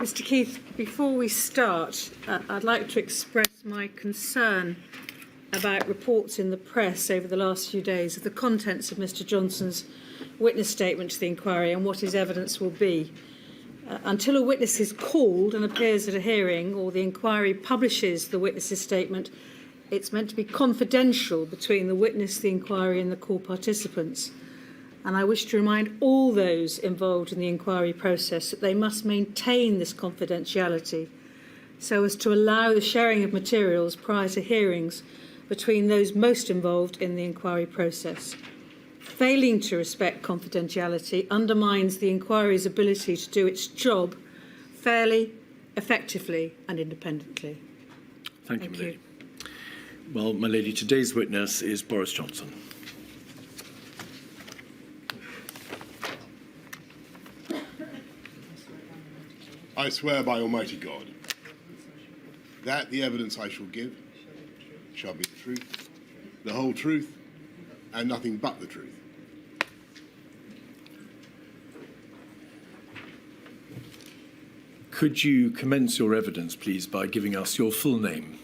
Mr. Keith, before we start, I'd like to express my concern about reports in the press over the last few days of the contents of Mr. Johnson's witness statement to the inquiry and what his evidence will be. Until a witness is called and appears at a hearing, or the inquiry publishes the witness's statement, it's meant to be confidential between the witness, the inquiry and the call participants. And I wish to remind all those involved in the inquiry process that they must maintain this confidentiality so as to allow the sharing of materials prior to hearings between those most involved in the inquiry process. Failing to respect confidentiality undermines the inquiry's ability to do its job fairly, effectively and independently. Thank you, my lady. Well, my lady, today's witness is Boris Johnson. I swear by Almighty God that the evidence I shall give shall be the truth, the whole truth, and nothing but the truth. Could you commence your evidence, please, by giving us your full name?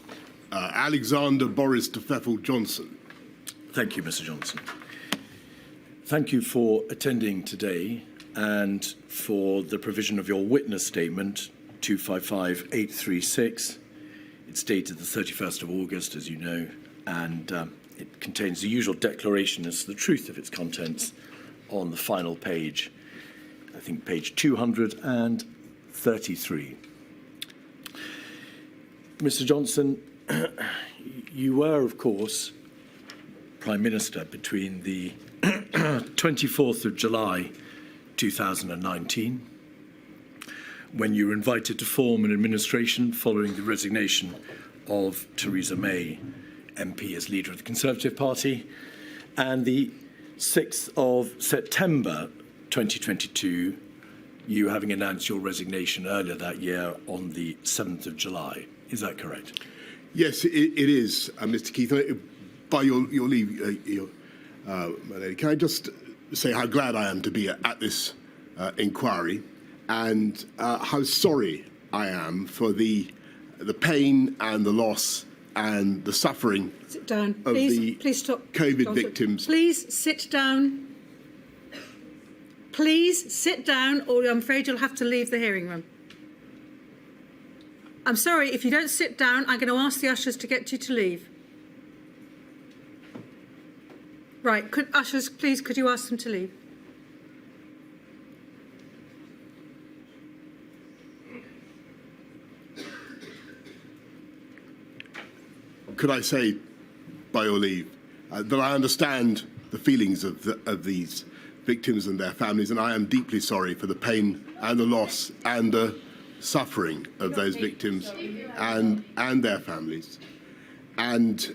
Alexander Boris Johnson. Thank you, Mr. Johnson. Thank you for attending today and for the provision of your witness statement, 255836. It's dated the 31st of August, as you know, and it contains the usual declaration as to the truth of its contents on the final page, I think page 233. Mr. Johnson, you were, of course, Prime Minister between the 24th of July 2019, when you were invited to form an administration following the resignation of Theresa May, MP, as leader of the Conservative Party, and the 6th of September 2022, you having announced your resignation earlier that year on the 7th of July. Is that correct? Yes, it is, Mr. Keith. By your leave, my lady, can I just say how glad I am to be at this inquiry, and how sorry I am for the pain and the loss and the suffering sit down. Of please stop. COVID Johnson. victims. Please sit down. Please sit down, or I'm afraid you'll have to leave the hearing room. I'm sorry, if you don't sit down, I'm going to ask the ushers to get you to leave. Right, ushers, please, could you ask them to leave? Could I say, by your leave, that I understand the feelings of these victims and their families, and I am deeply sorry for the pain and the loss and the suffering of those victims and their families. And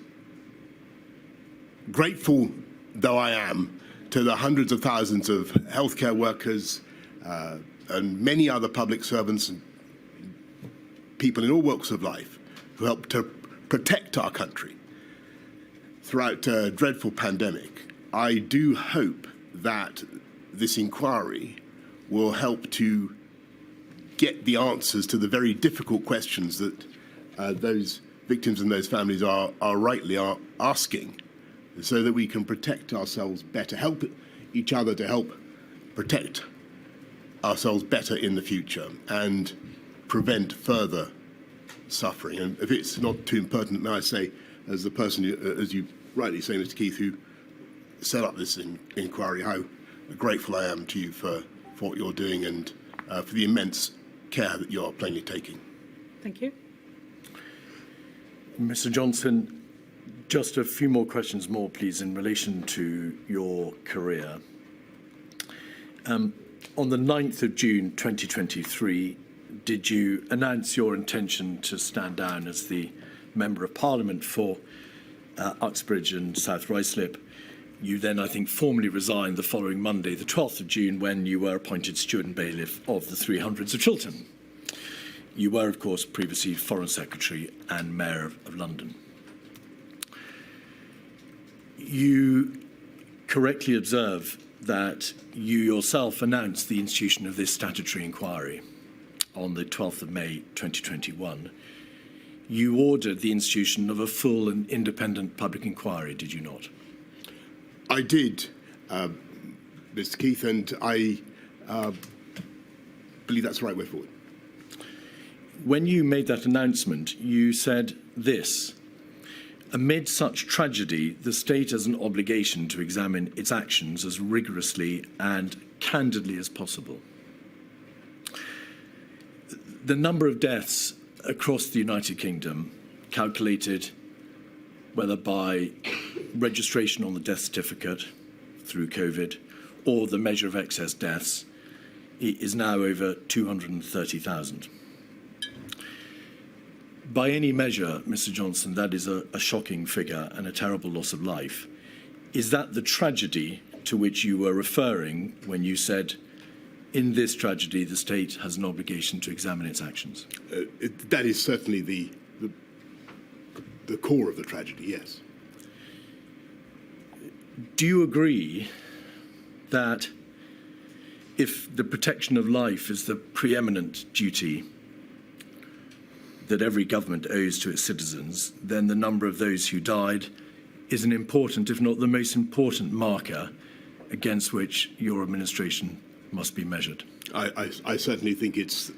grateful though I am to the hundreds of thousands of healthcare workers and many other public servants and people in all walks of life who helped to protect our country throughout a dreadful pandemic, I do hope that this inquiry will help to get the answers to the very difficult questions that those victims and those families are rightly asking, so that we can protect ourselves better, help each other to help protect ourselves better in the future and prevent further suffering. And if it's not too impertinent, may I say, as the person, as you rightly say, Mr. Keith, who set up this inquiry, how grateful I am to you for what you're doing and for the immense care that you're plainly taking. Thank you. Mr. Johnson, just a few more questions please, in relation to your career. On the 9th of June 2023, did you announce your intention to stand down as the Member of Parliament for Uxbridge and South Ruislip? You then, I think, formally resigned the following Monday, the 12th of June, when you were appointed Steward and Bailiff of the 300s of Chiltern. You were, of course, previously Foreign Secretary and Mayor of London. You correctly observe that you yourself announced the institution of this statutory inquiry on the 12th of May 2021, you ordered the institution of a full and independent public inquiry, did you not? I did, Mr. Keith, and I believe that's the right way forward. When you made that announcement, you said this: amid such tragedy, the state has an obligation to examine its actions as rigorously and candidly as possible. The number of deaths across the United Kingdom, calculated whether by registration on the death certificate through COVID or the measure of excess deaths, is now over 230,000. By any measure, Mr. Johnson, that is a shocking figure and a terrible loss of life. Is that the tragedy to which you were referring when you said, in this tragedy, the state has an obligation to examine its actions? That is certainly the core of the tragedy, yes. Do you agree that if the protection of life is the preeminent duty that every government owes to its citizens, then the number of those who died is an important, if not the most important, marker against which your administration must be measured? I certainly think it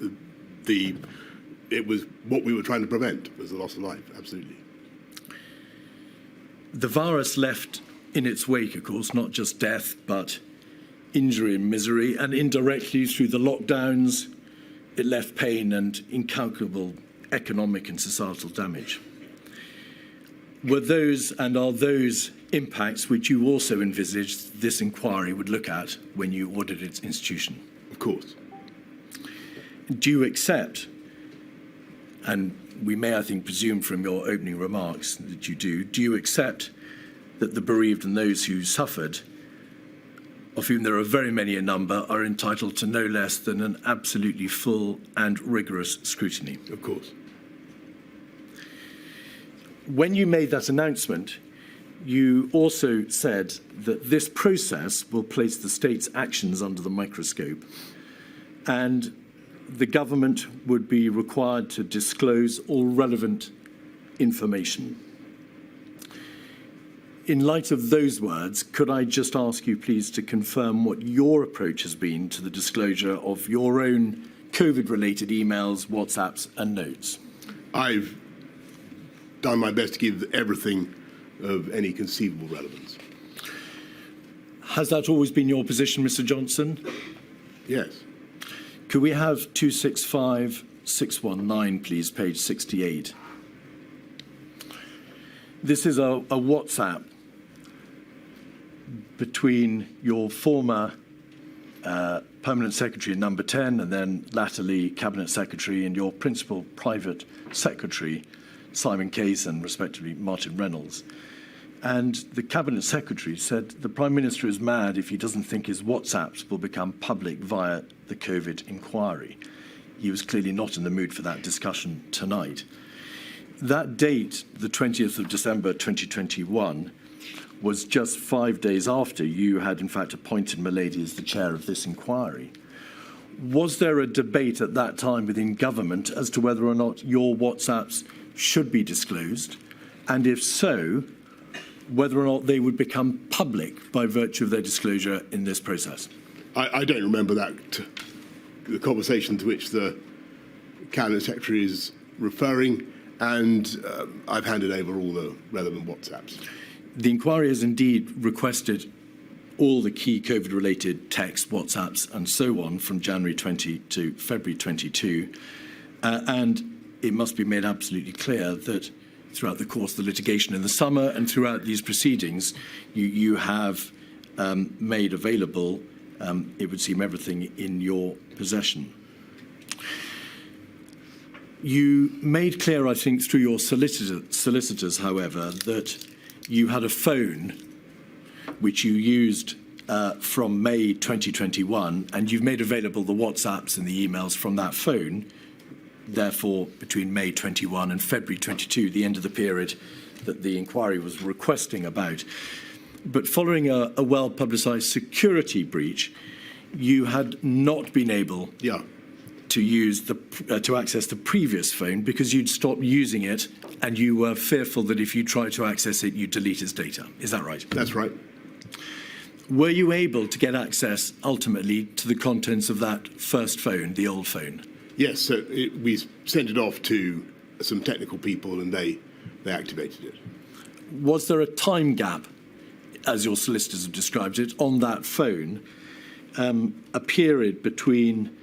was what we were trying to prevent, was the loss of life, absolutely. The virus left in its wake, of course, not just death, but injury and misery, and indirectly through the lockdowns, it left pain and incalculable economic and societal damage. Were those and are those impacts which you also envisaged this inquiry would look at when you ordered its institution? Of course. Do you accept, and we may, I think, presume from your opening remarks that you do you accept that the bereaved and those who suffered, of whom there are very many a number, are entitled to no less than an absolutely full and rigorous scrutiny? Of course. When you made that announcement, you also said that this process will place the state's actions under the microscope, and the government would be required to disclose all relevant information. In light of those words, could I just ask you, please, to confirm what your approach has been to the disclosure of your own COVID-related emails, WhatsApps, and notes? I've done my best to give everything of any conceivable relevance. Has that always been your position, Mr. Johnson? Yes. Could we have 265619, please, page 68? This is a WhatsApp between your former Permanent Secretary Number 10 and then latterly Cabinet Secretary and your principal private secretary, Simon Case, and respectively Martin Reynolds. And the Cabinet Secretary said the Prime Minister is mad if he doesn't think his WhatsApps will become public via the COVID inquiry. He was clearly not in the mood for that discussion tonight. That date, the 20th of December 2021, was just 5 days after you had in fact appointed Milady as the chair of this inquiry. Was there a debate at that time within government as to whether or not your WhatsApps should be disclosed? And if so, whether or not they would become public by virtue of their disclosure in this process? I don't remember the conversation to which the Cabinet Secretary is referring, and I've handed over all the relevant WhatsApps. The inquiry has indeed requested all the key COVID-related texts, WhatsApps, and so on from January 20 to February 22, and it must be made absolutely clear that throughout the course of the litigation in the summer and throughout these proceedings, you have made available, it would seem, everything in your possession. You made clear, I think, through your solicitors, however, that you had a phone which you used from May 2021, and you've made available the WhatsApps and the emails from that phone, therefore, between May 21 and February 22, the end of the period that the inquiry was requesting about. But following a well-publicised security breach, you had not been able to access the previous phone because you'd stopped using it and you were fearful that if you tried to access it, you'd delete its data. Is that right? That's right. Were you able to get access ultimately to the contents of that first phone, the old phone? Yes, so we sent it off to some technical people and they activated it. Was there a time gap, as your solicitors have described it, on that phone, a period between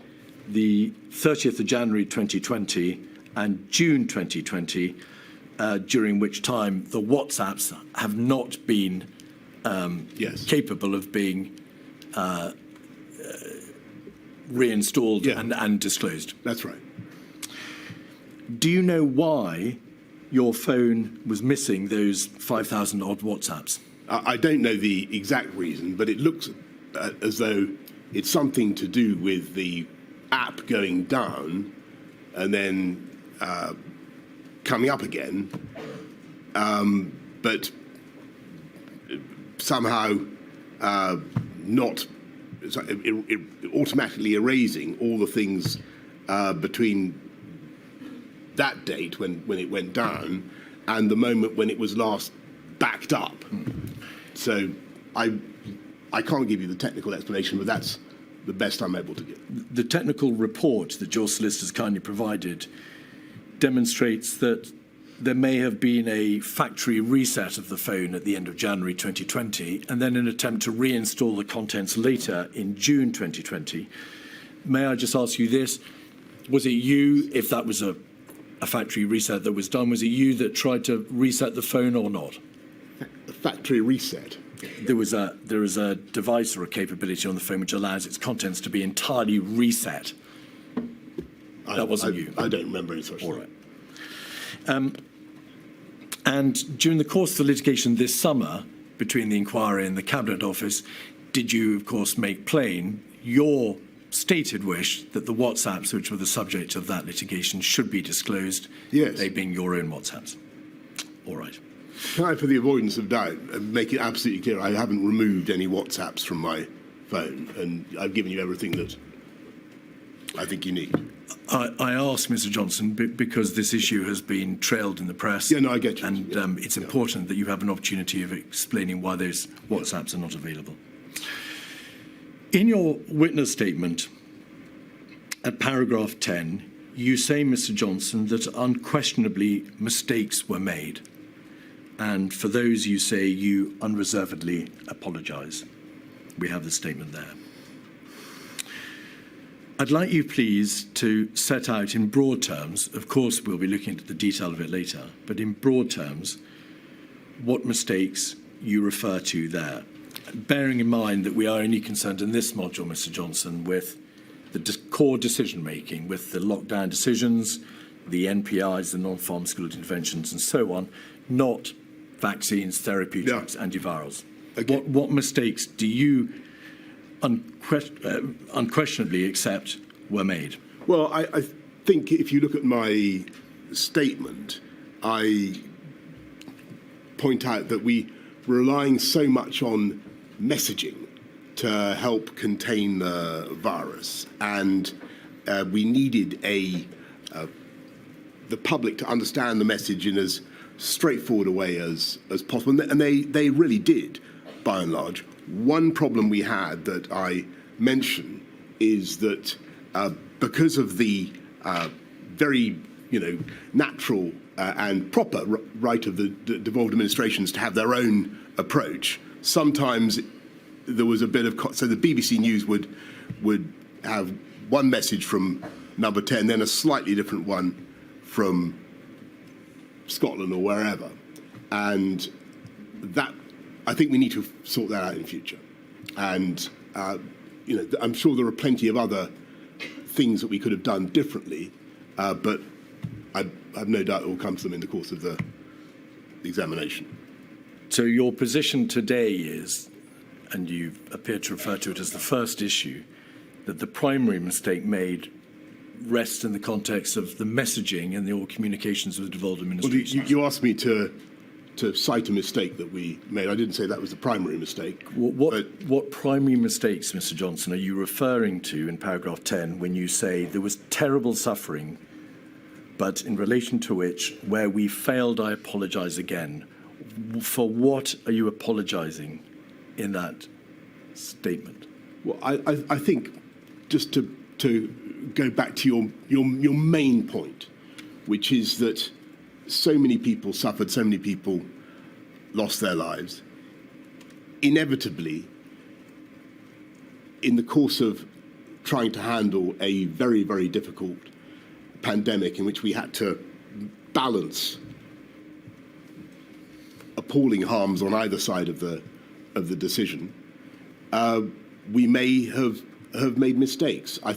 the 30th of January 2020 and June 2020, during which time the WhatsApps have not been Yes. capable of being reinstalled and disclosed? That's right. Do you know why your phone was missing those 5,000 odd WhatsApps? I don't know the exact reason, but it looks as though it's something to do with the app going down and then coming up again, but somehow not automatically erasing all the things between that date when it went down and the moment when it was last backed up. So I can't give you the technical explanation, but that's the best I'm able to give. The technical report that your solicitors kindly provided demonstrates that there may have been a factory reset of the phone at the end of January 2020 and then an attempt to reinstall the contents later in June 2020. May I just ask you this? Was it you, if that was a factory reset that was done, was it you that tried to reset the phone or not? The factory reset. There is a device or a capability on the phone which allows its contents to be entirely reset. That wasn't you. I don't remember any such thing. All right. And during the course of the litigation this summer, between the inquiry and the Cabinet Office, did you, of course, make plain your stated wish that the WhatsApps which were the subject of that litigation should be disclosed, Yes. they being your own WhatsApps? All right. Can I, for the avoidance of doubt, make it absolutely clear I haven't removed any WhatsApps from my phone, and I've given you everything that I think you need. I asked Mr. Johnson because this issue has been trailed in the press. Yeah, no, I get you. And it's important that you have an opportunity of explaining why those WhatsApps are not available. In your witness statement, at paragraph 10, you say, Mr. Johnson, that unquestionably mistakes were made. And for those, you say you unreservedly apologise. We have the statement there. I'd like you, please, to set out in broad terms, of course we'll be looking at the detail of it later, but in broad terms, what mistakes you refer to there. Bearing in mind that we are only concerned in this module, Mr. Johnson, with the core decision-making, with the lockdown decisions, the NPIs, the non-pharmaceutical interventions and so on, not vaccines, therapeutics, antivirals. Okay. What mistakes do you unquestionably accept were made? Well, I think if you look at my statement, I point out that we were relying so much on messaging to help contain the virus, and we needed the public to understand the message in as straightforward a way as possible, and they really did, by and large. One problem we had that I mention is that because of the very natural and proper right of the devolved administrations to have their own approach, sometimes there was a bit of so the BBC News would have one message from number 10, then a slightly different one from Scotland or wherever, and that I think we need to sort that out in future. And I'm sure there are plenty of other things that we could have done differently, but I have no doubt it will come to them in the course of the examination. So your position today is, and you appear to refer to it as the first issue, that the primary mistake made rests in the context of the messaging and the all communications with the devolved administration. Well, you asked me to cite a mistake that we made. I didn't say that was the primary mistake. What primary mistakes, Mr. Johnson, are you referring to in paragraph 10 when you say there was terrible suffering, but in relation to which, where we failed, I apologise again? For what are you apologising in that statement? Well, I think just to go back to your main point, which is that so many people suffered, so many people lost their lives. Inevitably, in the course of trying to handle a very, very difficult pandemic in which we had to balance appalling harms on either side of the decision, we may have made mistakes. I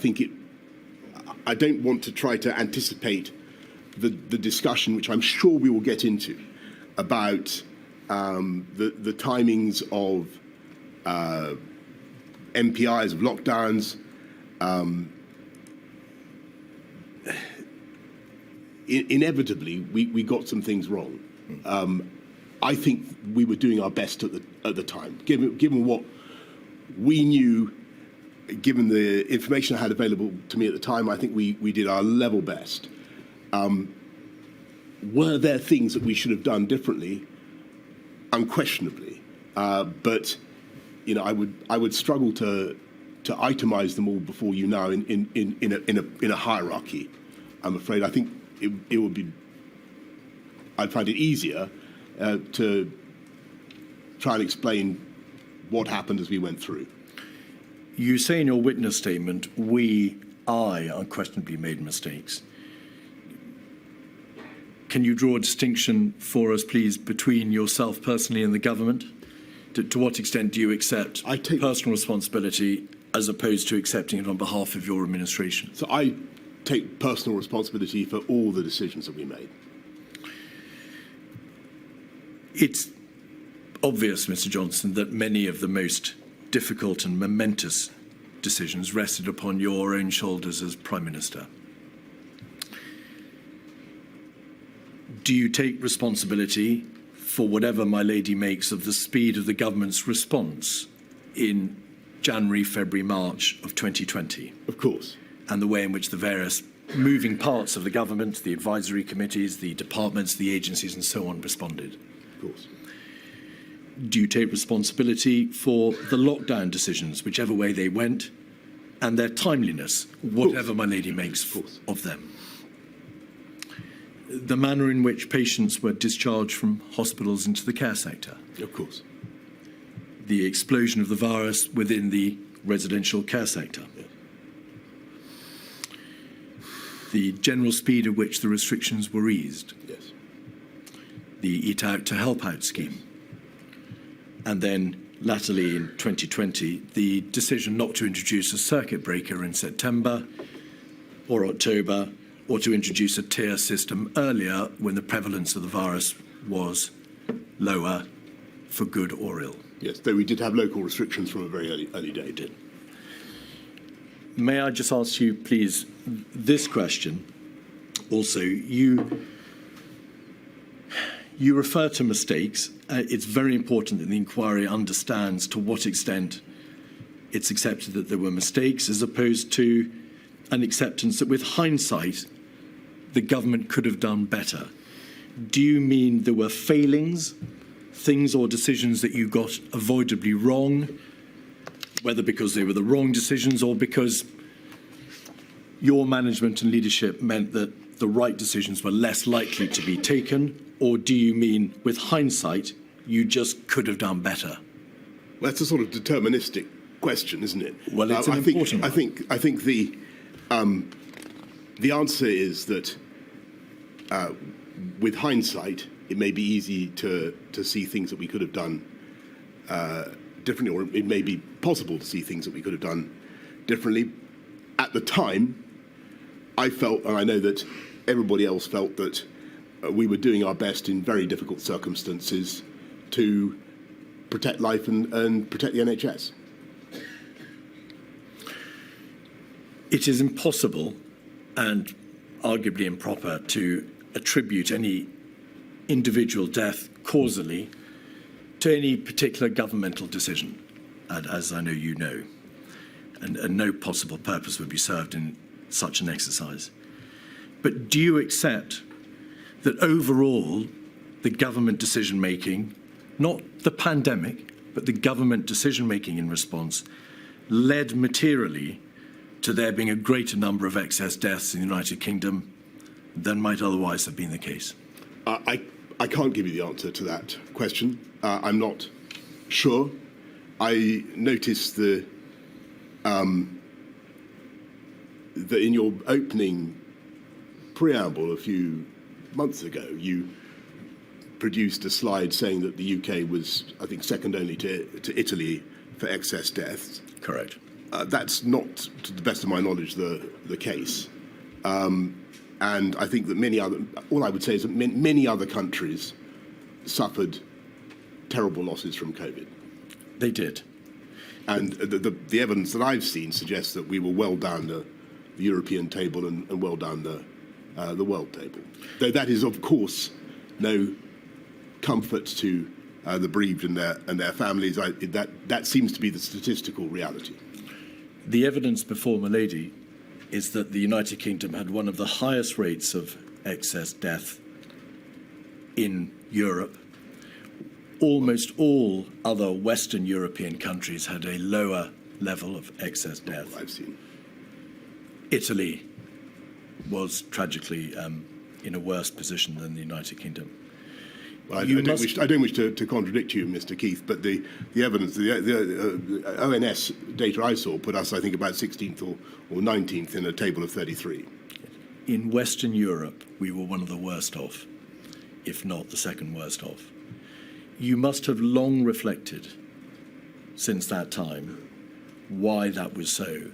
don't want to try to anticipate the discussion, which I'm sure we will get into, about the timings of MPIs, of lockdowns. Inevitably, we got some things wrong. I think we were doing our best at the time, given what we knew, given the information I had available to me at the time. I think we did our level best. Were there things that we should have done differently? Unquestionably, but I would struggle to itemise them all before you now in a hierarchy. I'm afraid. I think it would be. I'd find it easier to try and explain what happened as we went through. You say in your witness statement, I unquestionably made mistakes. Can you draw a distinction for us, please, between yourself personally and the government? To what extent do you accept personal responsibility as opposed to accepting it on behalf of your administration? So I take personal responsibility for all the decisions that we made. It's obvious, Mr. Johnson, that many of the most difficult and momentous decisions rested upon your own shoulders as Prime Minister. Do you take responsibility for whatever my lady makes of the speed of the government's response in January, February, March of 2020? Of course. And the way in which the various moving parts of the government, the advisory committees, the departments, the agencies and so on responded? Of course. Do you take responsibility for the lockdown decisions, whichever way they went, and their timeliness, whatever my lady makes of them? The manner in which patients were discharged from hospitals into the care sector? Of course. The explosion of the virus within the residential care sector? Yes. The general speed at which the restrictions were eased? Yes. The Eat Out to Help Out scheme? And then, latterly in 2020, the decision not to introduce a circuit breaker in September or October, or to introduce a tier system earlier when the prevalence of the virus was lower, for good or ill. Yes, though we did have local restrictions from a very early day. Did. May I just ask you, please, this question? Also, you refer to mistakes. It's very important that the inquiry understands to what extent it's accepted that there were mistakes, as opposed to an acceptance that with hindsight, the government could have done better. Do you mean there were failings, things or decisions that you got avoidably wrong, whether because they were the wrong decisions or because your management and leadership meant that the right decisions were less likely to be taken? Or do you mean, with hindsight, you just could have done better? Well, that's a sort of deterministic question, isn't it? Well, it's an important one. I think the answer is that with hindsight, it may be easy to see things that we could have done differently, or it may be possible to see things that we could have done differently. At the time, I felt, and I know that everybody else felt, that we were doing our best in very difficult circumstances to protect life and protect the NHS. It is impossible and arguably improper to attribute any individual death causally to any particular governmental decision, as I know you know, and no possible purpose would be served in such an exercise. But do you accept that overall the government decision-making, not the pandemic, but the government decision-making in response, led materially to there being a greater number of excess deaths in the United Kingdom than might otherwise have been the case? I can't give you the answer to that question. I'm not sure. I noticed that in your opening preamble a few months ago, you produced a slide saying that the UK was, I think, second only to Italy for excess deaths. Correct. That's not, to the best of my knowledge, the case. And I think that all I would say is that many other countries suffered terrible losses from COVID. They did. And the evidence that I've seen suggests that we were well down the European table and well down the world table. Though that is, of course, no comfort to the bereaved and their families. That seems to be the statistical reality. The evidence before Milady is that the United Kingdom had one of the highest rates of excess death in Europe. Almost all other Western European countries had a lower level of excess death. I've seen. Italy was tragically in a worse position than the United Kingdom. Well, I don't wish to contradict you, Mr. Keith, but the evidence, the ONS data I saw put us, I think, about 16th or 19th in a table of 33. In Western Europe, we were one of the worst off, if not the second worst off. You must have long reflected since that time why that was so.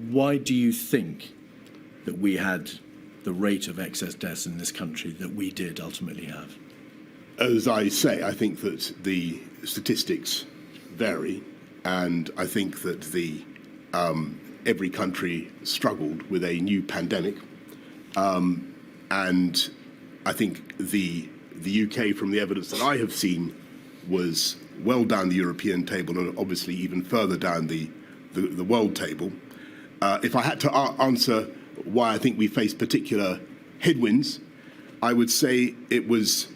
Why do you think that we had the rate of excess deaths in this country that we did ultimately have? As I say, I think that the statistics vary, and I think that every country struggled with a new pandemic, and I think the UK, from the evidence that I have seen, was well down the European table and obviously even further down the world table. If I had to answer why I think we faced particular headwinds, I would say it was,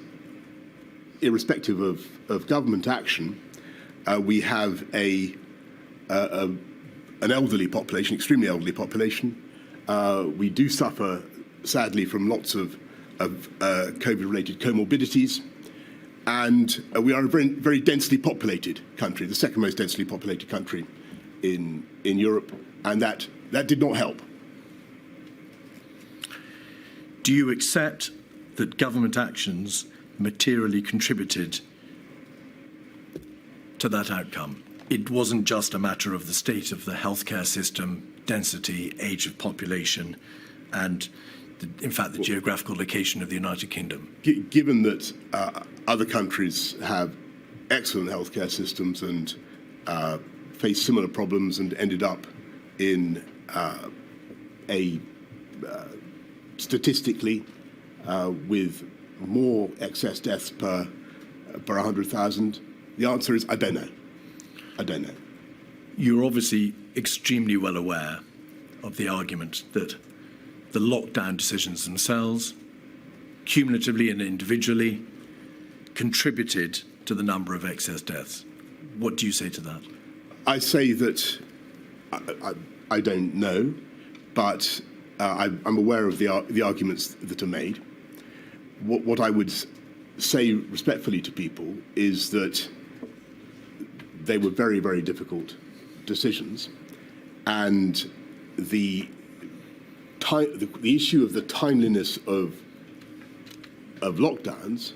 irrespective of government action, we have an elderly population, extremely elderly population. We do suffer, sadly, from lots of COVID-related comorbidities, and we are a very, very densely populated country, the second most densely populated country in Europe, and that did not help. Do you accept that government actions materially contributed to that outcome? It wasn't just a matter of the state of the healthcare system, density, age of population, and in fact the geographical location of the United Kingdom. Given that other countries have excellent healthcare systems and face similar problems and ended up in statistically with more excess deaths per 100,000, the answer is I don't know. I don't know. You're obviously extremely well aware of the argument that the lockdown decisions themselves, cumulatively and individually, contributed to the number of excess deaths. What do you say to that? I say that I don't know, but I'm aware of the arguments that are made. What I would say respectfully to people is that they were very, very difficult decisions, and the issue of the timeliness of lockdowns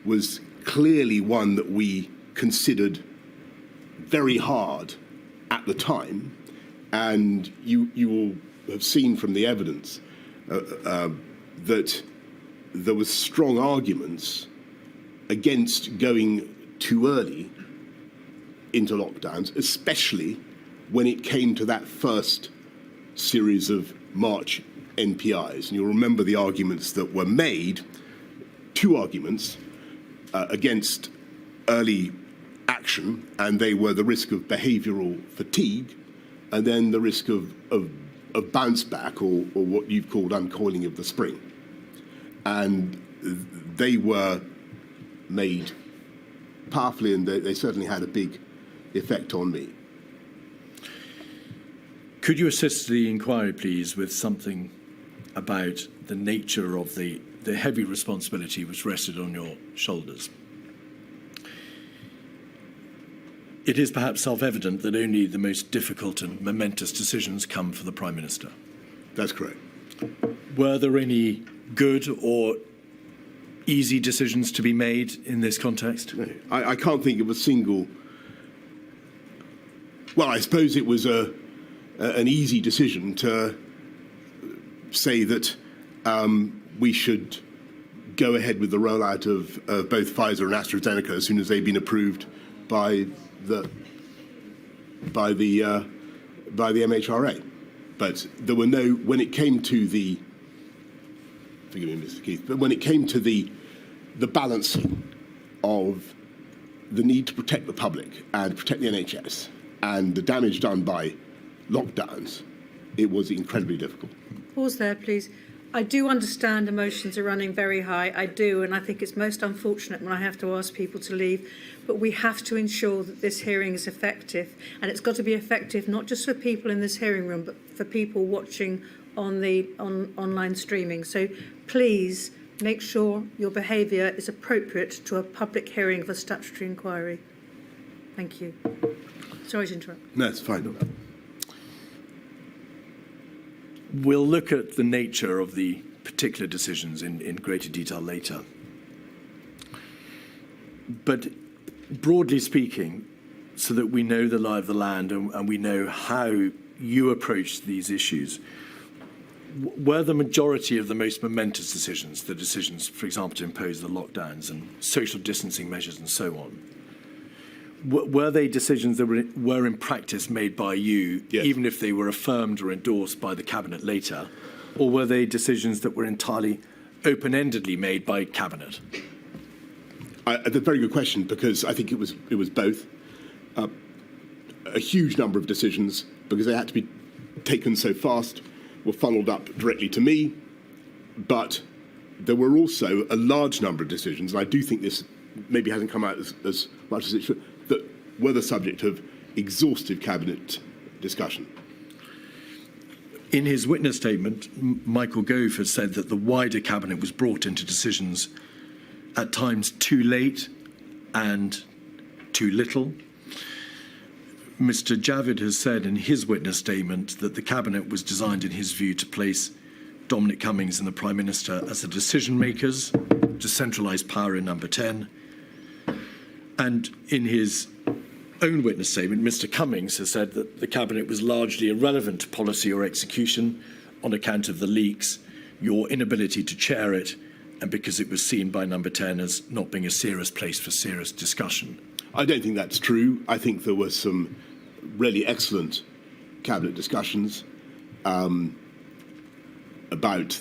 was clearly one that we considered very hard at the time, and you will have seen from the evidence that there was strong arguments against going too early into lockdowns, especially when it came to that first series of March NPIs. And you'll remember the arguments that were made, two arguments. against early action, and they were the risk of behavioural fatigue, and then the risk of bounce back, or what you've called uncoiling of the spring. And they were made powerfully, and they certainly had a big effect on me. Could you assist the inquiry, please, with something about the nature of the heavy responsibility which rested on your shoulders? It is perhaps self-evident that only the most difficult and momentous decisions come for the Prime Minister. That's correct. Were there any good or easy decisions to be made in this context? No, I can't think of a single. Well, I suppose it was an easy decision to say that we should go ahead with the rollout of both Pfizer and AstraZeneca as soon as they've been approved by the MHRA. But there were no, when it came to the, forgive me, Mr. Keith, but when it came to the balancing of the need to protect the public and protect the NHS and the damage done by lockdowns, it was incredibly difficult. Pause there, please. I do understand emotions are running very high. I do, and I think it's most unfortunate when I have to ask people to leave. But we have to ensure that this hearing is effective, and it's got to be effective not just for people in this hearing room, but for people watching on online streaming. So please make sure your behaviour is appropriate to a public hearing of a statutory inquiry. Thank you. Sorry to interrupt. No, it's fine. We'll look at the nature of the particular decisions in greater detail later. But broadly speaking, so that we know the lie of the land and we know how you approach these issues, were the majority of the most momentous decisions, the decisions, for example, to impose the lockdowns and social distancing measures and so on, were they decisions that were in practice made by you, yes, even if they were affirmed or endorsed by the Cabinet later? Or were they decisions that were entirely open-endedly made by Cabinet? That's a very good question, because I think it was both. A huge number of decisions, because they had to be taken so fast, were funneled up directly to me. But there were also a large number of decisions, and I do think this maybe hasn't come out as much as it should, that were the subject of exhaustive Cabinet discussion. In his witness statement, Michael Gove has said that the wider Cabinet was brought into decisions at times too late and too little. Mr. Javid has said in his witness statement that the Cabinet was designed, in his view, to place Dominic Cummings and the Prime Minister as the decision makers, to centralise power in Number 10. And in his own witness statement, Mr. Cummings has said that the Cabinet was largely irrelevant to policy or execution on account of the leaks, your inability to chair it, and because it was seen by Number 10 as not being a serious place for serious discussion. I don't think that's true. I think there were some really excellent Cabinet discussions about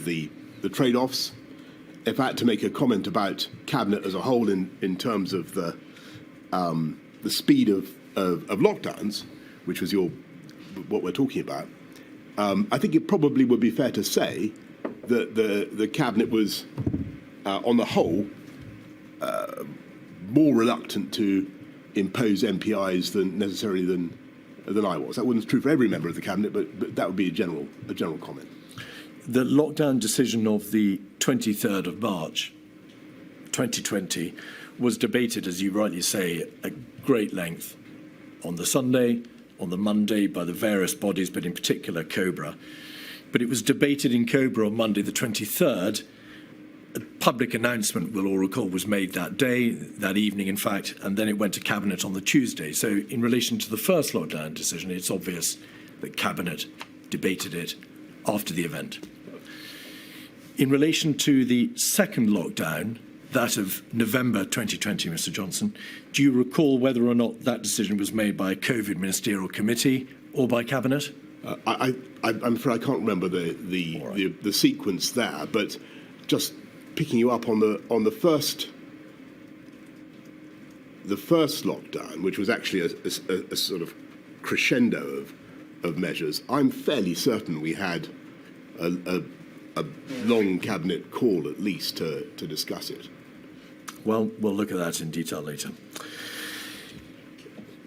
the trade-offs. If I had to make a comment about Cabinet as a whole in terms of the speed of lockdowns, which was what we're talking about, I think it probably would be fair to say that the Cabinet was, on the whole, more reluctant to impose MPIs than I was. That wasn't true for every member of the Cabinet, but that would be a general comment. The lockdown decision of the 23rd of March 2020 was debated, as you rightly say, at great length on the Sunday, on the Monday, by the various bodies, but in particular COBRA. But it was debated in COBRA on Monday the 23rd. A public announcement, we'll all recall, was made that day, that evening, in fact, and then it went to Cabinet on the Tuesday. So in relation to the first lockdown decision, it's obvious that Cabinet debated it after the event. In relation to the second lockdown, that of November 2020, Mr. Johnson, do you recall whether or not that decision was made by a COVID ministerial committee or by Cabinet? I'm afraid I can't remember the sequence there, but just picking you up on the first the first lockdown, which was actually a sort of crescendo of measures, I'm fairly certain we had a long cabinet call at least to discuss it. Well, we'll look at that in detail later.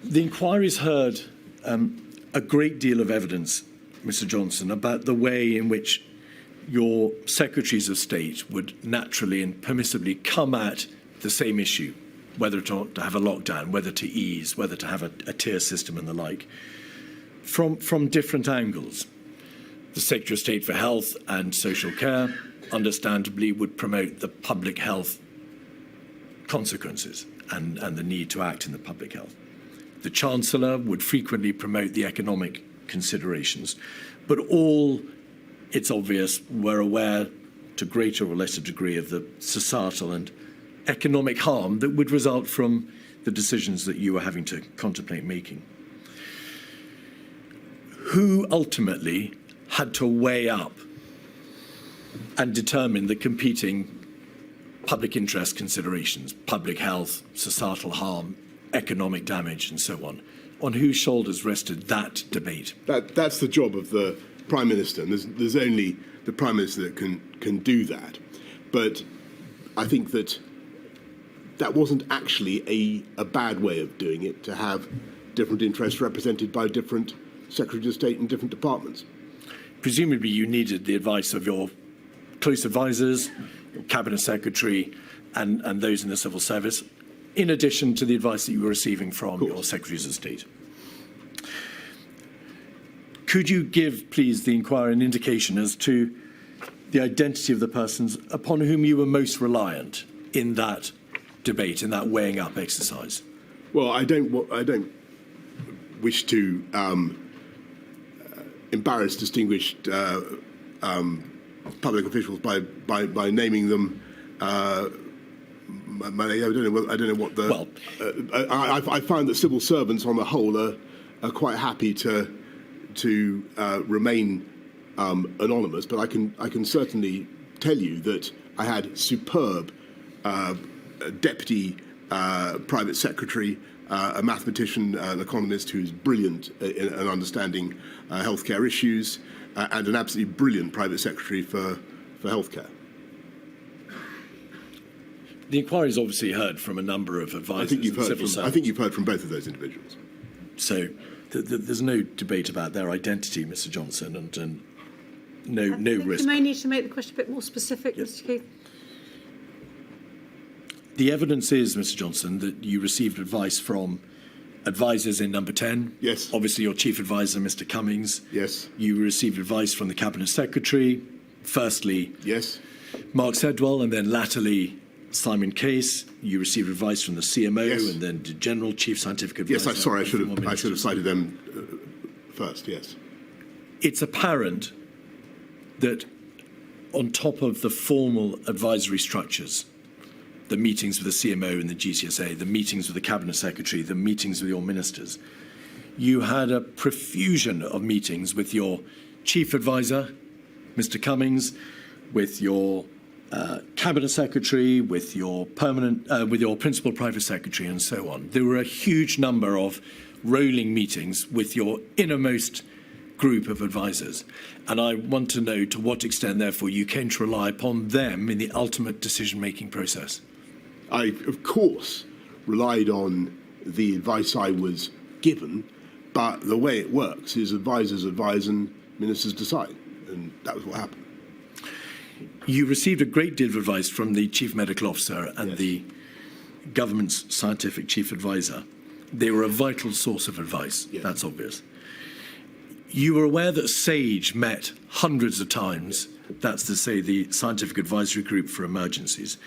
The inquiry's heard a great deal of evidence, Mr. Johnson, about the way in which your secretaries of state would naturally and permissibly come at the same issue, whether to have a lockdown, whether to ease, whether to have a tier system and the like, from different angles. The Secretary of State for Health and Social Care, understandably, would promote the public health consequences and the need to act in the public health. The Chancellor would frequently promote the economic considerations, but all, it's obvious, were aware to greater or lesser degree of the societal and economic harm that would result from the decisions that you were having to contemplate making. Who ultimately had to weigh up and determine the competing public interest considerations, public health, societal harm, economic damage, and so on? On whose shoulders rested that debate? That's the job of the Prime Minister, and there's only the Prime Minister that can do that. But I think that wasn't actually a bad way of doing it, to have different interests represented by different Secretaries of State in different departments. Presumably you needed the advice of your close advisors, your Cabinet Secretary, and those in the civil service, in addition to the advice that you were receiving from your Secretaries of State. Could you give, please, the inquirer an indication as to the identity of the persons upon whom you were most reliant in that debate, in that weighing up exercise? Well, I don't wish to embarrass distinguished public officials by naming them. I don't know what the. Well, I find that civil servants, on the whole, are quite happy to remain anonymous. But I can certainly tell you that I had superb deputy private secretary, a mathematician, an economist who's brilliant in understanding healthcare issues, and an absolutely brilliant private secretary for healthcare. the inquiry's obviously heard from a number of advisors and civil servants. I think you've heard from both of those individuals. So there's no debate about their identity, Mr. Johnson, and no risk. You may need to make the question a bit more specific, Yes. Mr. Keith. The evidence is, Mr. Johnson, that you received advice from advisors in number 10. Yes. Obviously, your chief advisor, Mr. Cummings. Yes. You received advice from the Cabinet Secretary. Firstly, Yes. Mark Sedwell, and then latterly Simon Case. You received advice from the CMO, Yes. and then the General Chief Scientific Advisor. Yes, I'm sorry. I should and have former cited them first. Yes. It's apparent that on top of the formal advisory structures, the meetings with the CMO and the GCSA, the meetings with the Cabinet Secretary, the meetings with your ministers, you had a profusion of meetings with your Chief Advisor, Mr. Cummings, with your Cabinet Secretary, with your Principal Private Secretary, and so on. There were a huge number of rolling meetings with your innermost group of advisors. And I want to know to what extent, therefore, you came to rely upon them in the ultimate decision-making process. I, of course, relied on the advice I was given, but the way it works is advisors advise and ministers decide, and that was what happened. You received a great deal of advice from the Chief Medical Officer and Yes. the government's scientific chief advisor. They were a vital source of advice, Yes. That's obvious. You were aware that SAGE met hundreds of times, that's to say the Scientific Advisory Group for Emergencies.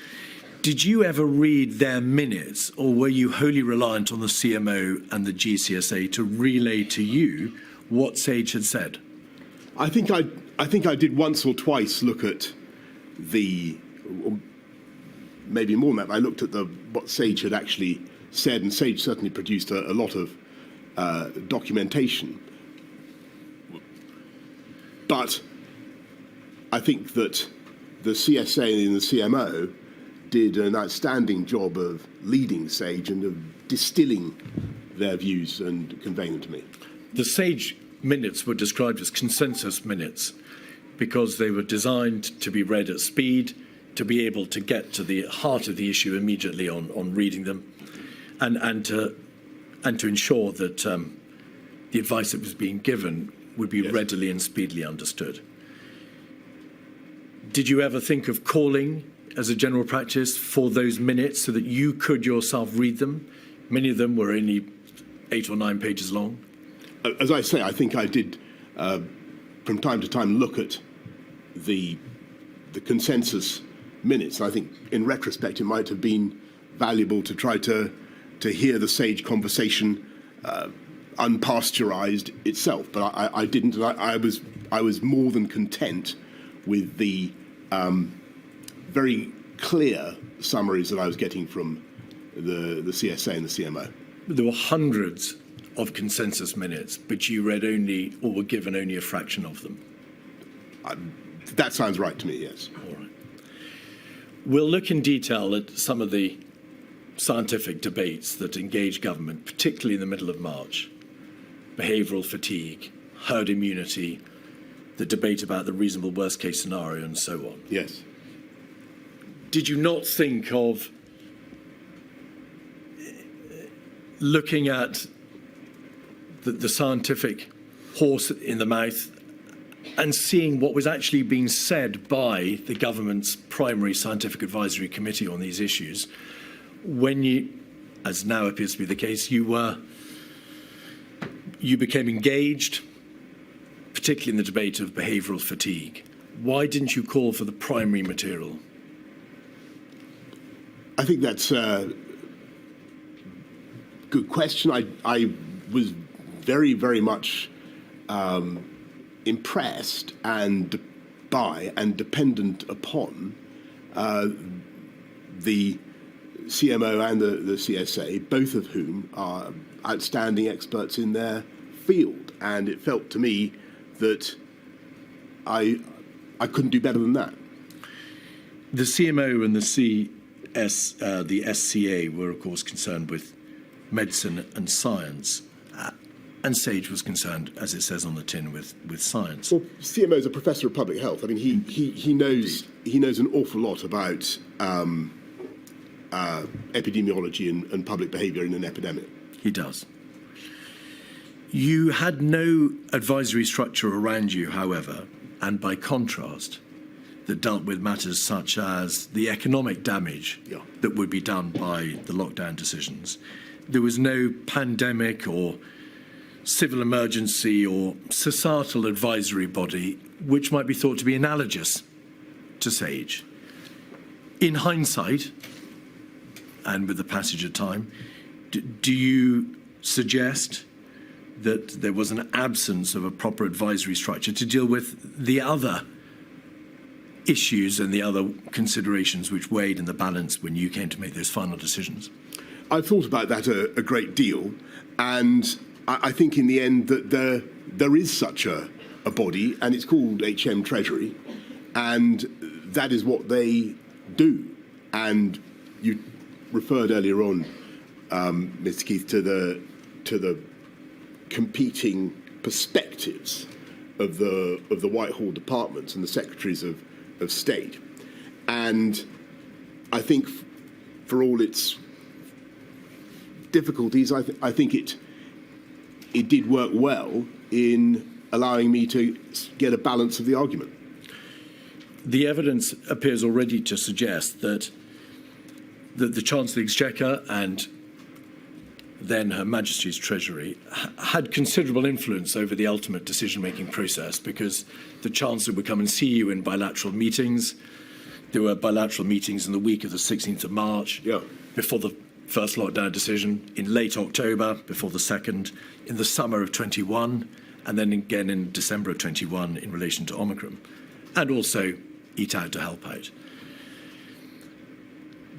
Did you ever read their minutes, or were you wholly reliant on the CMO and the GCSA to relay to you what SAGE had said? I think I did once or twice look at or maybe more than that. I looked at what SAGE had actually said, and SAGE certainly produced a lot of documentation. But I think that the CSA and the CMO did an outstanding job of leading SAGE and of distilling their views and conveying them to me. The SAGE minutes were described as consensus minutes because they were designed to be read at speed, to be able to get to the heart of the issue immediately on reading them, and to ensure that the advice that was being given would be readily and speedily understood. Did you ever think of calling as a general practice for those minutes so that you could yourself read them? Many of them were only 8 or 9 pages long. As I say, I think I did from time to time look at the consensus minutes. I think in retrospect it might have been valuable to try to hear the SAGE conversation unpasteurized itself, but I didn't, and I was more than content with the very clear summaries that I was getting from the CSA and the CMO. There were hundreds of consensus minutes, but you read only, or were given only a fraction of them. That sounds right to me, yes. All right. We'll look in detail at some of the scientific debates that engage government, particularly in the middle of March. Behavioural fatigue, herd immunity, the debate about the reasonable worst-case scenario, and so on. Yes. Did you not think of looking at the scientific horse in the mouth and seeing what was actually being said by the government's primary scientific advisory committee on these issues when you, as now appears to be the case, you became engaged, particularly in the debate of behavioural fatigue? Why didn't you call for the primary material? I think that's a good question. I was very, very much impressed by and dependent upon the CMO and the CSA, both of whom are outstanding experts in their field. And it felt to me that I couldn't do better than that. The CMO and the SCA were, of course, concerned with medicine and science, and SAGE was concerned, as it says on the tin, with science. Well, CMO is a professor of public health. I mean, he knows an awful lot about epidemiology and public behaviour in an epidemic. He does. You had no advisory structure around you, however, and by contrast, that dealt with matters such as the economic damage that would be done by the lockdown decisions. There was no pandemic or civil emergency or societal advisory body which might be thought to be analogous to SAGE. In hindsight, and with the passage of time, do you suggest that there was an absence of a proper advisory structure to deal with the other issues and the other considerations which weighed in the balance when you came to make those final decisions? I've thought about that a great deal, and I think in the end that there is such a body, and it's called HM Treasury, and that is what they do. And you referred earlier on, Mr. Keith, to the competing perspectives of the Whitehall departments and the secretaries of state, and I think for all its difficulties, I think it did work well in allowing me to get a balance of the argument. The evidence appears already to suggest that the Chancellor of the Exchequer and then Her Majesty's Treasury had considerable influence over the ultimate decision-making process, because the Chancellor would come and see you in bilateral meetings. There were bilateral meetings in the week of the 16th of March, before the first lockdown decision, in late October, before the second, in the summer of 21, and then again in December of 21 in relation to Omicron, and also Eat Out to help out.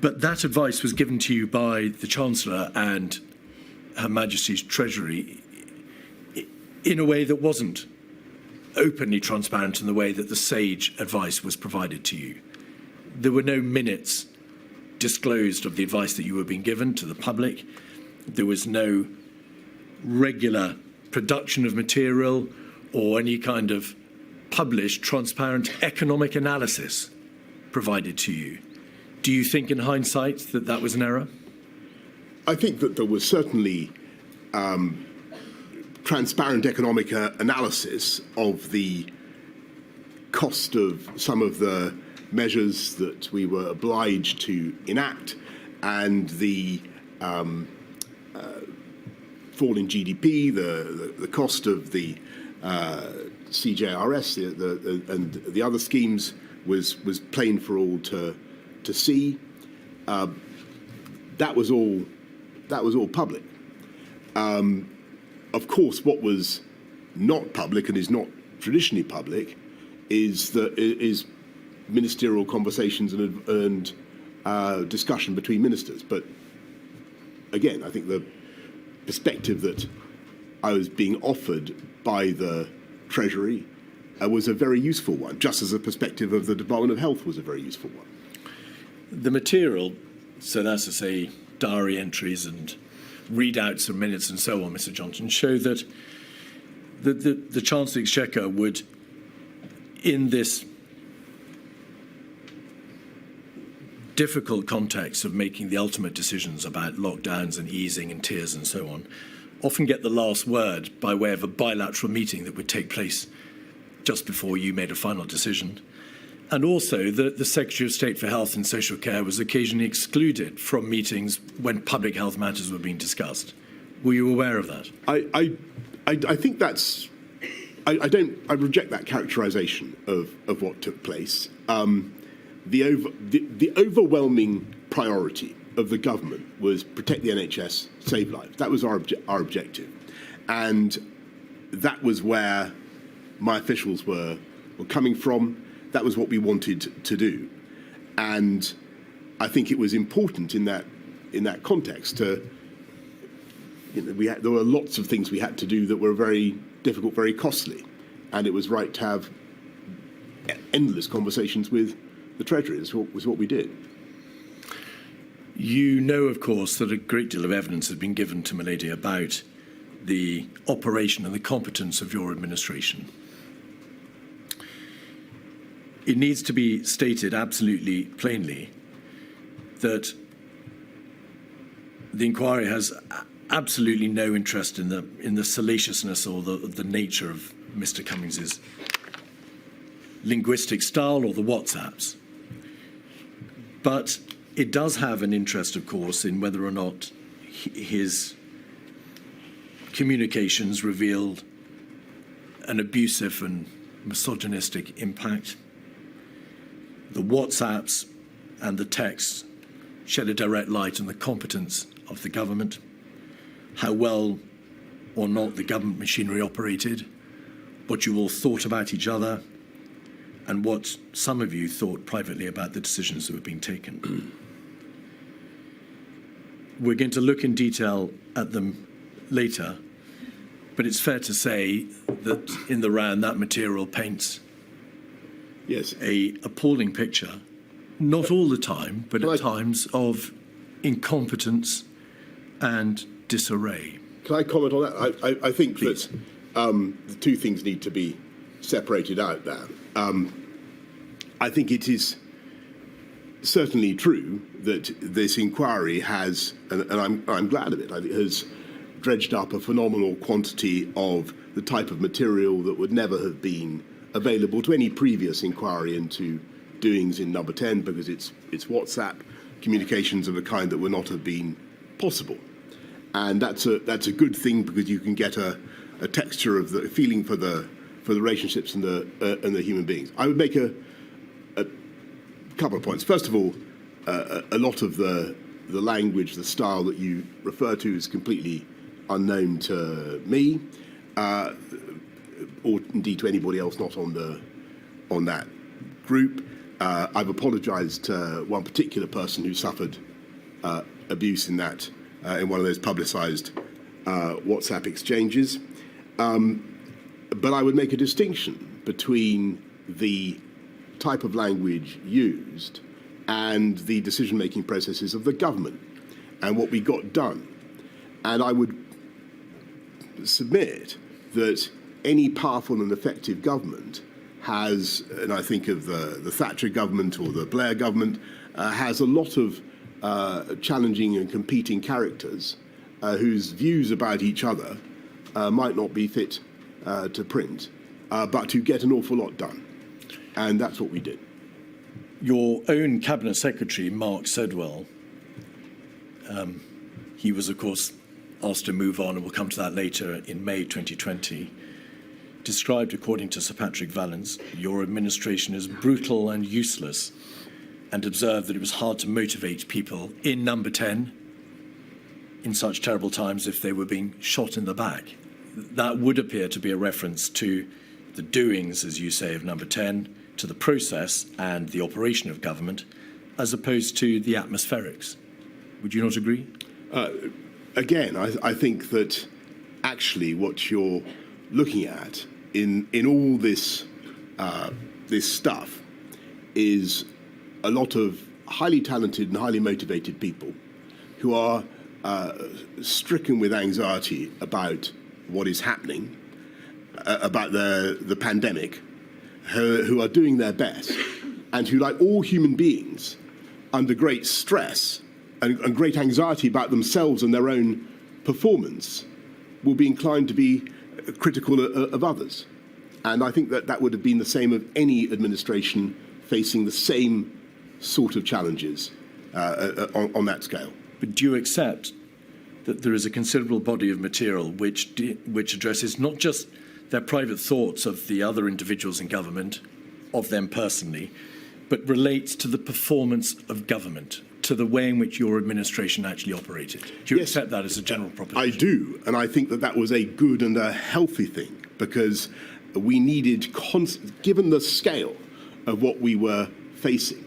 But that advice was given to you by the Chancellor and Her Majesty's Treasury in a way that wasn't openly transparent in the way that the SAGE advice was provided to you. There were no minutes disclosed of the advice that you were being given to the public. There was no regular production of material or any kind of published, transparent economic analysis provided to you. Do you think in hindsight that that was an error? I think that there was certainly transparent economic analysis of the cost of some of the measures that we were obliged to enact and the fall in GDP, the cost of the CJRS and the other schemes was plain for all to see. That was all public. Of course, what was not public and is not traditionally public is ministerial conversations and discussion between ministers. But again, I think the perspective that I was being offered by the Treasury was a very useful one, just as the perspective of the Department of Health was a very useful one. The material, so that's to say diary entries and readouts of minutes and so on, Mr. Johnson, show that the Chancellor of the Exchequer would, in this difficult context of making the ultimate decisions about lockdowns and easing and tiers and so on, often get the last word by way of a bilateral meeting that would take place just before you made a final decision. And also the Secretary of State for Health and Social Care was occasionally excluded from meetings when public health matters were being discussed. Were you aware of that? I think that's... I reject that characterisation of what took place. The overwhelming priority of the government was protect the NHS, save lives. That was our objective. And that was where my officials were coming from. That was what we wanted to do. And I think it was important in that context to, there were lots of things we had to do that were very difficult, very costly. And it was right to have endless conversations with the Treasury. This was what we did. You know, of course, that a great deal of evidence has been given to Milady about the operation and the competence of your administration. It needs to be stated absolutely plainly that the inquiry has absolutely no interest in the salaciousness or the nature of Mr. Cummings's linguistic style or the WhatsApps. But it does have an interest, of course, in whether or not his communications revealed an abusive and misogynistic impact. The WhatsApps and the texts shed a direct light on the competence of the government, how well or not the government machinery operated, what you all thought about each other, and what some of you thought privately about the decisions that were being taken. We're going to look in detail at them later, but it's fair to say that in the round that material paints a appalling picture, not all the time, but at times of incompetence and disarray. Can I comment on that? I think Please. that the two things need to be separated out there. I think it is certainly true that this inquiry has, and I'm glad of it, has dredged up a phenomenal quantity of the type of material that would never have been available to any previous inquiry into doings in Number 10, because it's WhatsApp communications of a kind that would not have been possible. And that's a good thing, because you can get a texture of the feeling for the relationships and the human beings. I would make a couple of points. First of all, a lot of the language, the style that you refer to is completely unknown to me, or indeed to anybody else not on that group. I've apologised to one particular person who suffered abuse in that in one of those publicised WhatsApp exchanges. But I would make a distinction between the type of language used and the decision-making processes of the government and what we got done. And I would submit that any powerful and effective government has, and I think of the Thatcher government or the Blair government, has a lot of challenging and competing characters whose views about each other might not be fit to print, but to get an awful lot done. And that's what we did. Your own Cabinet Secretary, Mark Sedwell, he was, of course, asked to move on, and we'll come to that later, in May 2020, described, according to Sir Patrick Vallance, your administration as brutal and useless, and observed that it was hard to motivate people in Number 10 in such terrible times if they were being shot in the back. That would appear to be a reference to the doings, as you say, of Number 10, to the process and the operation of government, as opposed to the atmospherics. Would you not agree? Again, I think that actually what you're looking at in all this this stuff is a lot of highly talented and highly motivated people who are stricken with anxiety about what is happening, about the pandemic, who are doing their best, and who, like all human beings, under great stress and great anxiety about themselves and their own performance, will be inclined to be critical of others. And I think that would have been the same of any administration facing the same sort of challenges on that scale. But do you accept that there is a considerable body of material which addresses not just their private thoughts of the other individuals in government, of them personally, but relates to the performance of government, to the way in which your administration actually operated? Do you accept that as a general proposition? I do, and I think that was a good and a healthy thing, because we needed, given the scale of what we were facing,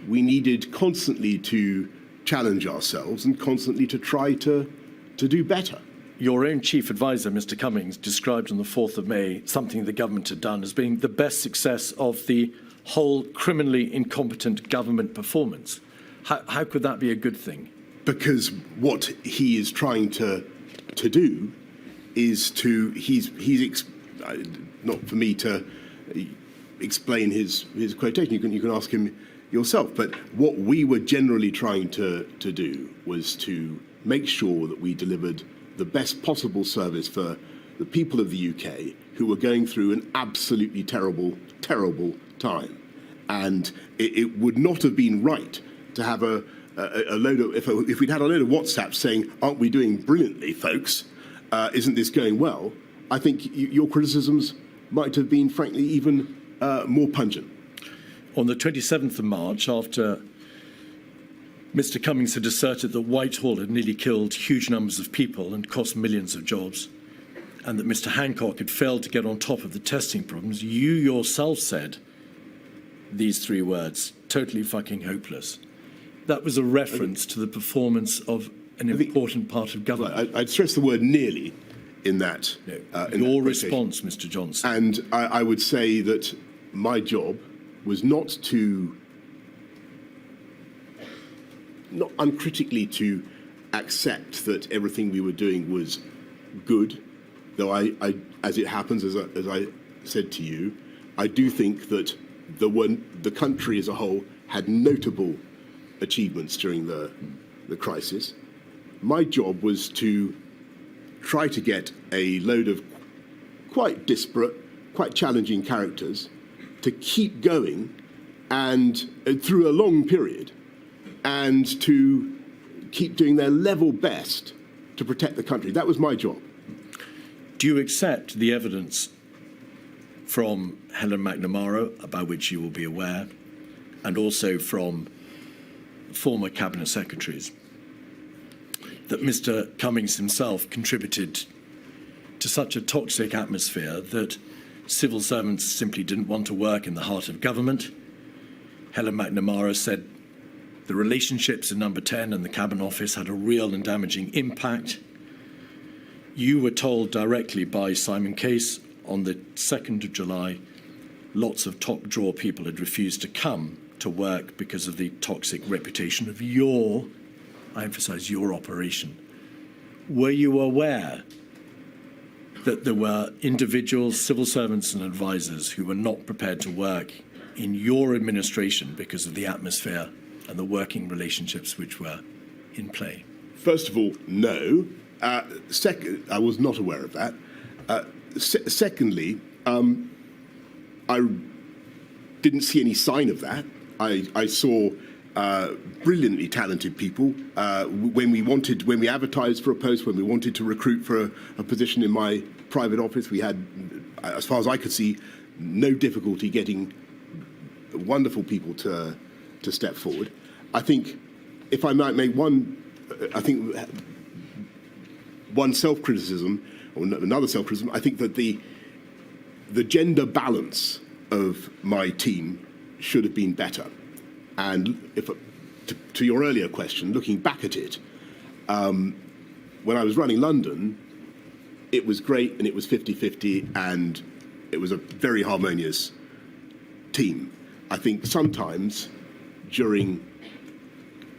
we needed constantly to challenge ourselves and constantly to try to do better. Your own chief advisor, Mr. Cummings, described on the 4th of May something the government had done as being the best success of the whole criminally incompetent government performance. How could that be a good thing? Because what he is trying to do is to not for me to explain his quotation. You can ask him yourself. But what we were generally trying to do was to make sure that we delivered the best possible service for the people of the UK who were going through an absolutely terrible, terrible time. And it would not have been right to have a load of, if we'd had a load of WhatsApps saying, aren't we doing brilliantly, folks? Isn't this going well? I think your criticisms might have been, frankly, even more pungent. On the 27th of March, after Mr. Cummings had asserted that Whitehall had nearly killed huge numbers of people and cost millions of jobs, and that Mr. Hancock had failed to get on top of the testing problems, you yourself said these 3 words, totally fucking hopeless. That was a reference to the performance of an important part of government. I'd stress the word nearly in that. Your response, Mr. Johnson. And I would say that my job was not uncritically to accept that everything we were doing was good, though I as it happens, as I said to you, I do think that the country as a whole had notable achievements during the crisis. My job was to try to get a load of quite disparate, quite challenging characters to keep going and through a long period, and to keep doing their level best to protect the country. That was my job. Do you accept the evidence from Helen McNamara, about which you will be aware, and also from former cabinet secretaries, that Mr. Cummings himself contributed to such a toxic atmosphere that civil servants simply didn't want to work in the heart of government? Helen McNamara said the relationships in Number 10 and the Cabinet Office had a real and damaging impact. You were told directly by Simon Case on the 2nd of July lots of top drawer people had refused to come to work because of the toxic reputation of your, I emphasize, your operation. Were you aware that there were individuals, civil servants and advisors who were not prepared to work in your administration because of the atmosphere and the working relationships which were in play? First of all, no. Second, I was not aware of that. Secondly, I didn't see any sign of that. I saw brilliantly talented people. When we advertised for a post, when we wanted to recruit for a position in my private office, we had, as far as I could see, no difficulty getting wonderful people to step forward. I think, if I might make one self-criticism, or another self-criticism, I think that the gender balance of my team should have been better. And to your earlier question, looking back at it, when I was running London, it was great and it was 50-50 and it was a very harmonious team. I think sometimes during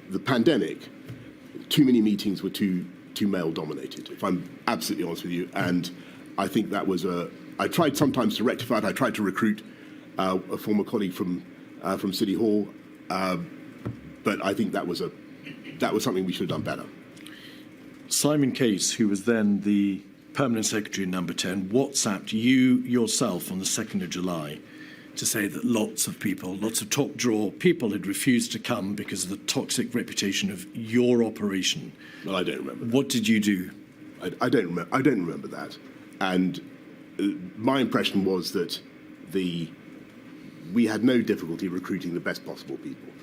the pandemic, too many meetings were too male-dominated, if I'm absolutely honest with you. And I think that was I tried sometimes to rectify it. I tried to recruit a former colleague from City Hall, but I think that was something we should have done better. Simon Case, who was then the Permanent Secretary Number 10, WhatsApped you yourself on the 2nd of July to say that lots of people, lots of top drawer people had refused to come because of the toxic reputation of your operation. Well, I don't remember that. What did you do? I don't remember that. And my impression was that we had no difficulty recruiting the best possible people.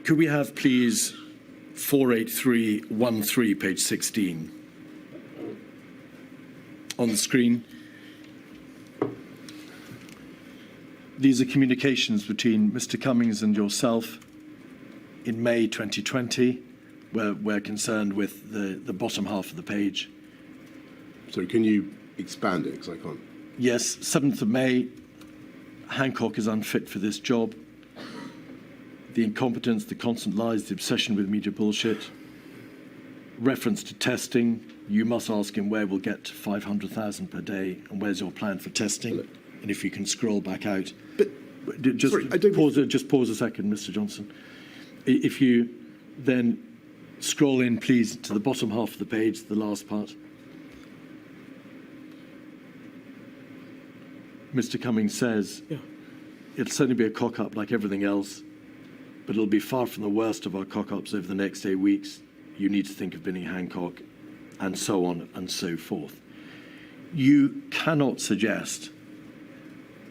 Could we have, please, 48313, page 16, on the screen? These are communications between Mr. Cummings and yourself in May 2020. We're concerned with the bottom half of the page. So can you expand it, because I can't? Yes, 7th of May, Hancock is unfit for this job. The incompetence, the constant lies, the obsession with media bullshit. Reference to testing, you must ask him where we'll get to 500,000 per day and where's your plan for testing? And if you can scroll back out. But just, sorry, I don't... just pause a second, Mr. Johnson. If you then scroll in, please, to the bottom half of the page, the last part. Mr. Cummings says, it'll certainly be a cock-up like everything else, but it'll be far from the worst of our cock-ups over the next 8 weeks. You need to think of Binning Hancock, and so on and so forth. You cannot suggest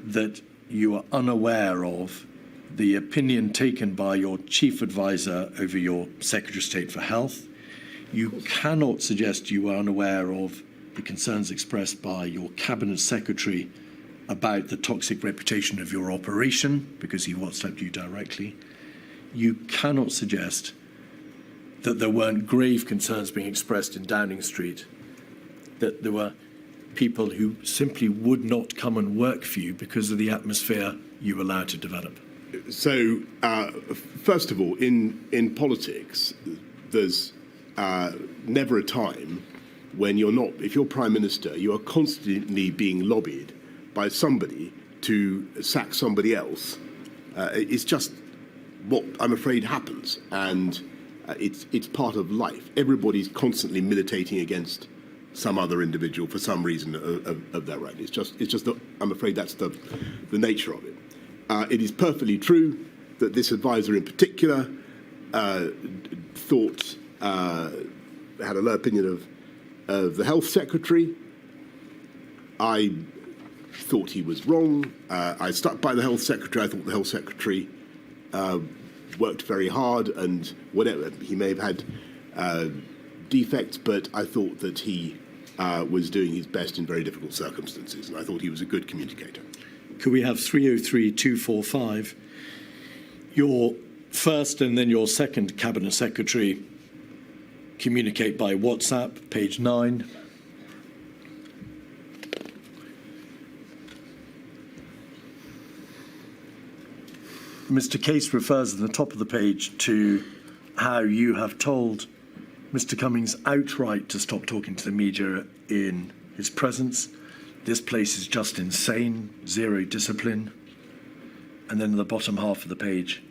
that you are unaware of the opinion taken by your chief advisor over your Secretary of State for Health. You cannot suggest you are unaware of the concerns expressed by your Cabinet Secretary about the toxic reputation of your operation, because he WhatsApped you directly. You cannot suggest that there weren't grave concerns being expressed in Downing Street, that there were people who simply would not come and work for you because of the atmosphere you allowed to develop. So, first of all, in politics, there's never a time when you're not, if you're Prime Minister, you are constantly being lobbied by somebody to sack somebody else. It's just what I'm afraid happens, and it's part of life. Everybody's constantly militating against some other individual for some reason of their right. It's just that I'm afraid that's the nature of it. It is perfectly true that this advisor in particular thought had a low opinion of the health secretary. I thought he was wrong. I stuck by the health secretary. I thought the health secretary worked very hard, and whatever, he may have had defects, but I thought that he was doing his best in very difficult circumstances, and I thought he was a good communicator. Could we have 303-245, your first and then your second Cabinet Secretary communicate by WhatsApp, page 9. Mr. Case refers at the top of the page to how you have told Mr. Cummings outright to stop talking to the media in his presence. This place is just insane, zero discipline. And then in the bottom half of the page,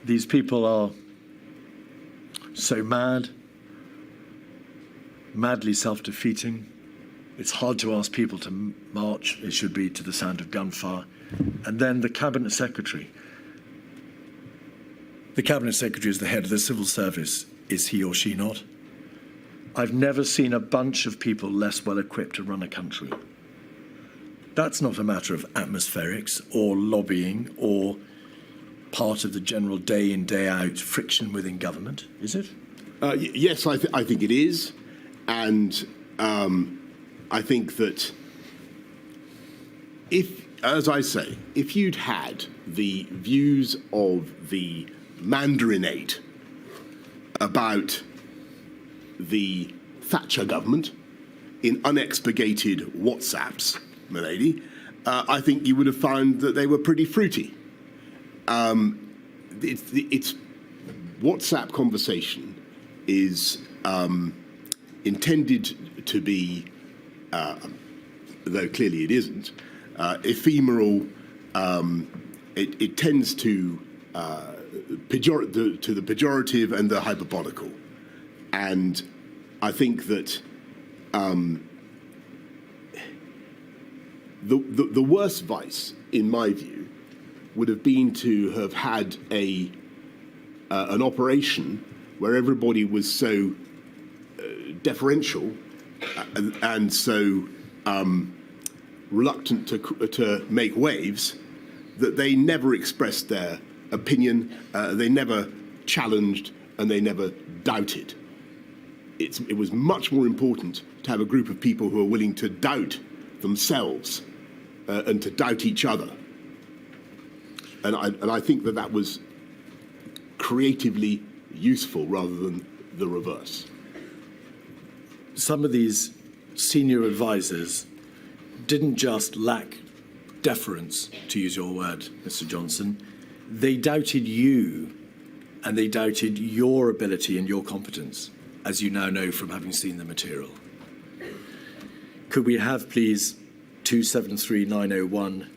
these people are so mad, madly self-defeating. It's hard to ask people to march. It should be to the sound of gunfire. And then the Cabinet Secretary. The Cabinet Secretary is the head of the civil service. Is he or she not? I've never seen a bunch of people less well equipped to run a country. That's not a matter of atmospherics or lobbying or part of the general day in, day out friction within government, is it? Yes, I think it is. And I think that as I say, if you'd had the views of the Mandarinate about the Thatcher government in unexpurgated WhatsApps, my lady, I think you would have found that they were pretty fruity. It's WhatsApp conversation is intended to be, though clearly it isn't, ephemeral. It tends to the pejorative and the hyperbolical, and I think that the worst vice, in my view, would have been to have had an operation where everybody was so deferential and so reluctant to make waves that they never expressed their opinion, they never challenged, and they never doubted. It was much more important to have a group of people who are willing to doubt themselves and to doubt each other. And I think that was creatively useful rather than the reverse. Some of these senior advisors didn't just lack deference, to use your word, Mr. Johnson. They doubted you, and they doubted your ability and your competence, as you now know from having seen the material. Could we have, please, 273901,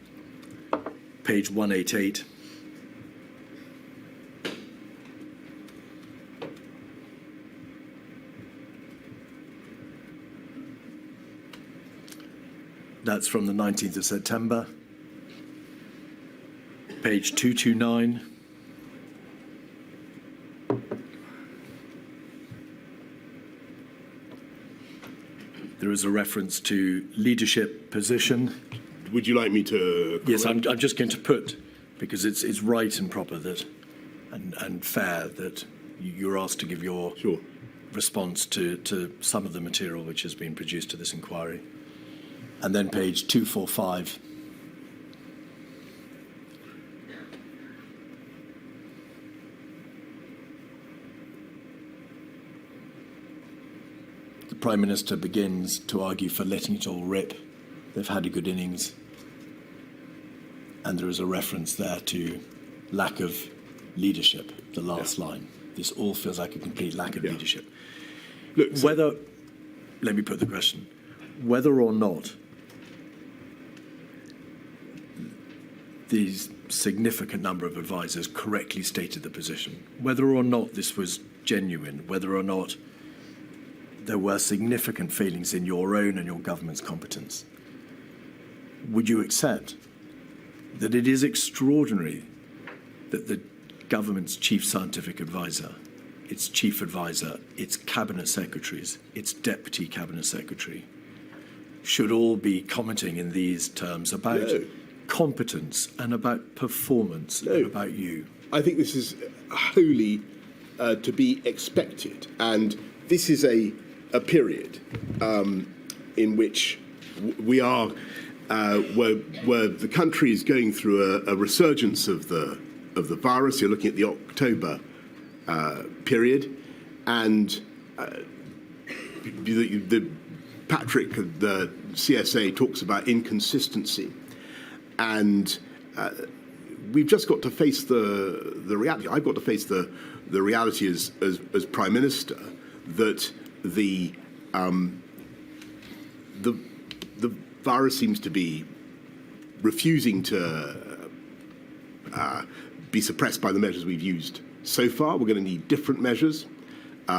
page 188? That's from the 19th of September. Page 229. There is a reference to leadership position. Would you like me to? Yes, I'm just going to put, because it's right and proper that, and fair that you're asked to give your response to some of the material which has been produced to this inquiry. And then page 245. The Prime Minister begins to argue for letting it all rip. They've had a good innings. And there is a reference there to lack of leadership, the last line. This all feels like a complete lack of leadership. Look, let me put the question, whether or not these significant number of advisors correctly stated the position, whether or not this was genuine, whether or not there were significant failings in your own and your government's competence, would you accept that it is extraordinary that the government's chief scientific advisor, its chief advisor, its cabinet secretaries, its deputy cabinet secretary, should all be commenting in these terms about competence and about performance and about you? I think this is wholly to be expected, and this is a period in which we are where the country is going through a resurgence of the virus. You're looking at the October period, and Patrick, the CSA, talks about inconsistency, and we've just got to face the reality. I've got to face the reality as Prime Minister that the virus seems to be refusing to be suppressed by the measures we've used so far. We're going to need different measures.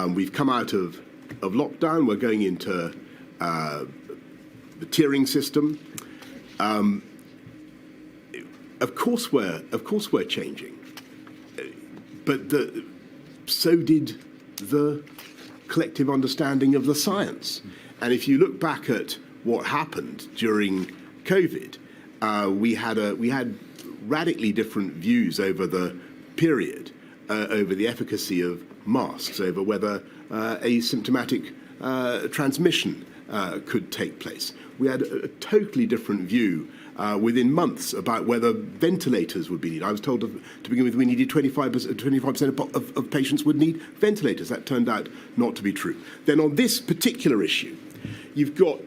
We've come out of lockdown. We're going into the tiering system. Of course we're changing, but so did the collective understanding of the science. And if you look back at what happened during COVID, we had radically different views over the period, over the efficacy of masks, over whether asymptomatic transmission could take place. We had a totally different view within months about whether ventilators would be needed. I was told to begin with we needed 25% of patients would need ventilators. That turned out not to be true. Then on this particular issue, you've got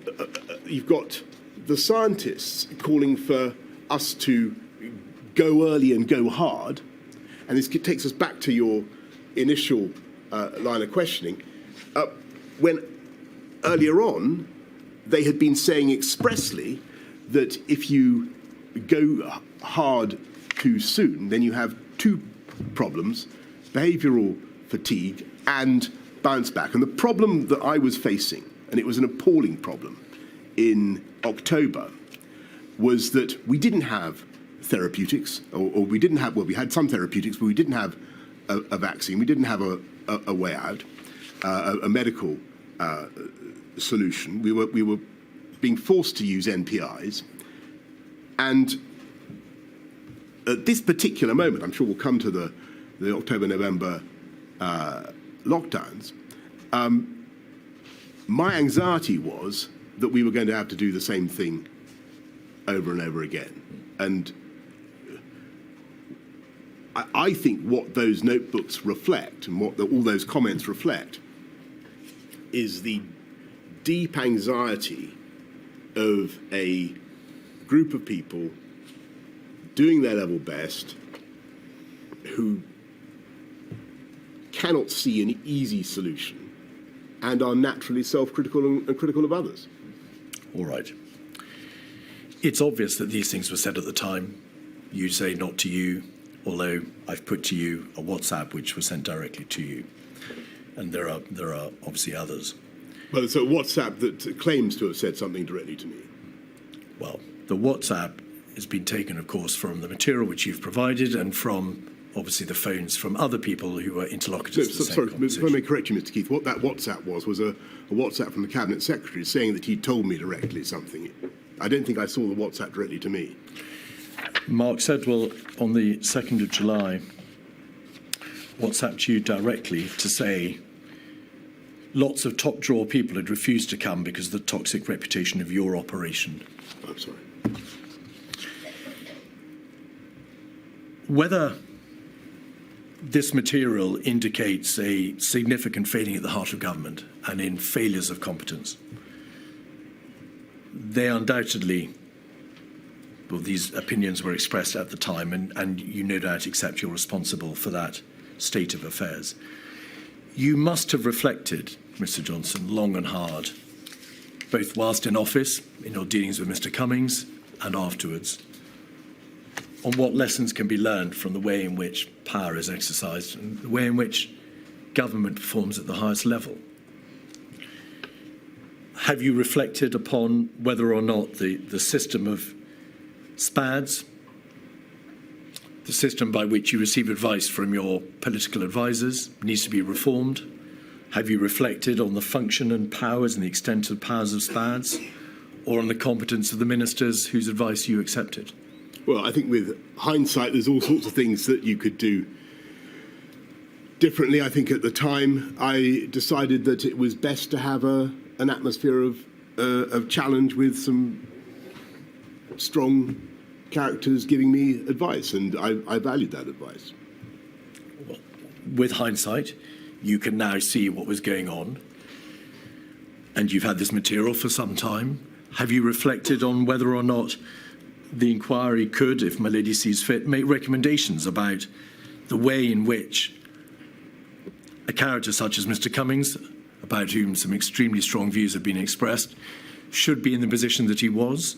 the scientists calling for us to go early and go hard, and this takes us back to your initial line of questioning. When earlier on, they had been saying expressly that if you go hard too soon, then you have two problems: behavioural fatigue and bounce back. And the problem that I was facing, and it was an appalling problem in October, was that we didn't have therapeutics, or we didn't have, well, we had some therapeutics, but we didn't have a vaccine, we didn't have a way out, a medical solution. We were being forced to use NPIs. And at this particular moment, I'm sure we'll come to the October-November lockdowns, my anxiety was that we were going to have to do the same thing over and over again. And I think what those notebooks reflect and what all those comments reflect is the deep anxiety of a group of people doing their level best who cannot see an easy solution and are naturally self-critical and critical of others. All right. It's obvious that these things were said at the time. You say not to you, although I've put to you a WhatsApp which was sent directly to you. And there are obviously others. Well, it's a WhatsApp that claims to have said something directly to me. Well, the WhatsApp has been taken, of course, from the material which you've provided and from, obviously, the phones from other people who were interlocutors of the same conversation. If I may correct you, Mr. Keith, what that WhatsApp was a WhatsApp from the Cabinet Secretary saying that he told me directly something. I don't think I saw the WhatsApp directly to me. Mark Sedwell, on the 2nd of July, WhatsApped you directly to say lots of top-drawer people had refused to come because of the toxic reputation of your operation. I'm sorry. Whether this material indicates a significant failing at the heart of government and in failures of competence, they undoubtedly, well, these opinions were expressed at the time, and you no doubt accept you're responsible for that state of affairs. You must have reflected, Mr. Johnson, long and hard, both whilst in office, in your dealings with Mr. Cummings, and afterwards, on what lessons can be learned from the way in which power is exercised and the way in which government performs at the highest level. Have you reflected upon whether or not the system of SPADs, the system by which you receive advice from your political advisors, needs to be reformed? Have you reflected on the function and powers and the extent of powers of SPADs, or on the competence of the ministers whose advice you accepted? Well, I think with hindsight, there's all sorts of things that you could do differently. I think at the time, I decided that it was best to have an atmosphere of challenge with some strong characters giving me advice, and I valued that advice. Well, with hindsight, you can now see what was going on, and you've had this material for some time. Have you reflected on whether or not the inquiry could, if my lady sees fit, make recommendations about the way in which a character such as Mr. Cummings, about whom some extremely strong views have been expressed, should be in the position that he was,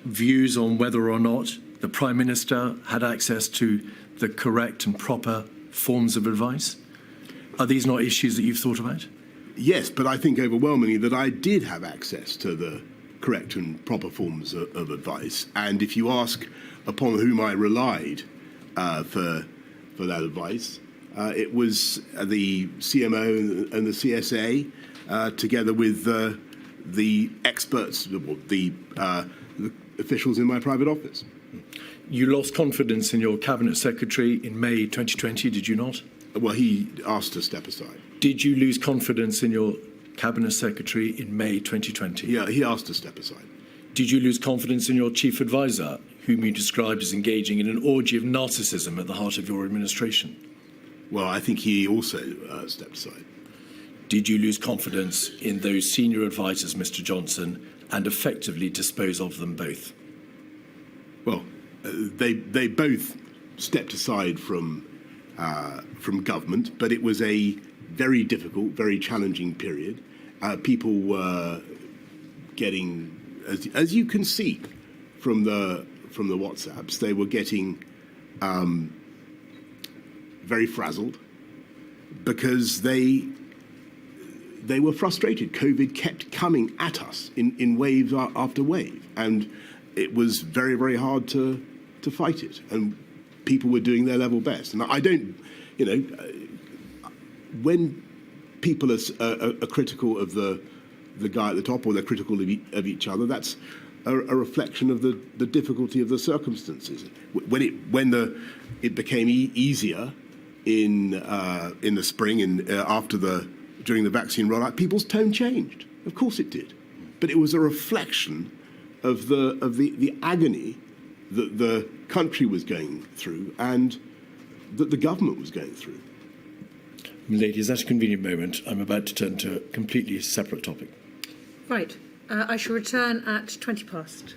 views on whether or not the Prime Minister had access to the correct and proper forms of advice? Are these not issues that you've thought about? Yes, but I think overwhelmingly that I did have access to the correct and proper forms of advice. And if you ask upon whom I relied for that advice, it was the CMO and the CSA, together with the experts, the officials in my private office. You lost confidence in your Cabinet Secretary in May 2020, did you not? Well, he asked to step aside. Did you lose confidence in your Cabinet Secretary in May 2020? Yeah, he asked to step aside. Did you lose confidence in your Chief Advisor, whom you described as engaging in an orgy of narcissism at the heart of your administration? Well, I think he also stepped aside. Did you lose confidence in those senior advisers, Mr. Johnson, and effectively dispose of them both? Well, they both stepped aside from government, but it was a very difficult, very challenging period. People were getting, as you can see from the WhatsApps, they were getting very frazzled because they were frustrated. COVID kept coming at us in wave after wave, and it was very, very hard to fight it. And people were doing their level best. And I don't, when people are critical of the guy at the top, or they're critical of each other, that's a reflection of the difficulty of the circumstances. When it became easier in the spring and during the vaccine rollout, people's tone changed. Of course it did, but it was a reflection of the agony that the country was going through and that the government was going through. Ladies, that's a convenient moment. I'm about to turn to a completely separate topic. Right. I shall return at 20 past.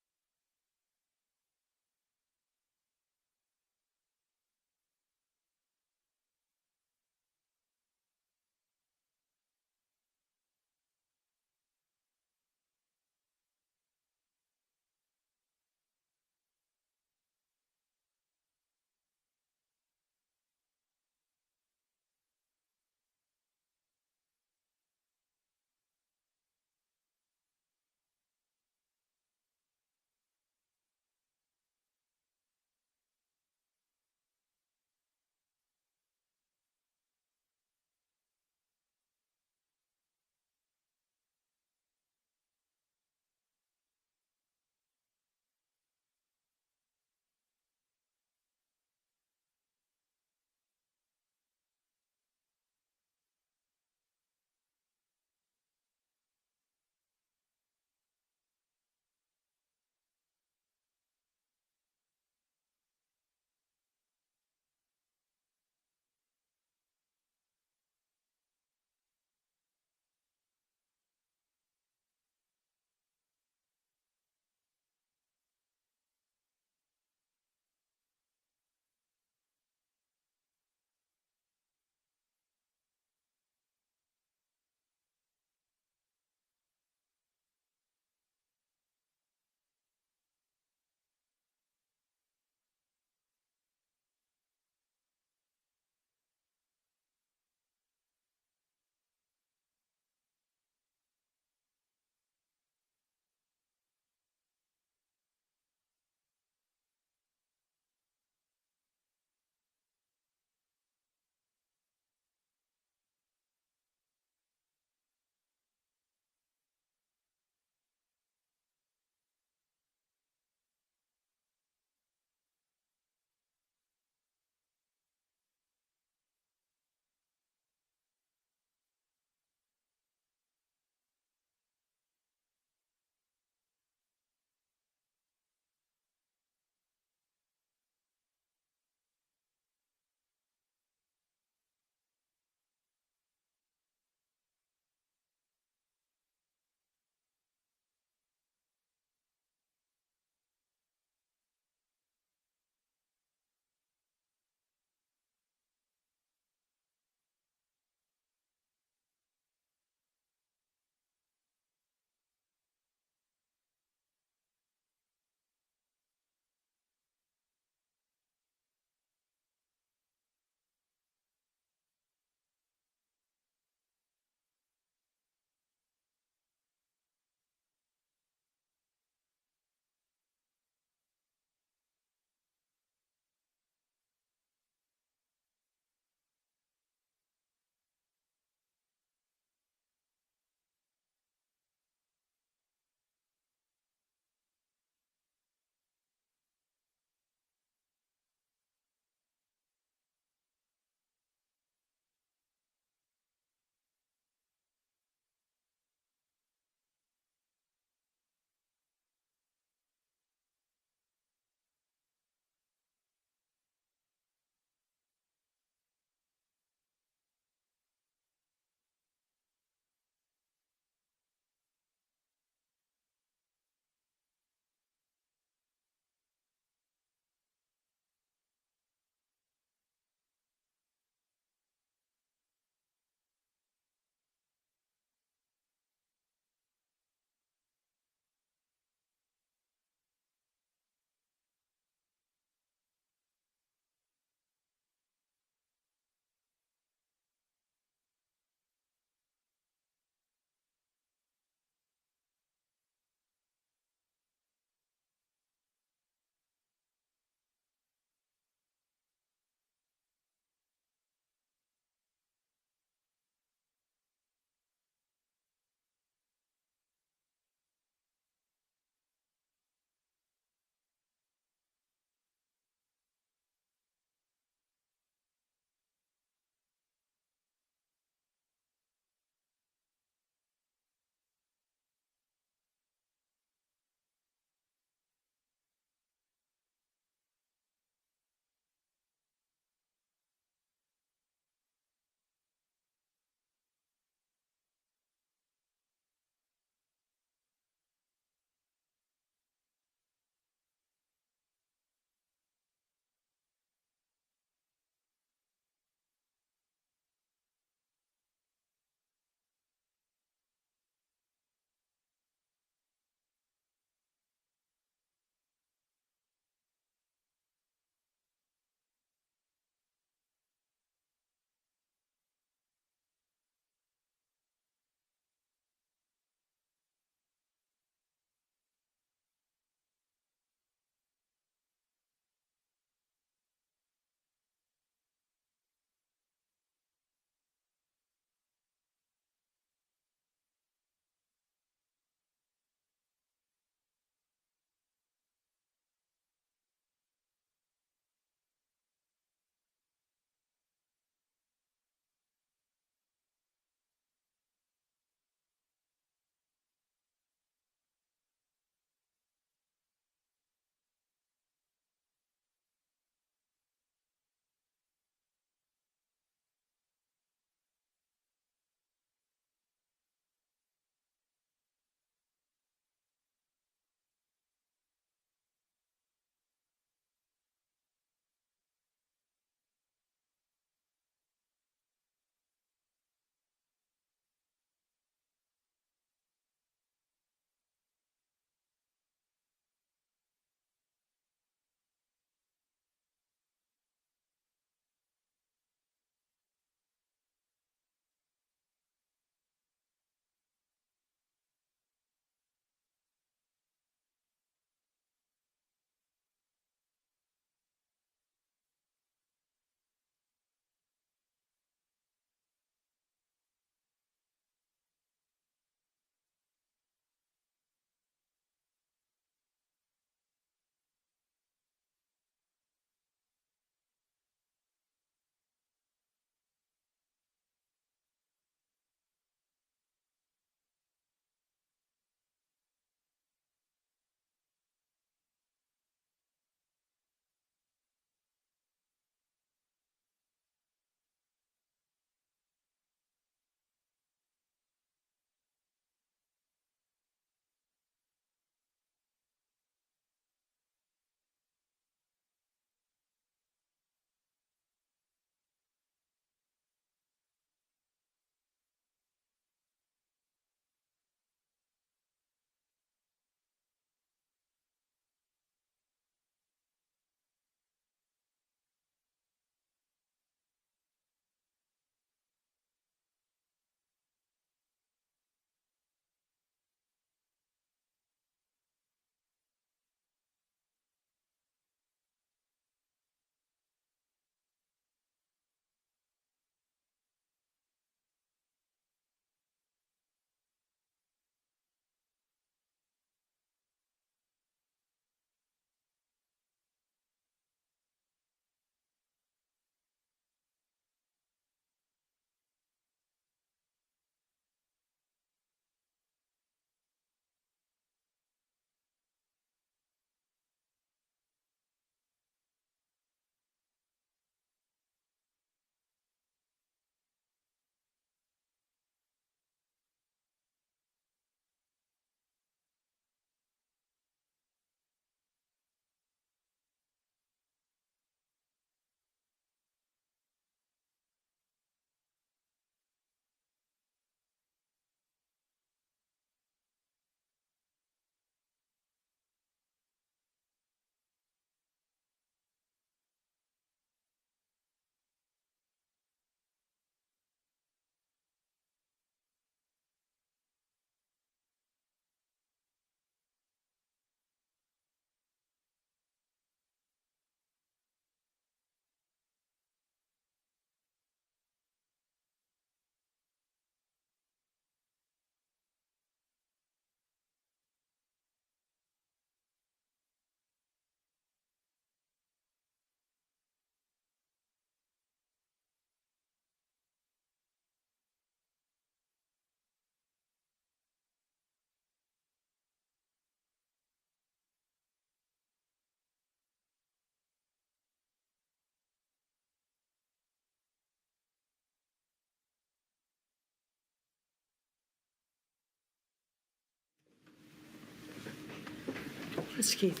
Mr. Keith.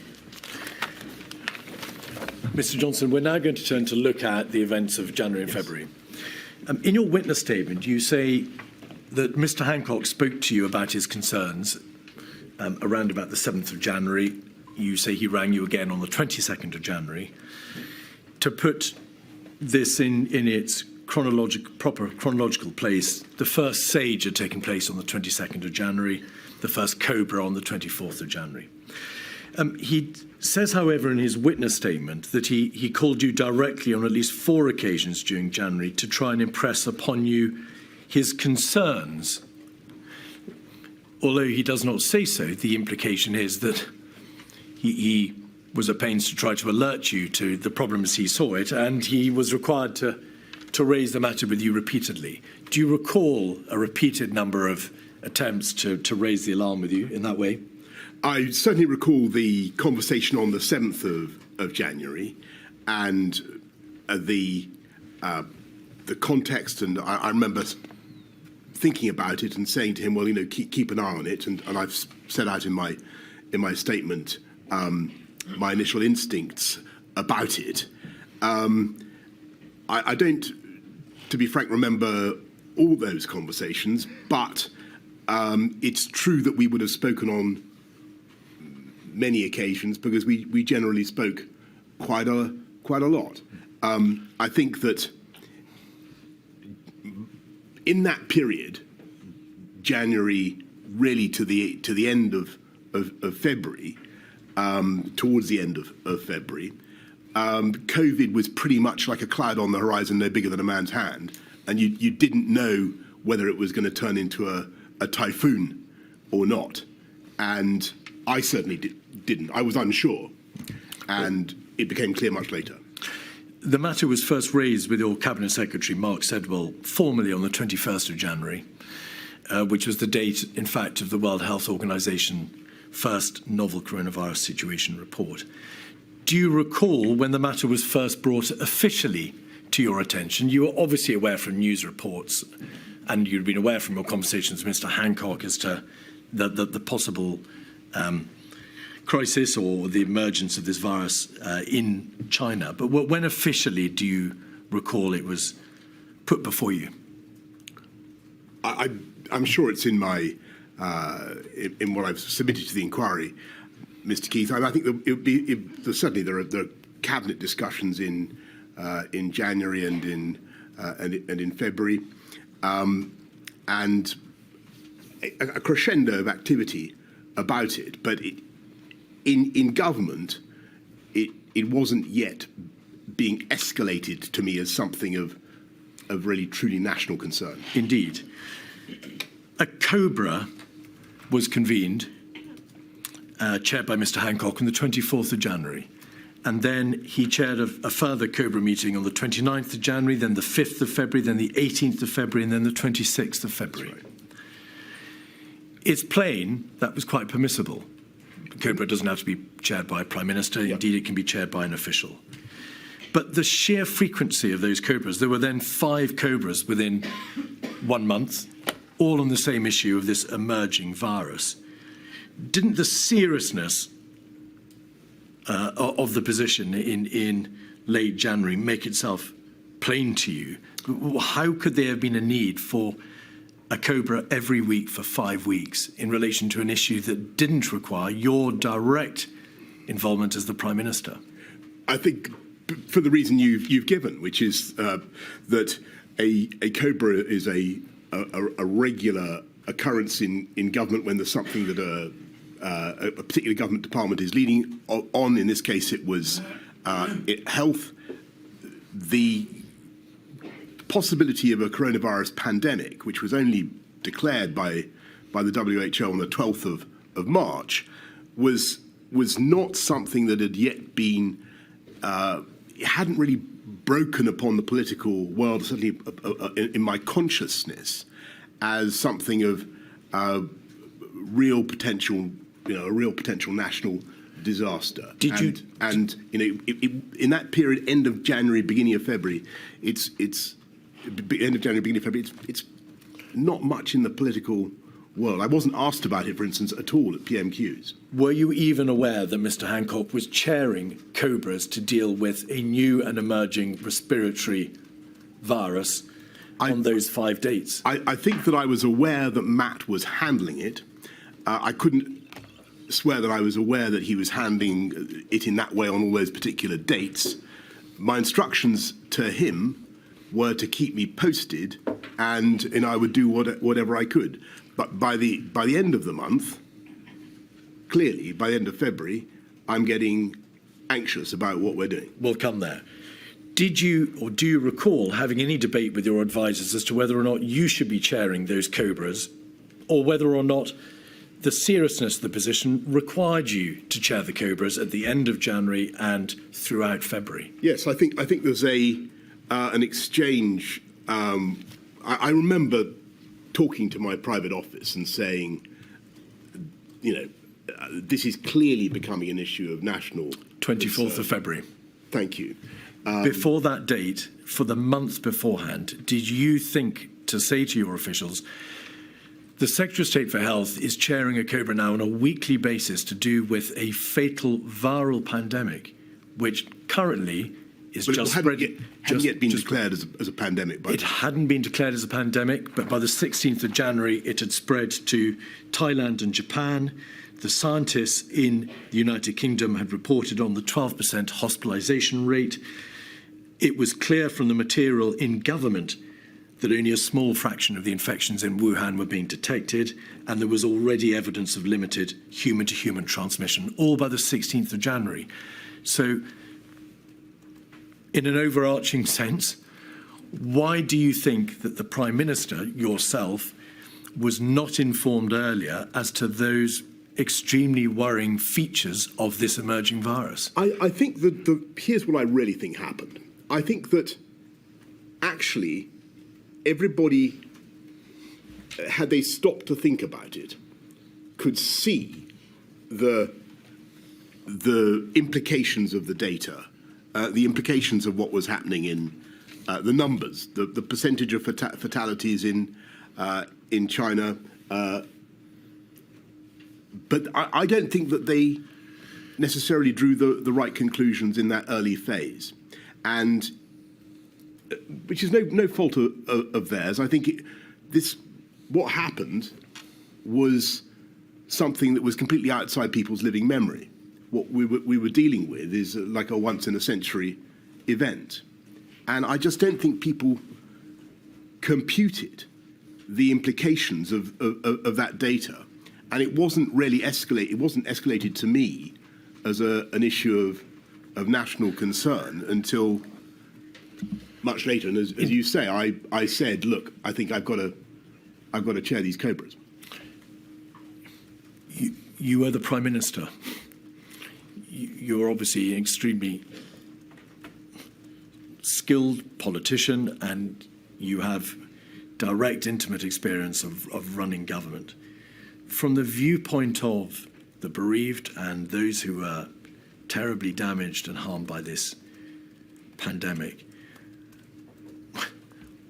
Mr. Johnson, we're now going to turn to look at the events of January and February. In your witness statement, you say that Mr. Hancock spoke to you about his concerns around about the 7th of January. You say he rang you again on the 22nd of January. To put this in its proper chronological place, the first SAGE had taken place on the 22nd of January, the first COBRA on the 24th of January. He says, however, in his witness statement that he called you directly on at least 4 occasions during January to try and impress upon you his concerns. Although he does not say so, the implication is that he was at pains to try to alert you to the problem as he saw it, and he was required to raise the matter with you repeatedly. Do you recall a repeated number of attempts to raise the alarm with you in that way? I certainly recall the conversation on the 7th of January and the context, and I remember thinking about it and saying to him, well, keep an eye on it, and I've set out in my statement my initial instincts about it. I don't, to be frank, remember all those conversations, but it's true that we would have spoken on many occasions because we generally spoke quite a lot. I think that in that period, January really to the end of February, towards the end of February, COVID was pretty much like a cloud on the horizon, no bigger than a man's hand, and you didn't know whether it was going to turn into a typhoon or not. And I certainly didn't. I was unsure, and it became clear much later. The matter was first raised with your Cabinet Secretary, Mark Sedwill, formally on the 21st of January, which was the date, in fact, of the World Health Organization first novel coronavirus situation report. Do you recall when the matter was first brought officially to your attention? You were obviously aware from news reports, and you'd been aware from your conversations with Mr. Hancock as to the possible crisis or the emergence of this virus in China. But when officially do you recall it was put before you? I'm sure it's in my in what I've submitted to the inquiry, Mr. Keith. I think certainly there are cabinet discussions in January and in February, and a crescendo of activity about it. But in government, it wasn't yet being escalated to me as something of really truly national concern. Indeed. A COBRA was convened, chaired by Mr. Hancock, on the 24th of January. And then he chaired a further COBRA meeting on the 29th of January, then the 5th of February, then the 18th of February, and then the 26th of February. That's right. It's plain that was quite permissible. COBRA doesn't have to be chaired by a Prime Minister. Yep. Indeed, it can be chaired by an official. But the sheer frequency of those COBRAs, there were then 5 COBRAs within 1 month, all on the same issue of this emerging virus. Didn't the seriousness of the position in late January make itself plain to you? How could there have been a need for a COBRA every week for 5 weeks in relation to an issue that didn't require your direct involvement as the Prime Minister? I think for the reason you've given, which is that a COBRA is a regular occurrence in government when there's something that a particular government department is leading on. In this case, it was health. The possibility of a coronavirus pandemic, which was only declared by the WHO on the 12th of March, was not something that had yet been, it hadn't really broken upon the political world, certainly in my consciousness, as something of real potential, a real potential national disaster. And in that period, end of January, beginning of February, it's not much in the political world. I wasn't asked about it, for instance, at all at PMQs. Were you even aware that Mr. Hancock was chairing COBRAs to deal with a new and emerging respiratory virus on those 5 dates? I think that I was aware that Matt was handling it. I couldn't swear that I was aware that he was handling it in that way on all those particular dates. My instructions to him were to keep me posted, and I would do whatever I could. But by the end of the month, clearly, by the end of February, I'm getting anxious about what we're doing. We'll come there. Did you or do you recall having any debate with your advisors as to whether or not you should be chairing those COBRAs, or whether or not the seriousness of the position required you to chair the COBRAs at the end of January and throughout February? Yes, I think there's an exchange. I remember talking to my private office and saying, this is clearly becoming an issue of national 24th of February. Thank you. Before that date, for the month beforehand, did you think to say to your officials, the Secretary of State for Health is chairing a COBRA now on a weekly basis to do with a fatal viral pandemic, which currently is But just it spreading. hadn't yet been declared as a pandemic. It hadn't been declared as a pandemic, but by the 16th of January, it had spread to Thailand and Japan. The scientists in the United Kingdom had reported on the 12% hospitalisation rate. It was clear from the material in government that only a small fraction of the infections in Wuhan were being detected, and there was already evidence of limited human-to-human transmission, all by the 16th of January. So, in an overarching sense, why do you think that the Prime Minister, yourself, was not informed earlier as to those extremely worrying features of this emerging virus? I think that here's what I really think happened. I think that actually everybody, had they stopped to think about it, could see the implications of the data, the implications of what was happening in the numbers, the percentage of fatalities in China. But I don't think that they necessarily drew the right conclusions in that early phase, and which is no fault of theirs. I think what happened was something that was completely outside people's living memory. What we were dealing with is like a once-in-a-century event. And I just don't think people computed the implications of that data. And it wasn't really escalated to me as an issue of national concern until much later. And as you say, I said, look, I think I've got to chair these COBRAs. You are the Prime Minister. You're obviously an extremely skilled politician, and you have direct, intimate experience of running government. From the viewpoint of the bereaved and those who are terribly damaged and harmed by this pandemic,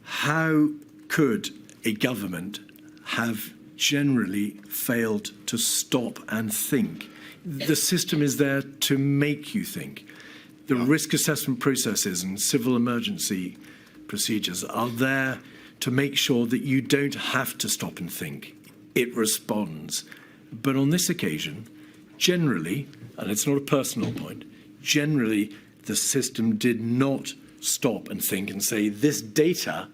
how could a government have generally failed to stop and think? The system is there to make you think. The risk assessment processes and civil emergency procedures are there to make sure that you don't have to stop and think. It responds. But on this occasion, generally, and it's not a personal point, generally the system did not stop and think and say, this data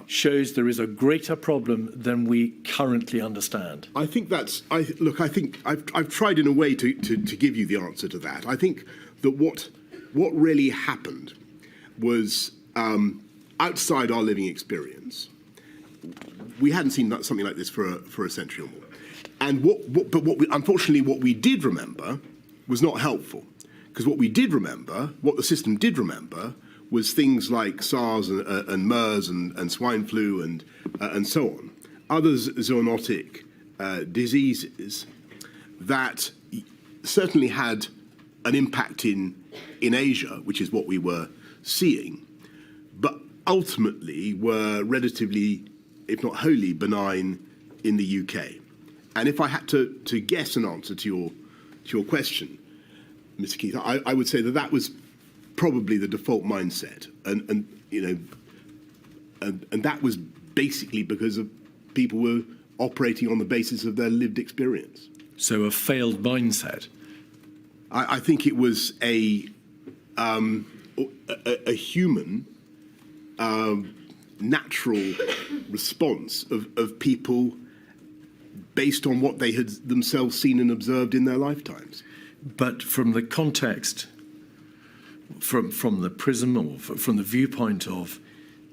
shows there is a greater problem than we currently understand. I think that's. I think I've tried in a way to give you the answer to that. I think that what really happened was outside our living experience. We hadn't seen something like this for a century or more. And unfortunately, what we did remember was not helpful, because what the system did remember, was things like SARS and MERS and swine flu and so on, other zoonotic diseases that certainly had an impact in Asia, which is what we were seeing, but ultimately were relatively, if not wholly, benign in the UK. And if I had to guess an answer to your question, Mr. Keith, I would say that was probably the default mindset, and that was basically because of people were operating on the basis of their lived experience. So a failed mindset. I think it was a human, natural response of people based on what they had themselves seen and observed in their lifetimes. But from the context, from the prism or from the viewpoint of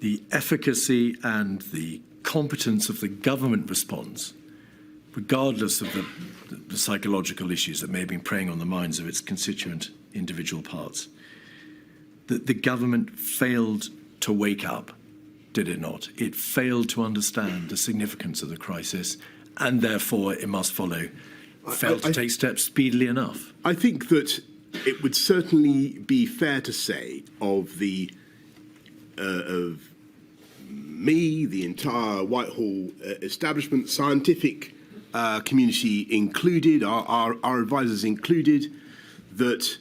the efficacy and the competence of the government response, regardless of the psychological issues that may have been preying on the minds of its constituent individual parts, that the government failed to wake up, did it not? It failed to understand the significance of the crisis, and therefore it must follow, failed to take steps speedily enough. I think that it would certainly be fair to say of me, the entire Whitehall establishment, scientific community included, our advisors included, that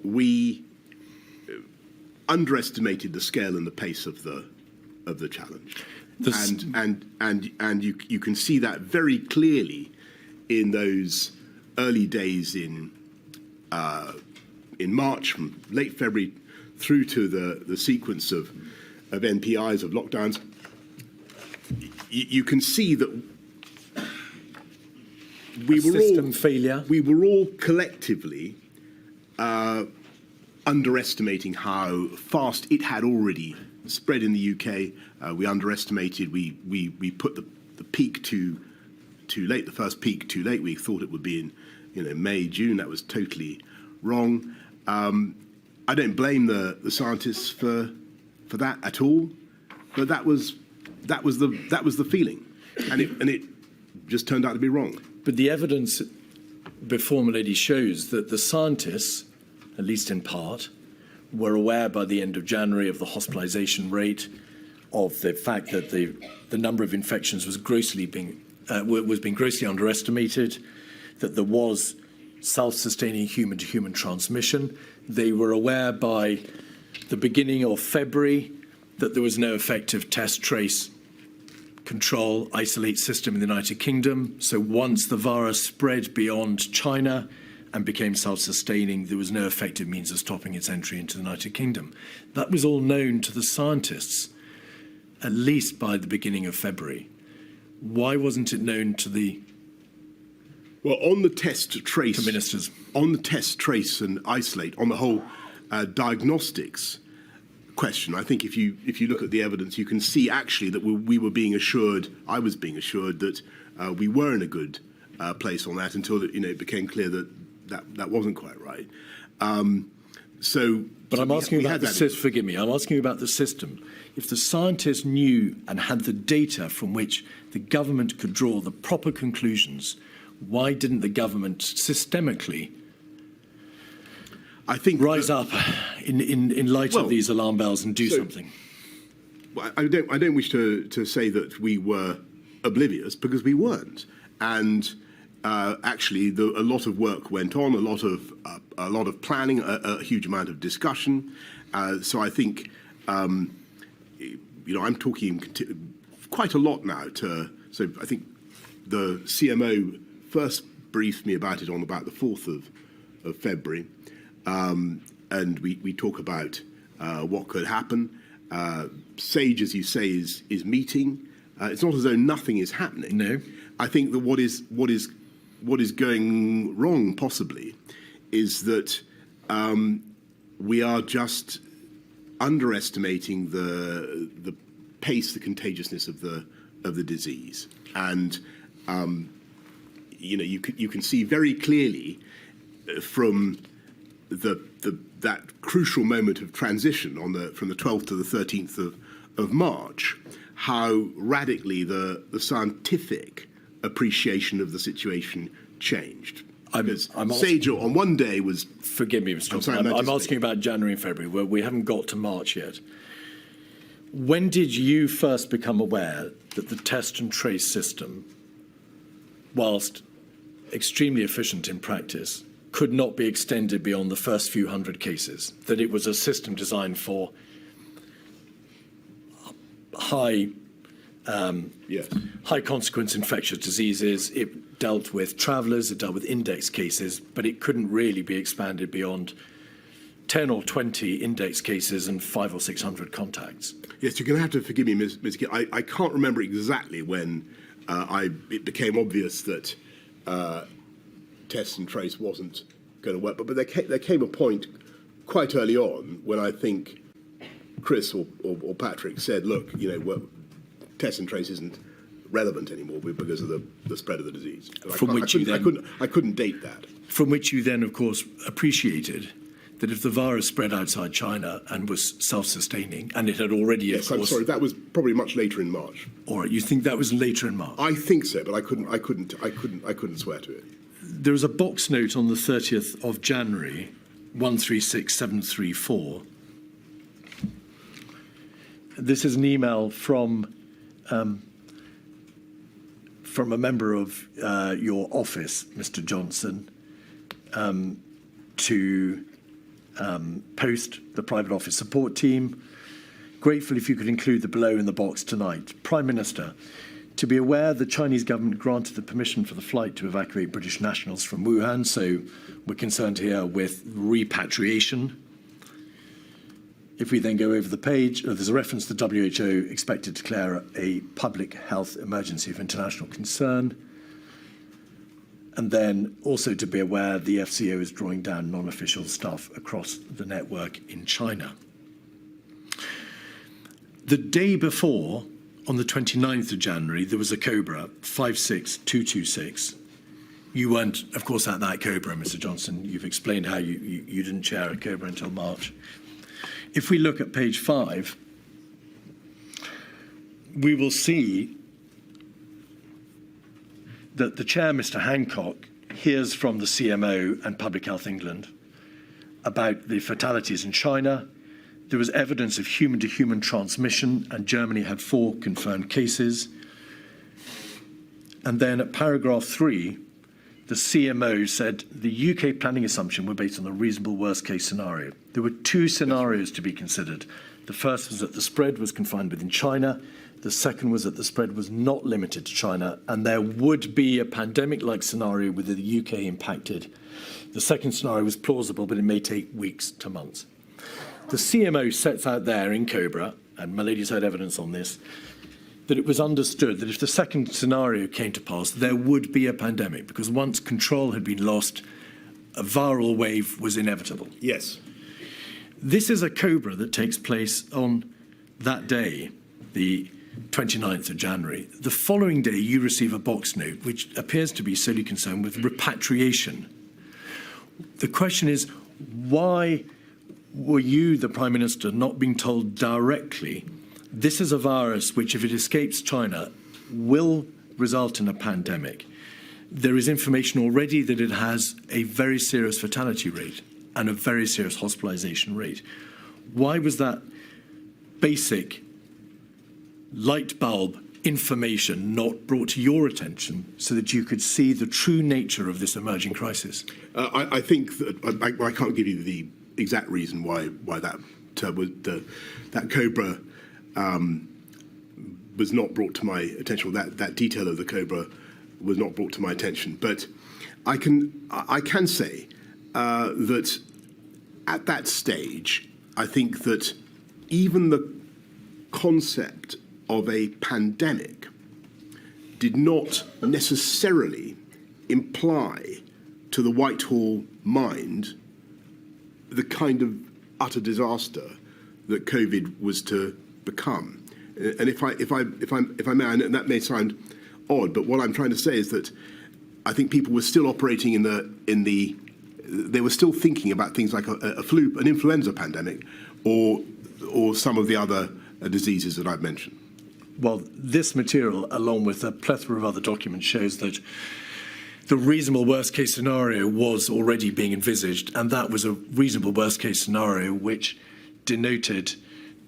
we underestimated the scale and the pace of the challenge. And you can see that very clearly in those early days in March, from late February through to the sequence of NPIs, of lockdowns. You can see that we were all collectively underestimating how fast it had already spread in the UK. We underestimated. We put the peak too late. The first peak too late. We thought it would be in May, June. That was totally wrong. I don't blame the scientists for that at all. But that was the feeling, and it just turned out to be wrong. But the evidence before Milady shows that the scientists, at least in part, were aware by the end of January of the hospitalisation rate, of the fact that the number of infections was being grossly underestimated, that there was self-sustaining human-to-human transmission. They were aware by the beginning of February that there was no effective test, trace, control, isolate system in the United Kingdom. So once the virus spread beyond China and became self-sustaining, there was no effective means of stopping its entry into the United Kingdom. That was all known to the scientists, at least by the beginning of February. Why wasn't it known to the on the test, trace, ministers? On the test, trace and isolate, on the whole diagnostics question, I think if you look at the evidence, you can see actually that we were being assured, I was being assured that we were in a good place on that until it became clear that wasn't quite right. But I'm asking about the system. Forgive me. I'm asking about the system. If the scientists knew and had the data from which the government could draw the proper conclusions, why didn't the government systemically rise up in light of these alarm bells and do something? I don't wish to say that we were oblivious, because we weren't. And actually, a lot of work went on, a lot of planning, a huge amount of discussion. So I think, I'm talking quite a lot now. So I think the CMO first briefed me about it on about the 4th of February. And we talk about what could happen. SAGE, as you say, is meeting. It's not as though nothing is happening. No. I think that what is going wrong, possibly, is that we are just underestimating the pace, the contagiousness of the disease, and you can see very clearly from that crucial moment of transition from the 12th to the 13th of March, how radically the scientific appreciation of the situation changed. SAGE on one day was... Forgive me, Mr. Johnson. I'm asking about January and February, where we haven't got to March yet. When did you first become aware that the test and trace system whilst extremely efficient in practice, could not be extended beyond the first few hundred cases, that it was a system designed for high consequence infectious diseases. It dealt with travellers, it dealt with index cases, but it couldn't really be expanded beyond 10 or 20 index cases and 500 or 600 contacts. Yes, you're going to have to forgive me, Ms. Keith. I can't remember exactly when it became obvious that test and trace wasn't going to work, but there came a point quite early on when I think Chris or Patrick said, look, test and trace isn't relevant anymore because of the spread of the disease. I couldn't date that. From which you then, of course, appreciated that if the virus spread outside China and was self-sustaining, and it had already, yes, I'm sorry, that was probably much later in March. All right, you think that was later in March? I think so, but I couldn't swear to it. There was a box note on the 30th of January, 136734. This is an email from a member of your office, Mr. Johnson, to Post, the private office support team. Grateful if you could include the below in the box tonight. Prime Minister, to be aware, the Chinese government granted the permission for the flight to evacuate British nationals from Wuhan, so we're concerned here with repatriation. If we then go over the page, there's a reference to the WHO expected to declare a public health emergency of international concern. And then also to be aware, the FCO is drawing down non-official staff across the network in China. The day before, on the 29th of January, there was a Cobra 56226. You weren't, of course, at that Cobra, Mr. Johnson. You've explained how you didn't chair a Cobra until March. If we look at page 5, we will see that the chair, Mr. Hancock, hears from the CMO and Public Health England about the fatalities in China. There was evidence of human-to-human transmission, and Germany had 4 confirmed cases. And then at paragraph 3, the CMO said the UK planning assumption were based on a reasonable worst-case scenario. There were 2 scenarios to be considered. The first was that the spread was confined within China. The second was that the spread was not limited to China, and there would be a pandemic-like scenario with the UK impacted. The second scenario was plausible, but it may take weeks to months. The CMO sets out there in Cobra, and my lady's heard evidence on this, that it was understood that if the second scenario came to pass, there would be a pandemic, because once control had been lost, a viral wave was inevitable. Yes. This is a Cobra that takes place on that day, the 29th of January. The following day, you receive a box note which appears to be solely concerned with repatriation. The question is, why were you, the Prime Minister, not being told directly this is a virus which, if it escapes China, will result in a pandemic? There is information already that it has a very serious fatality rate and a very serious hospitalisation rate. Why was that basic light bulb information not brought to your attention so that you could see the true nature of this emerging crisis? I think that I can't give you the exact reason why that Cobra was not brought to my attention. That detail of the Cobra was not brought to my attention. But I can say that at that stage, I think that even the concept of a pandemic did not necessarily imply to the Whitehall mind the kind of utter disaster that COVID was to become. And if I may, and that may sound odd, but what I'm trying to say is that I think people were still operating they were still thinking about things like a flu, an influenza pandemic, or some of the other diseases that I've mentioned. Well, this material, along with a plethora of other documents, shows that the reasonable worst-case scenario was already being envisaged, and that was a reasonable worst-case scenario which denoted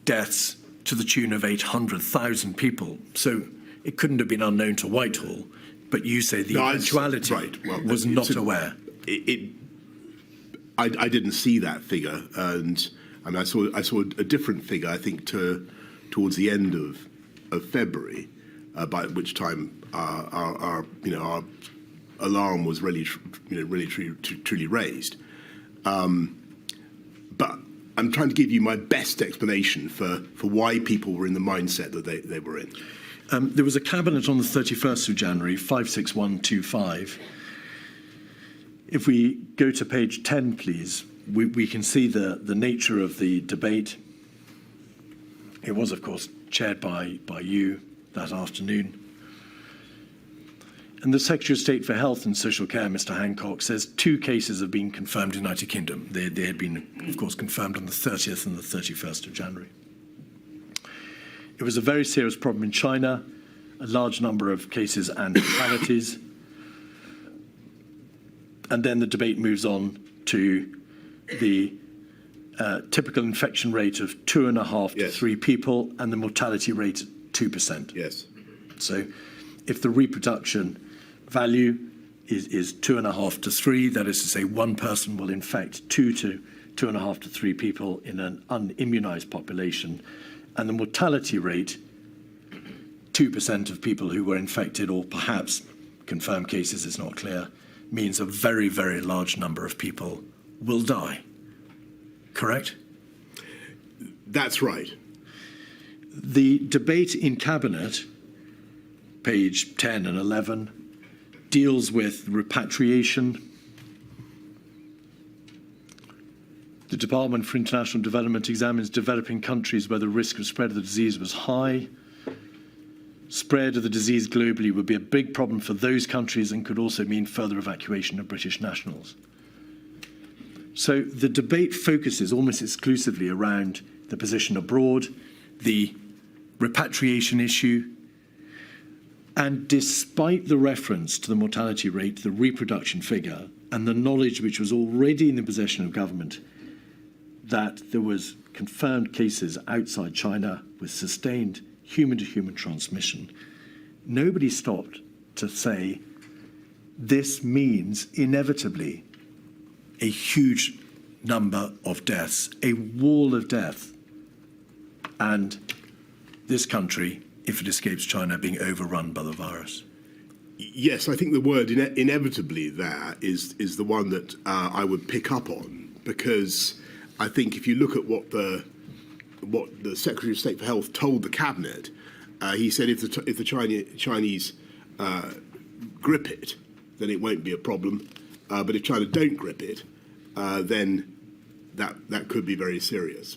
deaths to the tune of 800,000 people. So it couldn't have been unknown to Whitehall. But you say the eventuality was not aware. I didn't see that figure, and I saw a different figure. I think towards the end of February, by which time our alarm was really truly raised. But I'm trying to give you my best explanation for why people were in the mindset that they were in. There was a cabinet on the 31st of January, 56125. If we go to page 10, please, we can see the nature of the debate. It was, of course, chaired by you that afternoon. And the Secretary of State for Health and Social Care, Mr. Hancock, says 2 cases have been confirmed in the United Kingdom. They had been, of course, confirmed on the 30th and the 31st of January. It was a very serious problem in China, a large number of cases and fatalities. And then the debate moves on to the typical infection rate of 2.5 to 3 people and the mortality rate 2%. Yes. So if the reproduction value is 2.5 to 3, that is to say 1 person will infect 2 to 2.5 to 3 people in an unimmunized population, and the mortality rate, 2% of people who were infected or perhaps confirmed cases, it's not clear, means a very, very large number of people will die. Correct? That's right. The debate in Cabinet, page 10 and 11, deals with repatriation. The Department for International Development examines developing countries where the risk of spread of the disease was high. Spread of the disease globally would be a big problem for those countries and could also mean further evacuation of British nationals. So the debate focuses almost exclusively around the position abroad, the repatriation issue, and despite the reference to the mortality rate, the reproduction figure, and the knowledge which was already in the possession of government that there was confirmed cases outside China with sustained human-to-human transmission, nobody stopped to say this means inevitably a huge number of deaths, a wall of death, and this country, if it escapes China, being overrun by the virus. Yes, I think the word inevitably there is the one that I would pick up on, because I think if you look at what the Secretary of State for Health told the Cabinet, he said if the Chinese grip it, then it won't be a problem. But if China don't grip it, then that could be very serious.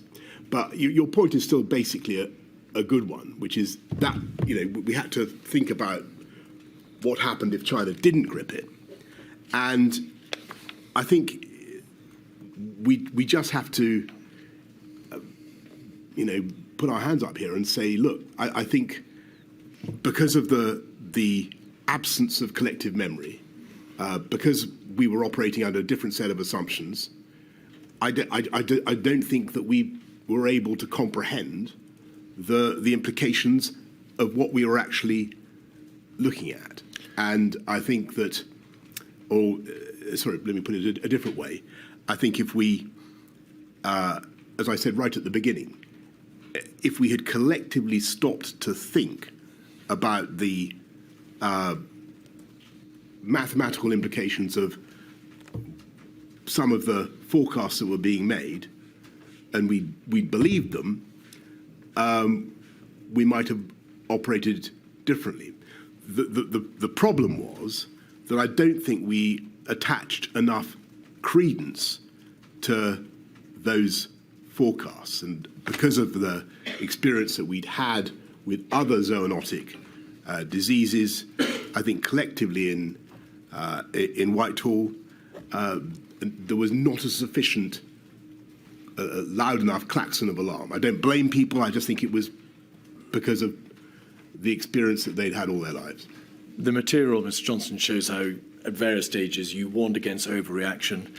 But your point is still basically a good one, which is that we had to think about what happened if China didn't grip it, and I think we just have to put our hands up here and say, look, I think because of the absence of collective memory, because we were operating under a different set of assumptions, I don't think that we were able to comprehend the implications of what we were actually looking at. And I think that, let me put it a different way. I think if we, as I said right at the beginning, if we had collectively stopped to think about the mathematical implications of some of the forecasts that were being made, and we believed them, we might have operated differently. The problem was that I don't think we attached enough credence to those forecasts, and because of the experience that we'd had with other zoonotic diseases, I think collectively in Whitehall, there was not a sufficient loud enough klaxon of alarm. I don't blame people. I just think it was because of the experience that they'd had all their lives. The material, Mr. Johnson, shows how at various stages you warned against overreaction.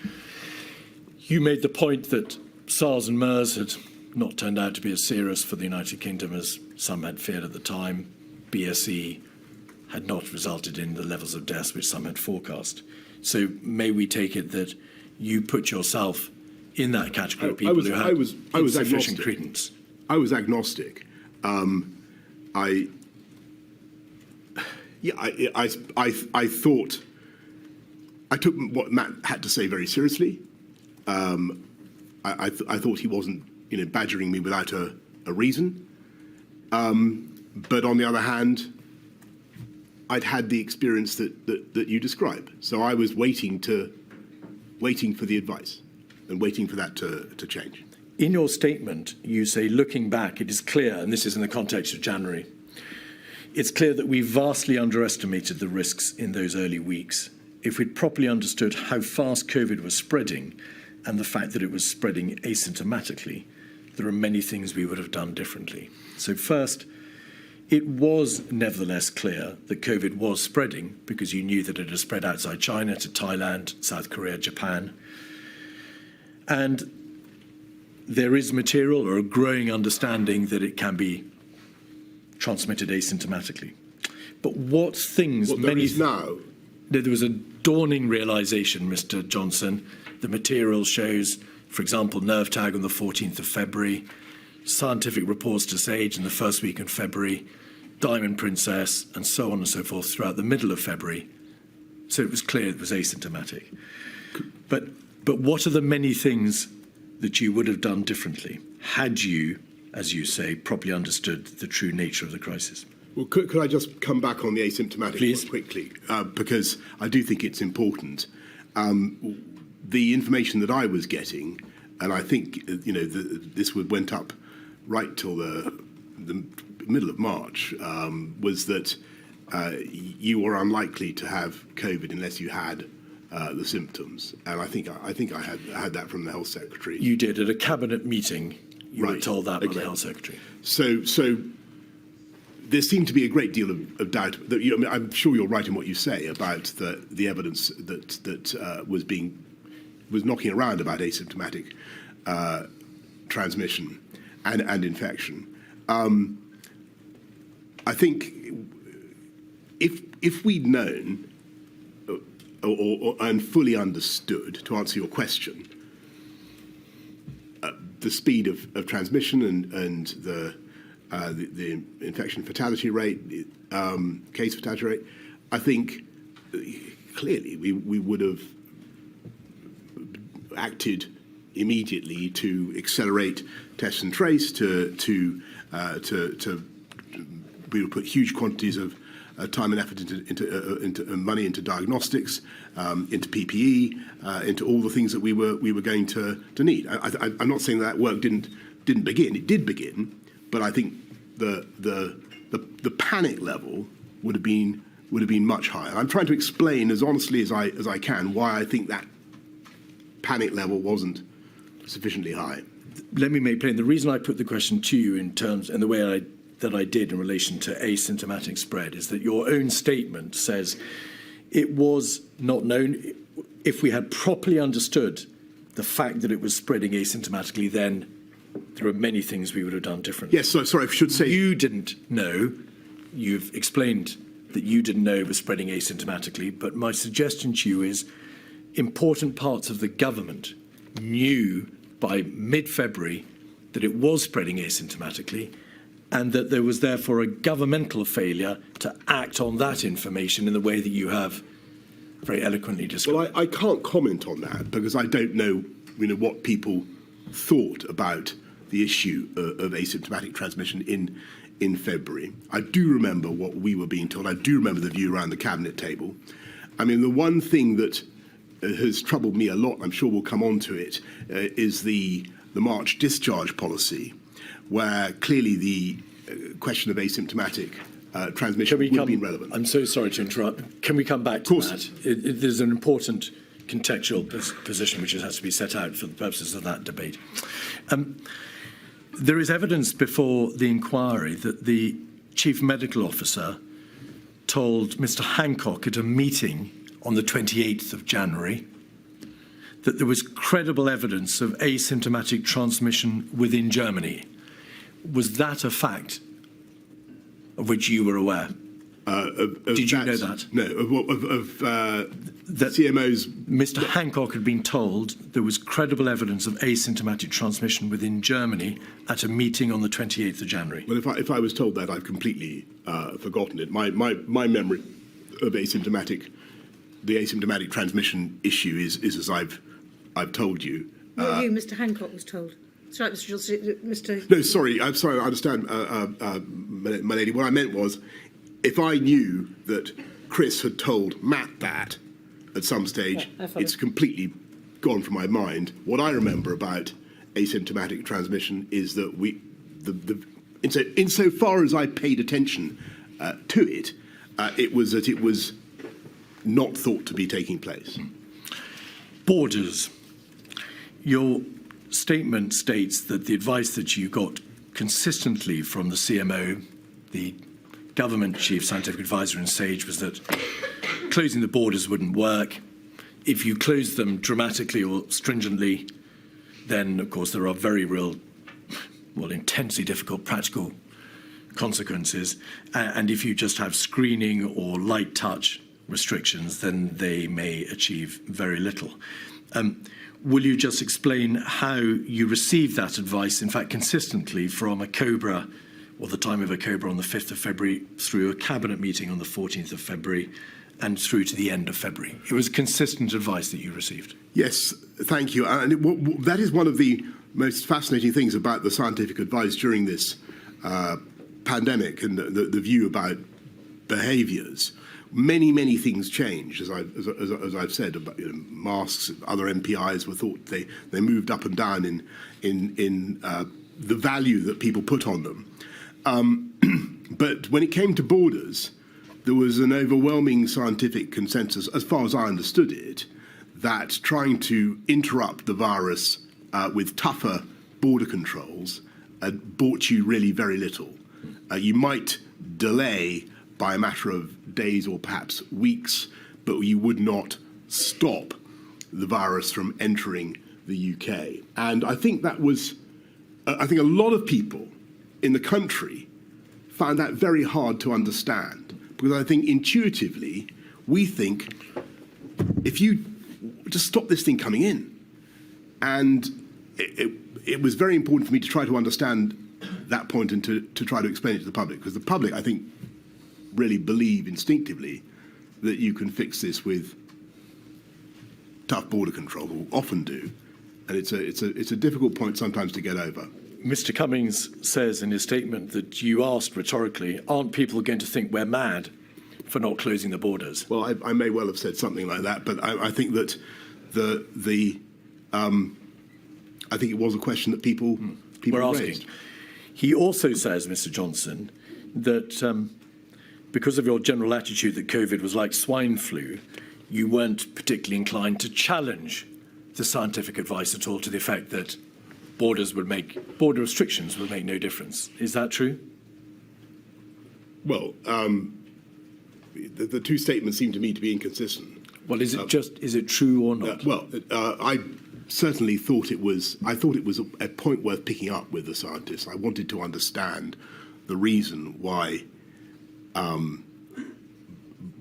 You made the point that SARS and MERS had not turned out to be as serious for the United Kingdom as some had feared at the time. BSE had not resulted in the levels of deaths which some had forecast. So may we take it that you put yourself in that category of people who had insufficient credence? I was agnostic. I thought I took what Matt had to say very seriously. I thought he wasn't, badgering me without a reason. But on the other hand, I'd had the experience that you describe. So I was waiting for the advice and waiting for that to change. In your statement, you say, looking back, it is clear, and this is in the context of January, it's clear that we vastly underestimated the risks in those early weeks. If we'd properly understood how fast COVID was spreading and the fact that it was spreading asymptomatically, there are many things we would have done differently. So first, it was nevertheless clear that COVID was spreading because you knew that it had spread outside China to Thailand, South Korea, Japan. And there is material or a growing understanding that it can be transmitted asymptomatically. But what things... What there is now? There was a dawning realisation, Mr. Johnson. The material shows, for example, nerve tag on the 14th of February, scientific reports to SAGE in the first week in February, Diamond Princess, and so on and so forth throughout the middle of February. So it was clear it was asymptomatic. But what are the many things that you would have done differently had you, as you say, properly understood the true nature of the crisis? Well, could I just come back on the asymptomatic Please. quickly? Because I do think it's important. The information that I was getting, and I think, this went up right till the middle of March, was that you were unlikely to have COVID unless you had the symptoms. And I think I had that from the Health Secretary. You did. At a cabinet meeting, you were Right. told that by Okay. the Health Secretary. So there seemed to be a great deal of doubt. I'm sure you're right in what you say about the evidence that was knocking around about asymptomatic transmission and infection. I think if we'd known and fully understood, to answer your question, the speed of transmission and the infection fatality rate, case fatality rate, I think clearly we would have acted immediately to accelerate test and trace, we would put huge quantities of time and effort into money into diagnostics, into PPE, into all the things that we were going to need. I'm not saying that work didn't begin. It did begin, but I think the panic level would have been much higher. I'm trying to explain as honestly as I can why I think that panic level wasn't sufficiently high. Let me make plain. The reason I put the question to you in the way that I did in relation to asymptomatic spread is that your own statement says it was not known. If we had properly understood the fact that it was spreading asymptomatically, then there are many things we would have done differently. Yes, sorry, I should say... You didn't know. You've explained that you didn't know it was spreading asymptomatically, but my suggestion to you is important parts of the government knew by mid-February that it was spreading asymptomatically and that there was therefore a governmental failure to act on that information in the way that you have very eloquently described. Well, I can't comment on that because I don't know, what people thought about the issue of asymptomatic transmission in February. I do remember what we were being told. I do remember the view around the cabinet table. I mean, the one thing that has troubled me a lot, I'm sure we'll come on to it, is the March discharge policy, where clearly the question of asymptomatic transmission would have been relevant. I'm so sorry to interrupt. Can we come back to that? There's an important contextual position which has to be set out for the purposes of that debate. There is evidence before the inquiry that the chief medical officer told Mr. Hancock at a meeting on the 28th of January that there was credible evidence of asymptomatic transmission within Germany. Was that a fact of which you were aware? Did you know that? No, That CMO's. Mr. Hancock had been told there was credible evidence of asymptomatic transmission within Germany at a meeting on the 28th of January. Well, if I was told that, I've completely forgotten it. My memory of the asymptomatic transmission issue is as I've told you. What you, Mr. Hancock, was told. Sorry, Mr. Johnson, Mr. No, sorry. I'm sorry. I understand, my lady. What I meant was, if I knew that Chris had told Matt that at some stage, it's completely gone from my mind. What I remember about asymptomatic transmission is that insofar as I paid attention to it, it was not thought to be taking place. Borders. Your statement states that the advice that you got consistently from the CMO, the government chief scientific advisor in SAGE, was that closing the borders wouldn't work. If you close them dramatically or stringently, then, of course, there are very real, intensely difficult practical consequences. And if you just have screening or light touch restrictions, then they may achieve very little. Will you just explain how you received that advice, in fact, consistently from a COBRA, or the time of a COBRA on the 5th of February, through a cabinet meeting on the 14th of February, and through to the end of February? It was consistent advice that you received. Yes, thank you. And that is one of the most fascinating things about the scientific advice during this pandemic and the view about behaviours. Many things changed, as I've said. About, masks, other MPIs were thought they moved up and down in the value that people put on them. But when it came to borders, there was an overwhelming scientific consensus, as far as I understood it, that trying to interrupt the virus with tougher border controls brought you really very little. You might delay by a matter of days or perhaps weeks, but you would not stop the virus from entering the UK. And I think that was, I think a lot of people in the country found that very hard to understand, because I think intuitively we think, if you just stop this thing coming in. And it was very important for me to try to understand that point and to try to explain it to the public, because the public, I think, really believe instinctively that you can fix this with tough border control, or often do, and it's a difficult point sometimes to get over. Mr. Cummings says in his statement that you asked rhetorically, aren't people going to think we're mad for not closing the borders? Well, I may well have said something like that, but I think that I think it was a question that people were asking. raised. He also says, Mr. Johnson, that because of your general attitude that COVID was like swine flu, you weren't particularly inclined to challenge the scientific advice at all, to the effect that border restrictions would make no difference. Is that true? Well, the two statements seem to me to be inconsistent. Well, is it true or not? I certainly thought it was. I thought it was a point worth picking up with the scientists. I wanted to understand the reason why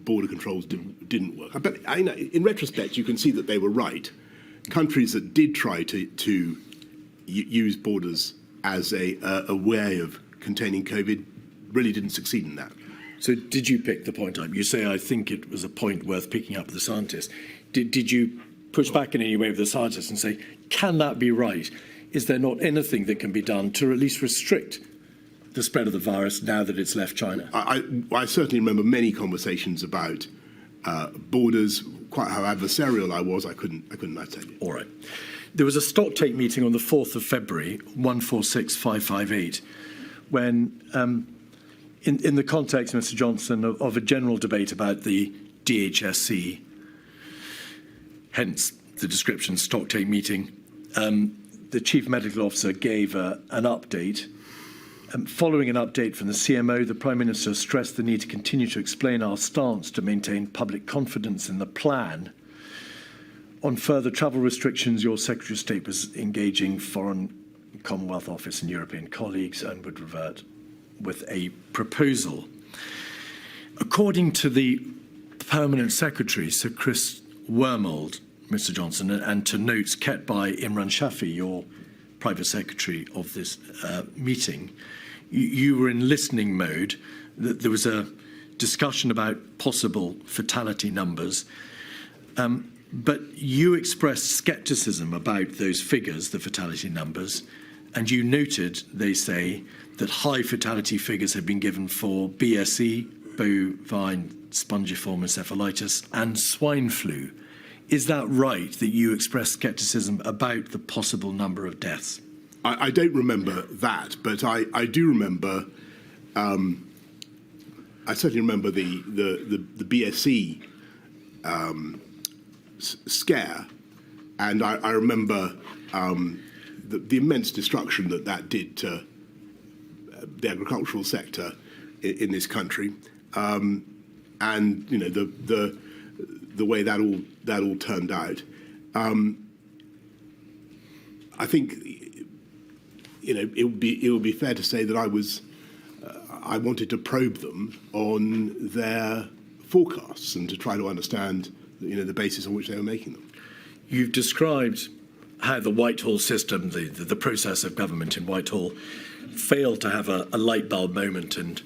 border controls didn't work. But in retrospect, you can see that they were right. Countries that did try to use borders as a way of containing COVID really didn't succeed in that. So did you pick the point up? You say, I think it was a point worth picking up with the scientists. Did you push back in any way with the scientists and say, can that be right? Is there not anything that can be done to at least restrict the spread of the virus now that it's left China? I certainly remember many conversations about borders. Quite how adversarial I was, I couldn't tell you. All right. There was a stocktake meeting on the 4th of February, 146558, when, in the context, Mr. Johnson, of a general debate about the DHSC, hence the description stocktake meeting, the Chief Medical Officer gave an update. Following an update from the CMO, the Prime Minister stressed the need to continue to explain our stance to maintain public confidence in the plan. On further travel restrictions, your Secretary of State was engaging Foreign Commonwealth Office and European colleagues and would revert with a proposal. According to the Permanent Secretary, Sir Chris Wormold, Mr. Johnson, and to notes kept by Imran Shafi, your private secretary of this meeting, you were in listening mode. There was a discussion about possible fatality numbers, but you expressed scepticism about those figures, the fatality numbers, and you noted, they say, that high fatality figures have been given for BSE, bovine spongiform encephalitis, and swine flu. Is that right, that you expressed scepticism about the possible number of deaths? I don't remember that, but I do remember. I certainly remember the BSE scare, and I remember the immense destruction that did to the agricultural sector in this country, and you know the way that all turned out. I think it would be fair to say that I wanted to probe them on their forecasts and to try to understand the basis on which they were making them. You've described how the Whitehall system, the process of government in Whitehall, failed to have a light bulb moment and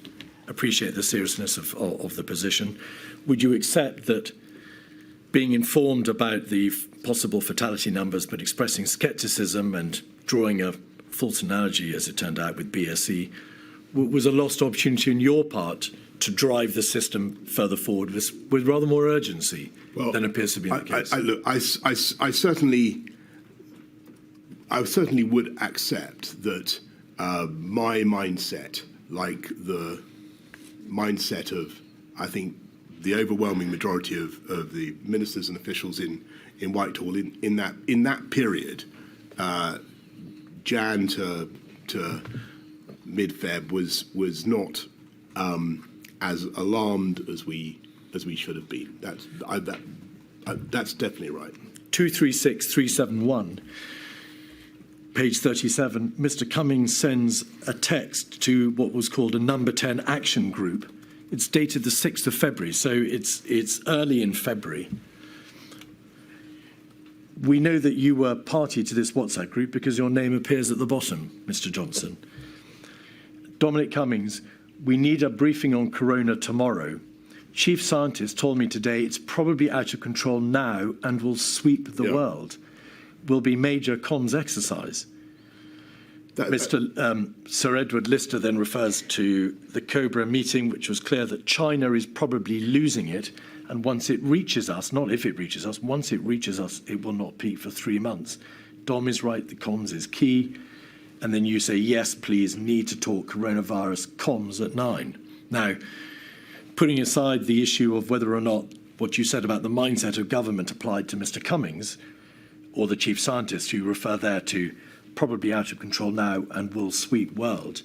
appreciate the seriousness of the position. Would you accept that being informed about the possible fatality numbers but expressing scepticism and drawing a false analogy, as it turned out, with BSE, was a lost opportunity on your part to drive the system further forward with rather more urgency than appears to be the case? I certainly would accept that my mindset, like the mindset of, I think, the overwhelming majority of the ministers and officials in Whitehall in that period, Jan to mid-Feb, was not as alarmed as we should have been. That's definitely right. 236371, page 37. Mr. Cummings sends a text to what was called a Number 10 Action Group. It's dated the 6th of February, so it's early in February. We know that you were party to this WhatsApp group because your name appears at the bottom, Mr. Johnson. Dominic Cummings, we need a briefing on corona tomorrow. Chief scientist told me today it's probably out of control now and will sweep the world. Will be major comms exercise. Sir Edward Lister then refers to the Cobra meeting, which was clear that China is probably losing it, and once it reaches us, not if it reaches us, once it reaches us, it will not peak for 3 months. Dom is right, the comms is key. And then you say, yes, please, need to talk coronavirus comms at 9. Now, putting aside the issue of whether or not what you said about the mindset of government applied to Mr. Cummings, or the chief scientist who refer there to probably out of control now and will sweep world,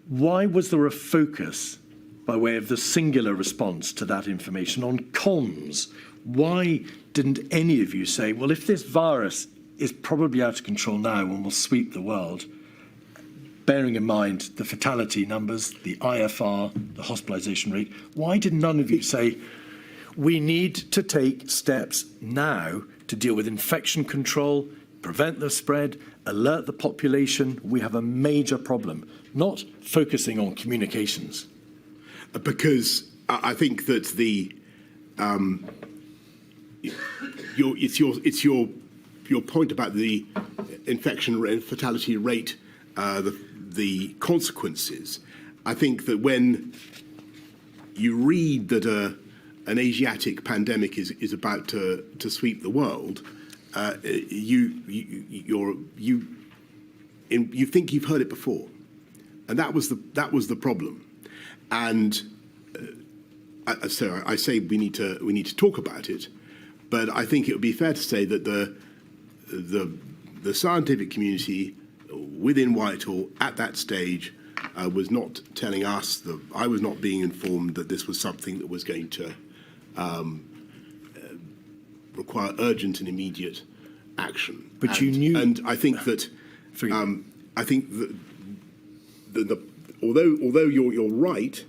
why was there a focus, by way of the singular response to that information, on comms? Why didn't any of you say, well, if this virus is probably out of control now and will sweep the world, bearing in mind the fatality numbers, the IFR, the hospitalisation rate, why did none of you say, we need to take steps now to deal with infection control, prevent the spread, alert the population, we have a major problem, not focusing on communications? Because I think that it's your point about the infection rate, fatality rate, the consequences. I think that when you read that an Asiatic pandemic is about to sweep the world, you think you've heard it before, and that was the problem. And so I say we need to talk about it, but I think it would be fair to say that the scientific community within Whitehall at that stage was not telling us, that I was not being informed that this was something that was going to require urgent and immediate action. But you knew, and I think that although you're right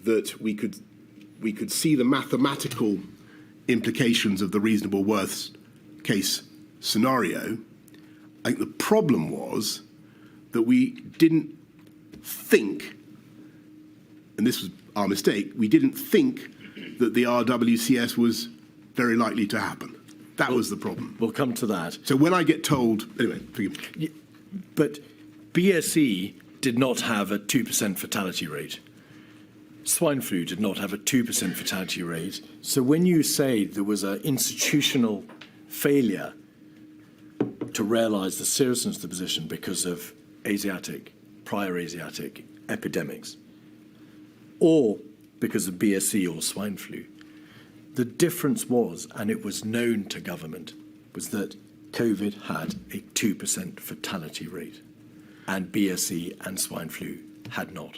that we could see the mathematical implications of the reasonable worst case scenario. I think the problem was that we didn't think, and this was our mistake, we didn't think that the RWCS was very likely to happen. That was the problem. We'll come to that. So when I get told, anyway, forgive me. But BSE did not have a 2% fatality rate. Swine flu did not have a 2% fatality rate. So when you say there was an institutional failure to realise the seriousness of the position because of prior Asiatic epidemics, or because of BSE or swine flu, the difference was, and it was known to government, was that COVID had a 2% fatality rate, and BSE and swine flu had not.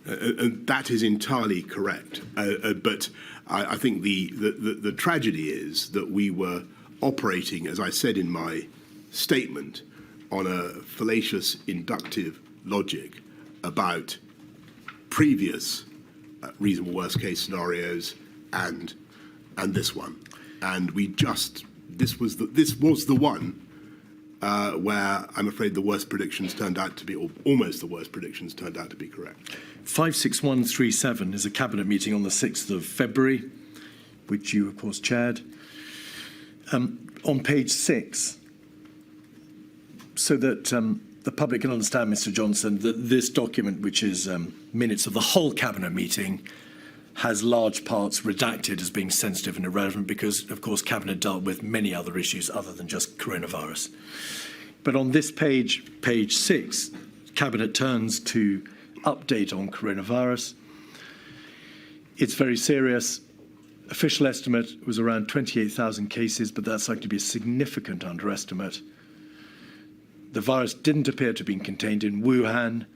And that is entirely correct. But I think the tragedy is that we were operating, as I said in my statement, on a fallacious inductive logic about previous reasonable worst case scenarios and this one. And this was the one where I'm afraid the worst predictions turned out to be, or almost the worst predictions turned out to be correct. 56137 is a cabinet meeting on the 6th of February, which you, of course, chaired. On page 6, so that the public can understand, Mr. Johnson, that this document, which is minutes of the whole cabinet meeting, has large parts redacted as being sensitive and irrelevant because, of course, cabinet dealt with many other issues other than just coronavirus. But on this page, page 6, cabinet turns to update on coronavirus. It's very serious. Official estimate was around 28,000 cases, but that's likely to be a significant underestimate. The virus didn't appear to have been contained in Wuhan.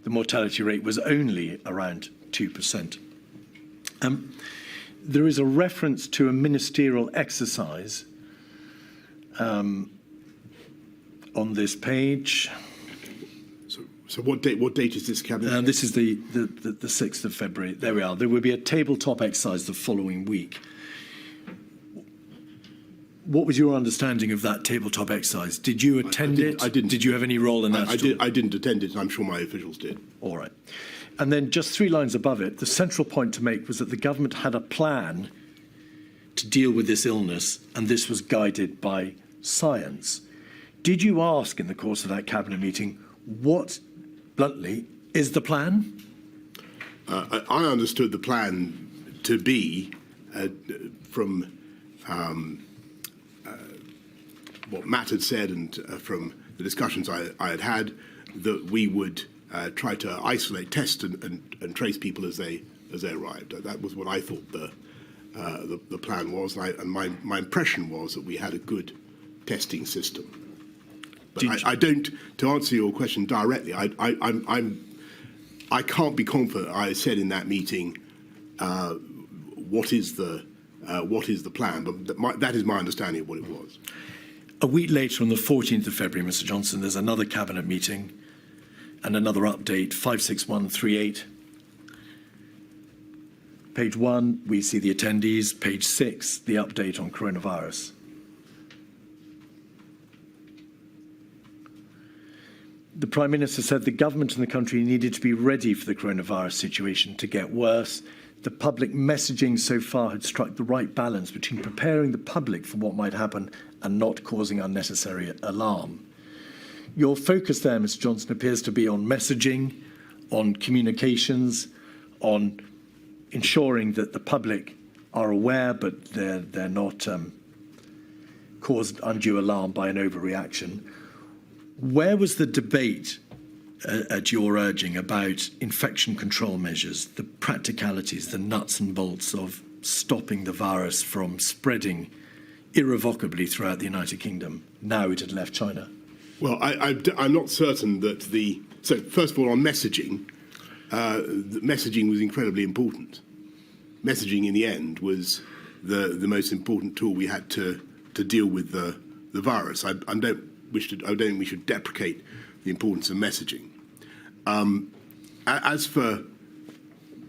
The mortality rate was only around 2%. There is a reference to a ministerial exercise on this page. So what date is this cabinet? This is the 6th of February. There we are. There will be a tabletop exercise the following week. What was your understanding of that tabletop exercise? Did you attend it? I didn't. Did you have any role in that? I didn't attend it, and I'm sure my officials did. All right. And then just 3 lines above it, the central point to make was that the government had a plan to deal with this illness, and this was guided by science. Did you ask in the course of that cabinet meeting, what, bluntly, is the plan? I understood the plan to be, from what Matt had said and from the discussions I had had, that we would try to isolate, test and trace people as they arrived. That was what I thought the plan was, and my impression was that we had a good testing system. But I don't. To answer your question directly, I can't be confident. I said in that meeting, what is the plan? But that is my understanding of what it was. A week later, on the 14th of February, Mr. Johnson, there's another cabinet meeting and another update, 56138. Page 1, we see the attendees. Page 6, the update on coronavirus. The Prime Minister said the government and the country needed to be ready for the coronavirus situation to get worse. The public messaging so far had struck the right balance between preparing the public for what might happen and not causing unnecessary alarm. Your focus there, Mr. Johnson, appears to be on messaging, on communications, on ensuring that the public are aware but they're not caused undue alarm by an overreaction. Where was the debate at your urging about infection control measures, the practicalities, the nuts and bolts of stopping the virus from spreading irrevocably throughout the United Kingdom now it had left China? Well, I'm not certain that so first of all, on messaging, the messaging was incredibly important. Messaging in the end was the most important tool we had to deal with the virus. I don't think we should deprecate the importance of messaging. As for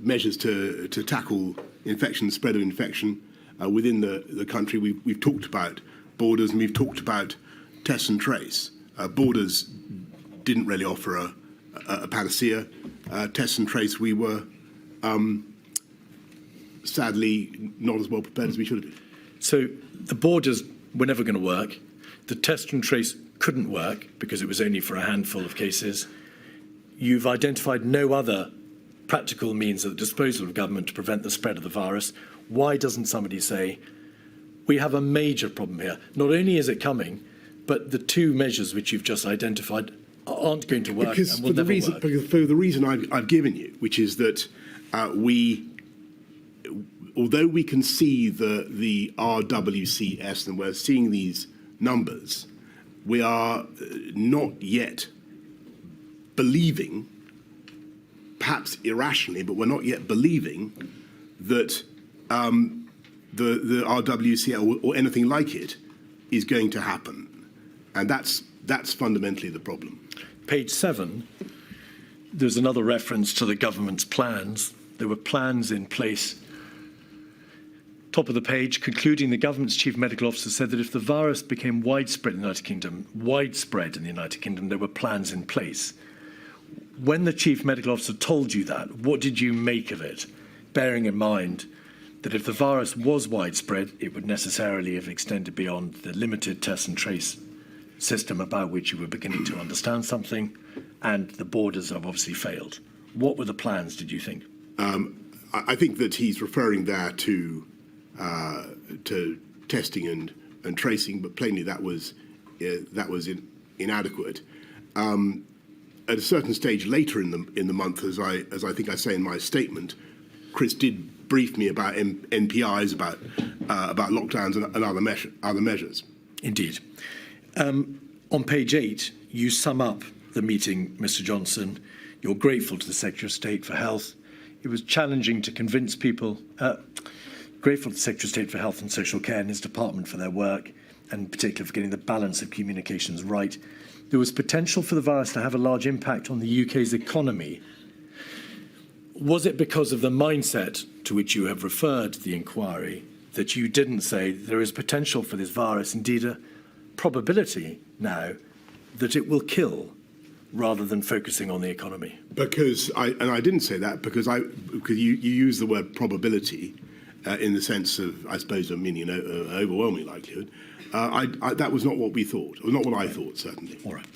measures to tackle infection, spread of infection within the country. We've talked about borders, and we've talked about test and trace. Borders didn't really offer a panacea. Test and trace, we were sadly not as well prepared as we should have been. So the borders were never going to work. The test and trace couldn't work because it was only for a handful of cases. You've identified no other practical means at the disposal of government to prevent the spread of the virus. Why doesn't somebody say, we have a major problem here? Not only is it coming, but the two measures which you've just identified aren't going to work and will never work. Because for the reason I've given you, which is that although we can see the RWCS and we're seeing these numbers, we are not yet believing, perhaps irrationally, but we're not yet believing that the RWCS or anything like it is going to happen. And that's fundamentally the problem. Page 7, there's another reference to the government's plans. There were plans in place. Top of the page, concluding, the government's chief medical officer said that if the virus became widespread in the United Kingdom, there were plans in place. When the chief medical officer told you that, what did you make of it, bearing in mind that if the virus was widespread, it would necessarily have extended beyond the limited test and trace system about which you were beginning to understand something, and the borders have obviously failed? What were the plans, did you think? I think that he's referring there to testing and tracing, but plainly that was inadequate. At a certain stage later in the month, as I think I say in my statement, Chris did brief me about NPIs, about lockdowns and other measures. Indeed. On page 8, you sum up the meeting, Mr. Johnson. You're grateful to the Secretary of State for Health. It was challenging to convince people. Grateful to the Secretary of State for Health and Social Care and his department for their work, and in particular for getting the balance of communications right. There was potential for the virus to have a large impact on the UK's economy. Was it because of the mindset to which you have referred the inquiry that you didn't say there is potential for this virus, indeed a probability now, that it will kill, rather than focusing on the economy? Because I didn't say that because you use the word probability in the sense of, I suppose, overwhelming likelihood. That was not what we thought, or not what I thought, certainly. All right.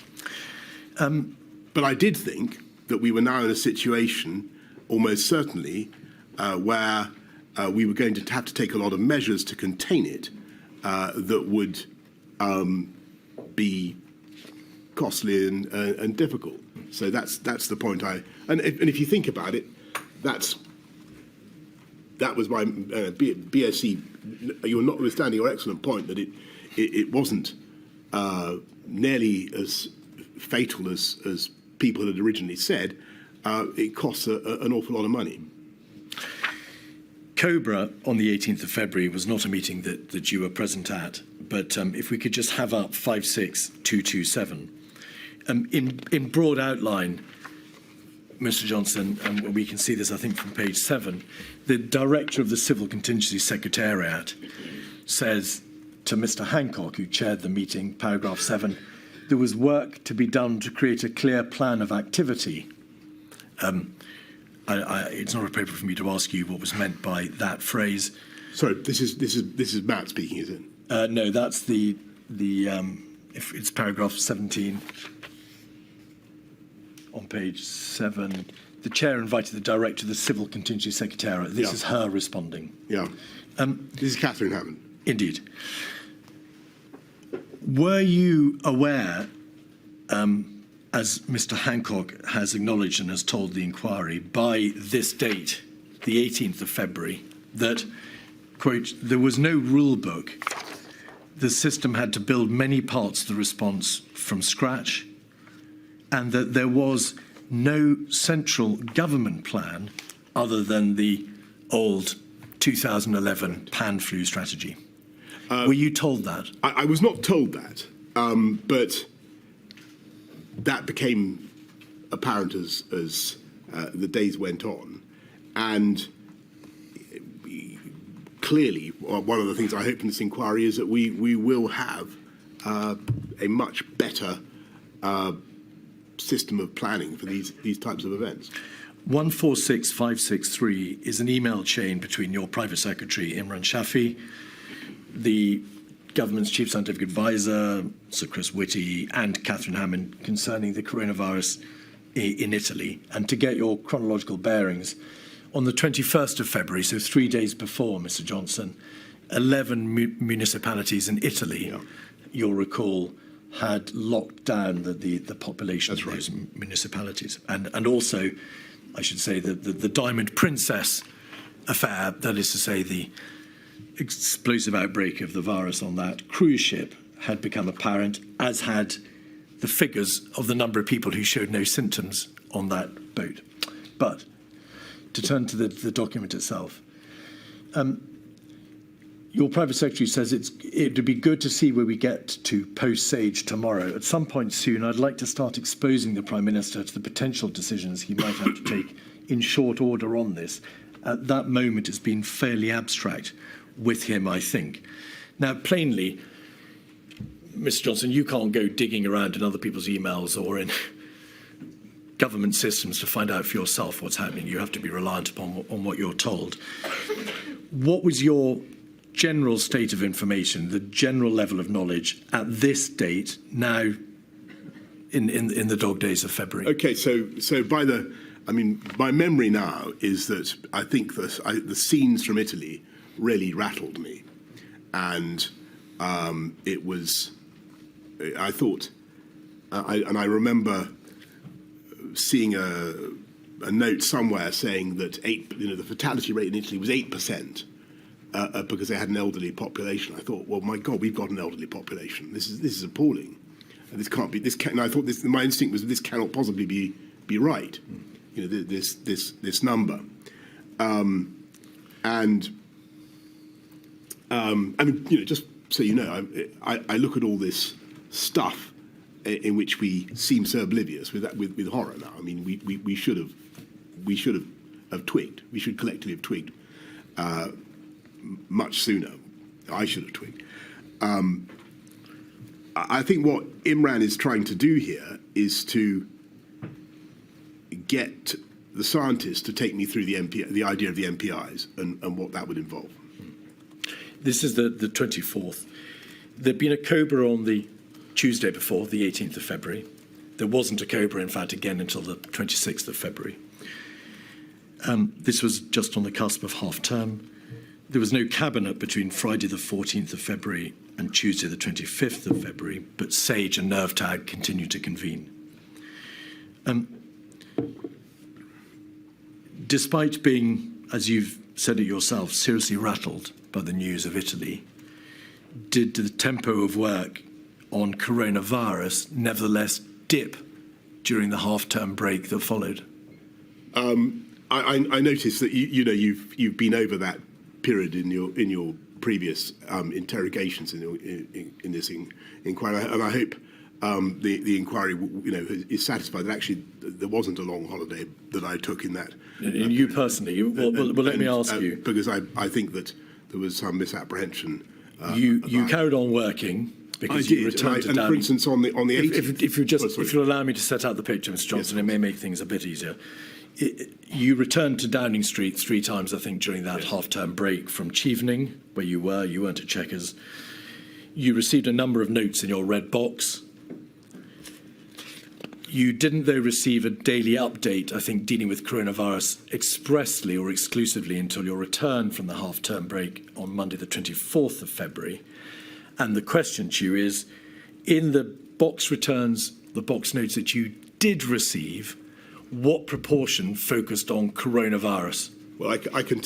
But I did think that we were now in a situation, almost certainly, where we were going to have to take a lot of measures to contain it that would be costly and difficult. So that's the point. And if you think about it, that was my BSc. You're notwithstanding your excellent point that it wasn't nearly as fatal as people had originally said. It costs an awful lot of money. Cobra on the 18th of February was not a meeting that you were present at, but if we could just have up 56227. In broad outline, Mr. Johnson, and we can see this, I think, from page 7, the director of the Civil Contingency Secretariat says to Mr. Hancock, who chaired the meeting, paragraph 7, there was work to be done to create a clear plan of activity. It's not appropriate for me to ask you what was meant by that phrase. Sorry, this is Matt speaking, is it? No, that's the if it's paragraph 17 on page 7. The chair invited the director of the Civil Contingency Secretariat. This is her responding. Yeah. This is Catherine Hammond. Indeed. Were you aware, as Mr. Hancock has acknowledged and has told the inquiry, by this date, the 18th of February, that, quote, there was no rule book. The system had to build many parts of the response from scratch, and that there was no central government plan other than the old 2011 pan-flu strategy? Were you told that? I was not told that, but that became apparent as the days went on. And clearly, one of the things I hope in this inquiry is that we will have a much better system of planning for these types of events. 146563 is an email chain between your private secretary, Imran Shafi, the government's chief scientific advisor, Sir Chris Whitty, and Catherine Hammond concerning the coronavirus in Italy. And to get your chronological bearings, on the 21st of February, so 3 days before Mr. Johnson, 11 municipalities in Italy, you'll recall, had locked down the population of those municipalities. And also, I should say, the Diamond Princess affair, that is to say, the explosive outbreak of the virus on that cruise ship, had become apparent, as had the figures of the number of people who showed no symptoms on that boat. But to turn to the document itself, your private secretary says it would be good to see where we get to post-Sage tomorrow. At some point soon, I'd like to start exposing the Prime Minister to the potential decisions he might have to take in short order on this. At that moment, it's been fairly abstract with him, I think. Now, plainly, Mr. Johnson, you can't go digging around in other people's emails or in government systems to find out for yourself what's happening. You have to be reliant on what you're told. What was your general state of information, the general level of knowledge at this date, now in the dog days of February? Okay, so my memory now is that I think the scenes from Italy really rattled me, and it was, I thought, I remember seeing a note somewhere saying that the fatality rate in Italy was 8%. Because they had an elderly population. I thought, well, my God, we've got an elderly population. This is appalling. And this can't be. And I thought my instinct was this cannot possibly be right. This number. Just so you know, I look at all this stuff in which we seem so oblivious with horror now. I mean, we should have twigged. We should collectively have twigged. Much sooner. I should have twigged. I think what Imran is trying to do here is to get the scientists to take me through the idea of the MPIs and what that would involve. This is the 24th. There'd been a COBRA on the Tuesday before, the 18th of February. There wasn't a COBRA, in fact, again until the 26th of February. This was just on the cusp of half-term. There was no cabinet between Friday the 14th of February and Tuesday the 25th of February, but SAGE and NERVTAG continued to convene. Despite being, as you've said it yourself, seriously rattled by the news of Italy, did the tempo of work on coronavirus nevertheless dip during the half-term break that followed? I noticed that you've been over that period in your previous interrogations in this inquiry, and I hope the inquiry is satisfied that actually there wasn't a long holiday that I took in that. You personally, well, let me ask you, because I think that there was some misapprehension. You carried on working because you returned to Downing. For instance, on the 18th. If you'll allow me to set out the picture, Mr. Johnson, it may make things a bit easier. You returned to Downing Street 3 times, I think, during that half-term break from Chevening, where you weren't at Chequers. You received a number of notes in your red box. You didn't, though, receive a daily update, I think, dealing with coronavirus expressly or exclusively until your return from the half-term break on Monday, the 24th of February. And the question to you is, in the box returns, the box notes that you did receive, what proportion focused on coronavirus? Well, I can't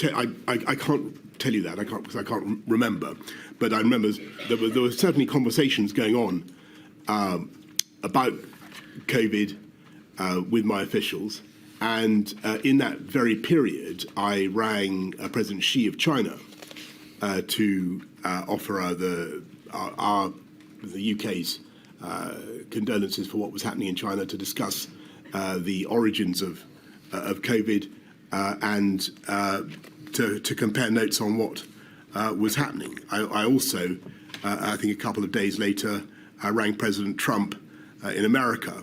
tell you that. Because I can't remember. But I remember there were certainly conversations going on about COVID with my officials, and in that very period, I rang President Xi of China to offer her the UK's condolences for what was happening in China, to discuss the origins of COVID, and to compare notes on what was happening. I also, I think a couple of days later, rang President Trump in America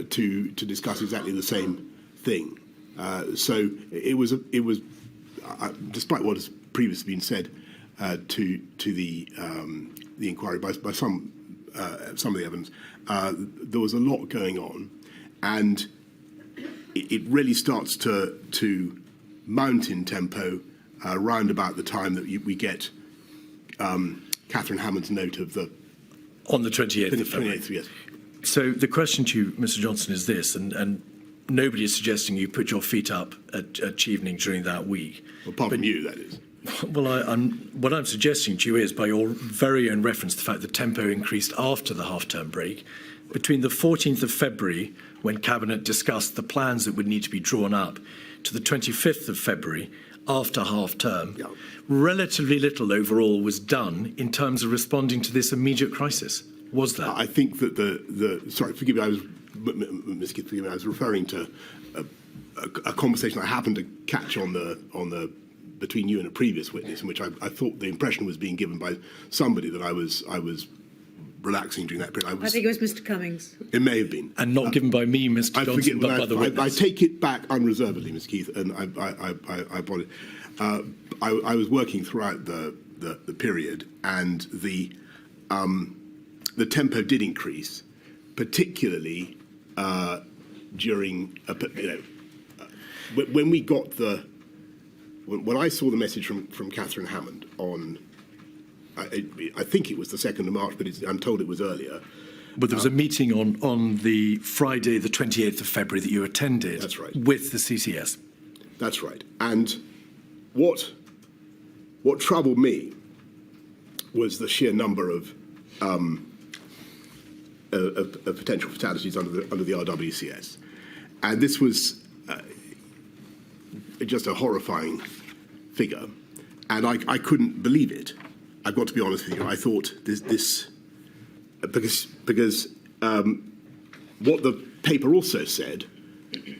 to discuss exactly the same thing. So it was despite what has previously been said to the inquiry by some of the evidence, there was a lot going on, and it really starts to mount in tempo round about the time that we get Catherine Hammond's note of the on the 28th of February. 28th, yes. So the question to you, Mr. Johnson, is this, and nobody is suggesting you put your feet up at Chevening during that week. Well, apart from you, that is. Well, what I'm suggesting to you is, by your very own reference, the fact that tempo increased after the half-term break, between the 14th of February, when Cabinet discussed the plans that would need to be drawn up, to the 25th of February, after half-term, yeah, relatively little overall was done in terms of responding to this immediate crisis. Was that? I think that sorry, forgive me, Ms. Keith, forgive me, I was referring to a conversation I happened to catch on the between you and a previous witness, in which I thought the impression was being given by somebody that I was relaxing during that period. I think it was Mr. Cummings. It may have been. And not given by me, Mr. Johnson, but by the witness. I take it back unreservedly, Ms. Keith, and I apologize. I was working throughout the period, and the tempo did increase, particularly during when we got when I saw the message from Catherine Hammond on. I think it was the 2nd of March, but I'm told it was earlier. But there was a meeting on the Friday, the 28th of February, that you attended. That's right. With the CCS. That's right. And what troubled me was the sheer number of potential fatalities under the RWCS, and this was just a horrifying figure, and I couldn't believe it. I've got to be honest with you. I thought this because what the paper also said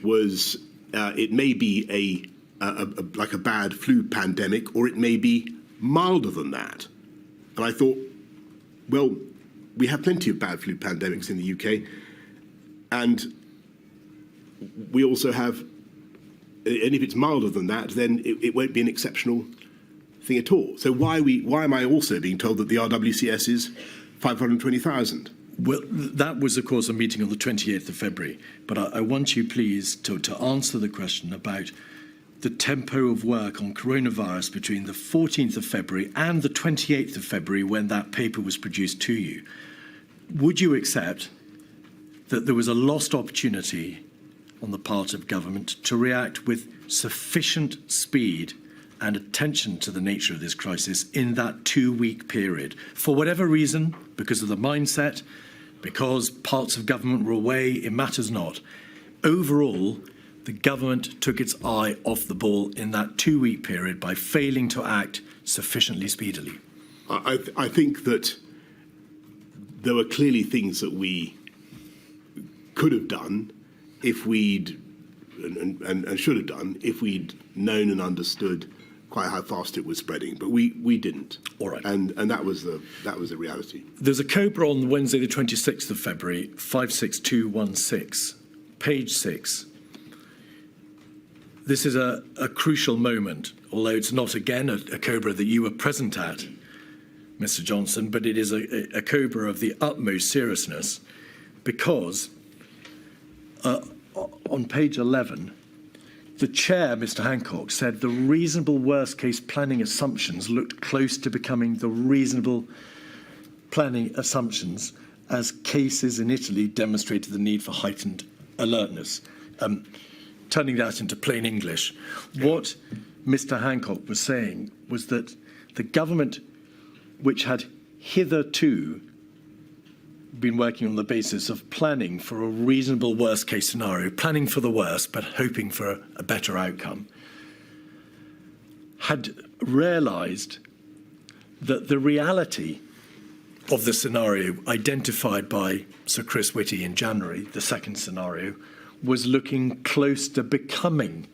was it may be like a bad flu pandemic, or it may be milder than that. And I thought, well, we have plenty of bad flu pandemics in the UK, and we also have, and if it's milder than that, then it won't be an exceptional thing at all. So why am I also being told that the RWCS is 520,000? Well, that was, of course, a meeting on the 28th of February. But I want you, please, to answer the question about the tempo of work on coronavirus between the 14th of February and the 28th of February, when that paper was produced to you. Would you accept that there was a lost opportunity on the part of government to react with sufficient speed and attention to the nature of this crisis in that 2-week period? For whatever reason, because of the mindset, because parts of government were away, it matters not. Overall, the government took its eye off the ball in that 2-week period by failing to act sufficiently speedily. I think that there were clearly things that we could have done if we'd, and should have done, if we'd known and understood quite how fast it was spreading, but we didn't. All right. And that was the reality. There's a COBRA on Wednesday, the 26th of February, 56216, page 6. This is a crucial moment, although it's not, again, a COBRA that you were present at, Mr. Johnson, but it is a COBRA of the utmost seriousness, because on page 11, the chair, Mr. Hancock, said the reasonable worst-case planning assumptions looked close to becoming the reasonable planning assumptions as cases in Italy demonstrated the need for heightened alertness. Turning that into plain English, what Mr. Hancock was saying was that the government, which had hitherto been working on the basis of planning for a reasonable worst-case scenario, planning for the worst but hoping for a better outcome, had realised that the reality of the scenario identified by Sir Chris Whitty in January, the second scenario, was looking close to becoming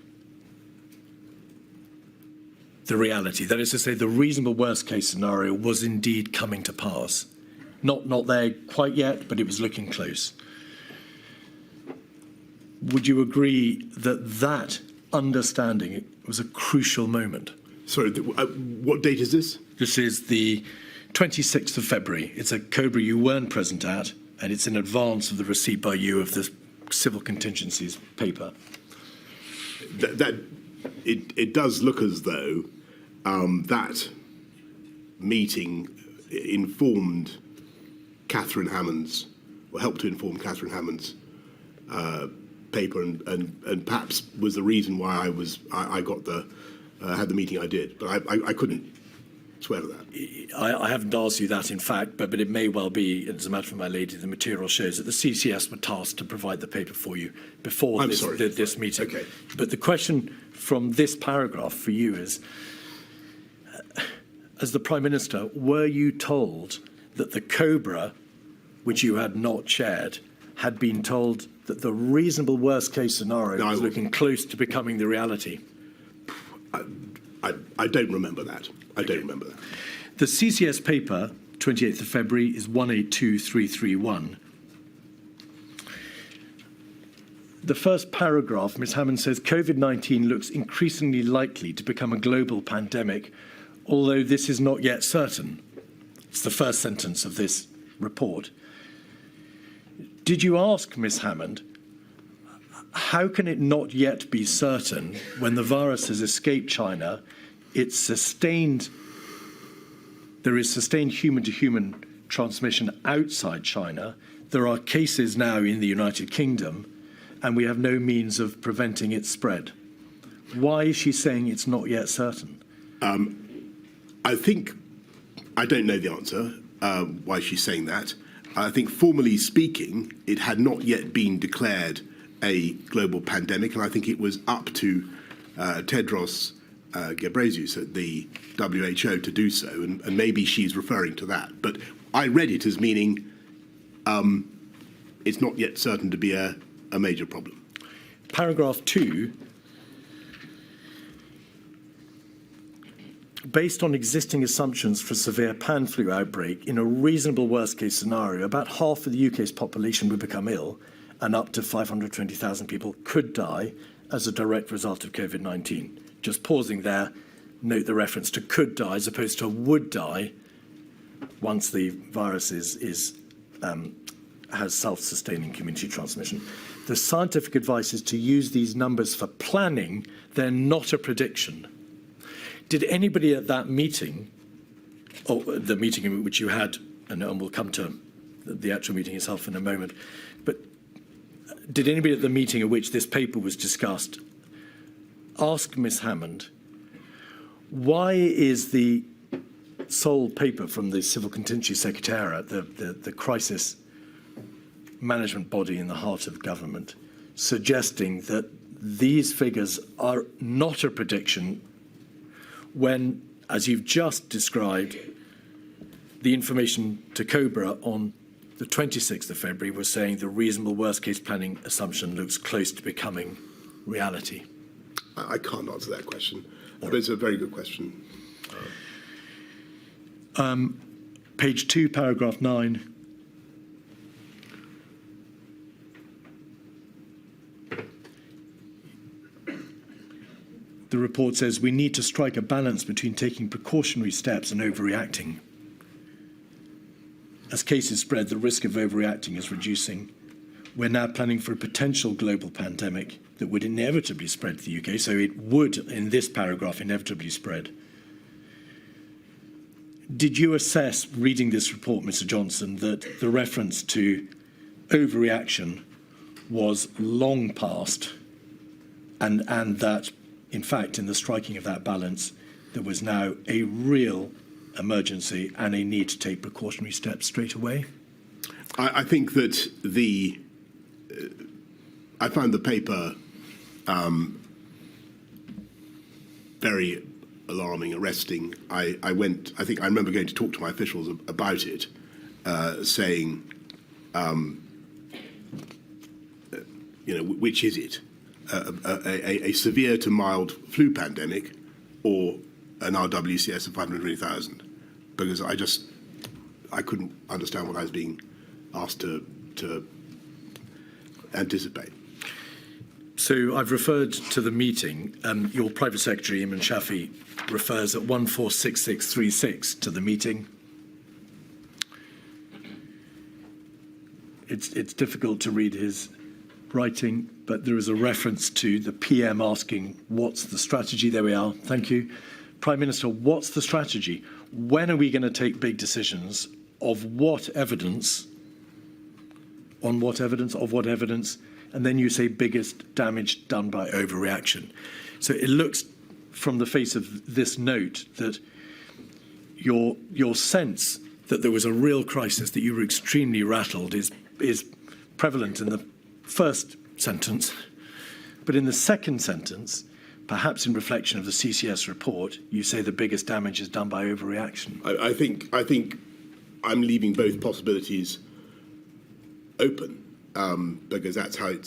the reality. That is to say, the reasonable worst-case scenario was indeed coming to pass. Not there quite yet, but it was looking close. Would you agree that that understanding was a crucial moment? Sorry, what date is this? This is the 26th of February. It's a COBRA you weren't present at, and it's in advance of the receipt by you of the civil contingencies paper. It does look as though that meeting informed Catherine Hammond's, or helped to inform Catherine Hammond's paper, and perhaps was the reason why I got had the meeting I did. But I couldn't swear to that. I haven't asked you that, in fact, but it may well be, as a matter of my lady, the material shows that the CCS were tasked to provide the paper for you before this meeting. Okay. But the question from this paragraph for you is, as the Prime Minister, were you told that the COBRA, which you had not chaired, had been told that the reasonable worst-case scenario was looking close to becoming the reality? I don't remember that. I don't remember that. The CCS paper, 28th of February, is 182331. The first paragraph, Ms. Hammond says, COVID-19 looks increasingly likely to become a global pandemic, although this is not yet certain. It's the first sentence of this report. Did you ask Ms. Hammond, how can it not yet be certain when the virus has escaped China, there is sustained human-to-human transmission outside China, there are cases now in the United Kingdom, and we have no means of preventing its spread? Why is she saying it's not yet certain? I think, I don't know the answer why she's saying that. I think, formally speaking, it had not yet been declared a global pandemic, and I think it was up to Tedros Ghebreyesus at the WHO to do so, and maybe she's referring to that. But I read it as meaning it's not yet certain to be a major problem. Paragraph 2, based on existing assumptions for severe pan flu outbreak, in a reasonable worst-case scenario, about half of the UK's population would become ill, and up to 520,000 people could die as a direct result of COVID-19. Just pausing there, note the reference to could die as opposed to would die once the virus has self-sustaining community transmission. The scientific advice is to use these numbers for planning. They're not a prediction. Did anybody at that meeting, or the meeting in which you had, and we'll come to the actual meeting itself in a moment, but did anybody at the meeting at which this paper was discussed ask Ms. Hammond, why is the sole paper from the Civil Contingency Secretariat, the crisis management body in the heart of government, suggesting that these figures are not a prediction when, as you've just described, the information to COBRA on the 26th of February was saying the reasonable worst-case planning assumption looks close to becoming reality? I can't answer that question, but it's a very good question. Page 2, paragraph 9. The report says we need to strike a balance between taking precautionary steps and overreacting. As cases spread, the risk of overreacting is reducing. We're now planning for a potential global pandemic that would inevitably spread to the UK, so it would, in this paragraph, inevitably spread. Did you assess, reading this report, Mr. Johnson, that the reference to overreaction was long past, and that, in fact, in the striking of that balance, there was now a real emergency and a need to take precautionary steps straight away? I think that I found the paper very alarming, arresting. I think I remember going to talk to my officials about it, saying, which is it? A severe to mild flu pandemic or an RWCS of 520,000, because I couldn't understand what I was being asked to anticipate. So I've referred to the meeting. Your private secretary, Imran Shafi, refers at 146636 to the meeting. It's difficult to read his writing, but there is a reference to the PM asking, what's the strategy? There we are. Thank you. Prime Minister, what's the strategy? When are we going to take big decisions? Of what evidence? On what evidence? Of what evidence? And then you say biggest damage done by overreaction. So it looks from the face of this note that your sense that there was a real crisis, that you were extremely rattled, is prevalent in the first sentence. But in the second sentence, perhaps in reflection of the CCS report, you say the biggest damage is done by overreaction. I think I'm leaving both possibilities open, because that's how it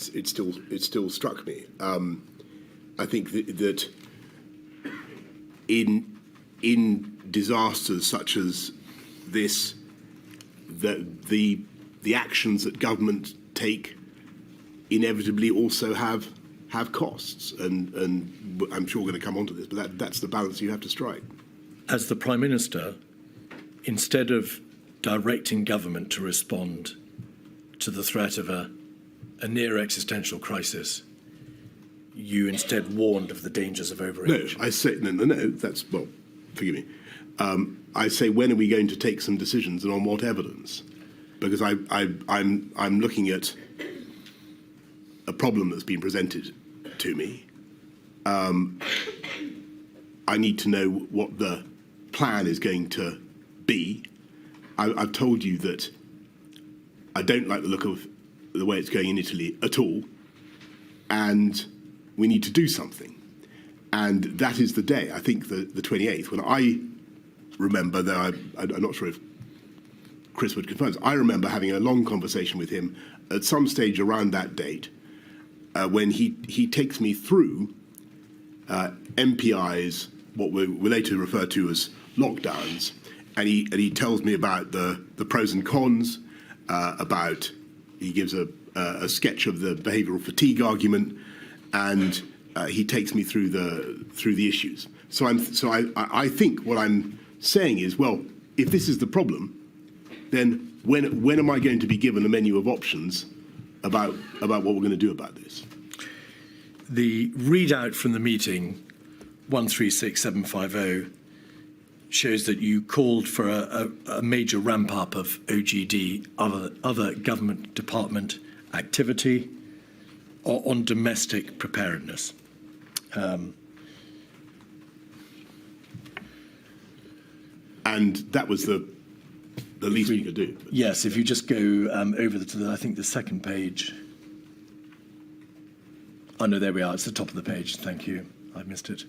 still struck me. I think that in disasters such as this, the actions that government take inevitably also have costs, and I'm sure we're going to come on to this, but that's the balance you have to strike. As the Prime Minister, instead of directing government to respond to the threat of a near existential crisis, you instead warned of the dangers of overreaction. No, I say no. That's, well, forgive me. I say, when are we going to take some decisions, and on what evidence? Because I'm looking at a problem that's been presented to me. I need to know what the plan is going to be. I've told you that I don't like the look of the way it's going in Italy at all, and we need to do something. And that is the day, I think, the 28th, when I remember, though I'm not sure if Chris would confirm this, I remember having a long conversation with him at some stage around that date, when he takes me through MPI's, what we later refer to as lockdowns, and he tells me about the pros and cons, he gives a sketch of the behavioural fatigue argument, and he takes me through the issues. So I think what I'm saying is, well, if this is the problem, then when am I going to be given a menu of options about what we're going to do about this? The readout from the meeting, 136750, shows that you called for a major ramp up of OGD, other government department activity on domestic preparedness. And that was the least we could do. Yes, if you just go over to I think the second page. Oh no, there we are. It's the top of the page. Thank you. I missed it.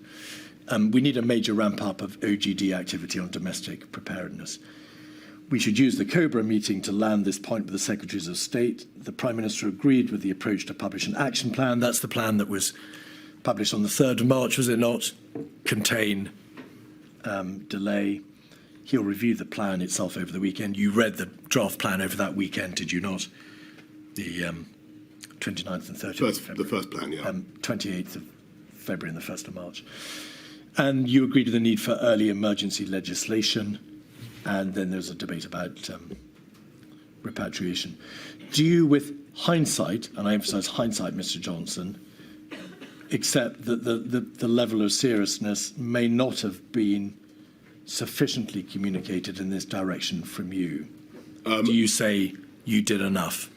We need a major ramp-up of OGD activity on domestic preparedness. We should use the COBRA meeting to land this point with the Secretaries of State. The Prime Minister agreed with the approach to publish an action plan. That's the plan that was published on the 3rd of March, was it not? Contain, delay. He'll review the plan itself over the weekend. You read the draft plan over that weekend, did you not? The 29th and 30th of February. The first plan, yeah. 28th of February and the 1st of March. And you agreed to the need for early emergency legislation, and then there's a debate about repatriation. Do you, with hindsight, and I emphasise hindsight, Mr. Johnson, accept that the level of seriousness may not have been sufficiently communicated in this direction from you? Do you say you did enough?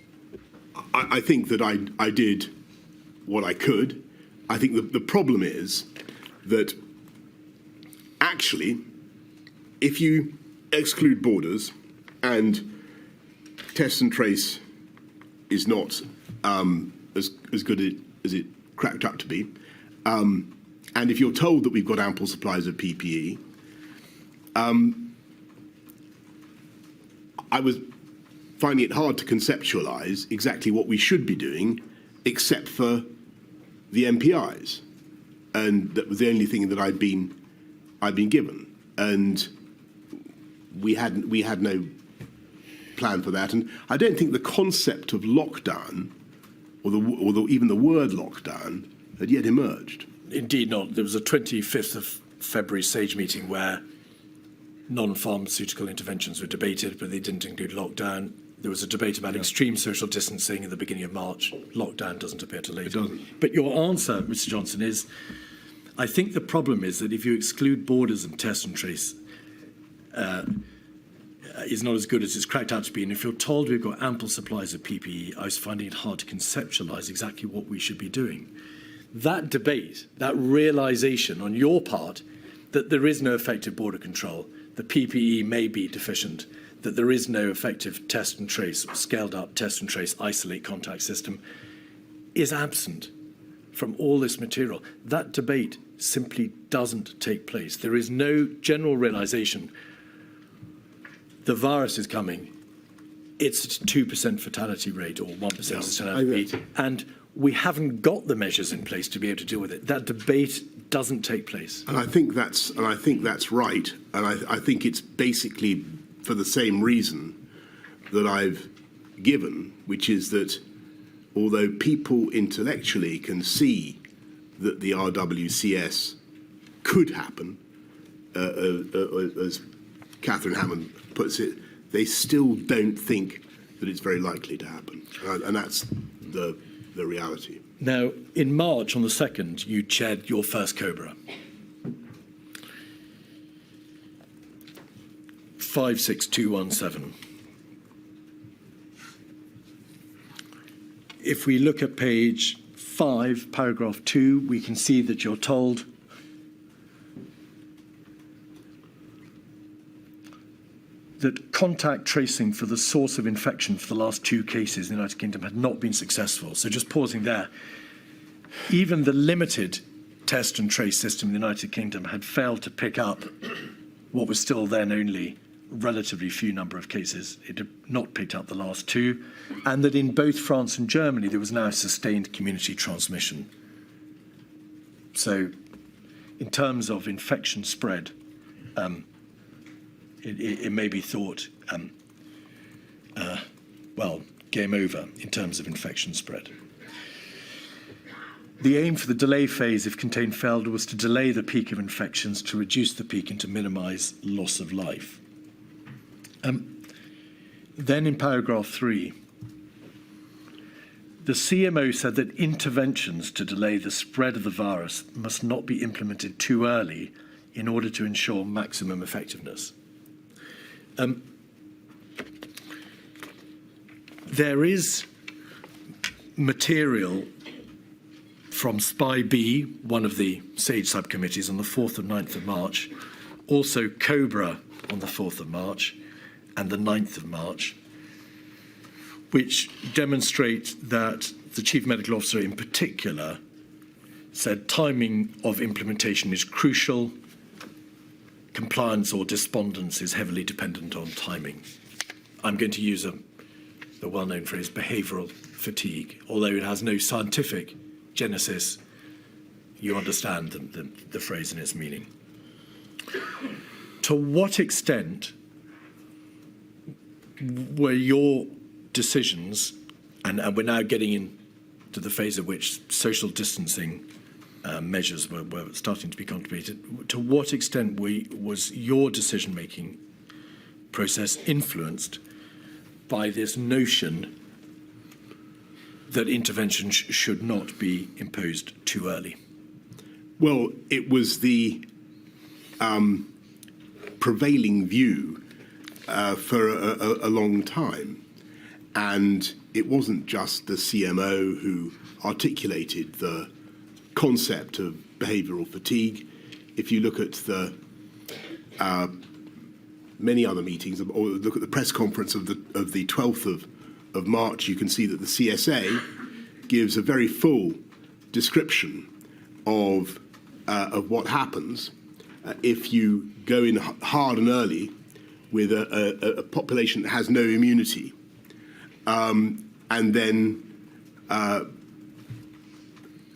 I think that I did what I could. I think that the problem is that actually, if you exclude borders and test and trace is not as good as it cracked up to be, and if you're told that we've got ample supplies of PPE, I was finding it hard to conceptualise exactly what we should be doing, except for the MPIs, and that was the only thing that I'd been I've been given, and we had no plan for that. And I don't think the concept of lockdown, or even the word lockdown, had yet emerged. Indeed not. There was a 25th of February SAGE meeting where non-pharmaceutical interventions were debated, but they didn't include lockdown. There was a debate about extreme social distancing in the beginning of March. Lockdown doesn't appear till later. It doesn't. But your answer, Mr. Johnson, is I think the problem is that if you exclude borders and test and trace, is not as good as it's cracked out to be. And if you're told we've got ample supplies of PPE, I was finding it hard to conceptualise exactly what we should be doing. That debate, that realisation on your part that there is no effective border control, the PPE may be deficient, that there is no effective test and trace, scaled up test and trace, isolate contact system, is absent from all this material. That debate simply doesn't take place. There is no general realisation the virus is coming. It's a 2% fatality fatality rate or 1% fatality rate, and we haven't got the measures in place to be able to deal with it. That debate doesn't take place. And I think that's right. And I think it's basically for the same reason that I've given, which is that although people intellectually can see that the RWCS could happen, as Catherine Hammond puts it, they still don't think that it's very likely to happen. And that's the reality. Now, in March, on the 2nd, you chaired your first COBRA. 56217. If we look at page 5, paragraph 2, we can see that you're told that contact tracing for the source of infection for the last 2 cases in the United Kingdom had not been successful. So just pausing there, even the limited test and trace system in the United Kingdom had failed to pick up what was still then only a relatively few number of cases. It had not picked up the last 2, and that in both France and Germany there was now sustained community transmission. So in terms of infection spread, it may be thought, well, game over in terms of infection spread. The aim for the delay phase, if contained failed, was to delay the peak of infections, to reduce the peak and to minimise loss of life. Then in paragraph 3, the CMO said that interventions to delay the spread of the virus must not be implemented too early in order to ensure maximum effectiveness. There is material from SPY-B, one of the SAGE subcommittees, on the 4th and 9th of March, also COBRA on the 4th of March and the 9th of March, which demonstrate that the Chief Medical Officer in particular said timing of implementation is crucial. Compliance or despondence is heavily dependent on timing. I'm going to use the well-known phrase behavioural fatigue. Although it has no scientific genesis, you understand the phrase and its meaning. To what extent were your decisions, and we're now getting into the phase at which social distancing measures were starting to be contemplated, to what extent was your decision-making process influenced by this notion that intervention should not be imposed too early? Well, it was the prevailing view for a long time. And it wasn't just the CMO who articulated the concept of behavioural fatigue. If you look at the many other meetings, or look at the press conference of the 12th of March, you can see that the CSA gives a very full description of what happens if you go in hard and early with a population that has no immunity, and then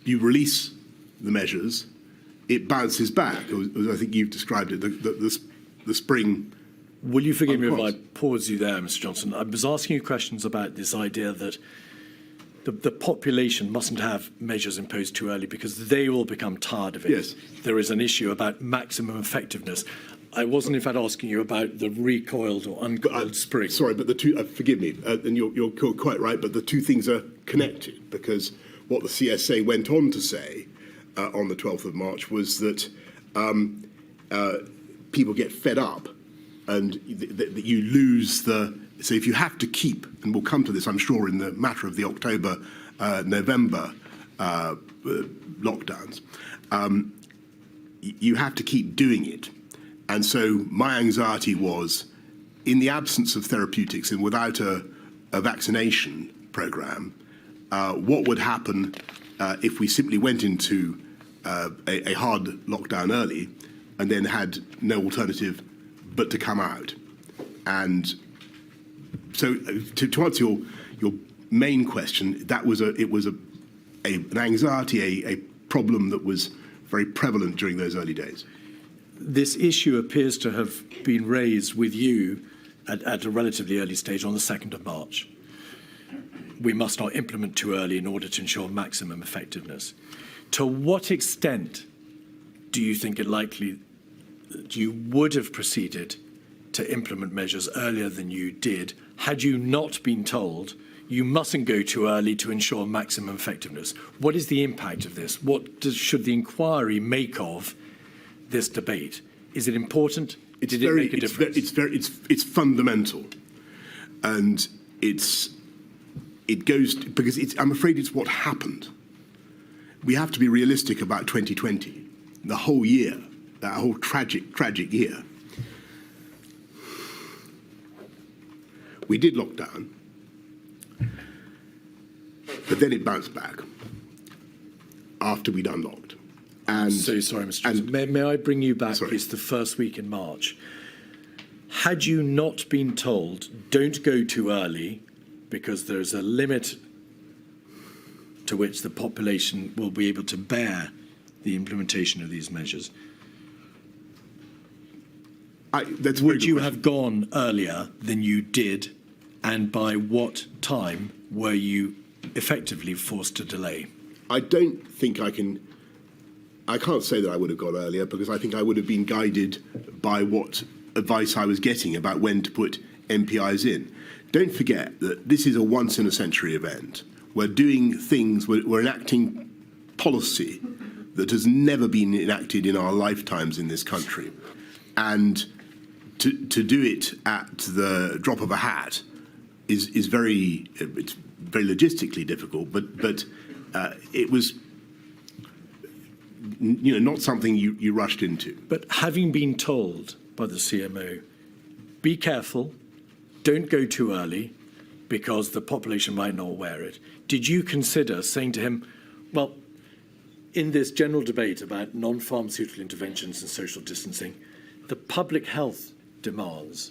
you release the measures it bounces back, as I think you've described it, the spring. Will you forgive me if I pause you there, Mr. Johnson? I was asking you questions about this idea that the population mustn't have measures imposed too early because they will become tired of it. Yes. There is an issue about maximum effectiveness. I wasn't, in fact, asking you about the recoiled or uncoiled spring. Sorry, but the two, forgive me, and you're quite right, but the two things are connected, because what the CSA went on to say on the 12th of March was that people get fed up and that you lose the... So if you have to keep, and we'll come to this, I'm sure, in the matter of the October, November lockdowns, you have to keep doing it. And so my anxiety was, in the absence of therapeutics and without a vaccination programme, what would happen if we simply went into a hard lockdown early and then had no alternative but to come out? And so to answer your main question, it was an anxiety, a problem that was very prevalent during those early days. This issue appears to have been raised with you at a relatively early stage on the 2nd of March. We must not implement too early in order to ensure maximum effectiveness. To what extent do you think it likely that you would have proceeded to implement measures earlier than you did had you not been told you mustn't go too early to ensure maximum effectiveness? What is the impact of this? What should the inquiry make of this debate? Is it important? Did it make a difference? It's fundamental, and it goes because I'm afraid it's what happened. We have to be realistic about 2020, the whole year, that whole tragic year. We did lock down, but then it bounced back after we'd unlocked. And so sorry, Mr. Johnson. May I bring you back? Sorry. It's the first week in March. Had you not been told, don't go too early, because there's a limit to which the population will be able to bear the implementation of these measures, would you have gone earlier than you did, and by what time were you effectively forced to delay? I don't think I can't say that I would have gone earlier, because I think I would have been guided by what advice I was getting about when to put MPIs in. Don't forget that this is a once-in-a-century event. We're doing things, we're enacting policy that has never been enacted in our lifetimes in this country. And to do it at the drop of a hat it's very logistically difficult, but it was not something you rushed into. But having been told by the CMO, be careful, don't go too early, because the population might not wear it, did you consider saying to him, well, in this general debate about non-pharmaceutical interventions and social distancing, the public health demands,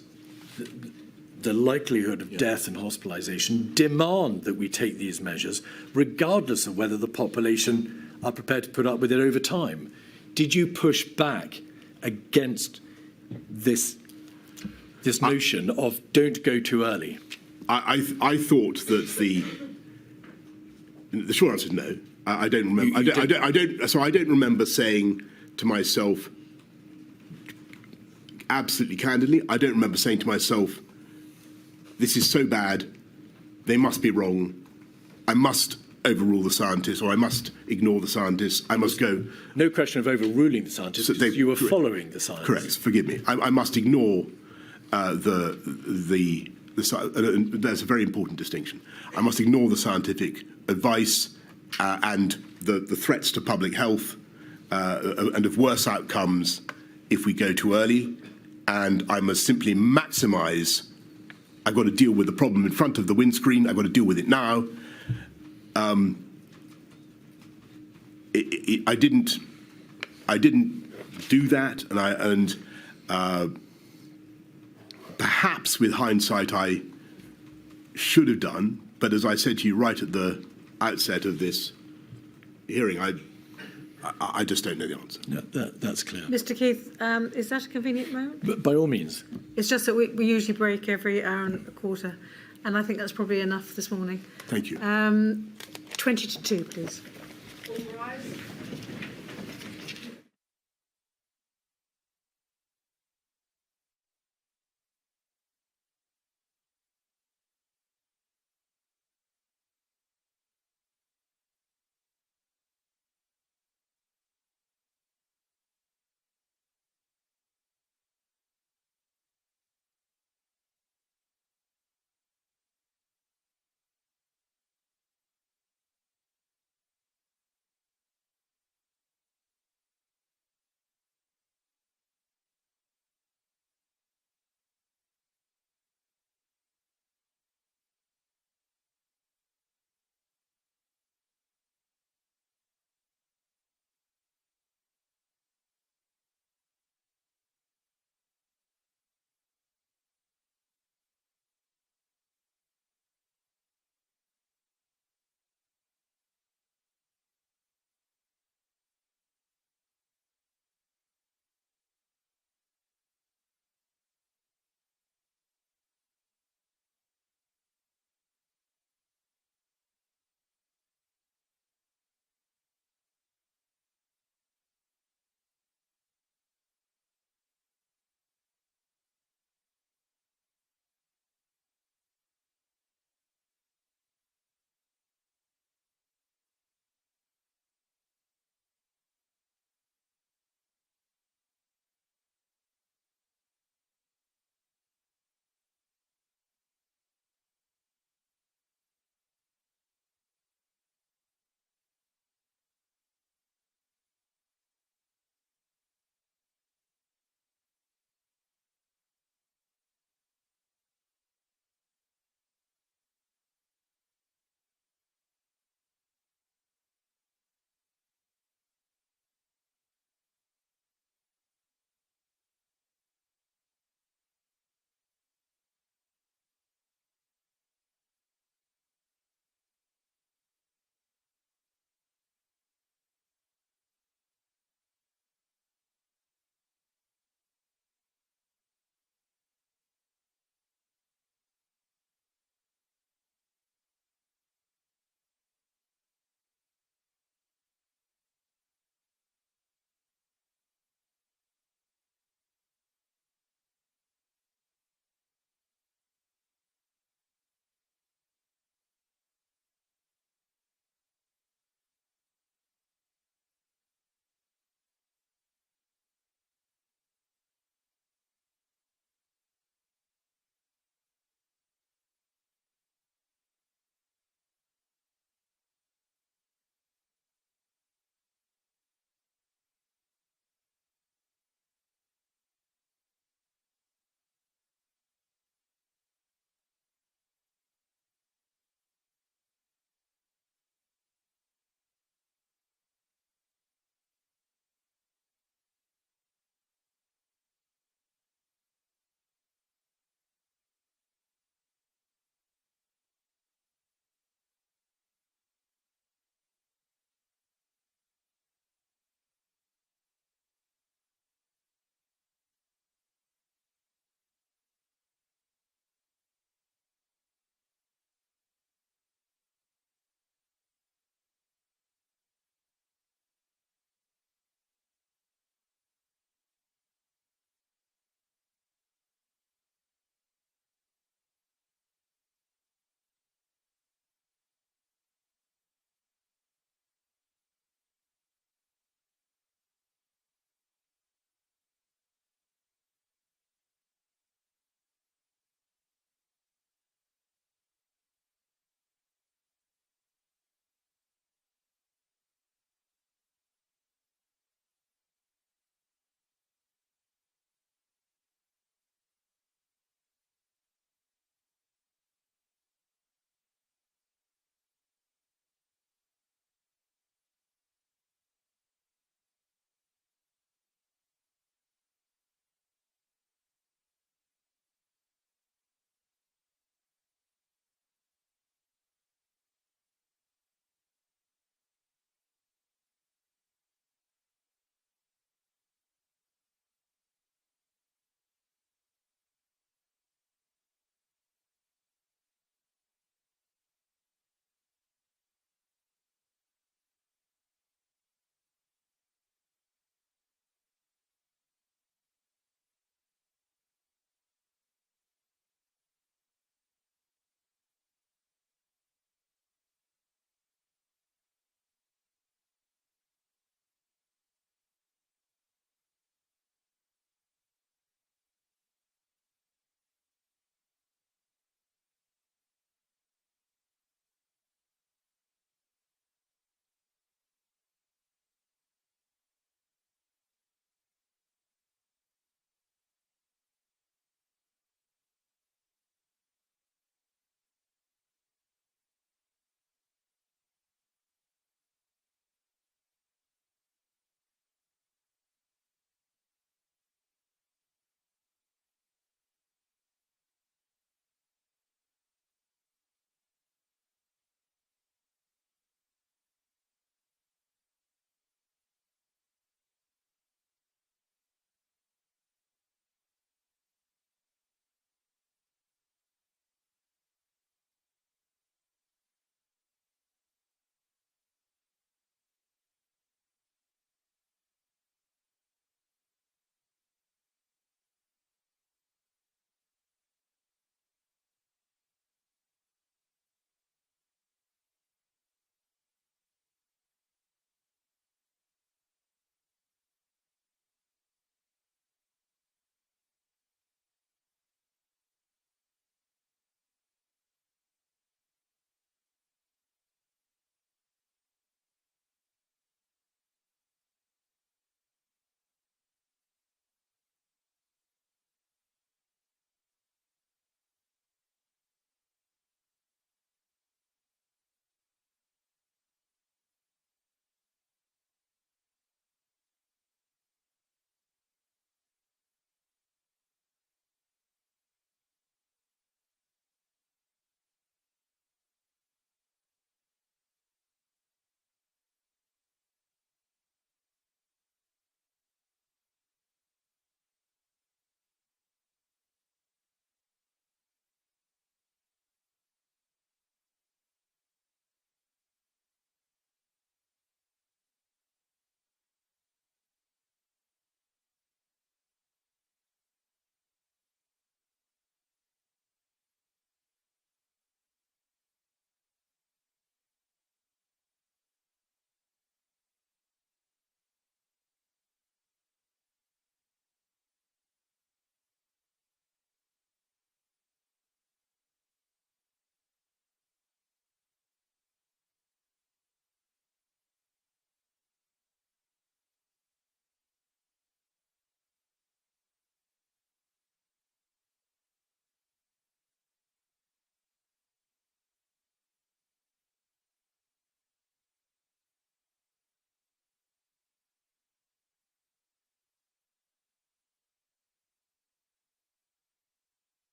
the likelihood of death and hospitalisation demand that we take these measures, regardless of whether the population are prepared to put up with it over time? Did you push back against this notion of don't go too early? I thought that the short answer is no. I don't remember. I don't remember saying to myself, absolutely candidly, I don't remember saying to myself, this is so bad, they must be wrong, I must overrule the scientists, or I must ignore the scientists, I must go... No question of overruling the scientists, so you were following the science. Correct, forgive me. I must ignore the that's a very important distinction. I must ignore the scientific advice and the threats to public health and of worse outcomes if we go too early, and I must simply maximise. I've got to deal with the problem in front of the windscreen. I've got to deal with it now. I didn't do that, and perhaps with hindsight I should have done. But as I said to you right at the outset of this hearing, I just don't know the answer. No, that's clear. Mr. Keith, is that a convenient moment? But by all means. It's just that we usually break every hour and a quarter, and I think that's probably enough this morning. Thank you. 20 to 2, please.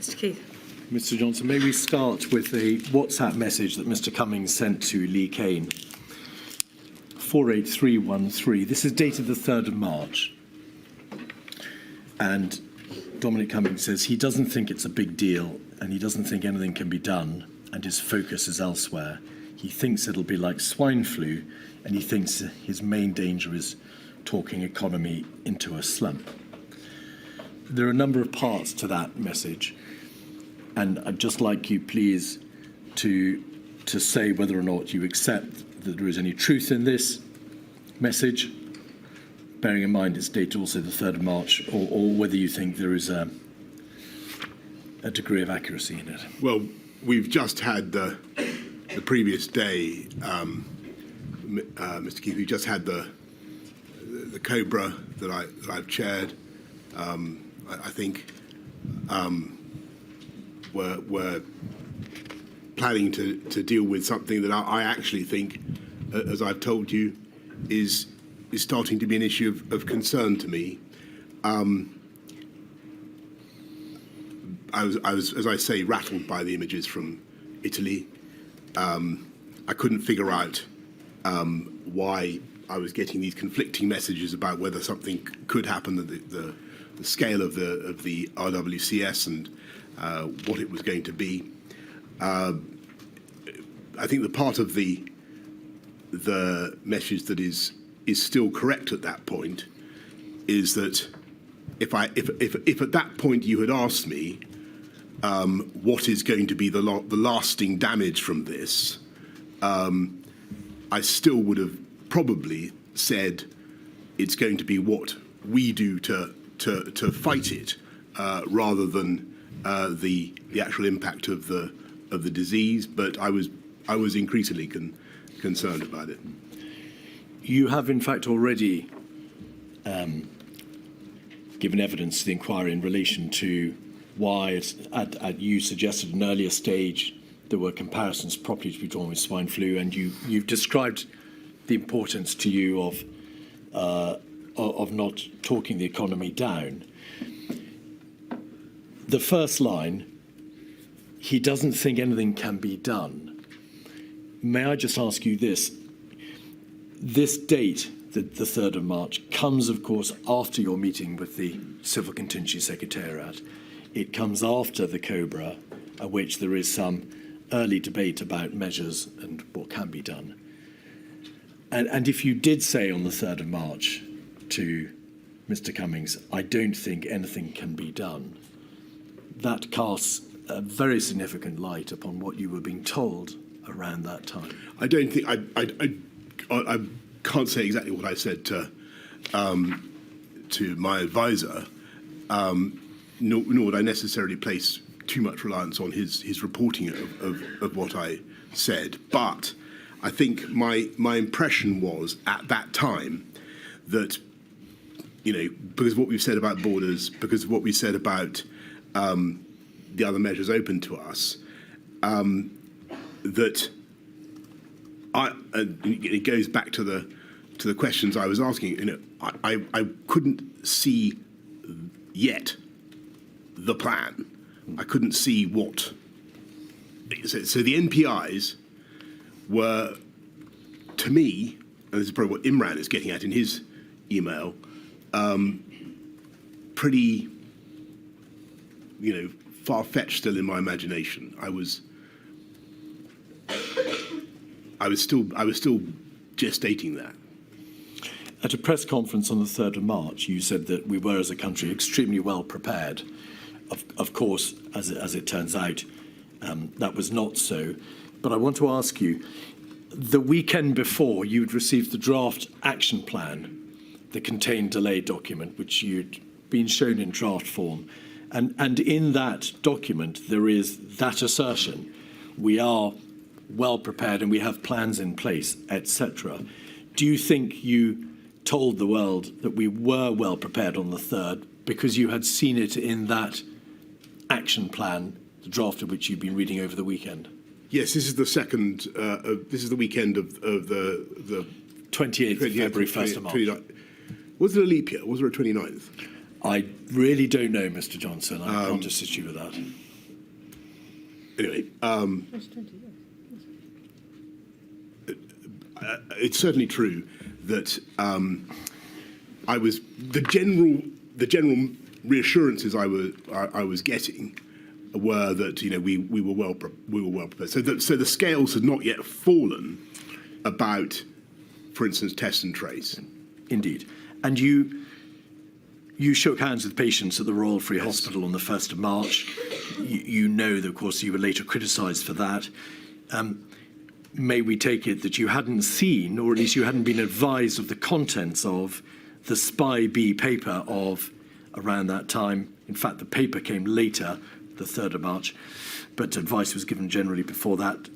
Mr. Keith. Mr. Johnson, may we start with a WhatsApp message that Mr. Cummings sent to Lee Kane? 48313. This is dated the 3rd of March. And Dominic Cummings says he doesn't think it's a big deal and he doesn't think anything can be done and his focus is elsewhere. He thinks it'll be like swine flu and he thinks his main danger is talking economy into a slump. There are a number of parts to that message, and I'd just like you, please, to say whether or not you accept that there is any truth in this message, bearing in mind it's dated also the 3rd of March, or whether you think there is a degree of accuracy in it. Well, we've just had the previous day, Mr. Keith, we just had the COBRA that I've chaired. I think we're planning to deal with something that I actually think, as I've told you, is starting to be an issue of concern to me. I was, as I say, rattled by the images from Italy. I couldn't figure out why I was getting these conflicting messages about whether something could happen, the scale of the RWCS and what it was going to be. I think the part of the message that is still correct at that point is that if at that point you had asked me what is going to be the lasting damage from this, I still would have probably said it's going to be what we do to fight it, rather than the actual impact of the disease. But I was increasingly concerned about it. You have, in fact, already given evidence to the inquiry in relation to why, you suggested at an earlier stage, there were comparisons properly to be drawn with swine flu, and you've described the importance to you of not talking the economy down. The first line, he doesn't think anything can be done. May I just ask you this? This date, the 3rd of March, comes, of course, after your meeting with the Civil Contingency Secretariat. It comes after the COBRA, at which there is some early debate about measures and what can be done. And if you did say on the 3rd of March to Mr. Cummings, I don't think anything can be done, that casts a very significant light upon what you were being told around that time. I don't think I can't say exactly what I said to my advisor, nor would I necessarily place too much reliance on his reporting of what I said. But I think my impression was at that time that, because of what we've said about borders, because of what we said about the other measures open to us, that it goes back to the questions I was asking. I couldn't see yet the plan. I couldn't see what. So the NPIs were, to me, and this is probably what Imran is getting at in his email, pretty, far-fetched still in my imagination. I was still gestating that. At a press conference on the 3rd of March, you said that we were, as a country, extremely well prepared. Of course, as it turns out, that was not so. But I want to ask you, the weekend before, you'd received the draft action plan, the contained delay document, which you'd been shown in draft form. And in that document, there is that assertion. We are well prepared and we have plans in place, etc. Do you think you told the world that we were well prepared on the 3rd because you had seen it in that action plan, the draft of which you've been reading over the weekend? Yes, this is the second. This is the weekend of the 28th of February, 1st of March. Was it a leap year? Was there a 29th? I really don't know, Mr. Johnson. I can't assist you with that. anyway, it's certainly true that I was the general reassurances I was getting were that we were well prepared. So the scales had not yet fallen about, for instance, test and trace. Indeed. And you shook hands with patients at the Royal Free Hospital on the 1st of March. You know that, of course, you were later criticised for that. May we take it that you hadn't seen, or at least you hadn't been advised of the contents of the Spy B paper of around that time? In fact, the paper came later, the 3rd of March, but advice was given generally before that,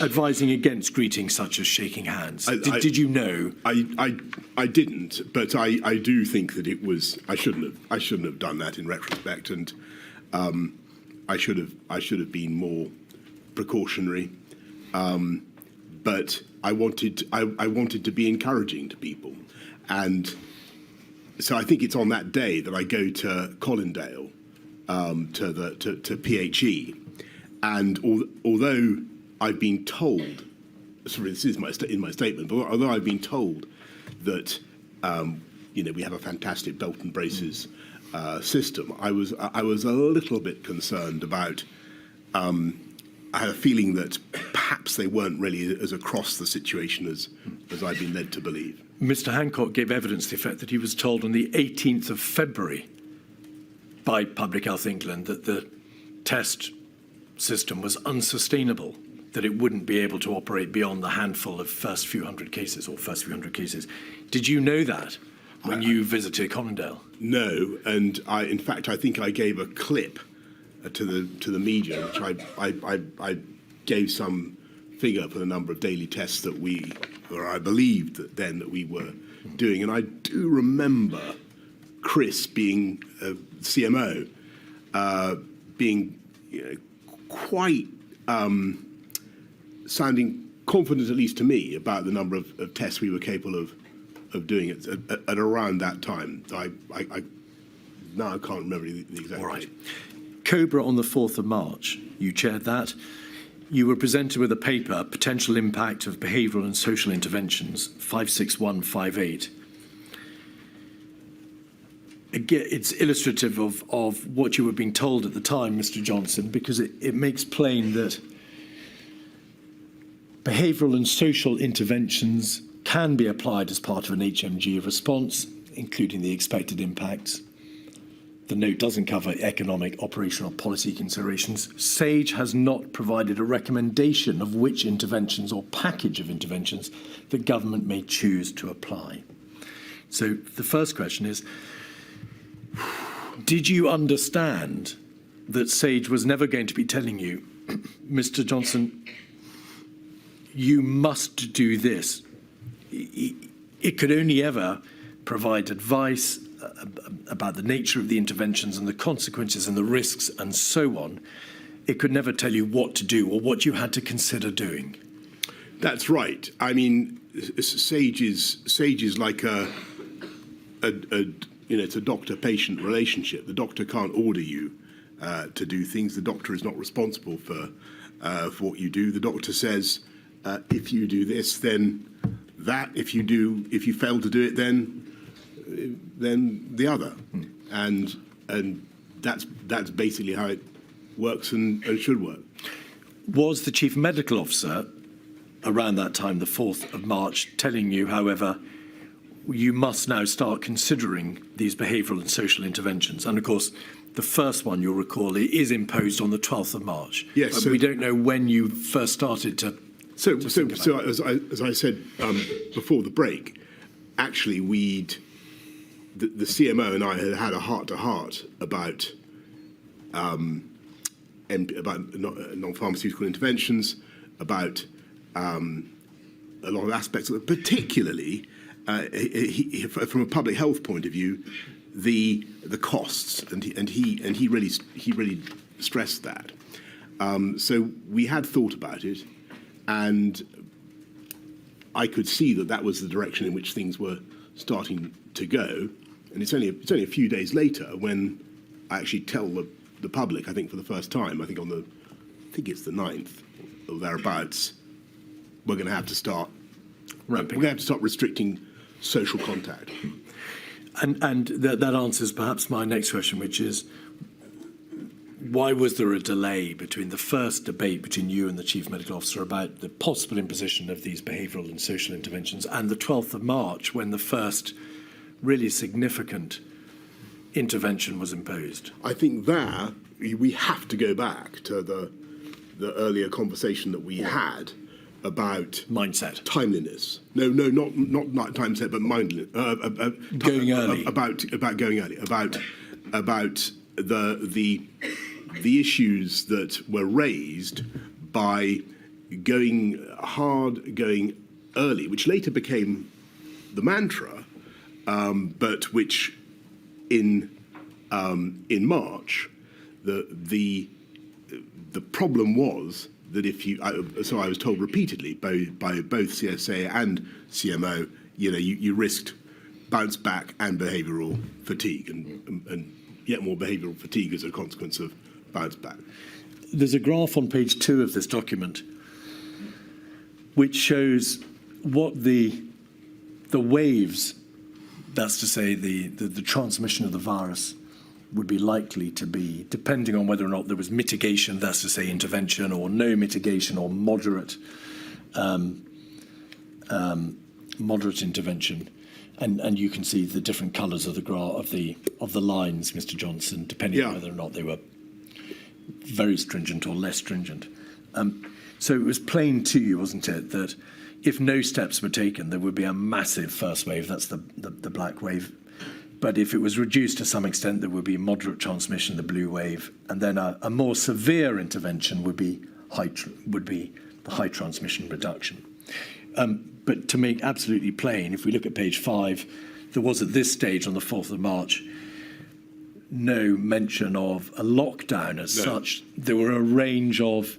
advising against greetings such as shaking hands. Did you know? I didn't, but I do think that it was. I shouldn't have done that in retrospect, and I should have been more precautionary. But I wanted to be encouraging to people, and so I think it's on that day that I go to Colindale, to PHE, and although I've been told, sorry, this is in my statement, but although I've been told that we have a fantastic belt and braces system, I was a little bit concerned about. I had a feeling that perhaps they weren't really as across the situation as I've been led to believe. Mr. Hancock gave evidence to the effect that he was told on the 18th of February by Public Health England that the test system was unsustainable, that it wouldn't be able to operate beyond the handful of first few hundred cases. Did you know that when you visited Colindale? No, and in fact I think I gave a clip to the media, which I gave some figure for the number of daily tests that I believed that we were doing, and I do remember Chris being CMO, being quite sounding confident, at least to me, about the number of tests we were capable of doing at around that time. Now I can't remember the exact. All right. Cobra on the 4th of March, you chaired that. You were presented with a paper, Potential Impact of Behavioural and Social Interventions, 56158. Again, it's illustrative of what you were being told at the time, Mr. Johnson, because it makes plain that behavioural and social interventions can be applied as part of an HMG response, including the expected impacts. The note doesn't cover economic, operational, policy considerations. SAGE has not provided a recommendation of which interventions or package of interventions the government may choose to apply. So the first question is, did you understand that SAGE was never going to be telling you, Mr. Johnson, you must do this? It could only ever provide advice about the nature of the interventions and the consequences and the risks and so on. It could never tell you what to do or what you had to consider doing. That's right. I mean, SAGE is like it's a doctor-patient relationship. The doctor can't order you to do things. The doctor is not responsible for what you do. The doctor says, if you do this, then that. If you fail to do it, then the other, and that's basically how it works and should work. Was the chief medical officer around that time, the 4th of March, telling you, however, you must now start considering these behavioural and social interventions? And of course, the first one, you'll recall, is imposed on the 12th of March. Yes. So we don't know when you first started to. So as I said before the break, actually the CMO and I had a heart-to-heart about non-pharmaceutical interventions, about a lot of aspects of it, particularly from a public health point of view, the costs, and he really stressed that. So we had thought about it, and I could see that was the direction in which things were starting to go. And it's only a few days later when I actually tell the public, I think for the first time, I think on the think it's the 9th or thereabouts, we're going to have to start Ramping. We're going to have to start restricting social contact. And that answers perhaps my next question, which is, why was there a delay between the first debate between you and the Chief Medical Officer about the possible imposition of these behavioural and social interventions and the 12th of March, when the first really significant intervention was imposed? I think there we have to go back to the earlier conversation that we had about Mindset. timeliness. No, not timeset, but mindless. Going early. About going early. About the issues that were raised by going hard, going early, which later became the mantra, but which in March the problem was that if you, so I was told repeatedly by both CSA and CMO, you risked bounce back and behavioural fatigue, and yet more behavioural fatigue as a consequence of bounce back. There's a graph on page 2 of this document which shows what the waves, that's to say the transmission of the virus, would be likely to be, depending on whether or not there was mitigation, that's to say intervention, or no mitigation, or moderate intervention. And you can see the different colours of the graph of the lines, Mr. Johnson, depending on whether or not they were very stringent or less stringent. So it was plain to you, wasn't it, that if no steps were taken, there would be a massive first wave. That's the black wave. But if it was reduced to some extent, there would be moderate transmission, the blue wave, and then a more severe intervention would be the high transmission reduction. But to make absolutely plain, if we look at page 5, there was at this stage on the 4th of March no mention of a lockdown as such. There were a range of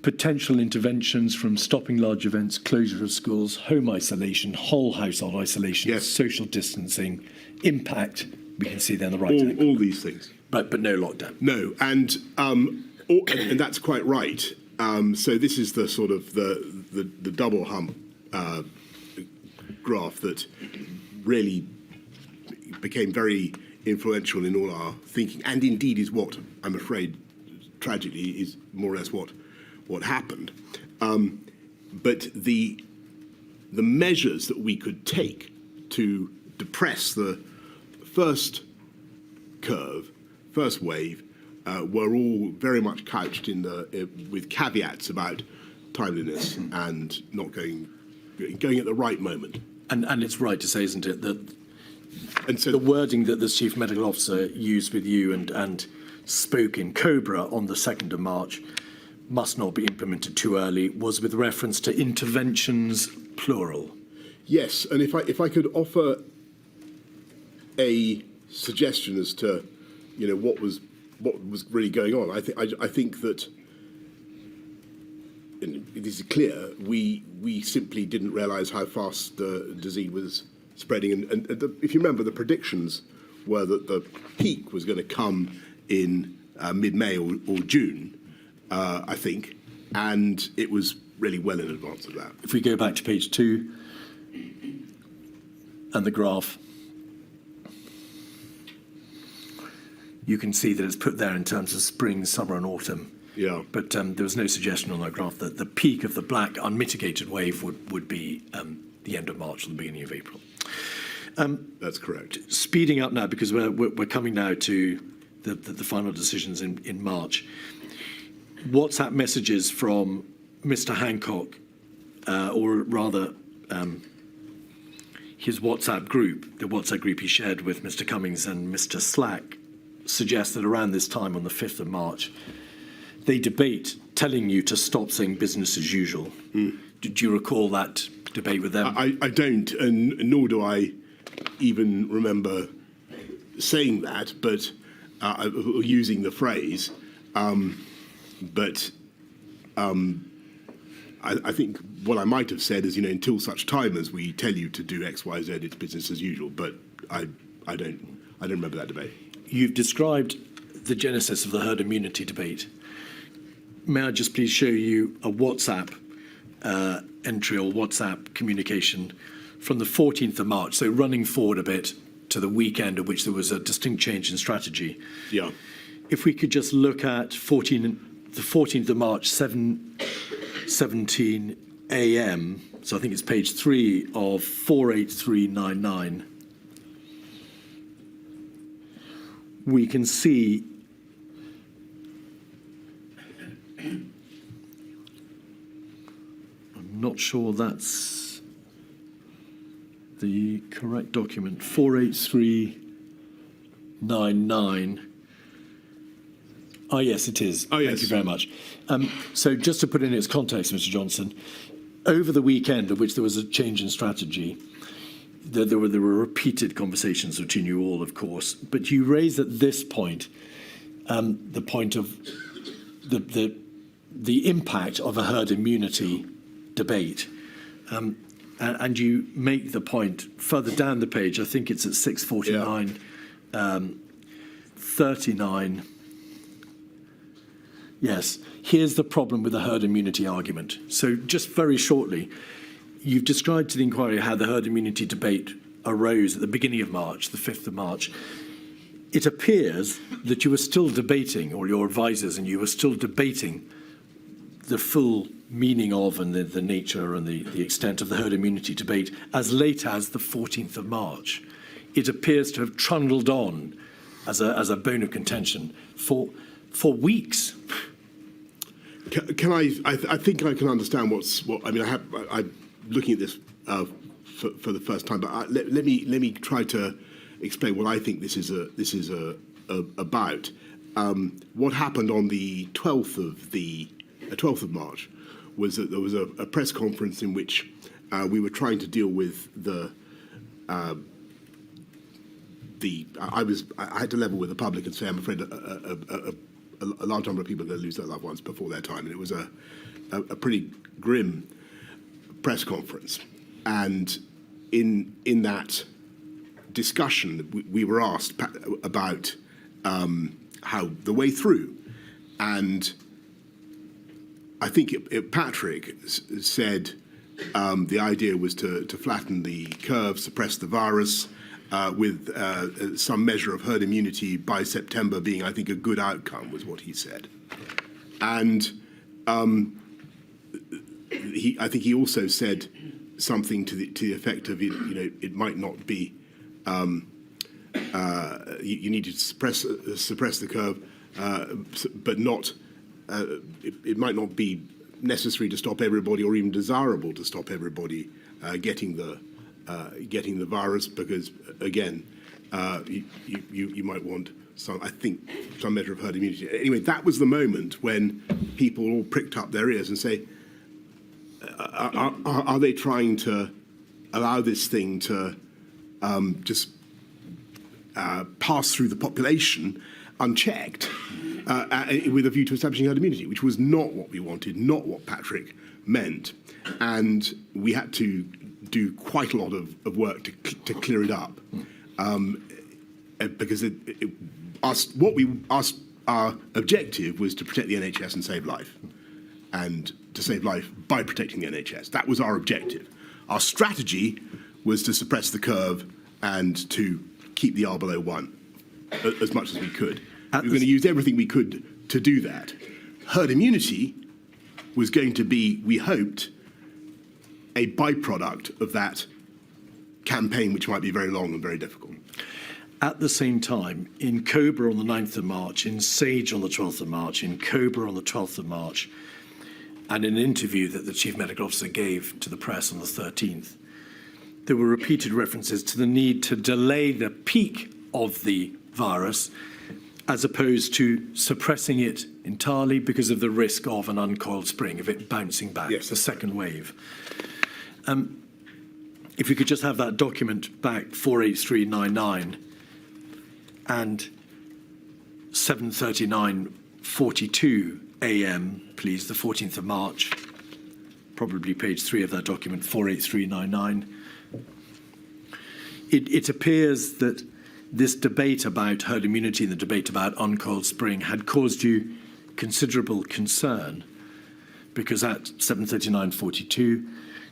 potential interventions, from stopping large events, closure of schools, home isolation, whole household isolation, social distancing, impact. We can see there on the right. All these things. But no lockdown. No, and that's quite right. So this is the sort of the double hump graph that really became very influential in all our thinking, and indeed is what, I'm afraid, tragically, is more or less what happened. But the measures that we could take to depress the first curve, first wave, were all very much couched with caveats about timeliness and not going at the right moment. And it's right to say, isn't it, that and so the wording that the Chief Medical Officer used with you and spoke in Cobra on the 2nd of March must not be implemented too early was with reference to interventions, plural. Yes, and if I could offer a suggestion as to what was really going on, I think that, and it is clear, we simply didn't realise how fast the disease was spreading, and if you remember, the predictions were that the peak was going to come in mid-May or June, I think, and it was really well in advance of that. If we go back to page 2 and the graph, you can see that it's put there in terms of spring, summer and autumn. Yeah. But there was no suggestion on that graph that the peak of the black unmitigated wave would be the end of March or the beginning of April. That's correct. Speeding up now, because we're coming now to the final decisions in March. WhatsApp messages from Mr. Hancock, or rather his WhatsApp group, the WhatsApp group he shared with Mr. Cummings and Mr. Slack, suggests that around this time on the 5th of March, they debate telling you to stop saying business as usual. Did you recall that debate with them? I don't, and nor do I even remember saying that, but using the phrase. But I think what I might have said is, until such time as we tell you to do X, Y, Z, it's business as usual. But I don't remember that debate. You've described the genesis of the herd immunity debate. may I just please show you a WhatsApp entry or WhatsApp communication from the 14th of March, so running forward a bit to the weekend at which there was a distinct change in strategy. Yeah. If we could just look at the 14th of March, 7:17 a.m., so I think it's page 3 of 48399, we can see I'm not sure that's the correct document. 48399. Oh, yes, it is. Oh, yes. Thank you very much. So just to put it in its context, Mr. Johnson, over the weekend at which there was a change in strategy, there were repeated conversations between you all, of course, but you raised at this point the point of the impact of a herd immunity debate. And you make the point further down the page, I think it's at 649, 39. Yes, here's the problem with the herd immunity argument. So just very shortly, you've described to the inquiry how the herd immunity debate arose at the beginning of March, the 5th of March. It appears that you were still debating, or your advisors and you were still debating, the full meaning of and the nature and the extent of the herd immunity debate as late as the 14th of March. It appears to have trundled on as a bone of contention for weeks. Can I think I can understand I'm looking at this for the first time, but let me try to explain what I think this is about. What happened on the 12th of March was that there was a press conference in which we were trying to deal with I had to level with the public and say, I'm afraid a large number of people are going to lose their loved ones before their time, and it was a pretty grim press conference. And in that discussion, we were asked about how the way through, and I think Patrick said the idea was to flatten the curve, suppress the virus, with some measure of herd immunity by September being, I think, a good outcome, was what he said. And I think he also said something to the effect of, it might not be, you need to suppress the curve, but not. It might not be necessary to stop everybody, or even desirable to stop everybody getting the virus, because again, you might want some measure of herd immunity. Anyway, that was the moment when people all pricked up their ears and say, are they trying to allow this thing to just pass through the population unchecked, with a view to establishing herd immunity, which was not what we wanted, not what Patrick meant. And we had to do quite a lot of work to clear it up, because our objective was to protect the NHS and save life, and to save life by protecting the NHS. That was our objective. Our strategy was to suppress the curve and to keep the R below 1 as much as we could. We were going to use everything we could to do that. Herd immunity was going to be, we hoped, a byproduct of that campaign, which might be very long and very difficult. At the same time, in Cobra on the 9th of March, in Sage on the 12th of March, in Cobra on the 12th of March, and in an interview that the Chief Medical Officer gave to the press on the 13th, there were repeated references to the need to delay the peak of the virus as opposed to suppressing it entirely because of the risk of an uncoiled spring, of it bouncing back, yes, the second wave. If we could just have that document back, 48399, and 7:39:42 a.m., please, the 14th of March, probably page 3 of that document, 48399. It appears that this debate about herd immunity and the debate about uncoiled spring had caused you considerable concern, because at 7:39:42,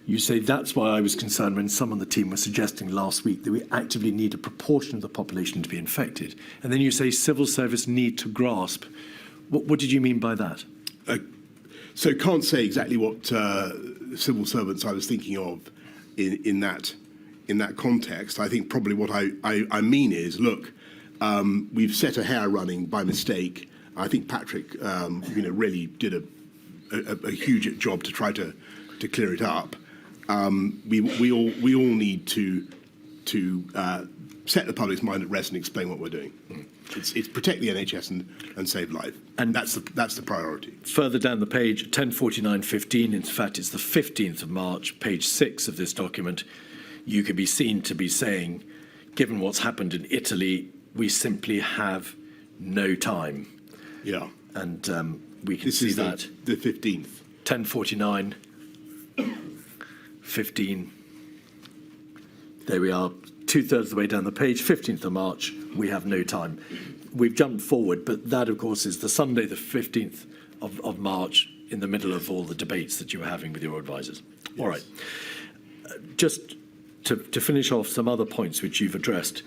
you say that's why I was concerned when some on the team were suggesting last week that we actively need a proportion of the population to be infected. And then you say civil service need to grasp. What did you mean by that? So can't say exactly what civil servants I was thinking of in that context. I think probably what I mean is, look, we've set a hare running by mistake. I think Patrick, really did a huge job to try to clear it up. We all need to set the public's mind at rest and explain what we're doing. It's protect the NHS and save life, and that's the priority. Further down the page, 10:49:15. In fact, it's the 15th of March, page 6 of this document. You could be seen to be saying, given what's happened in Italy, we simply have no time. Yeah, and we can this see is that the 15th. 10:49:15. There we are. 2/3 of the way down the page, 15th of March, we have no time. We've jumped forward, but that, of course, is the Sunday, the 15th of March, in the middle of all the debates that you were having with your advisors. Yes. All right. Just to finish off some other points which you've addressed.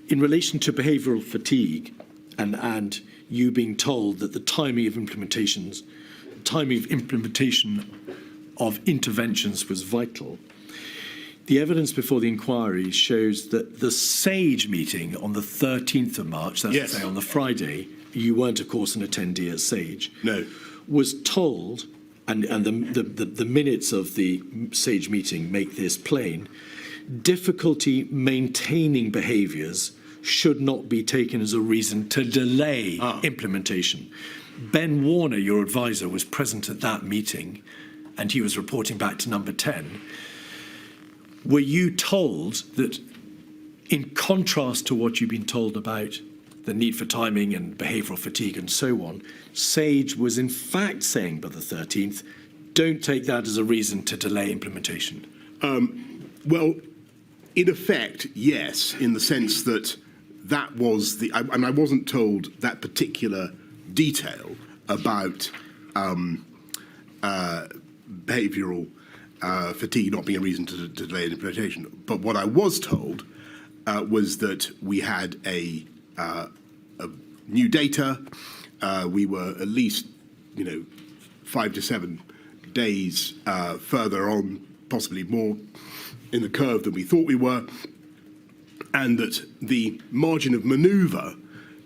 In relation to behavioural fatigue and you being told that the timing of implementation of interventions was vital, the evidence before the inquiry shows that the SAGE meeting on the 13th of March, that's yes. to say on the Friday, you weren't, of course, an attendee at SAGE, no, was told, and the minutes of the SAGE meeting make this plain, difficulty maintaining behaviours should not be taken as a reason to delay implementation. Ben Warner, your advisor, was present at that meeting, and he was reporting back to number 10. Were you told that, in contrast to what you've been told about the need for timing and behavioural fatigue and so on, SAGE was in fact saying by the 13th, don't take that as a reason to delay implementation? Well, in effect, yes, in the sense that was and I wasn't told that particular detail about behavioural fatigue not being a reason to delay implementation. But what I was told was that we had a new data. We were at least, 5 to 7 days further on, possibly more, in the curve than we thought we were, and that the margin of manoeuvre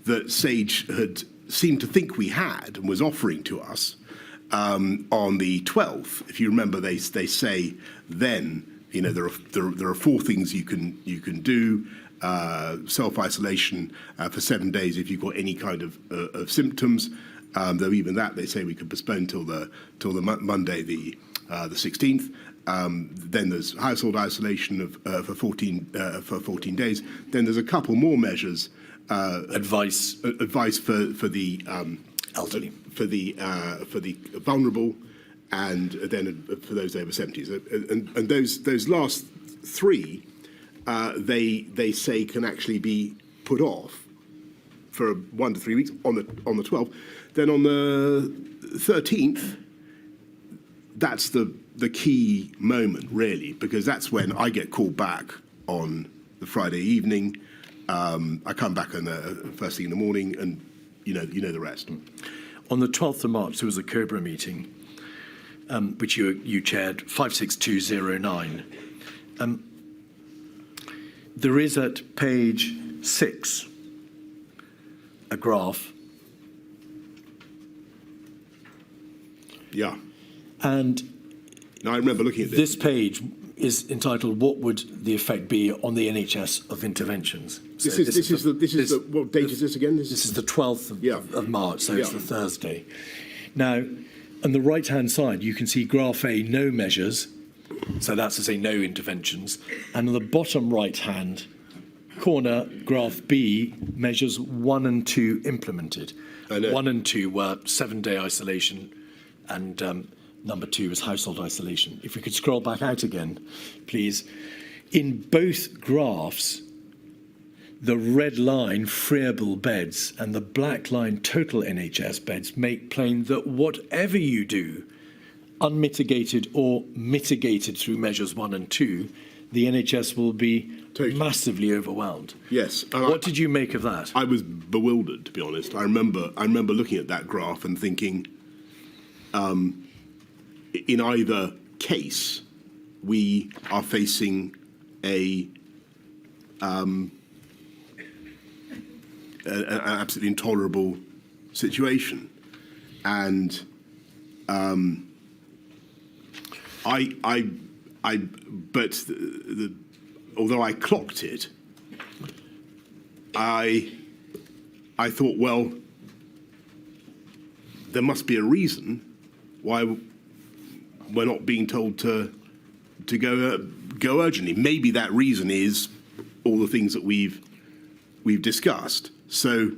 that SAGE had seemed to think we had and was offering to us on the 12th, if you remember, they say then, there are 4 things you can do: self-isolation for 7 days if you've got any kind of symptoms. Though even that they say we could postpone till the Monday, the 16th. Then there's household isolation for 14 days. Then there's a couple more measures. Advice for the elderly, for the vulnerable, and then for those over 70s. And those last 3, they say can actually be put off for 1 to 3 weeks on the 12th. Then on the 13th, that's the key moment, really, because that's when I get called back on the Friday evening. I come back on the first thing in the morning, and you know the rest. On the 12th of March, there was a COBRA meeting, which you chaired, 56209. There is at page 6 a graph. Yeah. And now I remember looking at this. This page is entitled "What would the effect be on the NHS of interventions?" So what date is this again? This is the 12th of March, so it's the Thursday. Now, on the right-hand side, you can see graph A, no measures, so that's to say no interventions, and on the bottom right-hand corner, graph B, measures 1 and 2 implemented. 1 and 2 were 7-day isolation, and number 2 was household isolation. If we could scroll back out again, please. In both graphs, the red line freeable beds and the black line total NHS beds make plain that whatever you do, unmitigated or mitigated through measures 1 and 2, the NHS will be massively overwhelmed. Yes. What did you make of that? I was bewildered, to be honest. I remember looking at that graph and thinking, in either case, we are facing an absolutely intolerable situation, and although I clocked it, I thought, well, there must be a reason why we're not being told to go urgently. Maybe that reason is all the things that we've discussed. So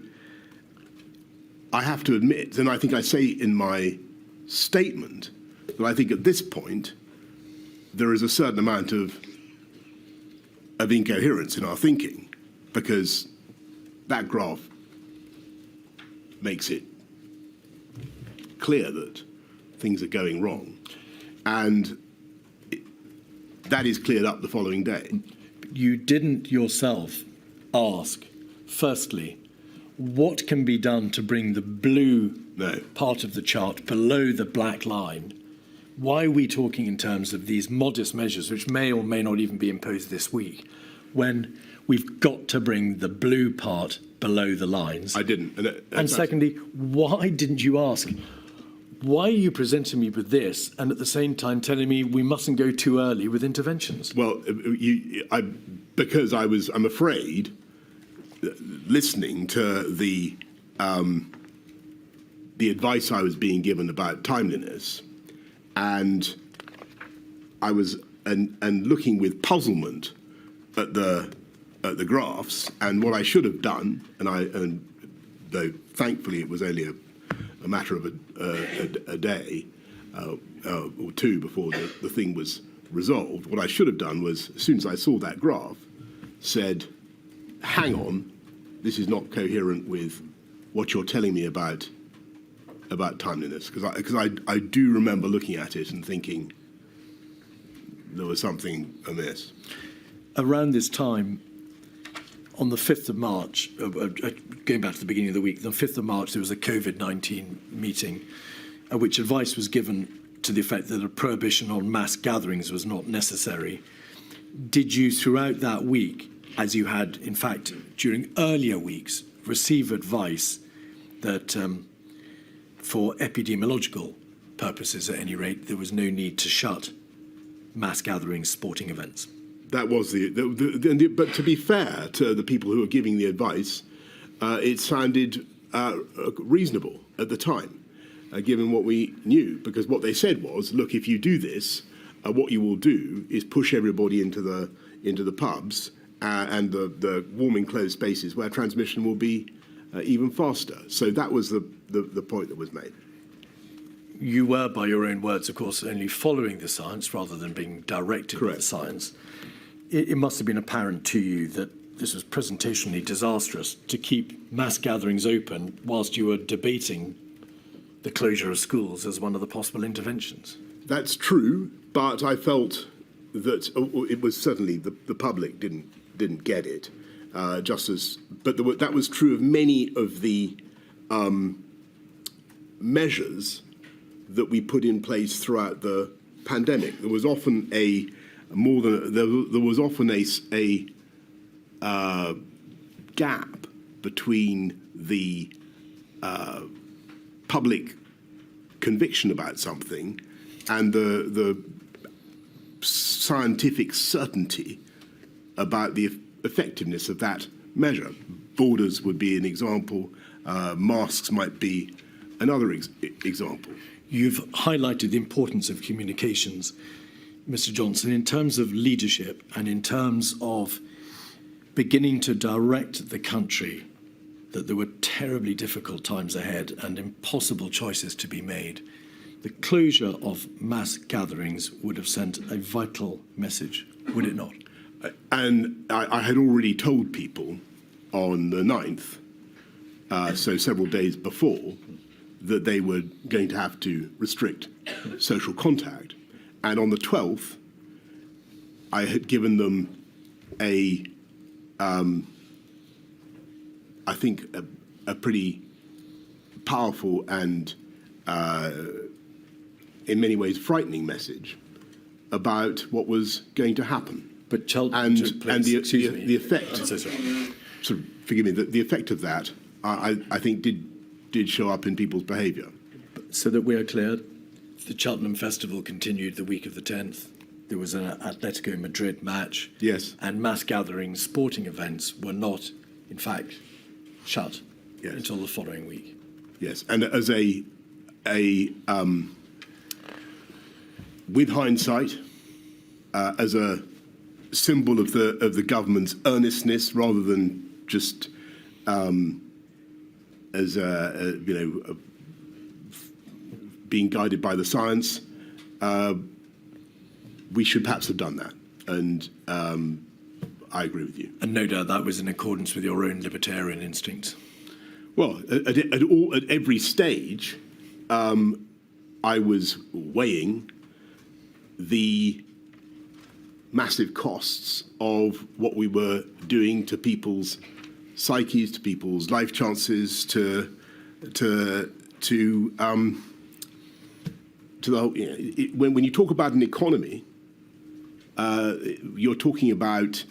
I have to admit, and I think I say in my statement, that I think at this point there is a certain amount of incoherence in our thinking, because that graph makes it clear that things are going wrong, and that is cleared up the following day. You didn't yourself ask, firstly, what can be done to bring the blue part of the chart below the black line? Why are we talking in terms of these modest measures, which may or may not even be imposed this week, when we've got to bring the blue part below the lines? I didn't. And secondly, why didn't you ask, why are you presenting me with this and at the same time telling me we mustn't go too early with interventions? Well, because I'm afraid, listening to the advice I was being given about timeliness, and I was and looking with puzzlement at the graphs, and what I should have done, and though thankfully it was only a matter of a day or two before the thing was resolved, what I should have done was, as soon as I saw that graph, said, hang on, this is not coherent with what you're telling me about timeliness, because I do remember looking at it and thinking there was something amiss. Around this time, on the 5th of March, going back to the beginning of the week, on the 5th of March, there was a COVID-19 meeting at which advice was given to the effect that a prohibition on mass gatherings was not necessary. Did you, throughout that week, as you had, in fact, during earlier weeks, receive advice that, for epidemiological purposes at any rate, there was no need to shut mass gatherings, sporting events? That was but to be fair to the people who were giving the advice, it sounded reasonable at the time, given what we knew, because what they said was, look, if you do this, what you will do is push everybody into the pubs and the warm enclosed spaces where transmission will be even faster. So that was the point that was made. You were, by your own words, of course, only following the science rather than being directed by the science. It must have been apparent to you that this was presentationally disastrous to keep mass gatherings open whilst you were debating the closure of schools as one of the possible interventions. That's true, but I felt that it was certainly the public didn't get it. That was true of many of the measures that we put in place throughout the pandemic. There was often a gap between the public conviction about something and the scientific certainty about the effectiveness of that measure. Borders would be an example. Masks might be another example. You've highlighted the importance of communications, Mr. Johnson, in terms of leadership and in terms of beginning to direct the country that there were terribly difficult times ahead and impossible choices to be made. The closure of mass gatherings would have sent a vital message, would it not? And I had already told people on the 9th, so several days before, that they were going to have to restrict social contact. And on the 12th, I had given them I think, a pretty powerful and, in many ways, frightening message about what was going to happen. But Cheltenham And took place. the effect. I'm so sorry. Sort of, forgive me. The effect of that, I think, did show up in people's behaviour. So that we are clear, the Cheltenham Festival continued the week of the 10th. There was an Atletico Madrid match. Yes. And mass gatherings, sporting events were not, in fact, shut Yes. until the following week. Yes, and as with hindsight, as a symbol of the government's earnestness, rather than just as being guided by the science, we should perhaps have done that. And I agree with you. And no doubt that was in accordance with your own libertarian instincts. Well, at every stage, I was weighing the massive costs of what we were doing to people's psyches, to people's life chances, to the whole. When you talk about an economy, you're talking about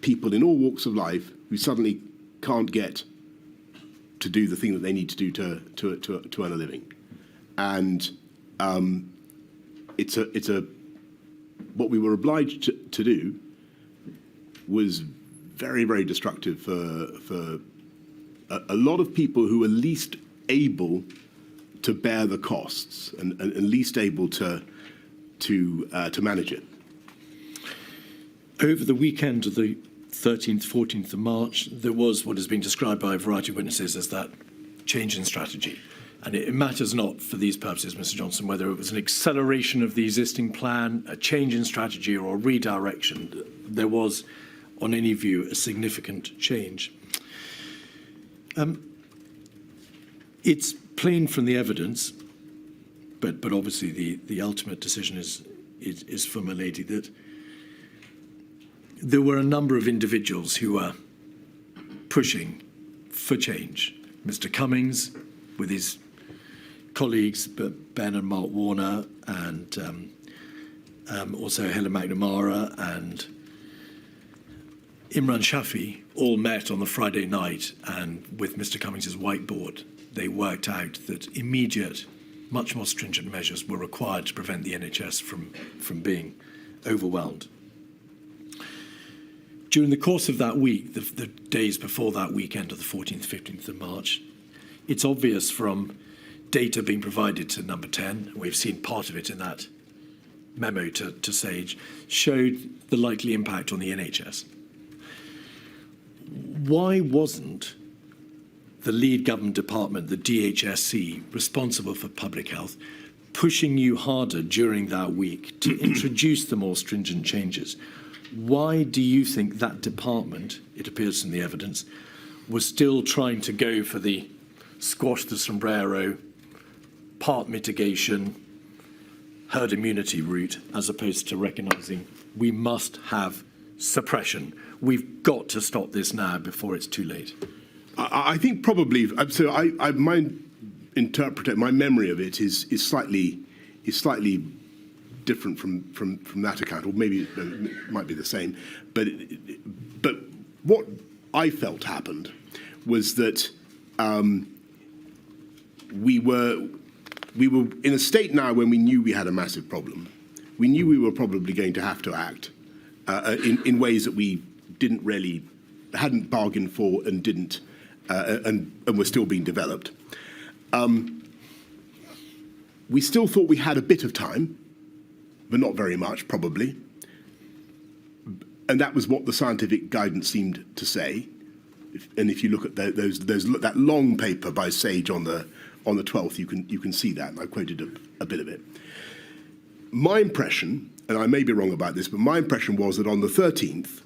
people in all walks of life who suddenly can't get to do the thing that they need to do to earn a living, and it's what we were obliged to do was very, very destructive for a lot of people who were least able to bear the costs and least able to manage it. Over the weekend of the 13th, 14th of March, there was what has been described by a variety of witnesses as that change in strategy. And it matters not for these purposes, Mr. Johnson, whether it was an acceleration of the existing plan, a change in strategy, or a redirection. There was, on any view, a significant change. It's plain from the evidence, but obviously the ultimate decision is for my lady, that there were a number of individuals who were pushing for change. Mr. Cummings, with his colleagues, Ben and Mark Warner, and also Helen McNamara and Imran Shafi, all met on the Friday night, and with Mr. Cummings' whiteboard, they worked out that immediate, much more stringent measures were required to prevent the NHS from being overwhelmed. During the course of that week, the days before that weekend of the 14th, 15th of March, it's obvious from data being provided to Number 10, we've seen part of it in that memo to Sage, showed the likely impact on the NHS. Why wasn't the lead government department, the DHSC, responsible for public health, pushing you harder during that week to introduce the more stringent changes? Why do you think that department, it appears from the evidence, was still trying to go for the squash the sombrero, part mitigation, herd immunity route, as opposed to recognising we must have suppression? We've got to stop this now before it's too late. I think probably. So my memory of it is slightly different from that account, or maybe it might be the same. But what I felt happened was that we were in a state now when we knew we had a massive problem. We knew we were probably going to have to act in ways that we hadn't bargained for and didn't, and were still being developed. We still thought we had a bit of time, but not very much, probably. And that was what the scientific guidance seemed to say. And if you look at that long paper by Sage on the 12th, you can see that. And I quoted a bit of it. My impression, and I may be wrong about this, but my impression was that on the 13th,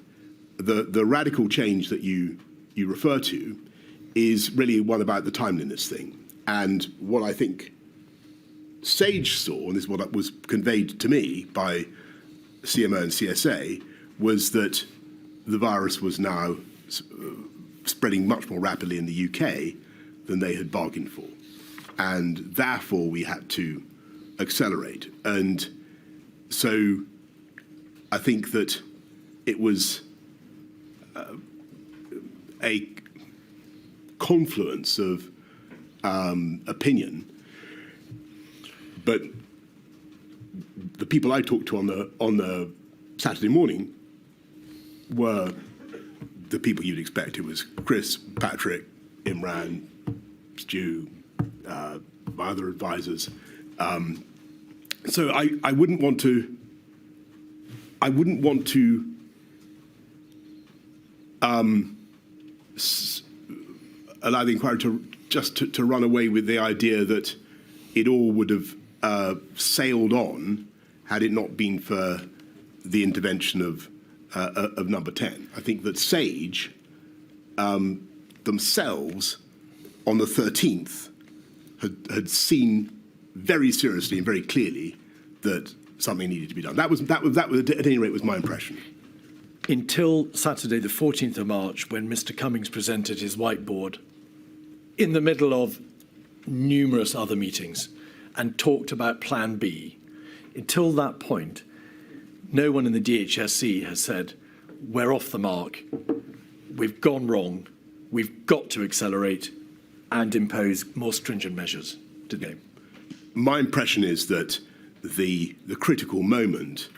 the radical change that you refer to is really one about the timeliness thing. And what I think Sage saw, and this is what was conveyed to me by CMO and CSA, was that the virus was now spreading much more rapidly in the UK than they had bargained for. And therefore, we had to accelerate. And so I think that it was a confluence of opinion, but the people I talked to on the Saturday morning were the people you'd expect. It was Chris, Patrick, Imran, Stu, my other advisors. So I wouldn't want to. I wouldn't want to allow the inquiry to run away with the idea that it all would have sailed on had it not been for the intervention of Number 10. I think that Sage themselves on the 13th had seen very seriously and very clearly that something needed to be done. That was at any rate was my impression. Until Saturday, the 14th of March, when Mr. Cummings presented his whiteboard in the middle of numerous other meetings and talked about Plan B. Until that point, no one in the DHSC has said, we're off the mark, we've gone wrong, we've got to accelerate and impose more stringent measures, did they? My impression is that the critical moment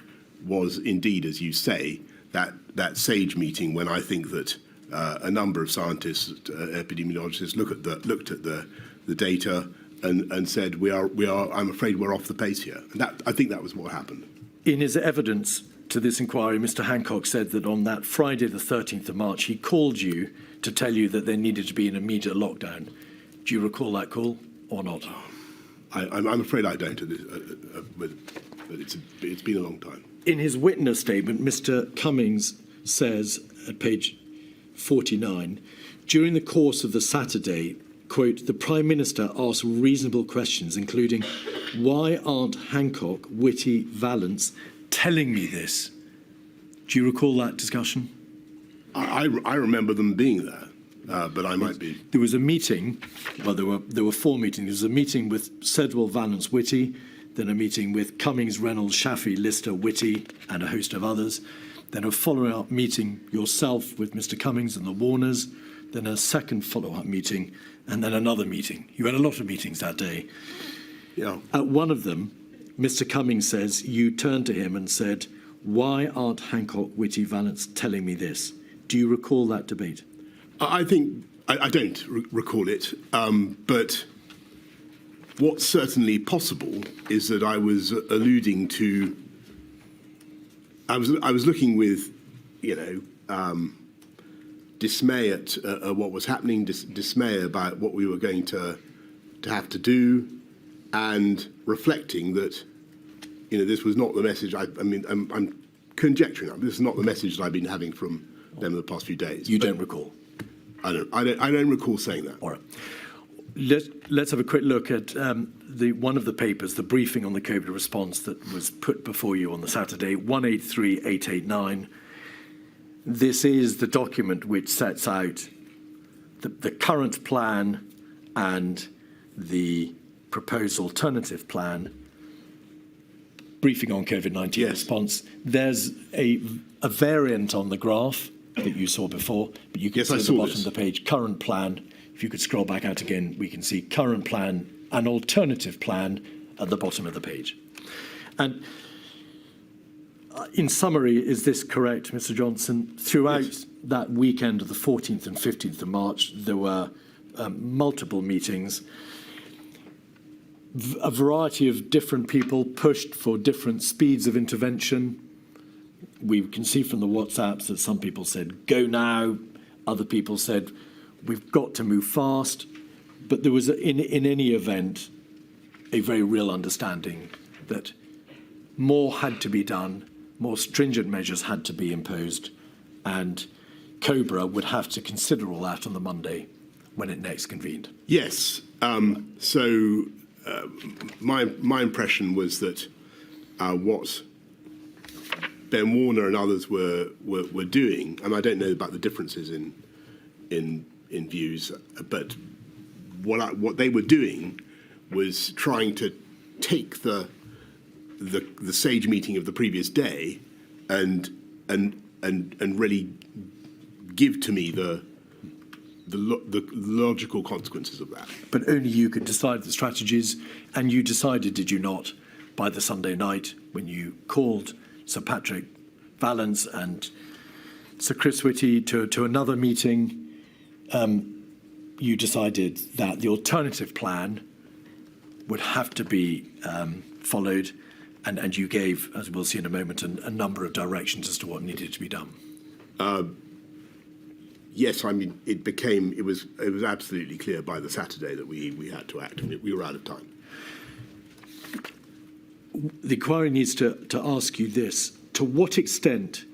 was indeed, as you say, that SAGE meeting when I think that a number of scientists, epidemiologists, looked at the data and said we are. I'm afraid we're off the pace here. And I think that was what happened. In his evidence to this inquiry, Mr. Hancock said that on that Friday, the 13th of March, he called you to tell you that there needed to be an immediate lockdown. Do you recall that call or not? I'm afraid I don't, but it's been a long time. In his witness statement, Mr. Cummings says at page 49, during the course of the Saturday, quote, the Prime Minister asked reasonable questions, including, why aren't Hancock, Whitty, Vallance telling me this? Do you recall that discussion? I remember them being there, but I might be. There was a meeting, well, there were four meetings. There was a meeting with Sedwell, Vallance, Whitty, then a meeting with Cummings, Reynolds, Shafi, Lister, Whitty, and a host of others. Then a follow-up meeting yourself with Mr. Cummings and the Warners. Then a second follow-up meeting, and then another meeting. You had a lot of meetings that day. Yeah. At one of them, Mr. Cummings says you turned to him and said, why aren't Hancock, Whitty, Vallance telling me this? Do you recall that debate? I think I don't recall it, but what's certainly possible is that I was alluding to. I was looking with, dismay at what was happening, dismay about what we were going to have to do, and reflecting that, this was not the message. I'm conjecturing. This is not the message that I've been having from them in the past few days. You don't recall? I don't recall saying that. All right. Let's have a quick look at one of the papers, the briefing on the COVID response that was put before you on the Saturday, 183889. This is the document which sets out the current plan and the proposed alternative plan. Briefing on COVID-19 response. There's a variant on the graph that you saw before, but you can see at the bottom of the page, current plan. If you could scroll back out again, we can see current plan and alternative plan at the bottom of the page. And in summary, is this correct, Mr. Johnson? Throughout that weekend of the 14th and 15th of March, there were multiple meetings. A variety of different people pushed for different speeds of intervention. We can see from the WhatsApps that some people said, go now. Other people said, we've got to move fast. But there was, in any event, a very real understanding that more had to be done, more stringent measures had to be imposed, and Cobra would have to consider all that on the Monday when it next convened. Yes. My impression was that what Ben Warner and others were doing, and I don't know about the differences in views, but what they were doing was trying to take the SAGE meeting of the previous day and really give to me the logical consequences of that. But only you could decide the strategies, and you decided, did you not, by the Sunday night when you called Sir Patrick Vallance and Sir Chris Whitty to another meeting, you decided that the alternative plan would have to be followed, and you gave, as we'll see in a moment, a number of directions as to what needed to be done. Yes, I mean, it was absolutely clear by the Saturday that we had to act, and we were out of time. The inquiry needs to ask you this: to what extent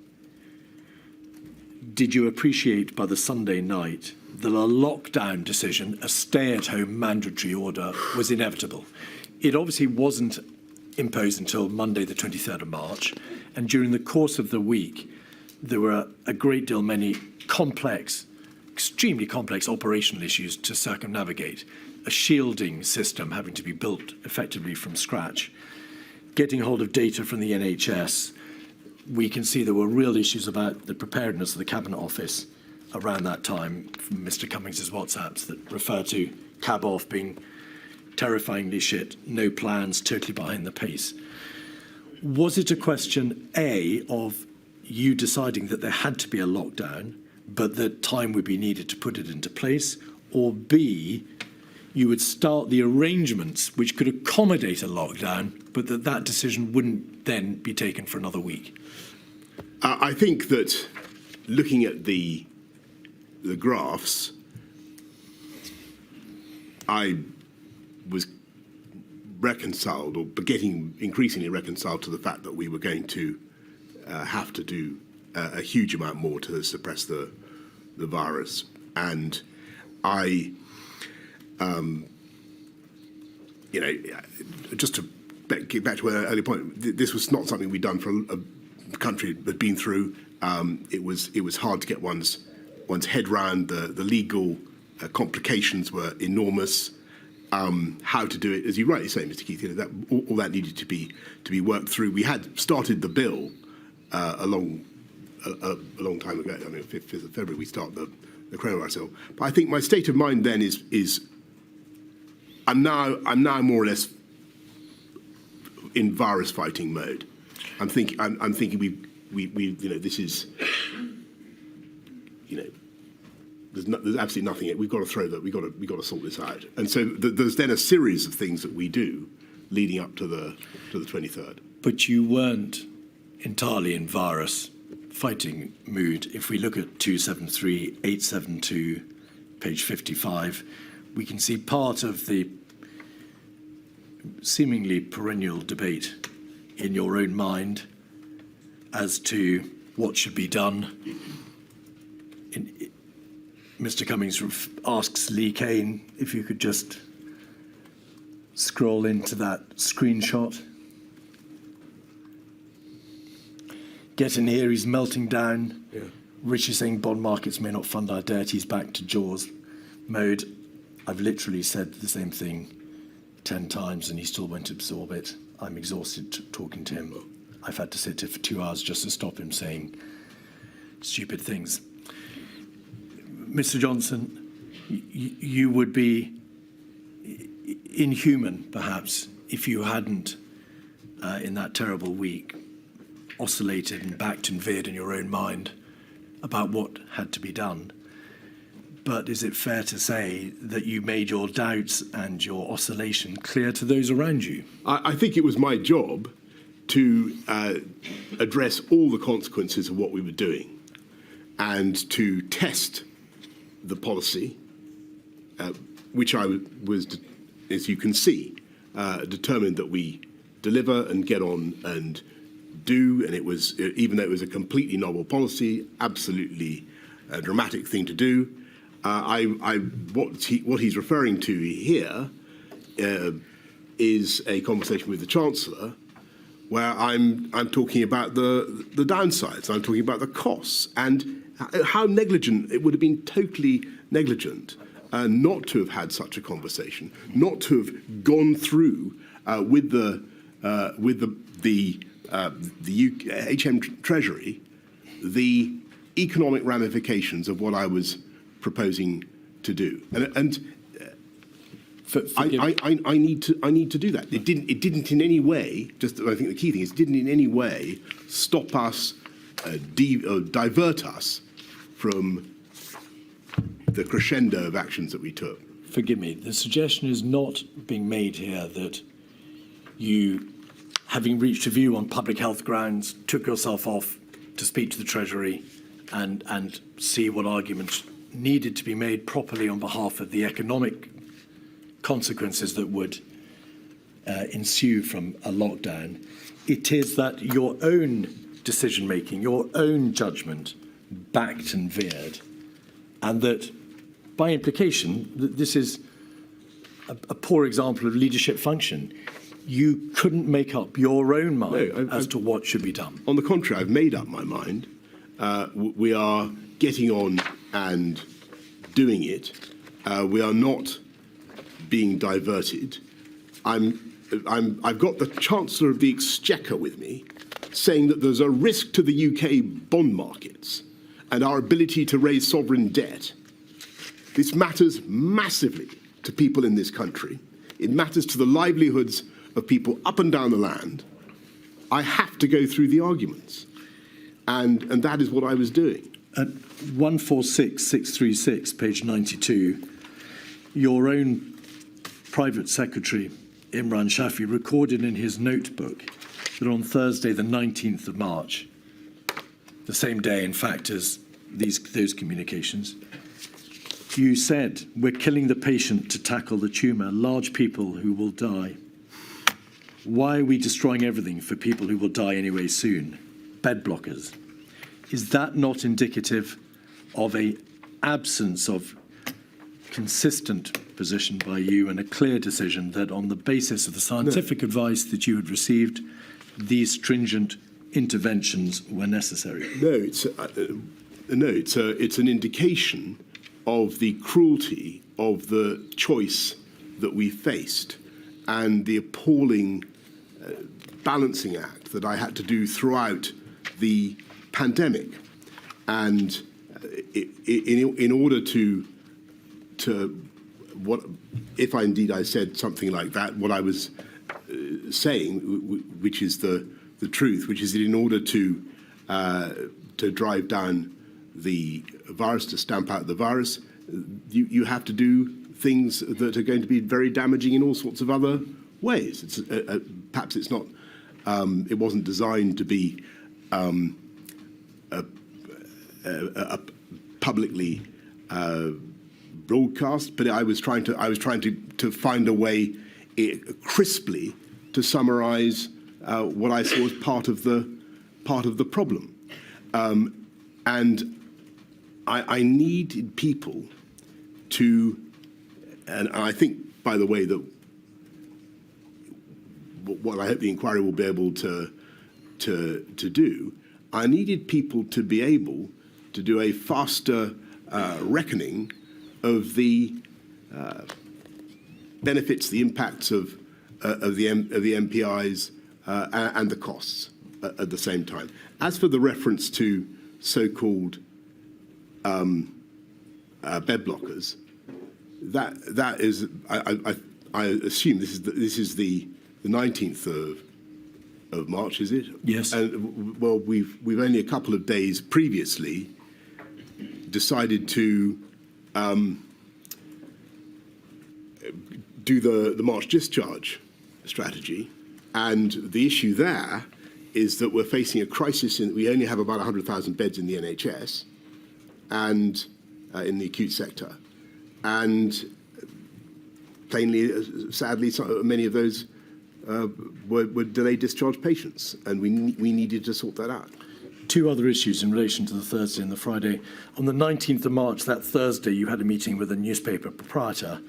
did you appreciate by the Sunday night that a lockdown decision, a stay-at-home mandatory order, was inevitable? It obviously wasn't imposed until Monday, the 23rd of March, and during the course of the week, there were a great deal many complex, extremely complex operational issues to circumnavigate, a shielding system having to be built effectively from scratch, getting hold of data from the NHS. We can see there were real issues about the preparedness of the Cabinet Office around that time, from Mr. Cummings' WhatsApps that refer to cab off being terrifyingly shit, no plans, totally behind the pace. Was it a question, A, of you deciding that there had to be a lockdown, but that time would be needed to put it into place, or B, you would start the arrangements which could accommodate a lockdown, but that decision wouldn't then be taken for another week? I think that looking at the graphs, I was reconciled, or getting increasingly reconciled, to the fact that we were going to have to do a huge amount more to suppress the virus. And I, just to get back to an earlier point, this was not something we'd done for a country that had been through. It was hard to get one's head round. The legal complications were enormous. How to do it, as you rightly say, Mr. Keith, that all that needed to be worked through. We had started the bill a long time ago. I mean, 5th of February we start the coronavirus bill. But I think my state of mind then is I'm now more or less in virus fighting mode. I'm thinking we this is there's absolutely nothing. We've got to throw that. We've got to sort this out. And so there's then a series of things that we do leading up to the 23rd. But you weren't entirely in virus fighting mood. If we look at 273, 872, page 55, we can see part of the seemingly perennial debate in your own mind as to what should be done. Mr. Cummings asks Lee Kane if you could just scroll into that screenshot. Get in here, he's melting down. Yeah. Richie saying bond markets may not fund our debt. He's back to Jaws mode. I've literally said the same thing 10 times and he still won't absorb it. I'm exhausted talking to him. I've had to sit here for 2 hours just to stop him saying stupid things. Mr. Johnson, you would be inhuman, perhaps, if you hadn't, in that terrible week, oscillated and backed and veered in your own mind about what had to be done. But is it fair to say that you made your doubts and your oscillation clear to those around you? I think it was my job to address all the consequences of what we were doing and to test the policy, which I was, as you can see, determined that we deliver and get on and do, and it was, even though it was a completely novel policy, absolutely a dramatic thing to do. What he's referring to here is a conversation with the Chancellor, where I'm talking about the downsides, I'm talking about the costs, and how negligent it would have been, totally negligent, not to have had such a conversation, not to have gone through with the HM Treasury the economic ramifications of what I was proposing to do, I need to do that. It didn't in any way. Just I think the key thing is, it didn't in any way stop us, divert us from the crescendo of actions that we took. Forgive me. The suggestion is not being made here that you, having reached a view on public health grounds, took yourself off to speak to the Treasury and see what arguments needed to be made properly on behalf of the economic consequences that would ensue from a lockdown. It is that your own decision-making, your own judgment backed and veered, and that by implication, this is a poor example of leadership function. You couldn't make up your own mind as to what should be done. On the contrary, I've made up my mind. We are getting on and doing it. We are not being diverted. I've got the Chancellor of the Exchequer with me, saying that there's a risk to the UK bond markets and our ability to raise sovereign debt. This matters massively to people in this country. It matters to the livelihoods of people up and down the land. I have to go through the arguments. And that is what I was doing. At 146636, page 92, your own private secretary, Imran Shafi, recorded in his notebook that on Thursday, the 19th of March, the same day, in fact, as those communications, you said, "We're killing the patient to tackle the tumour, large people who will die. Why are we destroying everything for people who will die anyway soon? Bed blockers." Is that not indicative of an absence of consistent position by you and a clear decision that on the basis of the scientific advice that you had received, these stringent interventions were necessary? No, it's an indication of the cruelty of the choice that we faced and the appalling balancing act that I had to do throughout the pandemic. And in order to what, if I said something like that, what I was saying, which is the truth, which is that in order to drive down the virus, to stamp out the virus, you have to do things that are going to be very damaging in all sorts of other ways. It's, perhaps it's not, it wasn't designed to be publicly broadcast, but I was trying to find a way crisply to summarise what I saw as part of the problem, and I needed people to, and I think, by the way, that what I hope the inquiry will be able to do, I needed people to be able to do a faster reckoning of the benefits, the impacts of the MPIs and the costs at the same time. As for the reference to so-called bed blockers, that is, I assume this is the 19th of March, is it? Yes. And well, we've only a couple of days previously decided to do the March discharge strategy, and the issue there is that we're facing a crisis in that we only have about 100,000 beds in the NHS and in the acute sector, and plainly, sadly, many of those were delayed discharge patients, and we needed to sort that out. Two other issues in relation to the Thursday and the Friday. On the 19th of March, that Thursday, you had a meeting with a newspaper proprietor.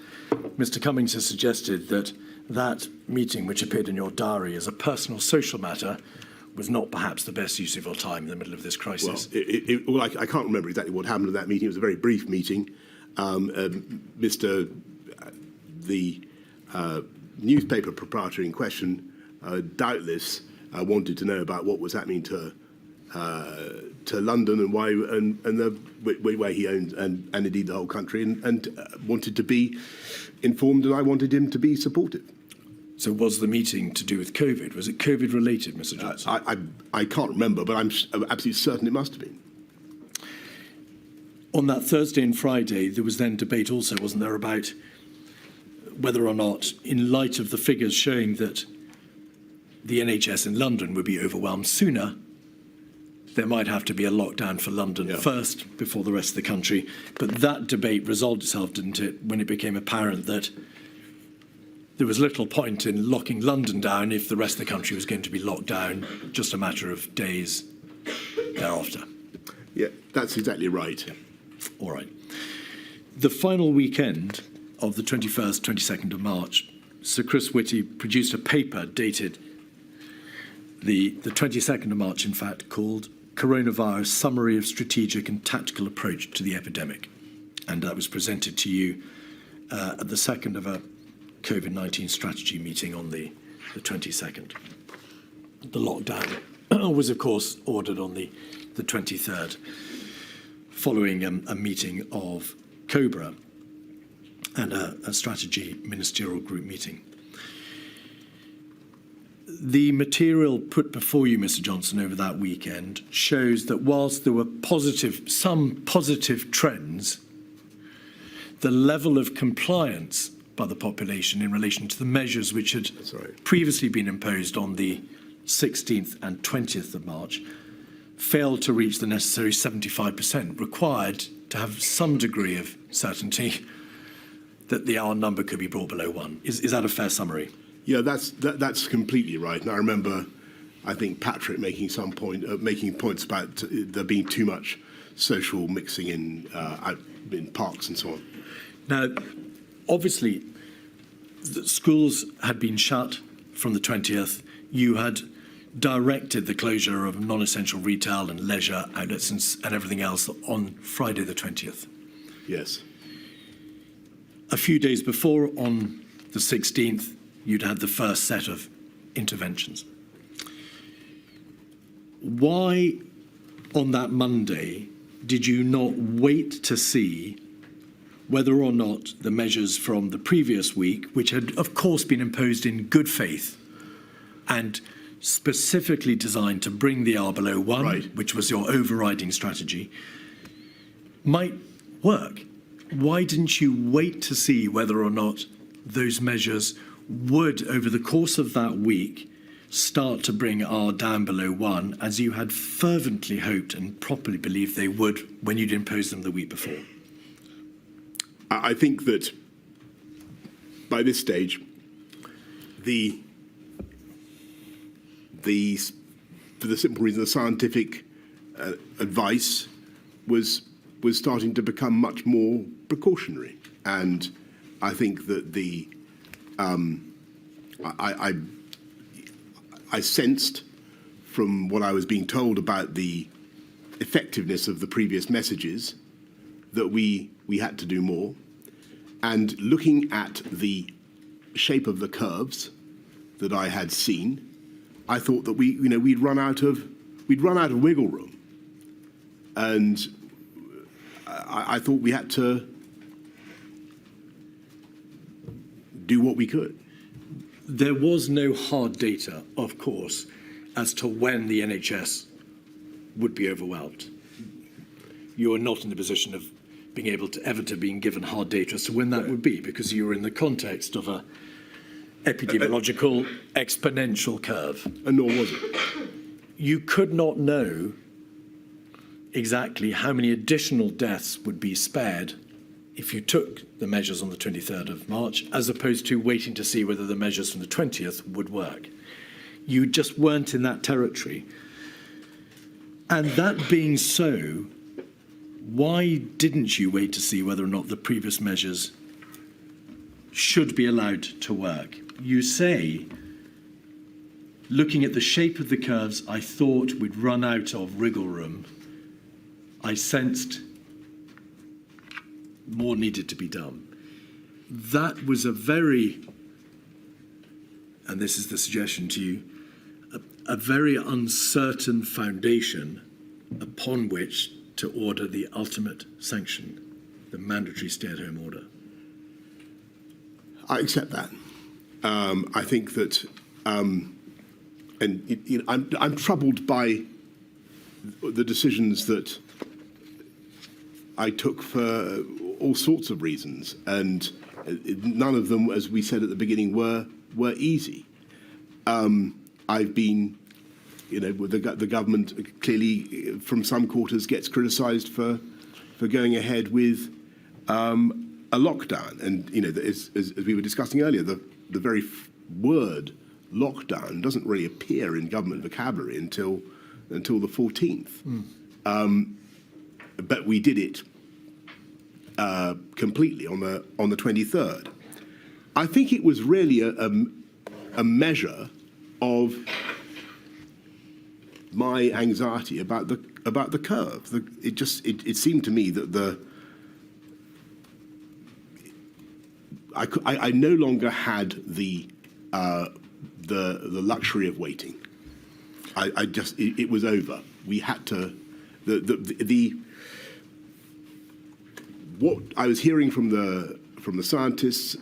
Mr. Cummings has suggested that that meeting, which appeared in your diary as a personal social matter, was not perhaps the best use of your time in the middle of this crisis. Well, I can't remember exactly what happened at that meeting. It was a very brief meeting. The newspaper proprietor in question doubtless wanted to know about what was happening to London and why and the way he owned and indeed the whole country and wanted to be informed, and I wanted him to be supportive. So was the meeting to do with COVID? Was it COVID related, Mr. Johnson? I can't remember, but I'm absolutely certain it must have been. On that Thursday and Friday, there was then debate also, wasn't there, about whether or not, in light of the figures showing that the NHS in London would be overwhelmed sooner, there might have to be a lockdown for London first before the rest of the country. But that debate resolved itself, didn't it, when it became apparent that there was little point in locking London down if the rest of the country was going to be locked down just a matter of days thereafter. Yeah, that's exactly right. Yeah. All right. The final weekend of the 21st, 22nd of March, Sir Chris Whitty produced a paper dated the 22nd of March, in fact, called Coronavirus Summary of Strategic and Tactical Approach to the Epidemic. And that was presented to you at the second of a COVID-19 strategy meeting on the 22nd. The lockdown was, of course, ordered on the 23rd, following a meeting of COBRA and a strategy ministerial group meeting. The material put before you, Mr. Johnson, over that weekend shows that whilst there were some positive trends, the level of compliance by the population in relation to the measures which had previously been imposed on the 16th and 20th of March failed to reach the necessary 75% required to have some degree of certainty that the R number could be brought below 1. Is that a fair summary? Yeah, that's completely right. And I remember, I think Patrick making points about there being too much social mixing in parks and so on. Now, obviously, the schools had been shut from the 20th. You had directed the closure of non-essential retail and leisure outlets and everything else on Friday the 20th. Yes. A few days before, on the 16th, you'd had the first set of interventions. Why, on that Monday, did you not wait to see whether or not the measures from the previous week, which had, of course, been imposed in good faith and specifically designed to bring the R below 1, which was your overriding strategy, might work? Why didn't you wait to see whether or not those measures would, over the course of that week, start to bring R down below 1, as you had fervently hoped and properly believed they would when you'd imposed them the week before? I think that by this stage, for the simple reason the scientific advice was starting to become much more precautionary, and I think that I sensed from what I was being told about the effectiveness of the previous messages that we had to do more. And looking at the shape of the curves that I had seen, I thought that we'd run out of wiggle room, and I thought we had to do what we could. There was no hard data, of course, as to when the NHS would be overwhelmed. You are not in the position of being able to ever to being given hard data as to when that would be, because you were in the context of a epidemiological exponential curve. And nor was it. You could not know exactly how many additional deaths would be spared if you took the measures on the 23rd of March, as opposed to waiting to see whether the measures from the 20th would work. You just weren't in that territory. And that being so, why didn't you wait to see whether or not the previous measures should be allowed to work? You say, looking at the shape of the curves, I thought we'd run out of wriggle room. I sensed more needed to be done. That was a very, and this is the suggestion to you, a very uncertain foundation upon which to order the ultimate sanction, the mandatory stay-at-home order. I accept that. I think that, I'm troubled by the decisions that I took for all sorts of reasons, and none of them, as we said at the beginning, were easy. I've been, the government clearly, from some quarters, gets criticised for going ahead with a lockdown, and as we were discussing earlier, the very word lockdown doesn't really appear in government vocabulary until the 14th. But we did it completely on the 23rd. I think it was really a measure of my anxiety about the curve. It seemed to me that I no longer had the luxury of waiting. It was over. We had to what I was hearing from the scientists,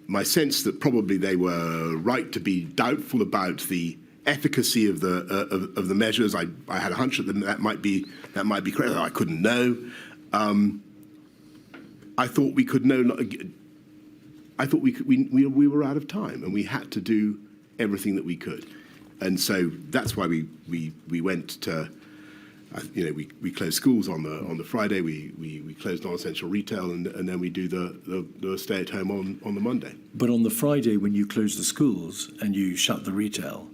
my sense that probably they were right to be doubtful about the efficacy of the measures. I had a hunch that might be correct. I couldn't know. I thought we could know. I thought we were out of time, and we had to do everything that we could, and so that's why we went to. We closed schools on the Friday. We closed non-essential retail, and then we do the stay at home on the Monday. But on the Friday, when you closed the schools and you shut the retail,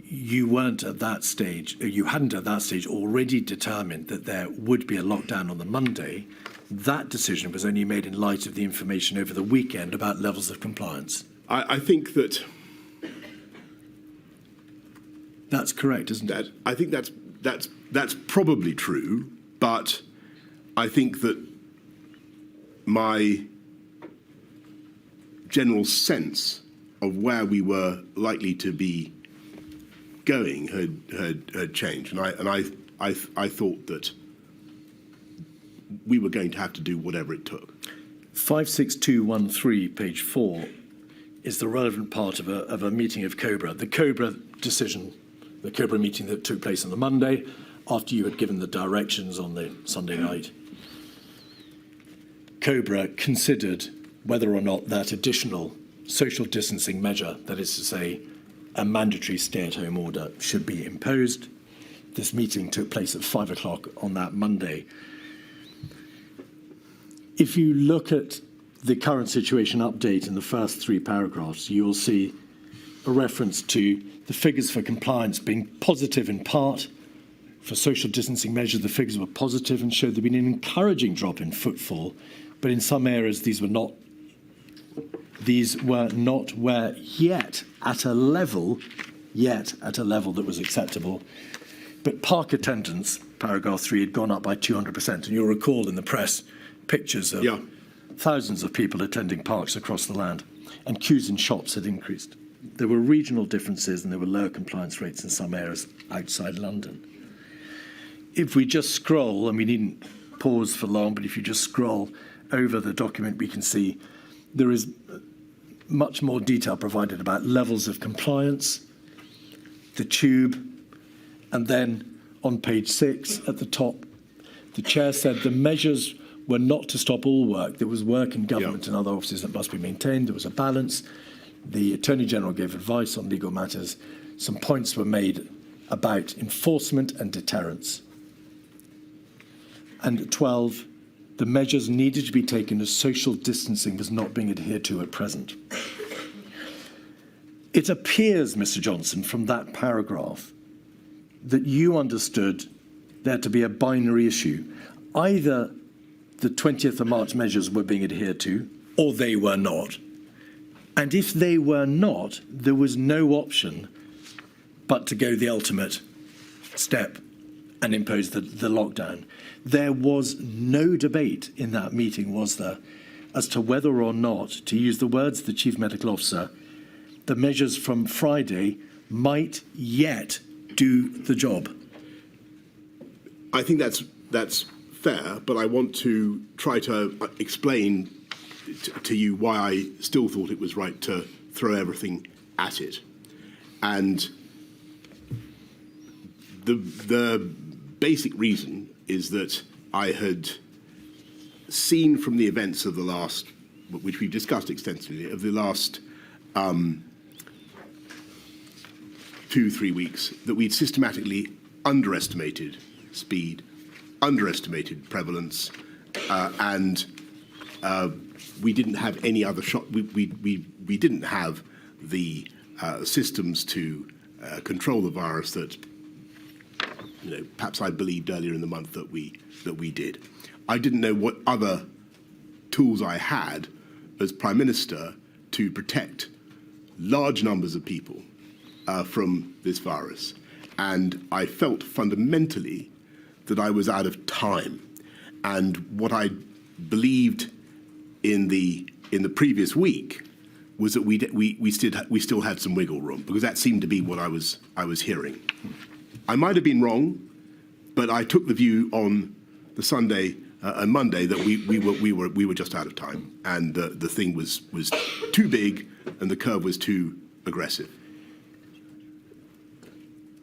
you weren't at that stage. You hadn't at that stage already determined that there would be a lockdown on the Monday. That decision was only made in light of the information over the weekend about levels of compliance. I think that that's correct, isn't it? I think that's probably true, but I think that my general sense of where we were likely to be going had changed, and I thought that we were going to have to do whatever it took. 56213, page 4, is the relevant part of a meeting of COBRA. The COBRA decision, the COBRA meeting that took place on the Monday, after you had given the directions on the Sunday night. COBRA considered whether or not that additional social distancing measure, that is to say, a mandatory stay-at-home order, should be imposed. This meeting took place at 5 o'clock on that Monday. If you look at the current situation update in the first 3 paragraphs, you will see a reference to the figures for compliance being positive in part. For social distancing measures, the figures were positive and showed there had been an encouraging drop in footfall, but in some areas these were not where yet at a level that was acceptable. But park attendance, paragraph 3, had gone up by 200%. And you'll recall in the press pictures of thousands of people attending parks across the land, and queues in shops had increased. There were regional differences and there were lower compliance rates in some areas outside London. If we just scroll, and we needn't pause for long, but if you just scroll over the document, we can see there is much more detail provided about levels of compliance, the tube, and then on page 6 at the top, the chair said the measures were not to stop all work. There was work in government and other offices that must be maintained. There was a balance. The Attorney General gave advice on legal matters. Some points were made about enforcement and deterrence. And at 12, the measures needed to be taken as social distancing was not being adhered to at present. It appears, Mr. Johnson, from that paragraph, that you understood there to be a binary issue. Either the 20th of March measures were being adhered to, or they were not. And if they were not, there was no option but to go the ultimate step and impose the lockdown. There was no debate in that meeting, was there, as to whether or not, to use the words of the Chief Medical Officer, the measures from Friday might yet do the job. I think that's fair, but I want to try to explain to you why I still thought it was right to throw everything at it. And the basic reason is that I had seen from the events of the last, which we've discussed extensively, of the last 2-3 weeks, that we'd systematically underestimated speed, underestimated prevalence, and we didn't have any other shot. We didn't have the systems to control the virus that, you know, perhaps I believed earlier in the month that we did. I didn't know what other tools I had as Prime Minister to protect large numbers of people from this virus. And I felt fundamentally that I was out of time. And what I believed in the previous week was that we still had some wiggle room, because that seemed to be what I was hearing. I might have been wrong, but I took the view on the Sunday and Monday that we were just out of time, and the thing was too big and the curve was too aggressive.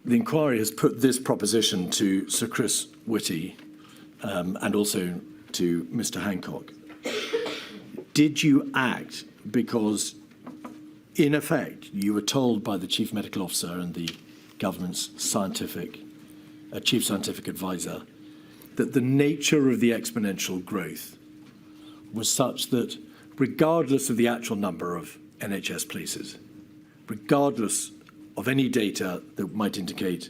The inquiry has put this proposition to Sir Chris Whitty and also to Mr. Hancock. Did you act because, in effect, you were told by the Chief Medical Officer and the government's Chief Scientific Advisor that the nature of the exponential growth was such that, regardless of the actual number of NHS places, regardless of any data that might indicate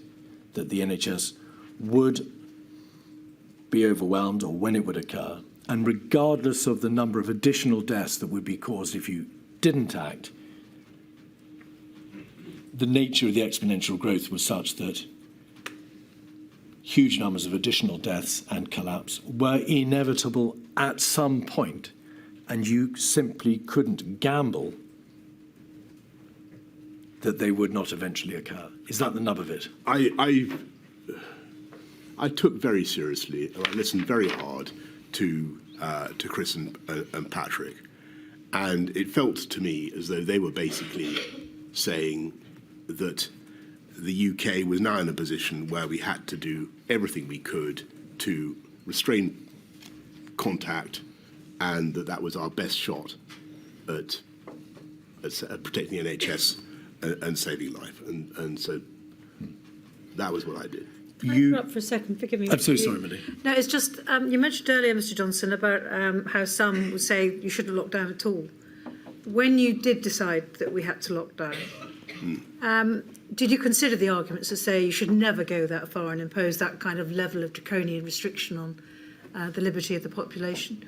that the NHS would be overwhelmed or when it would occur, and regardless of the number of additional deaths that would be caused if you didn't act, the nature of the exponential growth was such that huge numbers of additional deaths and collapse were inevitable at some point, and you simply couldn't gamble that they would not eventually occur. Is that the nub of it? I took very seriously, and I listened very hard to Chris and Patrick, and it felt to me as though they were basically saying that the UK was now in a position where we had to do everything we could to restrain contact, and that was our best shot at protecting the NHS and saving life. And so that was what I did. Can I interrupt for a second? Forgive me. I'm so sorry, Millie. No, it's just, you mentioned earlier, Mr. Johnson, about how some would say you shouldn't lock down at all. When you did decide that we had to lock down, did you consider the arguments that say you should never go that far and impose that kind of level of draconian restriction on the liberty of the population?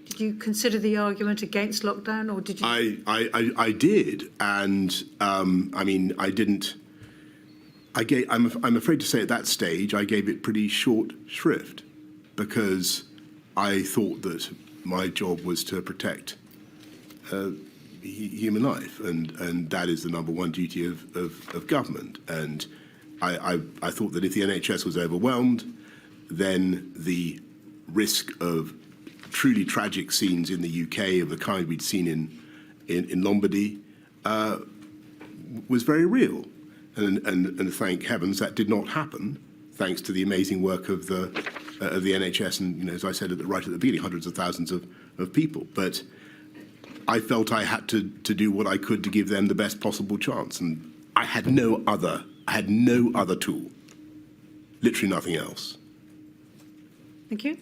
Did you consider the argument against lockdown, or did you? I did, and I mean, I didn't. I'm afraid to say at that stage I gave it pretty short shrift, because I thought that my job was to protect human life, and that is the number one duty of government. And I thought that if the NHS was overwhelmed, then the risk of truly tragic scenes in the UK of the kind we'd seen in Lombardy was very real. And thank heavens that did not happen, thanks to the amazing work of the NHS and, you know, as I said right at the beginning, hundreds of thousands of people. But I felt I had to do what I could to give them the best possible chance, and I had no other tool, literally nothing else. Thank you.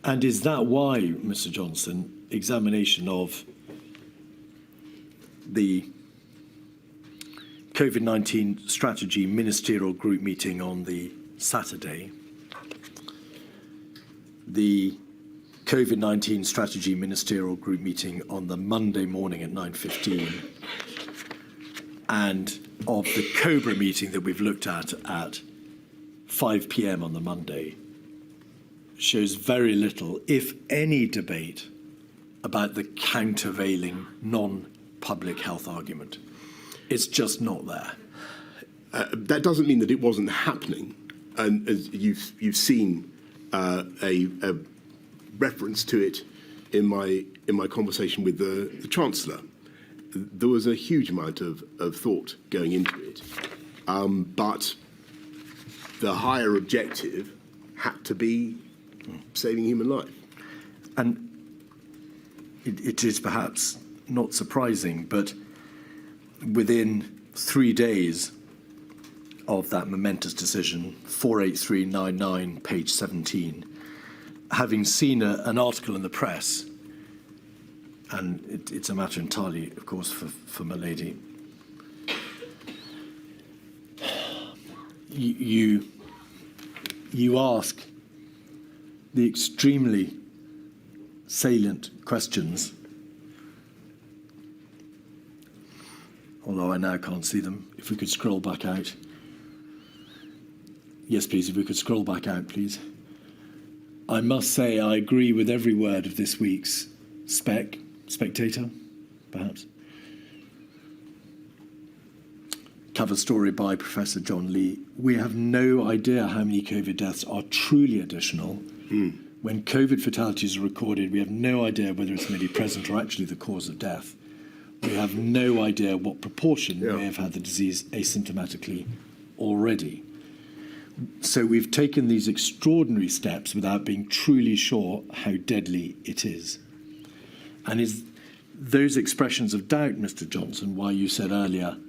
And is that why, Mr. Johnson, examination of the COVID-19 strategy ministerial group meeting on the Saturday, the COVID-19 strategy ministerial group meeting on the Monday morning at 9:15, and of the COBRA meeting that we've looked at 5 p.m. on the Monday, shows very little, if any, debate about the countervailing non-public health argument. It's just not there. That doesn't mean that it wasn't happening, and as you've seen a reference to it in my conversation with the Chancellor. There was a huge amount of thought going into it, but the higher objective had to be saving human life. And it is perhaps not surprising, but within 3 days of that momentous decision, 48399, page 17, having seen an article in the press, and it's a matter entirely, of course, for my lady, you ask the extremely salient questions, although I now can't see them. If we could scroll back out. Yes, please, if we could scroll back out, please. I must say I agree with every word of this week's Spectator, perhaps. Cover story by Professor John Lee. We have no idea how many COVID deaths are truly additional. When COVID fatalities are recorded, we have no idea whether it's merely present or actually the cause of death. We have no idea what proportion may have had the disease asymptomatically already. So we've taken these extraordinary steps without being truly sure how deadly it is. And is those expressions of doubt, Mr. Johnson, why you said earlier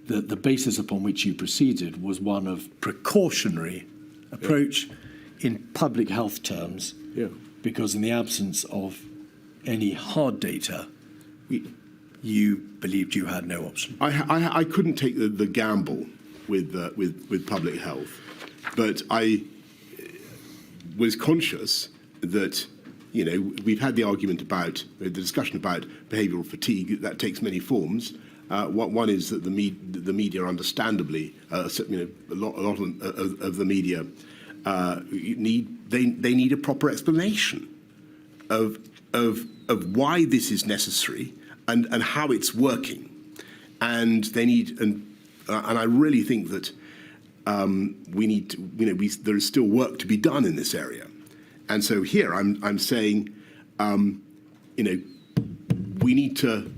that the basis upon which you proceeded was one of precautionary approach in public health terms, because in the absence of any hard data, you believed you had no option? I couldn't take the gamble with public health, but I was conscious that, you know, we've had the argument about the discussion about behavioural fatigue that takes many forms. One is that the media, understandably, a lot of the media need a proper explanation of why this is necessary and how it's working, and they need and I really think that we need to, there is still work to be done in this area. And so here I'm saying, we need to,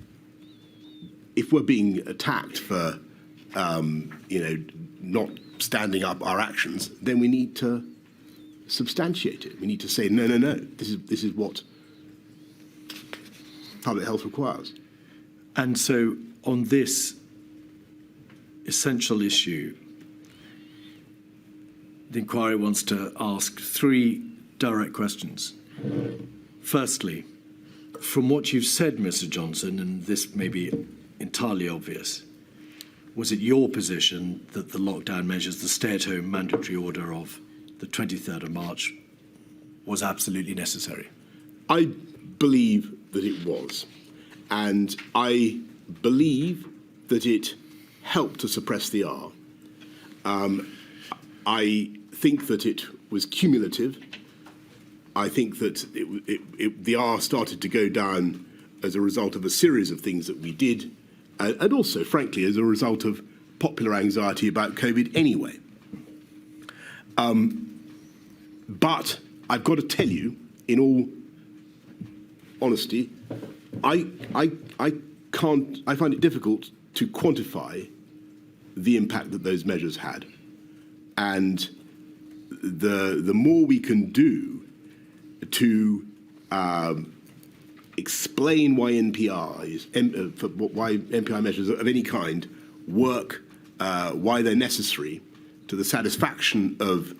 if we're being attacked for, not standing up our actions, then we need to substantiate it. We need to say, no, this is what public health requires. And so on this essential issue, the inquiry wants to ask 3 direct questions. Firstly, from what you've said, Mr. Johnson, and this may be entirely obvious, was it your position that the lockdown measures, the stay-at-home mandatory order of the 23rd of March, was absolutely necessary? I believe that it was. And I believe that it helped to suppress the R. I think that it was cumulative. I think that the R started to go down as a result of a series of things that we did, and also, frankly, as a result of popular anxiety about COVID anyway. But I've got to tell you, in all honesty, I find it difficult to quantify the impact that those measures had. And the more we can do to explain why why NPI measures of any kind work, why they're necessary to the satisfaction of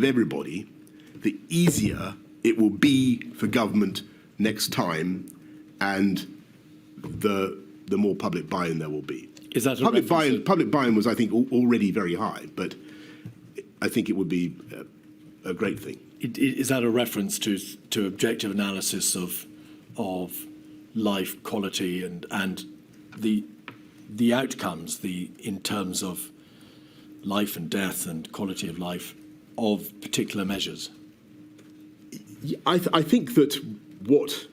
everybody, the easier it will be for government next time, and the more public buy-in there will be. Is that a public reference? public buy-in was, I think, already very high, but I think it would be a great thing. Is that a reference to objective analysis of life quality and the outcomes in terms of life and death and quality of life of particular measures? I think that what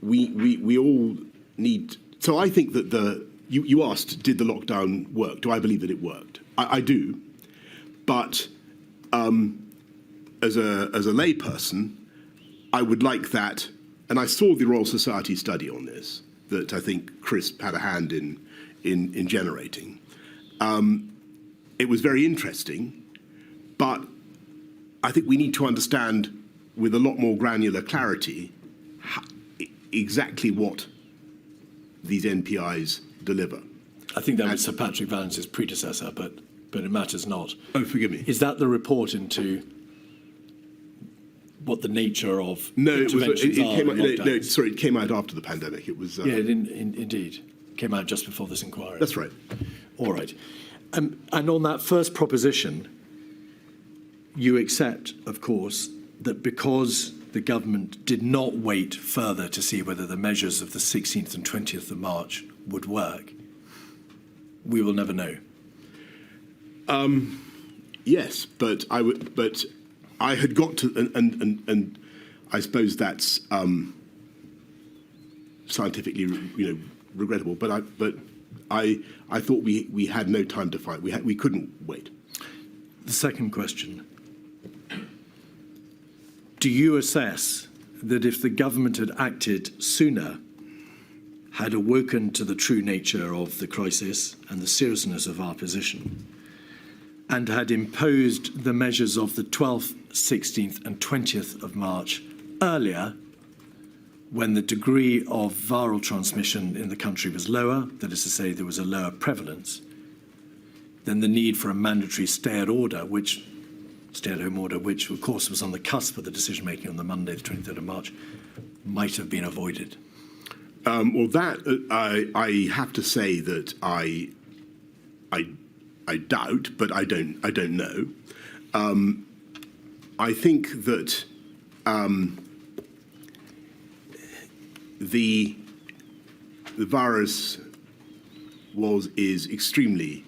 we all need. So I think that you asked, did the lockdown work? Do I believe that it worked? I do, but as a layperson, I would like that. And I saw the Royal Society study on this that I think Chris had a hand in generating. It was very interesting, but I think we need to understand with a lot more granular clarity exactly what these NPIs deliver. I think that was Sir Patrick Vallance's predecessor, but it matters not. Oh, forgive me. Is that the report into what the nature of No, interventions it are? came out, in lockdowns? no, sorry, it came out after the pandemic. It was. Yeah, indeed. Came out just before this inquiry. That's right. All right. And on that first proposition, you accept, of course, that because the government did not wait further to see whether the measures of the 16th and 20th of March would work, we will never know. Yes, but I had got to, and I suppose that's scientifically, regrettable. But I thought we had no time to fight. We couldn't wait. The second question. Do you assess that if the government had acted sooner, had awoken to the true nature of the crisis and the seriousness of our position, and had imposed the measures of the 12th, 16th and 20th of March earlier, when the degree of viral transmission in the country was lower, that is to say there was a lower prevalence, then the need for a mandatory stay-at-home order, which of course was on the cusp of the decision-making on the Monday, the 23rd of March, might have been avoided? Well, that I have to say that I doubt, but I don't know. I think that the virus is extremely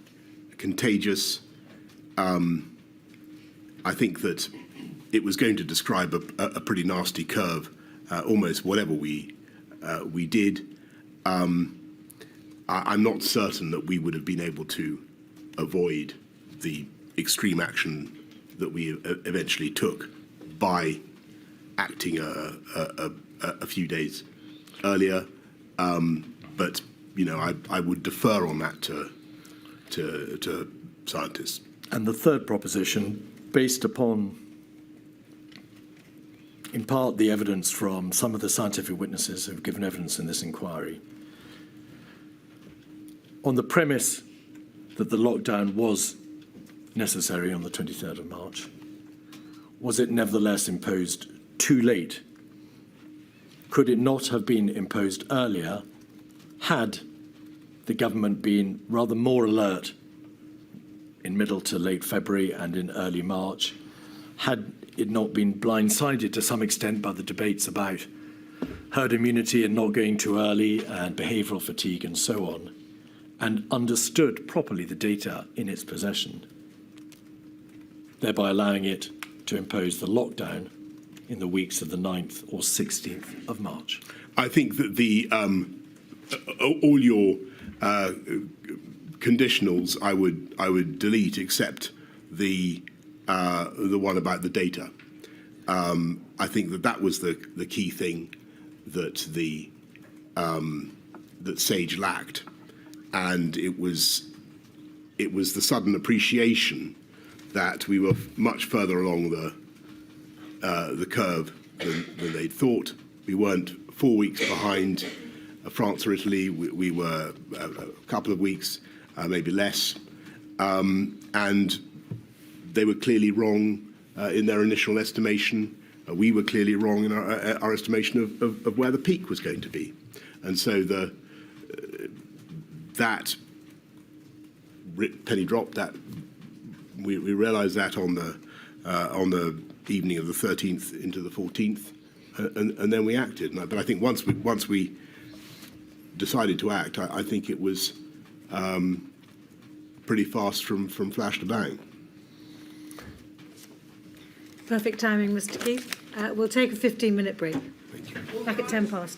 contagious. I think that it was going to describe a pretty nasty curve, almost whatever we did. I'm not certain that we would have been able to avoid the extreme action that we eventually took by acting a few days earlier. But I would defer on that to scientists. And the third proposition, based upon, in part, the evidence from some of the scientific witnesses who have given evidence in this inquiry, on the premise that the lockdown was necessary on the 23rd of March, was it nevertheless imposed too late? Could it not have been imposed earlier had the government been rather more alert in middle to late February and in early March, had it not been blindsided to some extent by the debates about herd immunity and not going too early and behavioural fatigue and so on, and understood properly the data in its possession, thereby allowing it to impose the lockdown in the weeks of the 9th or 16th of March? I think that all your conditionals I would delete, except the one about the data. I think that was the key thing that that SAGE lacked, and it was the sudden appreciation that we were much further along the curve than they'd thought. We weren't 4 weeks behind France or Italy. We were a couple of weeks, maybe less, and they were clearly wrong in their initial estimation. We were clearly wrong in our estimation of where the peak was going to be, and so that penny dropped. That we realised that on the evening of the 13th into the 14th, and then we acted. But I think once we decided to act, I think it was pretty fast from flash to bang. Perfect timing, Mr. Keith. We'll take a 15-minute break. Thank you. Back at 10 past.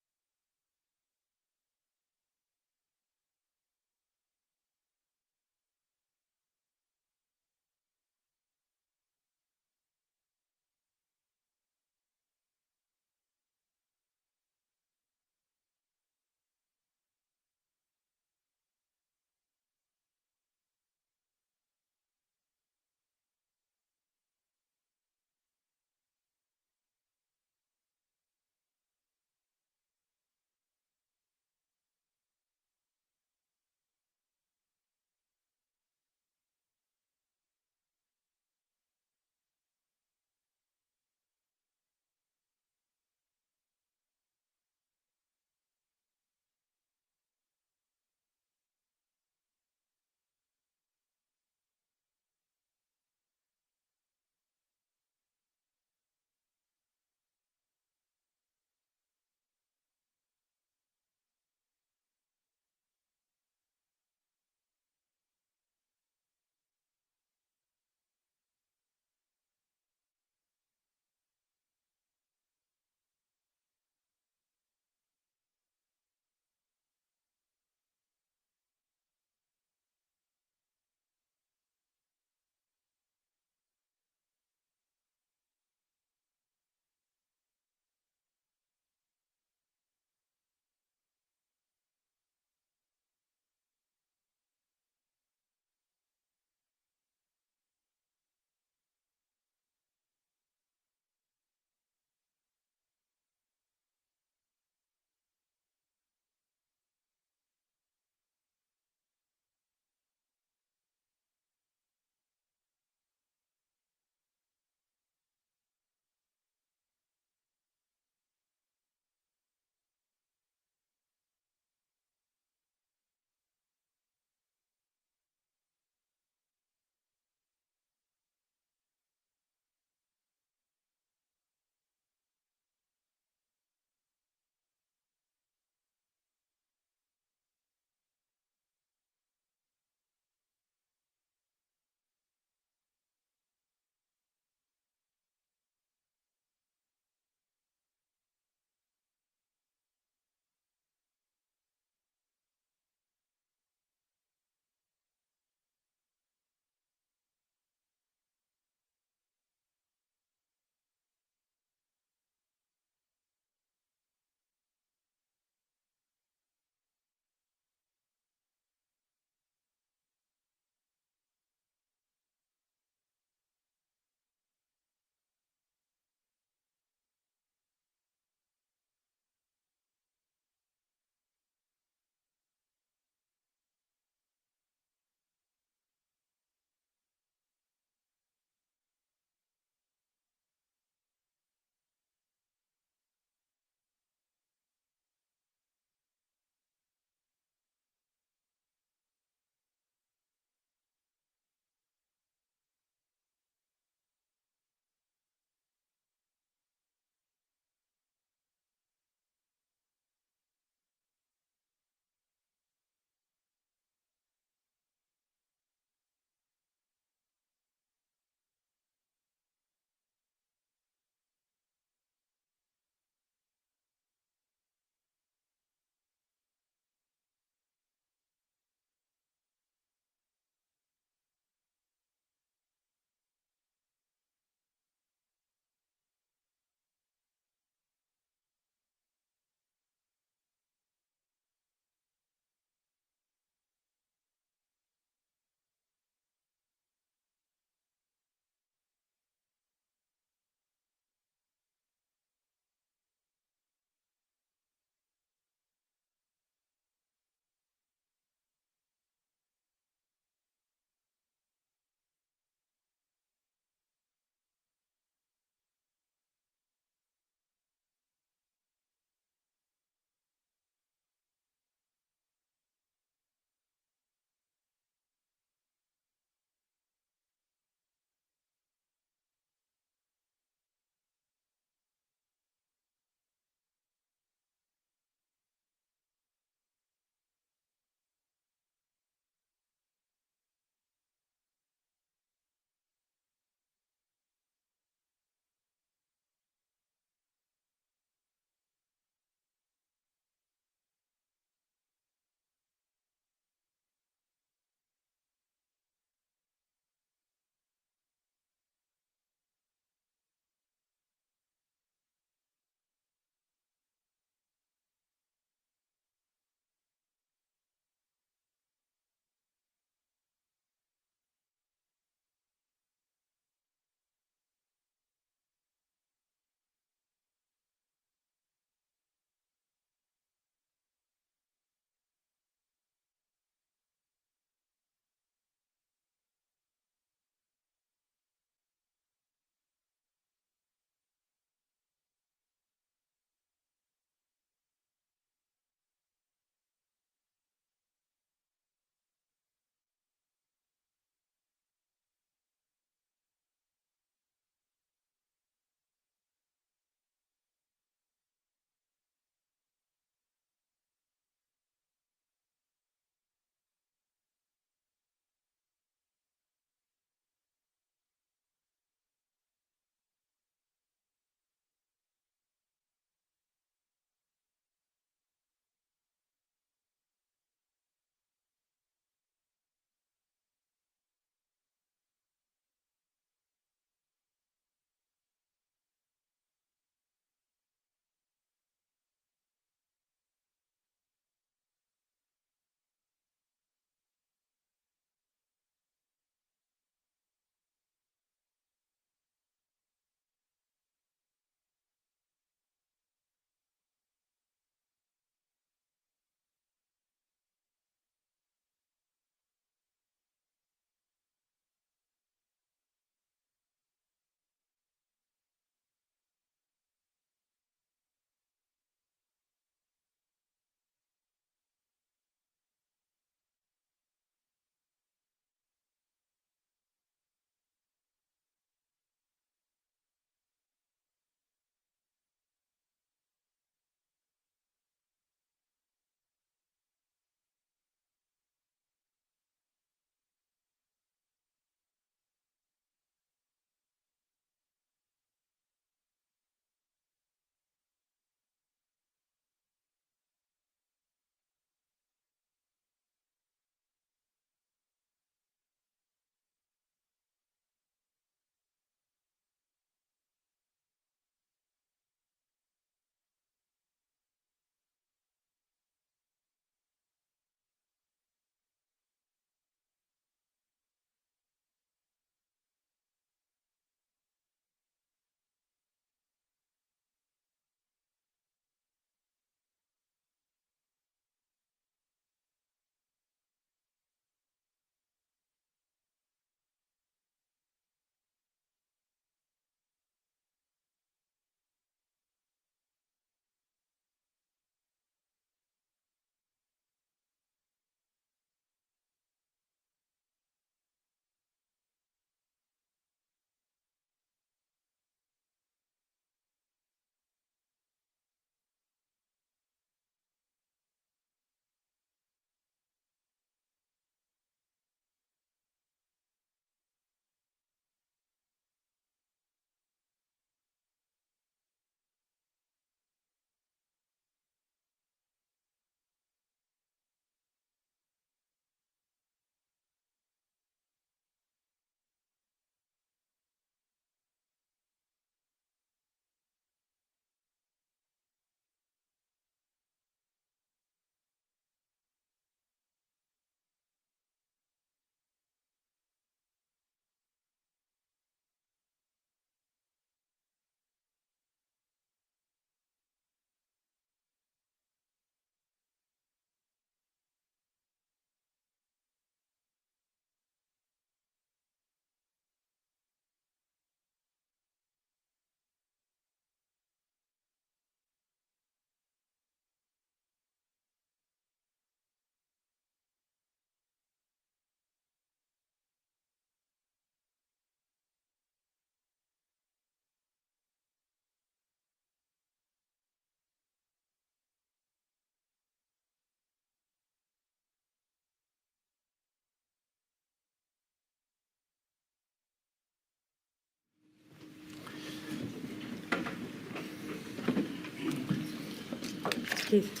Keith.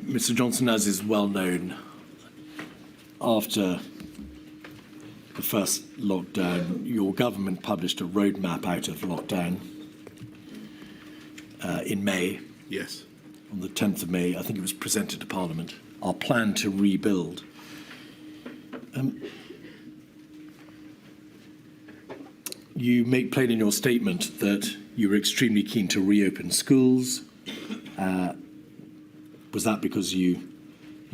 Mr. Johnson, as is well known, after the first lockdown, your government published a roadmap out of lockdown in May. Yes. On the 10th of May, I think it was presented to Parliament, our plan to rebuild. You make plain in your statement that you were extremely keen to reopen schools. Was that because you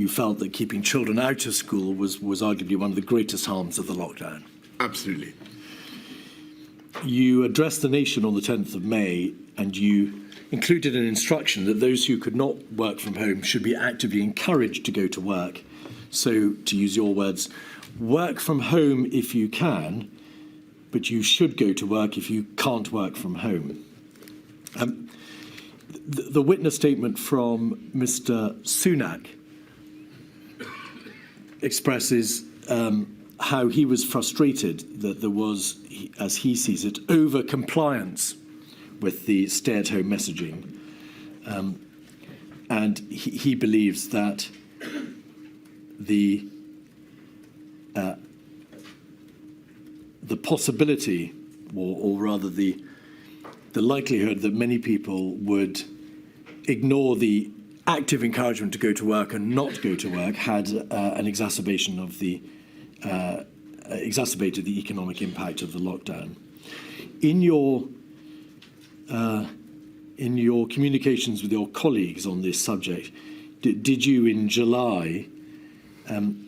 felt that keeping children out of school was arguably one of the greatest harms of the lockdown? Absolutely. You addressed the nation on the 10th of May and you included an instruction that those who could not work from home should be actively encouraged to go to work. So, to use your words, work from home if you can, but you should go to work if you can't work from home. The witness statement from Mr. Sunak expresses how he was frustrated that there was, as he sees it, over-compliance with the stay-at-home messaging. And he believes that the possibility, or rather the likelihood that many people would ignore the active encouragement to go to work and not go to work had an exacerbation of the exacerbated the economic impact of the lockdown. In your communications with your colleagues on this subject, did you in July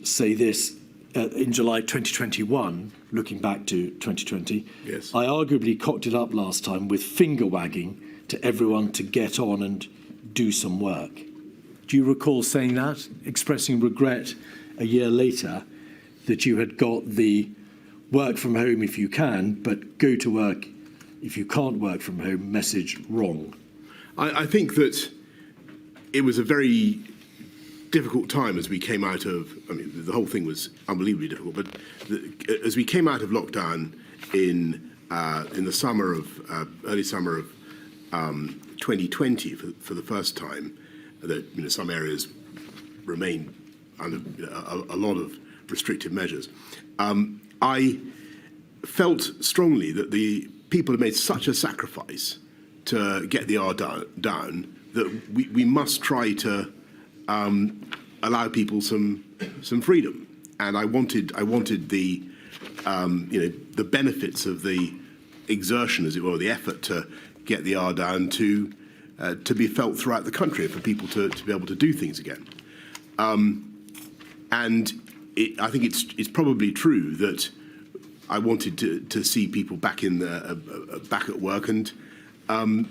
say this? In July 2021, looking back to 2020, yes. I arguably cocked it up last time with finger wagging to everyone to get on and do some work. Do you recall saying that, expressing regret a year later that you had got the work from home if you can, but go to work if you can't work from home message wrong? I think that it was a very difficult time as we came out of, I mean, the whole thing was unbelievably difficult, but as we came out of lockdown in the summer of, early summer of 2020 for the first time, that some areas remain under a lot of restrictive measures. I felt strongly that the people had made such a sacrifice to get the R down that we must try to allow people some freedom, and I wanted the the benefits of the exertion, as it were, the effort to get the R down to be felt throughout the country, for people to be able to do things again. And I think it's probably true that I wanted to see people back back at work, and I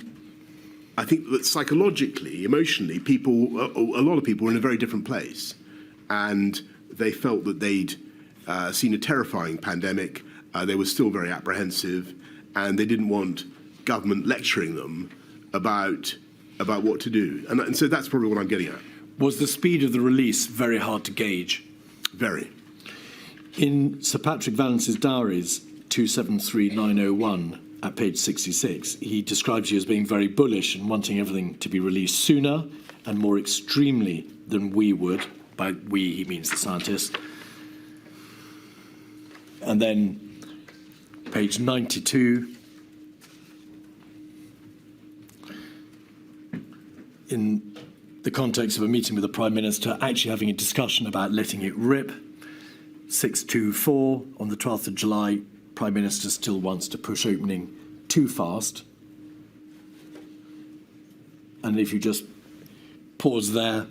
think that psychologically, emotionally, a lot of people were in a very different place, and they felt that they'd seen a terrifying pandemic. They were still very apprehensive, and they didn't want government lecturing them about what to do. And so that's probably what I'm getting at. Was the speed of the release very hard to gauge? Very. In Sir Patrick Vallance's diaries, 273901, at page 66, he describes you as being very bullish and wanting everything to be released sooner and more extremely than we would. By we, he means the scientists. And then page 92, in the context of a meeting with the Prime Minister, actually having a discussion about letting it rip. 624, on the 12th of July, Prime Minister still wants to push opening too fast. And if you just pause there,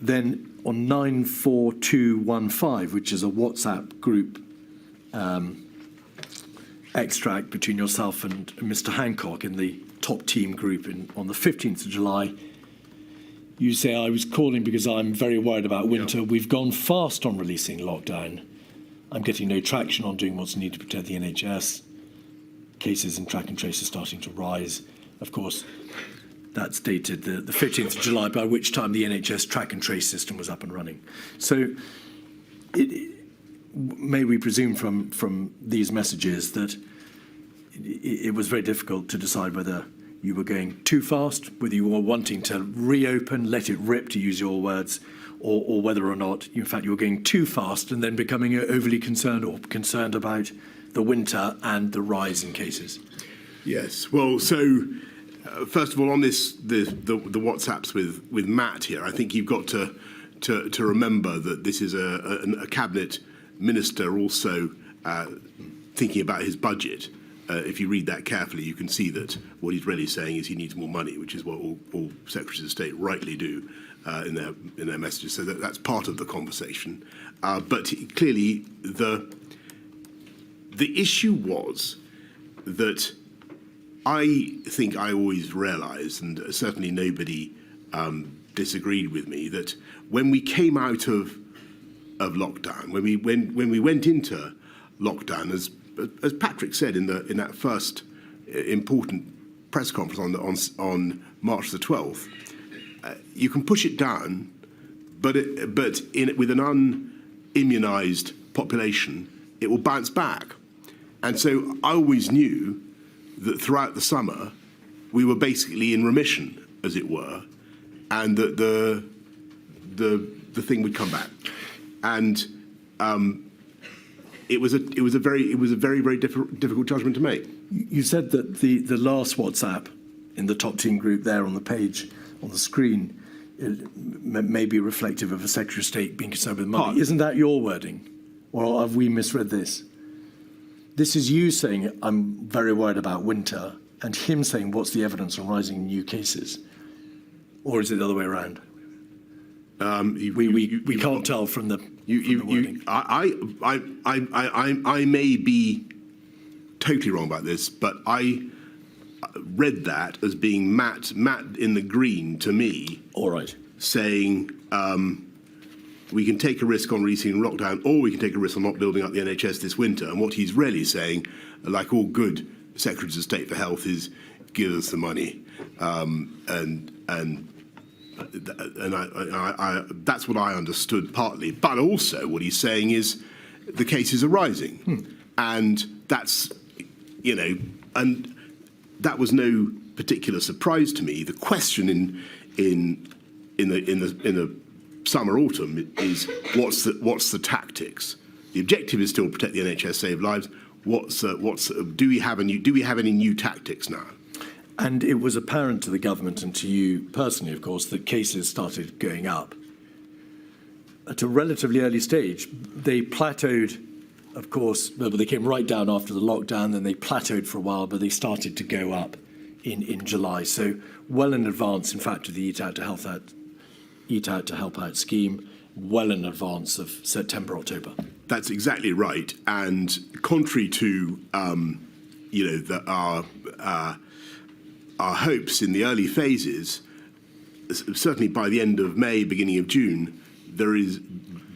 then on 94215, which is a WhatsApp group extract between yourself and Mr. Hancock in the top team group on the 15th of July, you say, I was calling because I'm very worried about winter. Yeah. We've gone fast on releasing lockdown. I'm getting no traction on doing what's needed to protect the NHS. Cases in track and trace are starting to rise. Of course, that's dated the 15th of July, by which time the NHS track and trace system was up and running. So may we presume from these messages that it was very difficult to decide whether you were going too fast, whether you were wanting to reopen, let it rip, to use your words, or whether or not, in fact, you were going too fast and then becoming overly concerned or concerned about the winter and the rise in cases. Yes. Well, so first of all, on this, the WhatsApps with Matt here, I think you've got to remember that this is a cabinet minister also thinking about his budget. If you read that carefully, you can see that what he's really saying is he needs more money, which is what all secretaries of state rightly do in their messages. So that's part of the conversation. But clearly, the issue was that I think I always realised, and certainly nobody disagreed with me, that when we came out of lockdown, when we went into lockdown, as Patrick said in that first important press conference on March the 12th, you can push it down, but with an unimmunised population, it will bounce back. And so I always knew that throughout the summer we were basically in remission, as it were, and that the thing would come back. And it was a very difficult judgment to make. You said that the last WhatsApp in the top team group there on the page on the screen may be reflective of a Secretary of State being concerned with money. Isn't that your wording, or have we misread this? This is you saying I'm very worried about winter, and him saying what's the evidence on rising new cases, or is it the other way around? We can't tell from the wording. I may be totally wrong about this, but I read that as being Matt in the green to me. All right. Saying we can take a risk on releasing lockdown, or we can take a risk on not building up the NHS this winter. And what he's really saying, like all good secretaries of state for health, is give us the money, and that's what I understood partly. But also what he's saying is the cases are rising, and that's, and that was no particular surprise to me. The question in the summer autumn is what's the tactics? The objective is still protect the NHS, save lives. Do we have any new tactics now? And it was apparent to the government and to you personally, of course, that cases started going up. At a relatively early stage, they plateaued, of course, but they came right down after the lockdown, then they plateaued for a while, but they started to go up in July. So well in advance, in fact, of the Eat Out to Help Out scheme, well in advance of September, October. That's exactly right. And contrary to, our hopes in the early phases, certainly by the end of May, beginning of June, there is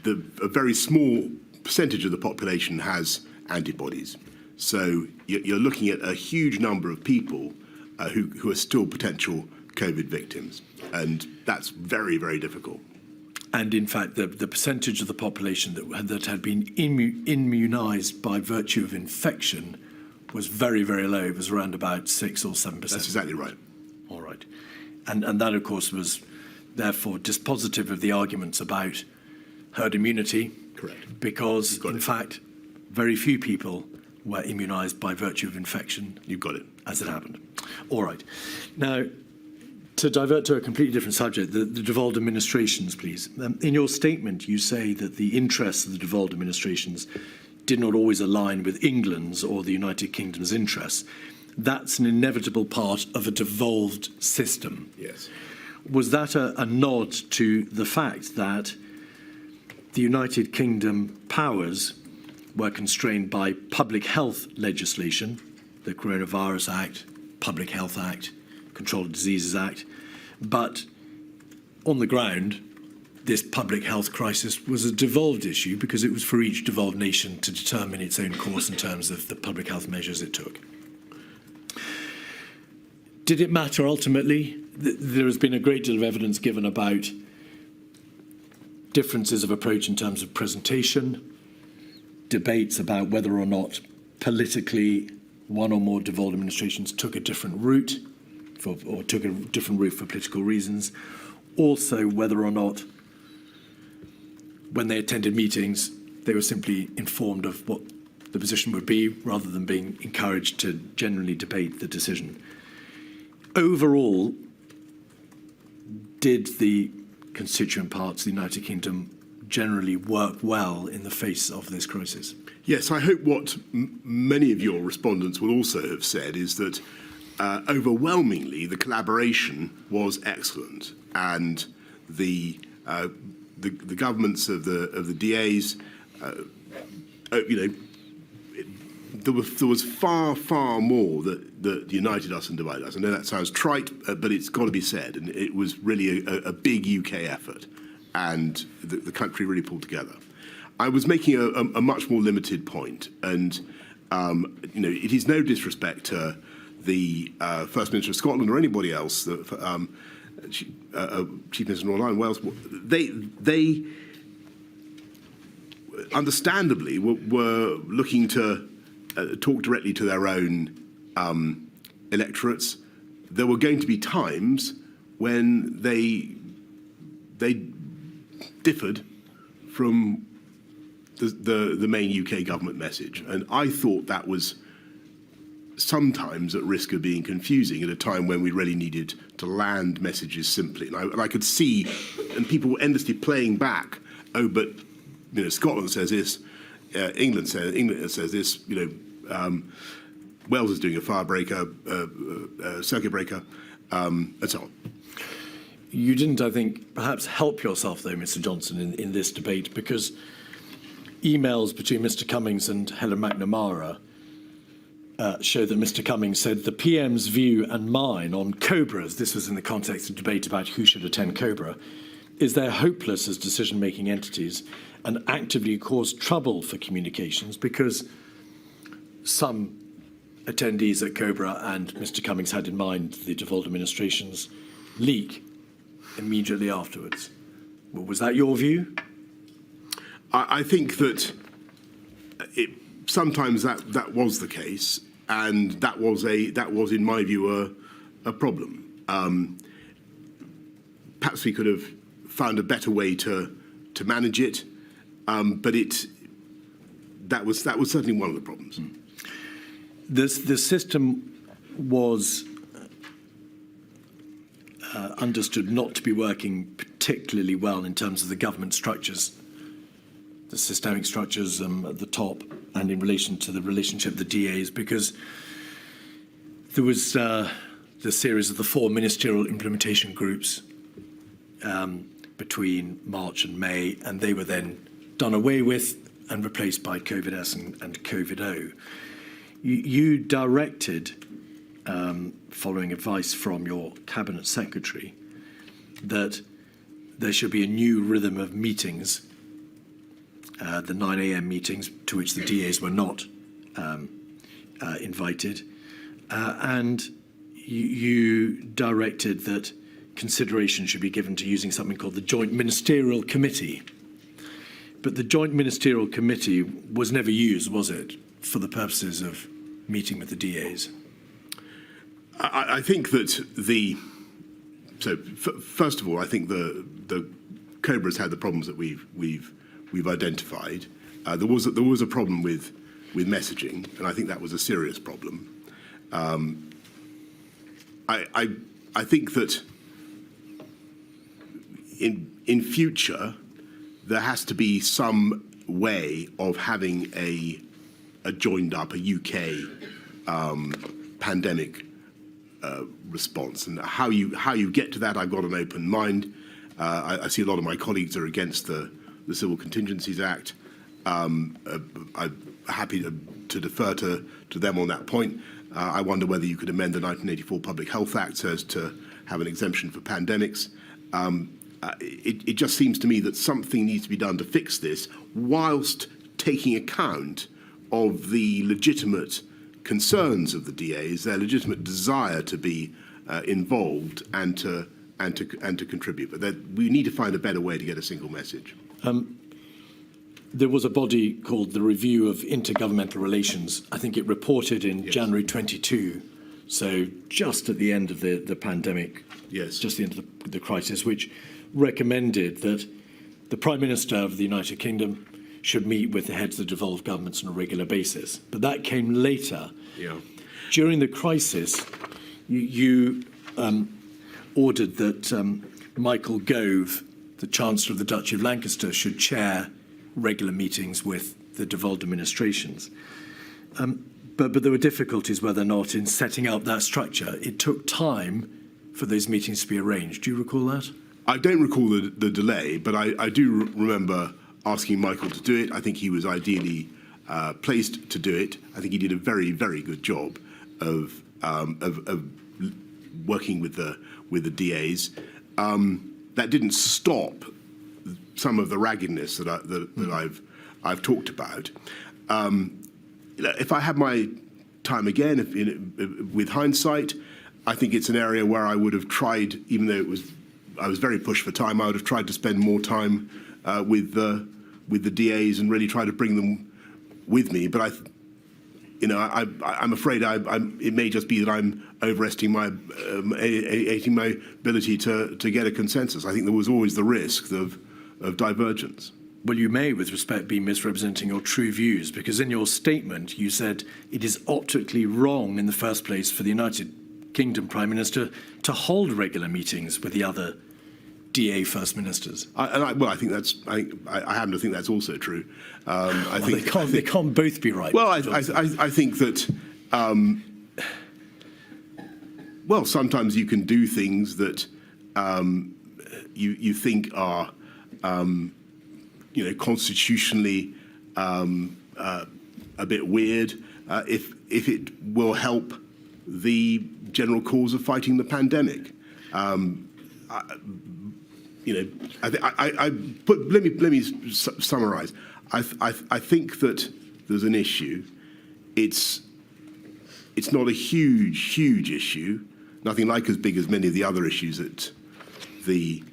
a very small percentage of the population has antibodies. So you're looking at a huge number of people who are still potential COVID victims, and that's very, very difficult. And in fact, the percentage of the population that had been immunised by virtue of infection was very, very low. It was around about 6 or 7%. That's exactly right. All right. And that, of course, was therefore dispositive of the arguments about herd immunity. Correct. Because, in fact, very few people were immunised by virtue of infection. You've got it. As it happened. All right. Now, to divert to a completely different subject, the devolved administrations, please. In your statement, you say that the interests of the devolved administrations did not always align with England's or the United Kingdom's interests. That's an inevitable part of a devolved system. Yes. Was that a nod to the fact that the United Kingdom powers were constrained by public health legislation, the Coronavirus Act, Public Health Act, Control of Diseases Act, but on the ground, this public health crisis was a devolved issue because it was for each devolved nation to determine its own course in terms of the public health measures it took. Did it matter ultimately? There has been a great deal of evidence given about differences of approach in terms of presentation, debates about whether or not politically one or more devolved administrations took a different route or took a different route for political reasons. Also, whether or not, when they attended meetings, they were simply informed of what the position would be rather than being encouraged to generally debate the decision. Overall, did the constituent parts of the United Kingdom generally work well in the face of this crisis? Yes, I hope what many of your respondents will also have said is that overwhelmingly the collaboration was excellent, and the governments of the DAs, there was far more that united us and divided us. I know that sounds trite, but it's got to be said, and it was really a big UK effort, and the country really pulled together. I was making a much more limited point, and it is no disrespect to the First Minister of Scotland or anybody else, Chief Minister of Northern Ireland, Wales. They understandably were looking to talk directly to their own electorates. There were going to be times when they differed from the main UK government message, and I thought that was sometimes at risk of being confusing at a time when we really needed to land messages simply. And I could see, and people were endlessly playing back, oh, but Scotland says this, England says this, Wales is doing a firebreaker, circuit breaker, and so on. You didn't, I think, perhaps help yourself, though, Mr. Johnson, in this debate, because emails between Mr. Cummings and Helen McNamara show that Mr. Cummings said the PM's view and mine on Cobras, this was in the context of debate about who should attend Cobra, is they're hopeless as decision-making entities and actively cause trouble for communications because some attendees at Cobra, and Mr. Cummings had in mind the devolved administration's leak immediately afterwards. Well, was that your view? I think that sometimes that was the case, and that was, in my view, a problem. Perhaps we could have found a better way to manage it, but that was certainly one of the problems. The system was understood not to be working particularly well in terms of the government structures, the systemic structures at the top, and in relation to the relationship of the DAs, because there was the series of the 4 ministerial implementation groups between March and May, and they were then done away with and replaced by COVID-S and COVID-O. You directed, following advice from your cabinet secretary, that there should be a new rhythm of meetings, the 9 a.m. meetings to which the DAs were not invited, and you directed that consideration should be given to using something called the Joint Ministerial Committee. But the Joint Ministerial Committee was never used, was it, for the purposes of meeting with the DAs? I think that first of all, I think the Cobra's had the problems that we've identified. There was a problem with messaging, and I think that was a serious problem. I think that in future there has to be some way of having a joined up, a UK pandemic response, and how you get to that, I've got an open mind. I see a lot of my colleagues are against the Civil Contingencies Act. I'm happy to defer to them on that point. I wonder whether you could amend the 1984 Public Health Act so as to have an exemption for pandemics. It just seems to me that something needs to be done to fix this, whilst taking account of the legitimate concerns of the DAs, their legitimate desire to be involved and to contribute. But we need to find a better way to get a single message. There was a body called the Review of Intergovernmental Relations. I think it reported in January 22 So just at the end of the pandemic, Yes. just the end of the crisis, which recommended that the Prime Minister of the United Kingdom should meet with the heads of the devolved governments on a regular basis. But that came later. Yeah. During the crisis, you ordered that Michael Gove, the Chancellor of the Duchy of Lancaster, should chair regular meetings with the devolved administrations. But there were difficulties, whether or not, in setting up that structure. It took time for those meetings to be arranged. Do you recall that? I don't recall the delay, but I do remember asking Michael to do it. I think he was ideally placed to do it. I think he did a very, very good job of working with the DAs. That didn't stop some of the raggedness that I've talked about. If I had my time again, with hindsight, I think it's an area where I would have tried, even though I was very pushed for time, I would have tried to spend more time with the DAs and really try to bring them with me. But I'm afraid it may just be that I'm overestimating my ability to get a consensus. I think there was always the risk of divergence. Well, you may, with respect, be misrepresenting your true views, because in your statement you said it is optically wrong in the first place for the United Kingdom Prime Minister to hold regular meetings with the other DA First Ministers. I think that's. I happen to think that's also true. I think they can't both be right. Well, I think that. Well, sometimes you can do things that you think are, constitutionally a bit weird. If it will help the general cause of fighting the pandemic. Let me summarise. I think that there's an issue. It's not a huge issue. Nothing like as big as many of the other issues that the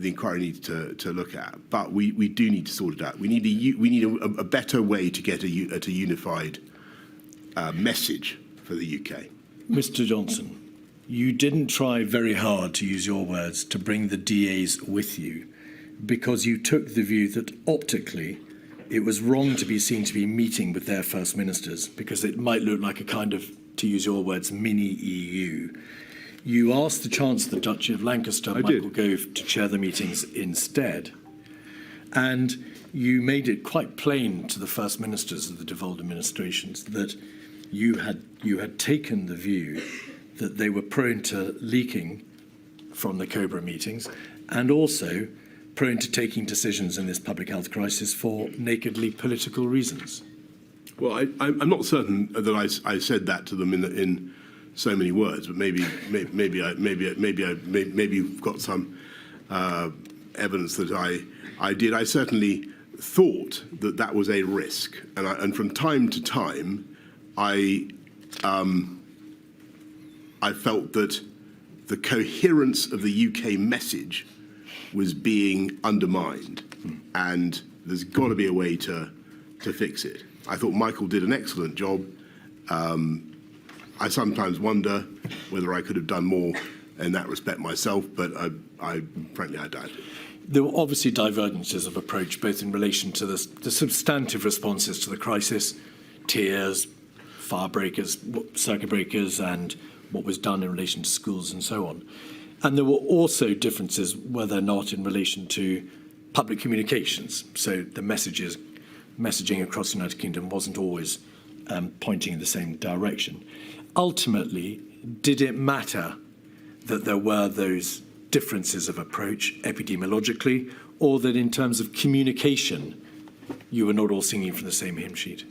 inquiry needs to look at. But we do need to sort it out. We need a better way to get a unified message for the UK. Mr. Johnson, you didn't try very hard, to use your words, to bring the DAs with you, because you took the view that optically it was wrong to be seen to be meeting with their First Ministers, because it might look like a kind of, to use your words, mini EU. You asked the Chancellor of the Duchy of Lancaster, Michael Gove, to chair the meetings instead. And you made it quite plain to the First Ministers of the devolved administrations that you had taken the view that they were prone to leaking from the COBRA meetings and also prone to taking decisions in this public health crisis for nakedly political reasons. Well, I'm not certain that I said that to them in so many words, but maybe you've got some evidence that I did. I certainly thought that was a risk, and from time to time, I felt that the coherence of the UK message was being undermined, and there's got to be a way to fix it. I thought Michael did an excellent job. I sometimes wonder whether I could have done more in that respect myself, but frankly, I doubt it. There were obviously divergences of approach, both in relation to the substantive responses to the crisis, tiers, fire breakers, circuit breakers, and what was done in relation to schools and so on. And there were also differences, whether or not in relation to public communications. So the messaging across the United Kingdom wasn't always pointing in the same direction. Ultimately, did it matter that there were those differences of approach epidemiologically, or that in terms of communication, you were not all singing from the same hymn sheet?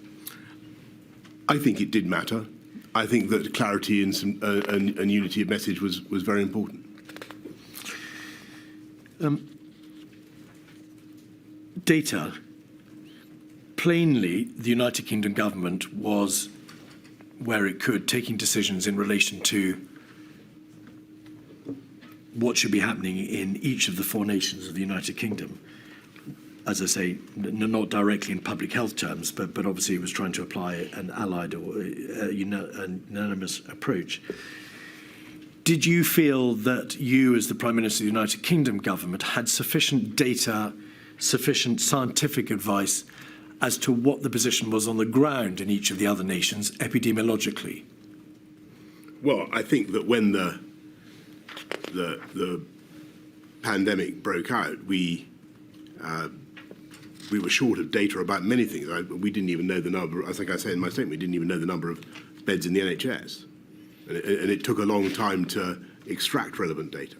I think it did matter. I think that clarity and unity of message was very important. Data. Plainly, the United Kingdom government was, where it could, taking decisions in relation to what should be happening in each of the four nations of the United Kingdom. as I say, not directly in public health terms, but obviously it was trying to apply an allied or a unanimous approach. Did you feel that you, as the Prime Minister of the United Kingdom government, had sufficient data, sufficient scientific advice as to what the position was on the ground in each of the other nations epidemiologically? Well, I think that when the pandemic broke out, we were short of data about many things. We didn't even know the number. I think I said in my statement, we didn't even know the number of beds in the NHS, and it took a long time to extract relevant data.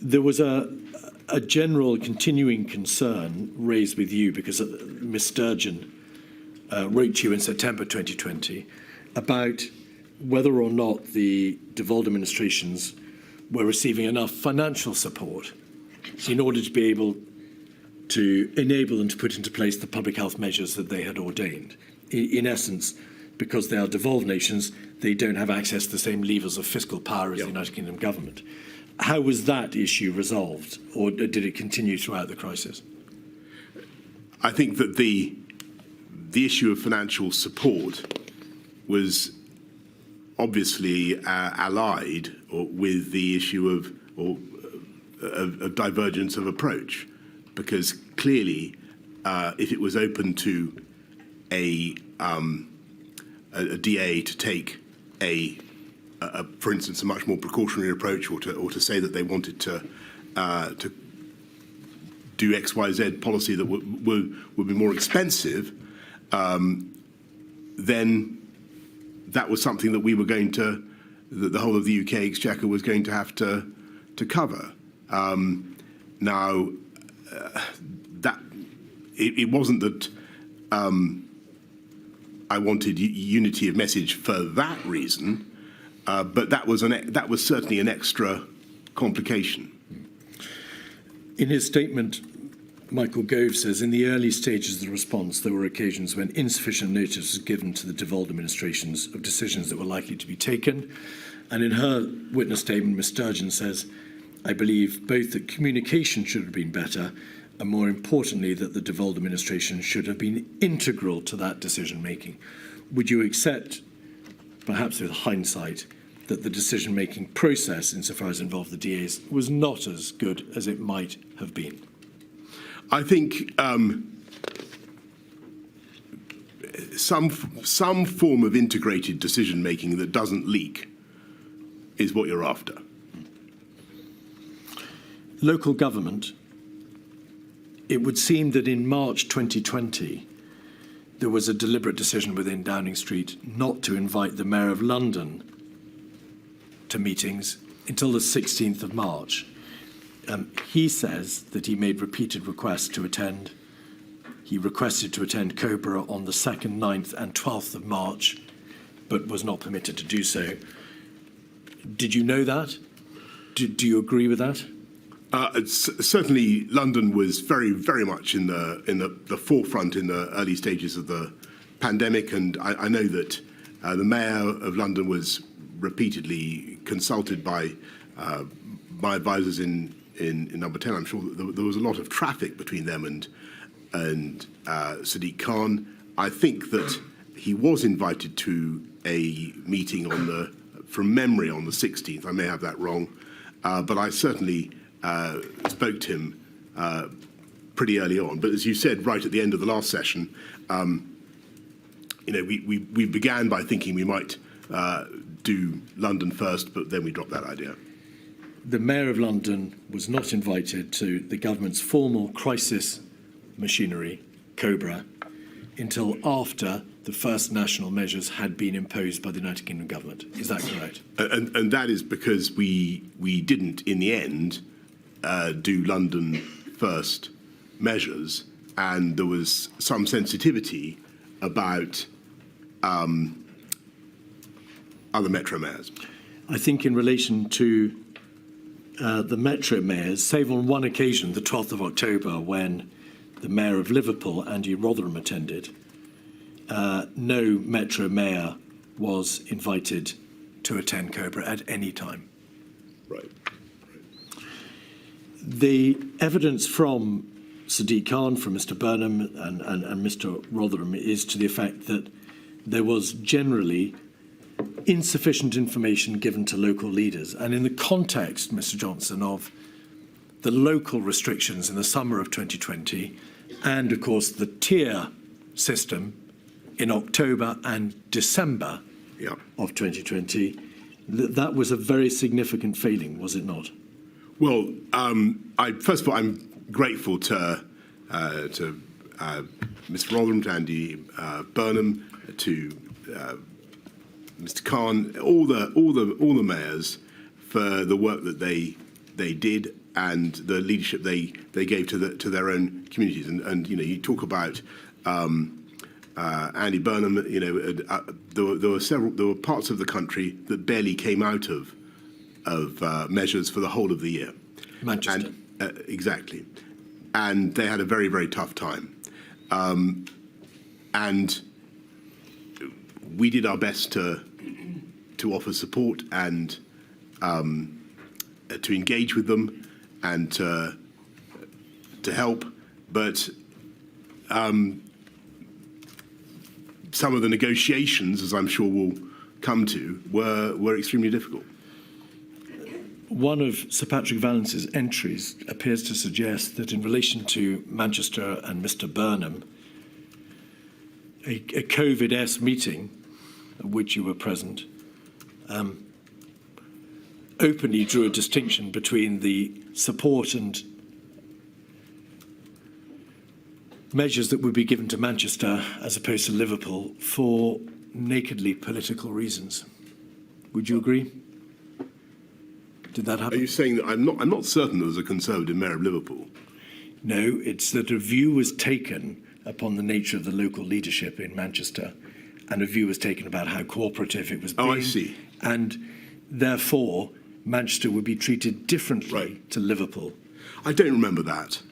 There was a general continuing concern raised with you because Ms. Sturgeon wrote to you in September 2020 about whether or not the devolved administrations were receiving enough financial support in order to be able to enable them to put into place the public health measures that they had ordained. In essence, because they are devolved nations, they don't have access to the same levers of fiscal power as the United Kingdom government. How was that issue resolved, or did it continue throughout the crisis? I think that the issue of financial support was obviously allied with the issue of divergence of approach, because clearly, if it was open to a DA to take for instance, a much more precautionary approach, or to say that they wanted to do X, Y, Z policy that would be more expensive, then that was something that we were going to, that the whole of the UK Exchequer was going to have to cover. Now, that it wasn't that I wanted unity of message for that reason, but that was certainly an extra complication. In his statement, Michael Gove says, in the early stages of the response, there were occasions when insufficient notice was given to the devolved administrations of decisions that were likely to be taken. And in her witness statement, Ms. Sturgeon says, I believe both that communication should have been better, and more importantly, that the devolved administration should have been integral to that decision-making. Would you accept, perhaps with hindsight, that the decision-making process, insofar as it involved the DAs, was not as good as it might have been? I think some form of integrated decision-making that doesn't leak is what you're after. Local government, it would seem that in March 2020, there was a deliberate decision within Downing Street not to invite the Mayor of London to meetings until the 16th of March. He says that he made repeated requests to attend. He requested to attend Cobra on the 2nd, 9th and 12th of March, but was not permitted to do so. Did you know that? Do you agree with that? Certainly, London was very, very much in the forefront in the early stages of the pandemic, and I know that the Mayor of London was repeatedly consulted by my advisors in Number 10. I'm sure that there was a lot of traffic between them and Sadiq Khan. I think that he was invited to a meeting from memory, on the 16th. I may have that wrong, but I certainly spoke to him pretty early on. But as you said, right at the end of the last session, we began by thinking we might do London first, but then we dropped that idea. The Mayor of London was not invited to the government's formal crisis machinery, Cobra, until after the first national measures had been imposed by the United Kingdom government. Is that correct? And that is because we didn't, in the end, do London first measures, and there was some sensitivity about other metro mayors. I think in relation to the metro mayors, save on one occasion, the 12th of October, when the Mayor of Liverpool, Andy Rotherham, attended, no metro mayor was invited to attend Cobra at any time. Right. The evidence from Sadiq Khan, from Mr. Burnham and Mr. Rotherham is to the effect that there was generally insufficient information given to local leaders. And in the context, Mr. Johnson, of the local restrictions in the summer of 2020 and, of course, the tier system in October and December of 2020, that was a very significant failing, was it not? Well, first of all, I'm grateful to Mr. Rotherham, to Andy Burnham, to Mr. Khan, all the mayors for the work that they did and the leadership they gave to their own communities. And you talk about Andy Burnham. There were parts of the country that barely came out of measures for the whole of the year. Manchester. And, exactly. And they had a very, very tough time. And we did our best to offer support and to engage with them and to help. But some of the negotiations, as I'm sure we'll come to, were extremely difficult. One of Sir Patrick Vallance's entries appears to suggest that in relation to Manchester and Mr. Burnham, a COVID-esque meeting at which you were present openly drew a distinction between the support and measures that would be given to Manchester as opposed to Liverpool for nakedly political reasons. Would you agree? Did that happen? Are you saying that I'm not certain there was a Conservative mayor of Liverpool? No, it's that a view was taken upon the nature of the local leadership in Manchester, and a view was taken about how cooperative it was being. Oh, I see. And therefore, Manchester would be treated differently to Liverpool. I don't remember that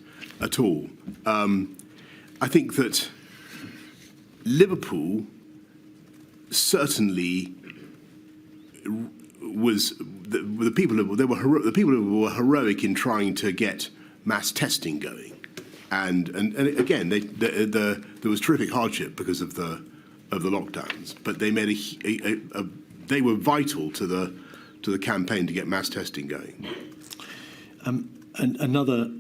at all. I think that Liverpool certainly was the people who were heroic in trying to get mass testing going, and again there was terrific hardship because of the lockdowns, but they made they were vital to the campaign to get mass testing going. And another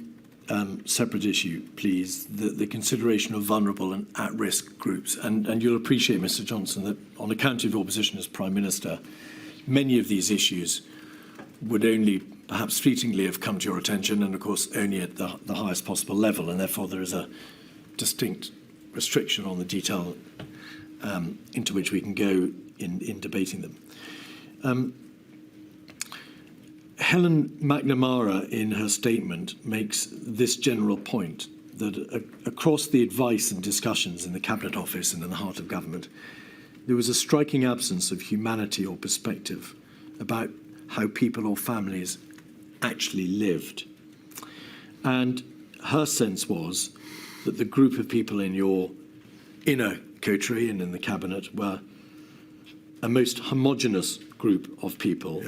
separate issue, please, the consideration of vulnerable and at-risk groups. And you'll appreciate, Mr. Johnson, that on account of your position as Prime Minister, many of these issues would only perhaps fleetingly have come to your attention, and of course only at the highest possible level, and therefore there is a distinct restriction on the detail into which we can go in debating them. Helen McNamara, in her statement, makes this general point, that across the advice and discussions in the Cabinet Office and in the heart of government, there was a striking absence of humanity or perspective about how people or families actually lived. And her sense was that the group of people in your inner coterie and in the Cabinet were a most homogenous group of people,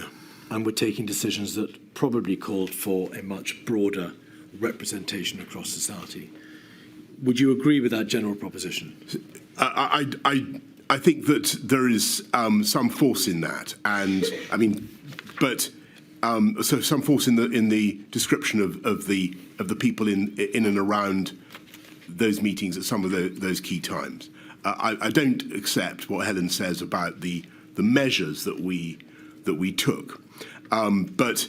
and were taking decisions that probably called for a much broader representation across society. Would you agree with that general proposition? I think that there is some force in that, and I mean, but so some force in the description of the people in and around those meetings at some of those key times. I don't accept what Helen says about the measures that we took, but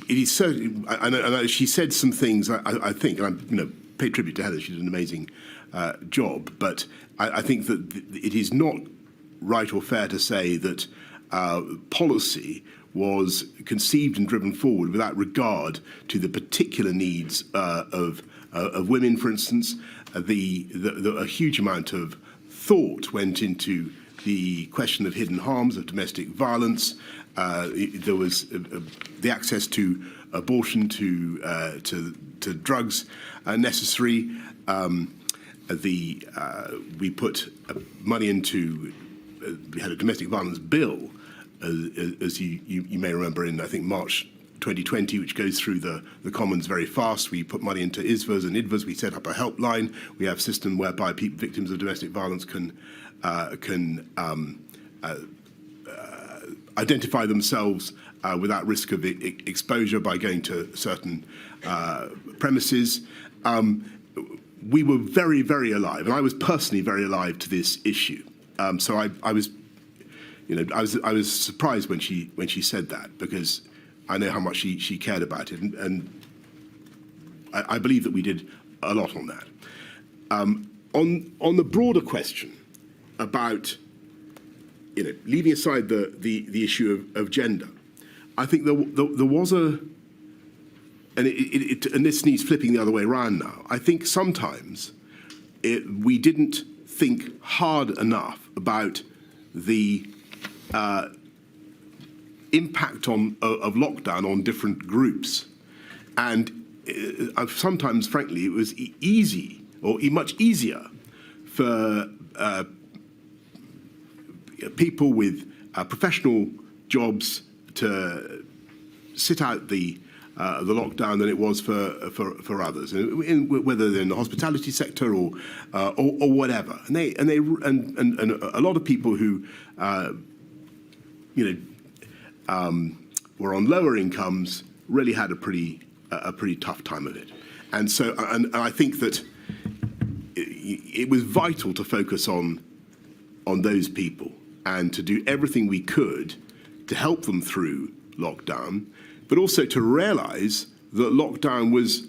it is certainly. And she said some things. I think, and I pay tribute to Helen. She did an amazing job, but I think that it is not right or fair to say that policy was conceived and driven forward without regard to the particular needs of women, for instance. A huge amount of thought went into the question of hidden harms, of domestic violence. There was the access to abortion, to drugs necessary. We put money into. We had a domestic violence bill, as you may remember, in I think March 2020, which goes through the Commons very fast. We put money into ISVAs and IDVAs. We set up a helpline. We have a system whereby victims of domestic violence can identify themselves without risk of exposure by going to certain premises. We were very, very alive, and I was personally very alive to this issue. So I was surprised when she said that, because I know how much she cared about it, and I believe that we did a lot on that. On the broader question about leaving aside the issue of gender, I think there was and this needs flipping the other way around now. I think sometimes we didn't think hard enough about the impact of lockdown on different groups. And sometimes, frankly, it was easy, or much easier, for people with professional jobs to sit out the lockdown than it was for others, whether they're in the hospitality sector or whatever. And a lot of people who were on lower incomes really had a pretty tough time of it. And so, and I think that it was vital to focus on those people and to do everything we could to help them through lockdown, but also to realise that lockdown was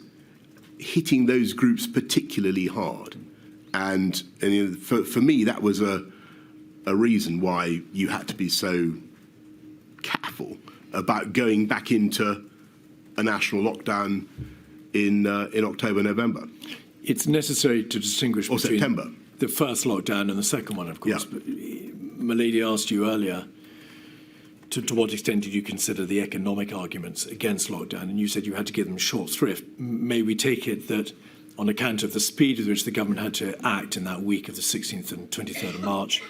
hitting those groups particularly hard. And for me, that was a reason why you had to be so careful about going back into a national lockdown in October, November. It's necessary to distinguish between September. The first lockdown and the second one, of course. Yeah. But Milady asked you earlier, to what extent did you consider the economic arguments against lockdown? And you said you had to give them short shrift. May we take it that on account of the speed with which the government had to act in that week of the 16th and 23rd of March,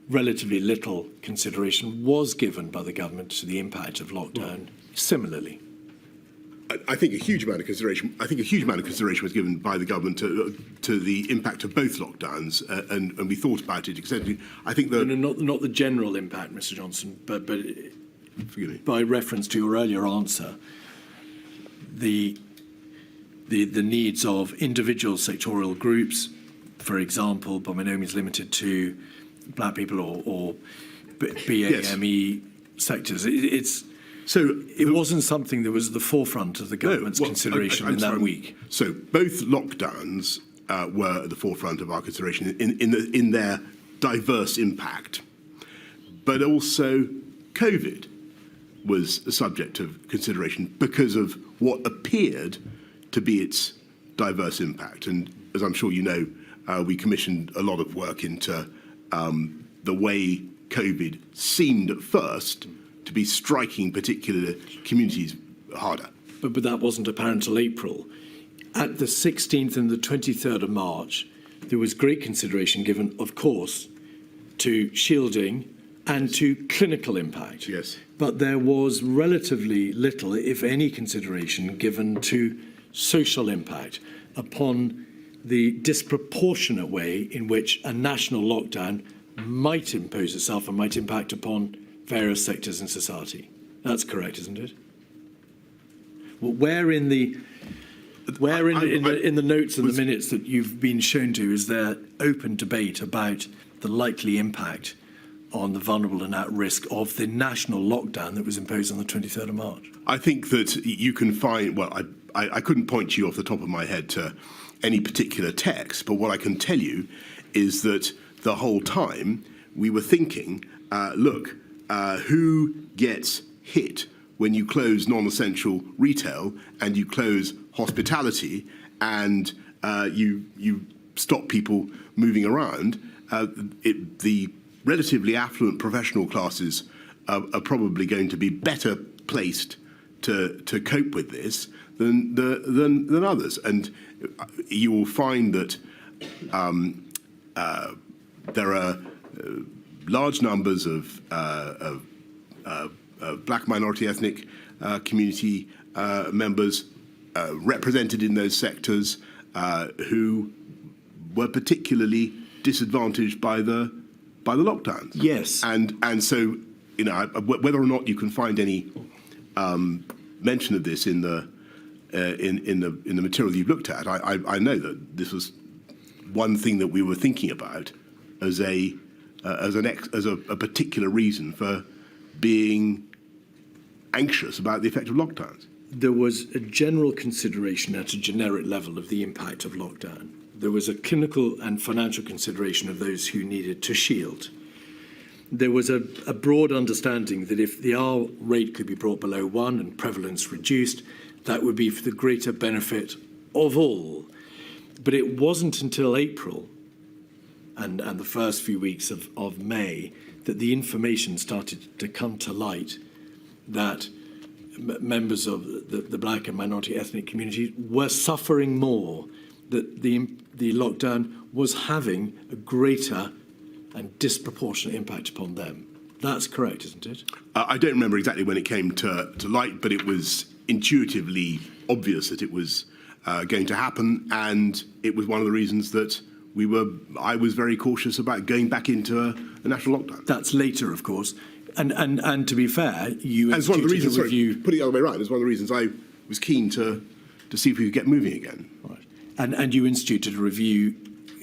relatively little consideration was given by the government to the impact of lockdown similarly? I think a huge amount of consideration. I think a huge amount of consideration was given by the government to the impact of both lockdowns, and we thought about it extensively. I think not the general impact, Mr. Johnson, but forgive me. By reference to your earlier answer, the needs of individual sectorial groups, for example, but by no means limited to black people or BAME sectors. It wasn't something that was at the forefront of the government's consideration in that week. So both lockdowns were at the forefront of our consideration in their diverse impact, but also COVID was a subject of consideration because of what appeared to be its diverse impact. And as I'm sure you know, we commissioned a lot of work into the way COVID seemed at first to be striking particular communities harder. But that wasn't apparent till April. At the 16th and the 23rd of March, there was great consideration given, of course, to shielding and to clinical impact. Yes. But there was relatively little, if any, consideration given to social impact upon the disproportionate way in which a national lockdown might impose itself and might impact upon various sectors in society. That's correct, isn't it? Well, where in the notes and the minutes that you've been shown to is there open debate about the likely impact on the vulnerable and at risk of the national lockdown that was imposed on the 23rd of March? I think that you can find, well, I couldn't point you off the top of my head to any particular text, but what I can tell you is that the whole time we were thinking, look, who gets hit when you close non-essential retail and you close hospitality and you stop people moving around? The relatively affluent professional classes are probably going to be better placed to cope with this than others, and you will find that there are large numbers of black minority ethnic community members represented in those sectors who were particularly disadvantaged by the lockdowns. Yes. And so, you know, whether or not you can find any mention of this in the material you've looked at, I know that this was one thing that we were thinking about as a particular reason for being anxious about the effect of lockdowns. There was a general consideration at a generic level of the impact of lockdown. There was a clinical and financial consideration of those who needed to shield. There was a broad understanding that if the R rate could be brought below 1 and prevalence reduced, that would be for the greater benefit of all. But it wasn't until April and the first few weeks of May that the information started to come to light that members of the black and minority ethnic community were suffering more, that the lockdown was having a greater and disproportionate impact upon them. That's correct, isn't it? I don't remember exactly when it came to light, but it was intuitively obvious that it was going to happen, and it was one of the reasons that I was very cautious about going back into a national lockdown. That's later, of course. And to be fair, you it's one of the reasons, a review. Sorry, put it the other way around, it's one of the reasons I was keen to see if we could get moving again. Right. And you instituted a review.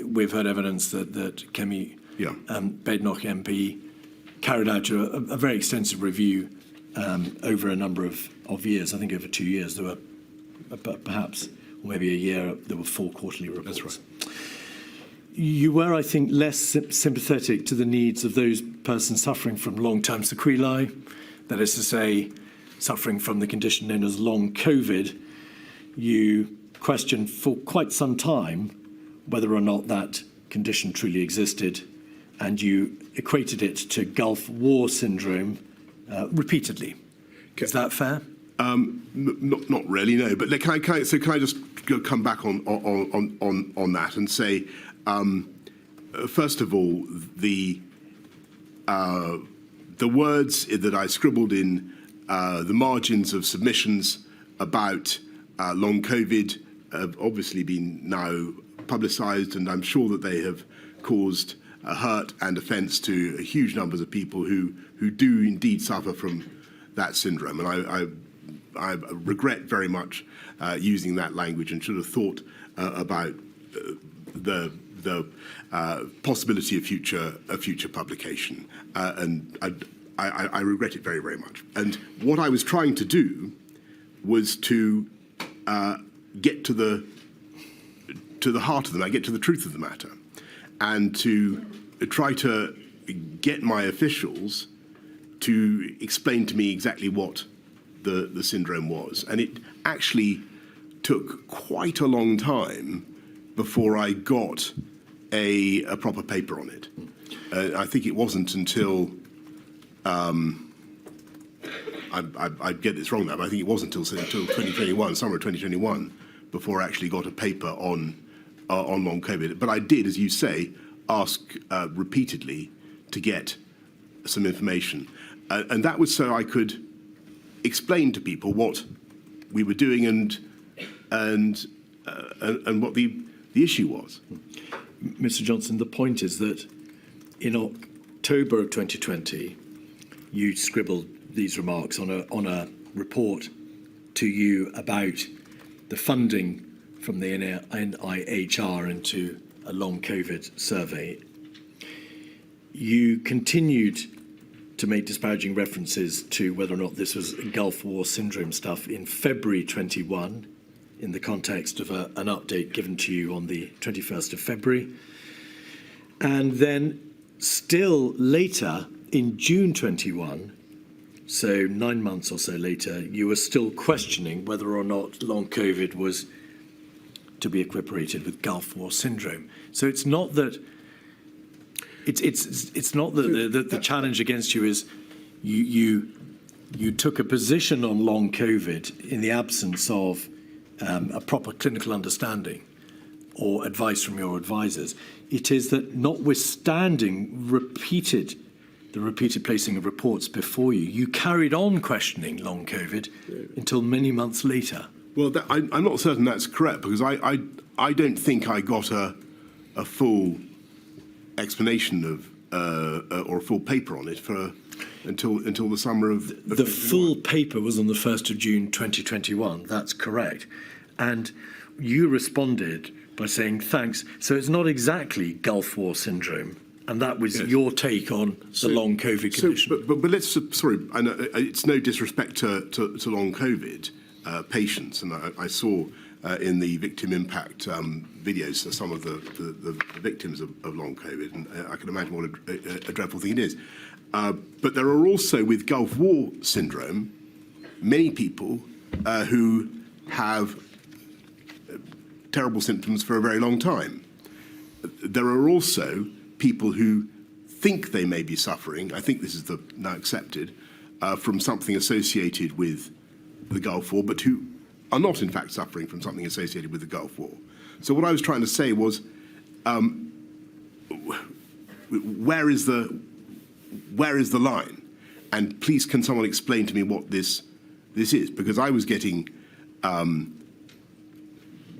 We've heard evidence that Kemi Badenoch MP carried out a very extensive review over a number of years. I think over 2 years. There were perhaps maybe a year, there were 4 quarterly reports. That's right. You were, I think, less sympathetic to the needs of those persons suffering from long-term sequelae, that is to say, suffering from the condition known as long COVID. You questioned for quite some time whether or not that condition truly existed, and you equated it to Gulf War syndrome repeatedly. Okay. Is that fair? Not really, no. But can I just come back on that and say, first of all, the words that I scribbled in the margins of submissions about long COVID have obviously been now publicised, and I'm sure that they have caused hurt and offence to huge numbers of people who do indeed suffer from that syndrome. And I regret very much using that language, and should have thought about the possibility of future publication. And I regret it very, very much. And what I was trying to do was to get to the heart of the matter, get to the truth of the matter, and to try to get my officials to explain to me exactly what the syndrome was. And it actually took quite a long time before I got a proper paper on it. I think it wasn't until I get this wrong now, but I think it wasn't until 2021, summer of 2021, before I actually got a paper on long COVID. But I did, as you say, ask repeatedly to get some information, and that was so I could explain to people what we were doing and what the issue was. Mr. Johnson, the point is that in October of 2020, you scribbled these remarks on a report to you about the funding from the NIHR into a long COVID survey. You continued to make disparaging references to whether or not this was Gulf War syndrome stuff in February 21, in the context of an update given to you on the 21st of February. And then still later, in June 21, so 9 months or so later, you were still questioning whether or not long COVID was to be equiparated with Gulf War syndrome. So it's not that it's not that the challenge against you is you took a position on long COVID in the absence of a proper clinical understanding or advice from your advisors. It is that notwithstanding repeated the repeated placing of reports before you, you carried on questioning long COVID until many months later. Well, I'm not certain that's correct, because I don't think I got a full explanation of or a full paper on it until the summer of the full paper was on the 1st of June 2021. That's correct, and you responded by saying thanks. So it's not exactly Gulf War syndrome, and that was your take on the long COVID condition. But let's I know it's no disrespect to long COVID patients, and I saw in the victim impact videos some of the victims of long COVID, and I can imagine what a dreadful thing it is. But there are also, with Gulf War syndrome, many people who have terrible symptoms for a very long time. There are also people who think they may be suffering, I think this is now accepted, from something associated with the Gulf War, but who are not in fact suffering from something associated with the Gulf War. So what I was trying to say was, where is the line? And please, can someone explain to me what this is? Because I was getting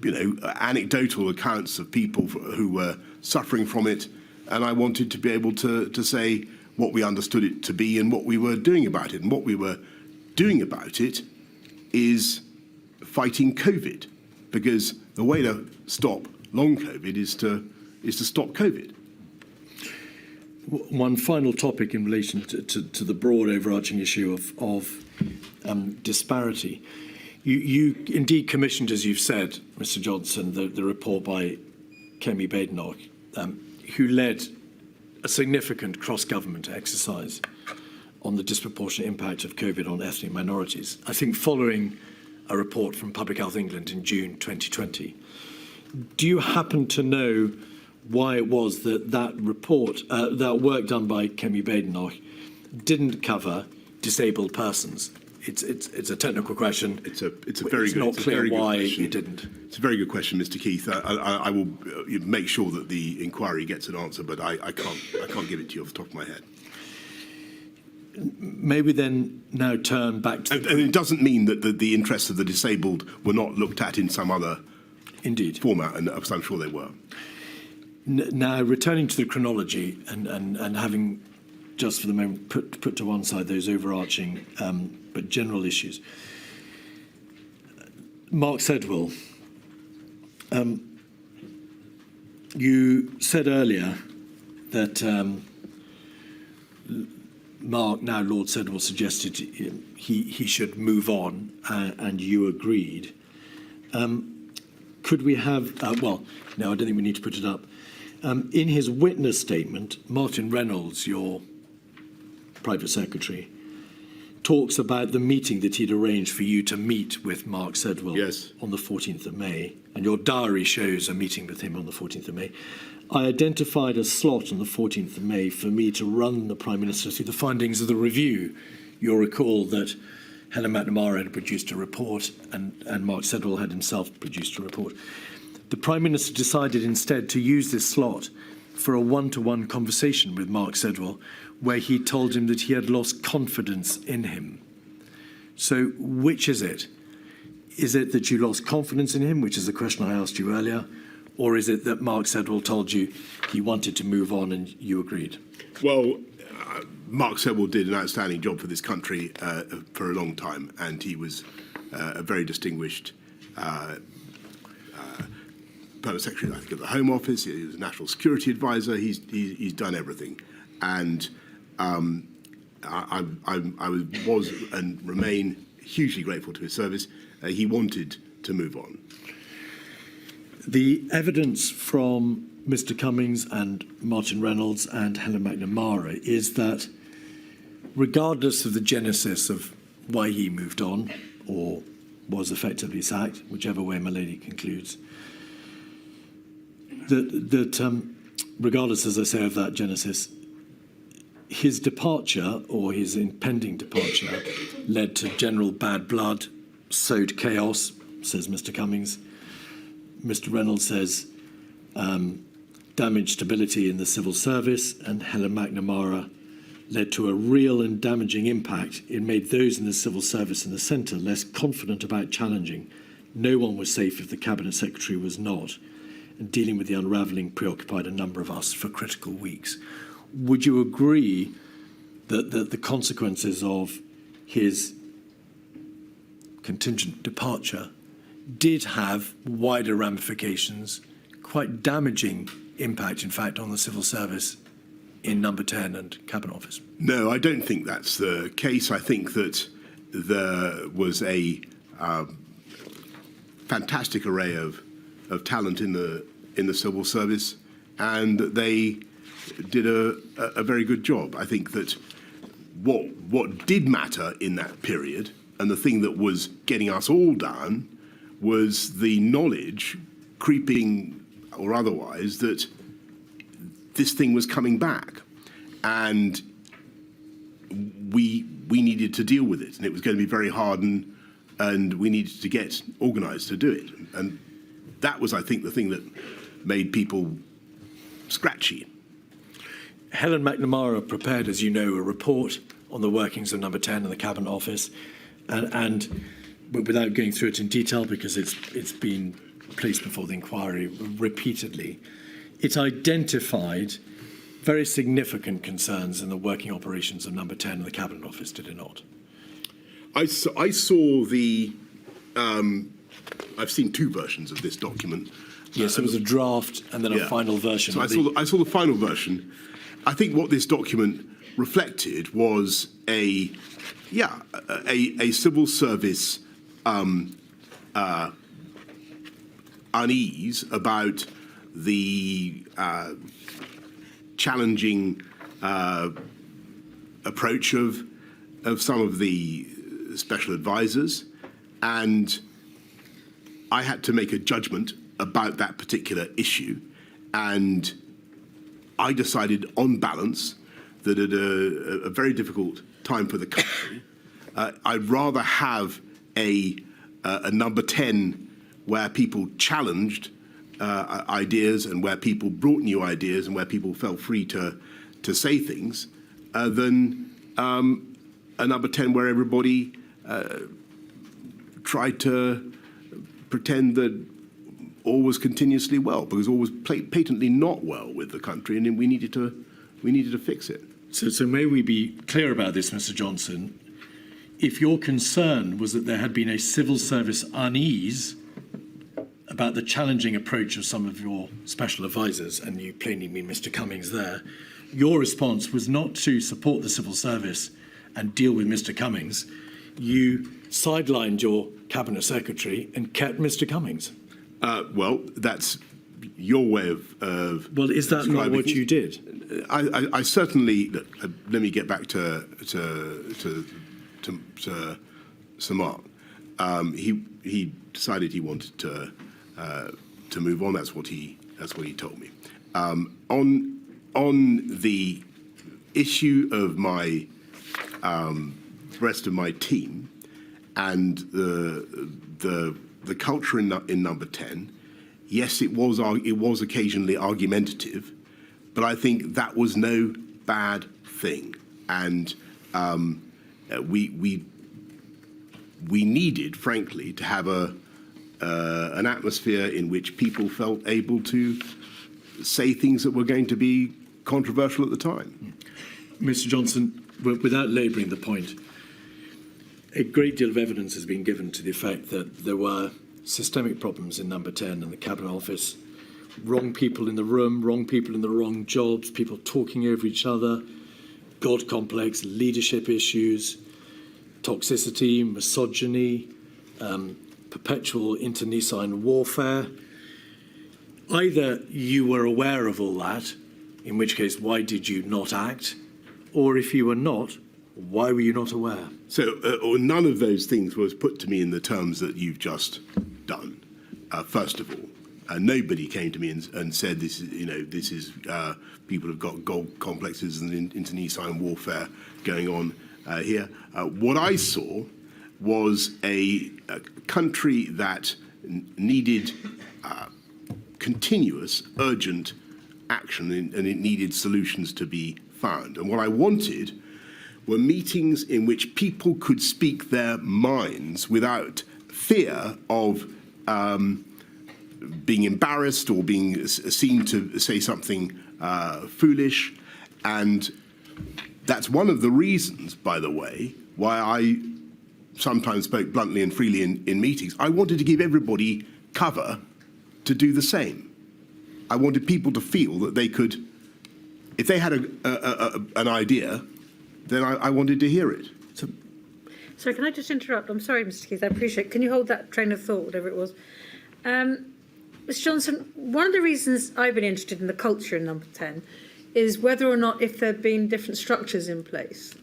anecdotal accounts of people who were suffering from it, and I wanted to be able to say what we understood it to be and what we were doing about it. And what we were doing about it is fighting COVID, because the way to stop long COVID is to stop COVID. One final topic in relation to the broad overarching issue of disparity. You indeed commissioned, as you've said, Mr. Johnson, the report by Kemi Badenoch, who led a significant cross-government exercise on the disproportionate impact of COVID on ethnic minorities, I think following a report from Public Health England in June 2020. Do you happen to know why it was that report, that work done by Kemi Badenoch, didn't cover disabled persons? It's a technical question. It's not clear why it didn't. It's a very good question, Mr. Keith. I will make sure that the inquiry gets an answer, but I can't give it to you off the top of my head. Maybe then now turn back to... And it doesn't mean that the interests of the disabled were not looked at in some other format, and I'm sure they were. Now, returning to the chronology and having, just for the moment, put to one side those overarching but general issues. Mark Sedwill, you said earlier that Mark, now Lord Sedwill, suggested he should move on, and you agreed. Could we have, well, no, I don't think we need to put it up. In his witness statement, Martin Reynolds, your private secretary, talks about the meeting that he'd arranged for you to meet with Mark Sedwill on the 14th of May, and your diary shows a meeting with him on the 14th of May. I identified a slot on the 14th of May for me to run the Prime Minister through the findings of the review. You'll recall that Helen McNamara had produced a report and Mark Sedwill had himself produced a report. The Prime Minister decided instead to use this slot for a one-to-one conversation with Mark Sedwill, where he told him that he had lost confidence in him. So which is it? Is it that you lost confidence in him, which is the question I asked you earlier, or is it that Mark Sedwill told you he wanted to move on and you agreed? Well, Mark Sedwill did an outstanding job for this country for a long time, and he was a very distinguished permanent secretary, I think, of the Home Office. He was a national security advisor. He's done everything, and I was and remain hugely grateful to his service. He wanted to move on. The evidence from Mr. Cummings and Martin Reynolds and Helen McNamara is that, regardless of the genesis of why he moved on or was effectively sacked, whichever way my lady concludes, that regardless, as I say, of that genesis, his departure or his impending departure led to general bad blood, sowed chaos, says Mr. Cummings. Mr. Reynolds says damaged stability in the civil service, and Helen McNamara led to a real and damaging impact. It made those in the civil service and the centre less confident about challenging. No one was safe if the Cabinet Secretary was not. And dealing with the unravelling preoccupied a number of us for critical weeks. Would you agree that the consequences of his contingent departure did have wider ramifications, quite damaging impact, in fact, on the civil service in Number 10 and Cabinet Office? No, I don't think that's the case. I think that there was a fantastic array of talent in the civil service, and they did a very good job. I think that what did matter in that period, and the thing that was getting us all down, was the knowledge, creeping or otherwise, that this thing was coming back, and we needed to deal with it, and it was going to be very hard, and we needed to get organised to do it, and that was, I think, the thing that made people scratchy. Helen McNamara prepared, as you know, a report on the workings of Number 10 and the Cabinet Office, and without going through it in detail, because it's been placed before the inquiry repeatedly, it identified very significant concerns in the working operations of Number 10 and the Cabinet Office, did it not? I saw the. I've seen two versions of this document. Yes, there was a draft and then a final version. So I saw the final version. I think what this document reflected was a civil service unease about the challenging approach of some of the special advisors, and I had to make a judgment about that particular issue, and I decided on balance that at a very difficult time for the country, I'd rather have a Number 10 where people challenged ideas and where people brought new ideas and where people felt free to say things than a Number 10 where everybody tried to pretend that all was continuously well, because all was patently not well with the country, and we needed to fix it. So may we be clear about this, Mr. Johnson? If your concern was that there had been a civil service unease about the challenging approach of some of your special advisors, and you plainly mean Mr. Cummings there, your response was not to support the civil service and deal with Mr. Cummings. You sidelined your Cabinet Secretary and kept Mr. Cummings. Well, that's your way of well, is that not what you did? I certainly. Let me get back to Sir Mark. He decided he wanted to move on. That's what he told me. On the issue of my rest of my team and the culture in Number 10, yes, it was occasionally argumentative, but I think that was no bad thing, and we needed, frankly, to have an atmosphere in which people felt able to say things that were going to be controversial at the time. Mr. Johnson, without labouring the point, a great deal of evidence has been given to the effect that there were systemic problems in Number 10 and the Cabinet Office. Wrong people in the room, wrong people in the wrong jobs, people talking over each other, God complex, leadership issues, toxicity, misogyny, perpetual internecine warfare. Either you were aware of all that, in which case, why did you not act? Or if you were not, why were you not aware? So none of those things was put to me in the terms that you've just done. First of all, nobody came to me and said this is people have got God complexes and internecine warfare going on here. What I saw was a country that needed continuous, urgent action, and it needed solutions to be found. And what I wanted were meetings in which people could speak their minds without fear of being embarrassed or being seen to say something foolish. And that's one of the reasons, by the way, why I sometimes spoke bluntly and freely in meetings. I wanted to give everybody cover to do the same. I wanted people to feel that they could, if they had an idea, then I wanted to hear it. Sorry, can I just interrupt? I'm sorry, Mr. Keith, I appreciate it. Can you hold that train of thought, whatever it was? Mr. Johnson, one of the reasons I've been interested in the culture in number 10 is whether or not, if there have been different structures in place,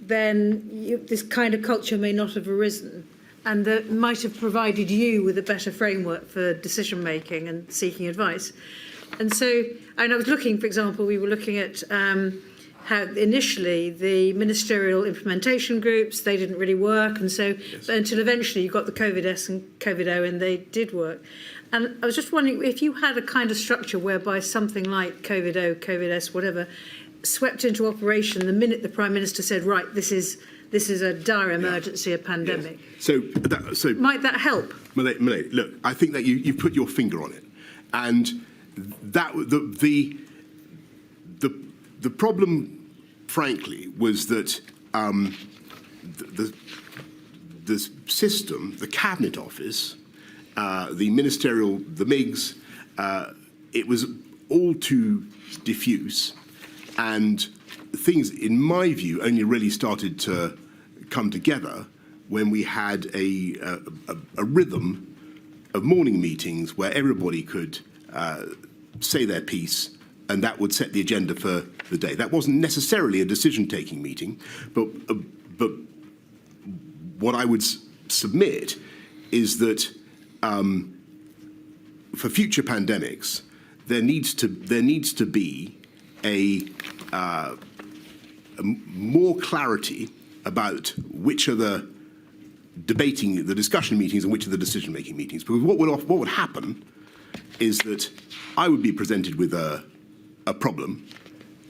then this kind of culture may not have arisen, and that might have provided you with a better framework for decision making and seeking advice. And so, and I was looking, for example, we were looking at how initially the ministerial implementation groups, they didn't really work, and so until eventually you got the COVID-S and COVID-O, and they did work. And I was just wondering if you had a kind of structure whereby something like COVID-O, COVID-S, whatever, swept into operation the minute the Prime Minister said, right, this is a dire emergency, a pandemic. Yes. So might that help? Malay, look, I think that you've put your finger on it, and that the problem, frankly, was that the system, the Cabinet Office, the ministerial, the MIGs, it was all too diffuse, and things, in my view, only really started to come together when we had a rhythm of morning meetings where everybody could say their piece, and that would set the agenda for the day. That wasn't necessarily a decision-taking meeting, but what I would submit is that for future pandemics, there needs to be a more clarity about which are the discussion meetings and which are the decision-making meetings. Because what would happen is that I would be presented with a problem,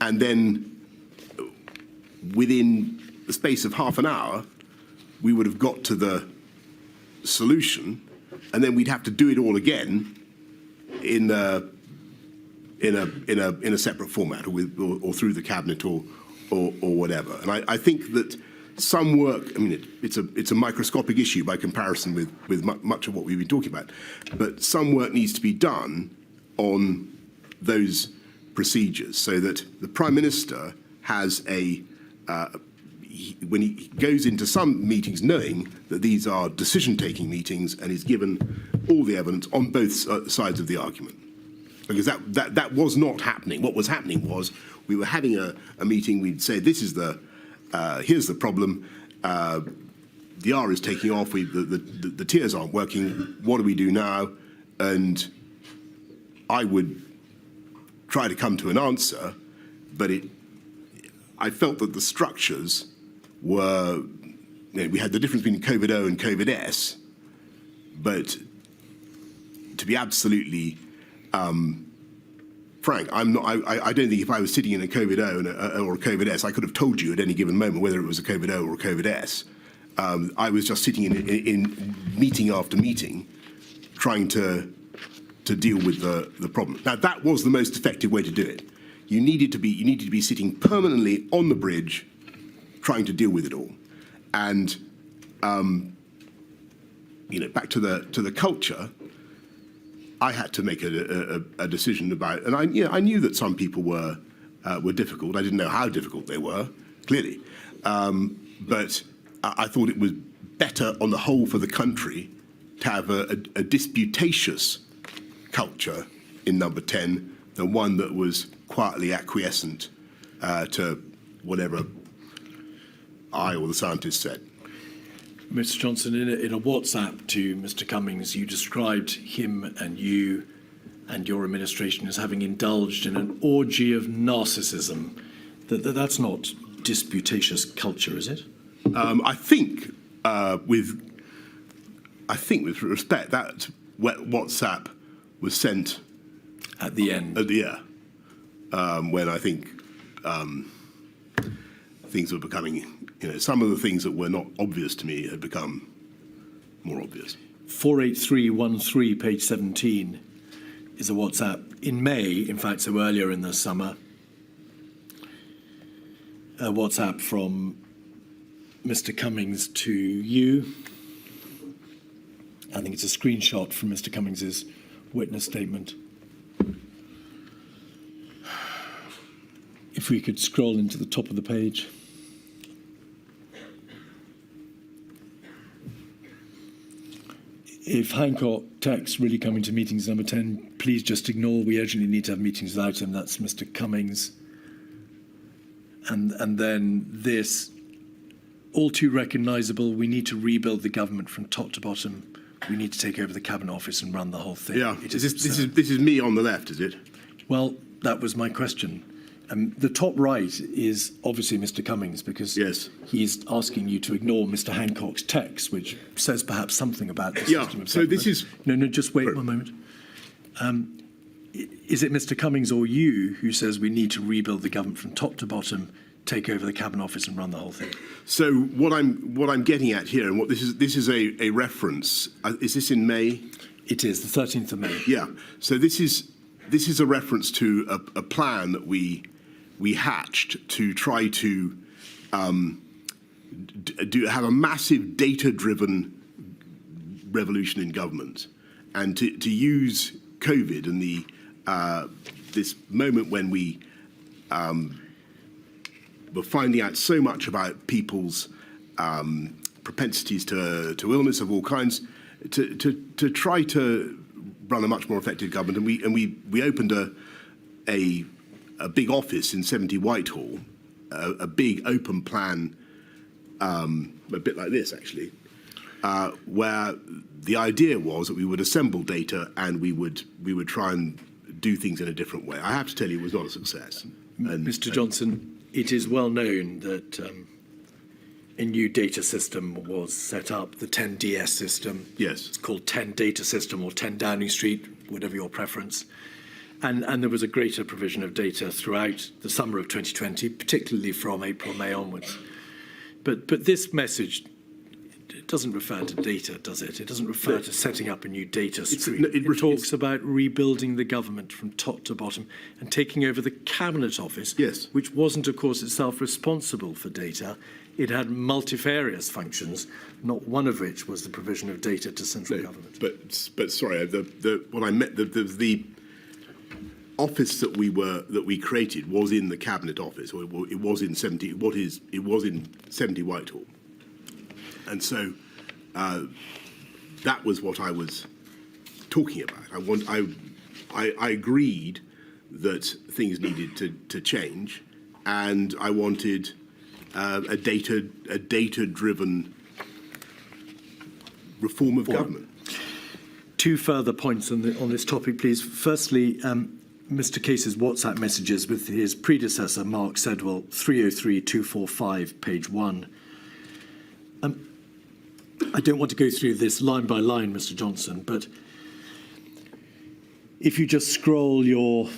and then within the space of half an hour, we would have got to the solution, and then we'd have to do it all again in a separate format, or through the cabinet, or whatever. And I think that some work, I mean, it's a microscopic issue by comparison with much of what we've been talking about, but some work needs to be done on those procedures so that the Prime Minister has when he goes into some meetings knowing that these are decision-taking meetings, and is given all the evidence on both sides of the argument. Because that was not happening. What was happening was we were having a meeting, we'd say, this is here's the problem, the R is taking off, the tiers aren't working, what do we do now? And I would try to come to an answer, but I felt that the structures were, we had the difference between COVID-O and COVID-S, but to be absolutely frank, I don't think if I was sitting in a COVID-O or a COVID-S, I could have told you at any given moment whether it was a COVID-O or a COVID-S. I was just sitting in meeting after meeting, trying to deal with the problem. Now, that was the most effective way to do it. You needed to be sitting permanently on the bridge, trying to deal with it all. And back to the culture, I had to make a decision about, and I knew that some people were difficult. I didn't know how difficult they were, clearly, but I thought it was better on the whole for the country to have a disputatious culture in number 10 than one that was quietly acquiescent to whatever I or the scientists said. Mr. Johnson, in a WhatsApp to Mr. Cummings, you described him and you and your administration as having indulged in an orgy of narcissism. That's not disputatious culture, is it? I think with respect, that WhatsApp was sent at the end. When I think things were becoming, some of the things that were not obvious to me had become more obvious. 48313, page 17, is a WhatsApp in May, in fact, so earlier in the summer. A WhatsApp from Mr. Cummings to you. I think it's a screenshot from Mr. Cummings's witness statement. If we could scroll into the top of the page. If Hancock texts really coming to meetings number 10, please just ignore. We urgently need to have meetings without him. That's Mr. Cummings. And then this, all too recognisable, we need to rebuild the government from top to bottom. We need to take over the Cabinet Office and run the whole thing. Yeah, this is me on the left, is it? Well, that was my question. The top right is obviously Mr. Cummings, because yes, he's asking you to ignore Mr. Hancock's text, which says perhaps something about the system of so government. this is... No, just wait one moment. Is it Mr. Cummings or you who says we need to rebuild the government from top to bottom, take over the Cabinet Office and run the whole thing? So what I'm getting at here, and what this is a reference. Is this in May? It is the 13th of May. Yeah. So this is a reference to a plan that we hatched to try to have a massive data-driven revolution in government, and to use COVID and this moment when we were finding out so much about people's propensities to illness of all kinds, to try to run a much more effective government. And we opened a big office in 70 Whitehall, a big open plan, a bit like this actually, where the idea was that we would assemble data and we would try and do things in a different way. I have to tell you, it was not a success. Mr. Johnson, it is well known that a new data system was set up, the 10DS system. Yes. It's called 10 Data System or 10 Downing Street, whatever your preference. And there was a greater provision of data throughout the summer of 2020, particularly from April, May onwards. But this message, it doesn't refer to data, does it? It doesn't refer to setting up a new data stream. It talks about rebuilding the government from top to bottom and taking over the Cabinet Office, yes, which wasn't, of course, itself responsible for data. It had multifarious functions, not one of which was the provision of data to central government. But sorry, what I meant, the office that we created was in the Cabinet Office, or it was in 70 Whitehall, and so that was what I was talking about. I agreed that things needed to change, and I wanted a data-driven reform of government. Two further points on this topic, please. Firstly, Mr. Case's WhatsApp messages with his predecessor, Mark Sedwell, 303245, page 1. I don't want to go through this line by line, Mr. Johnson, but if you just scroll your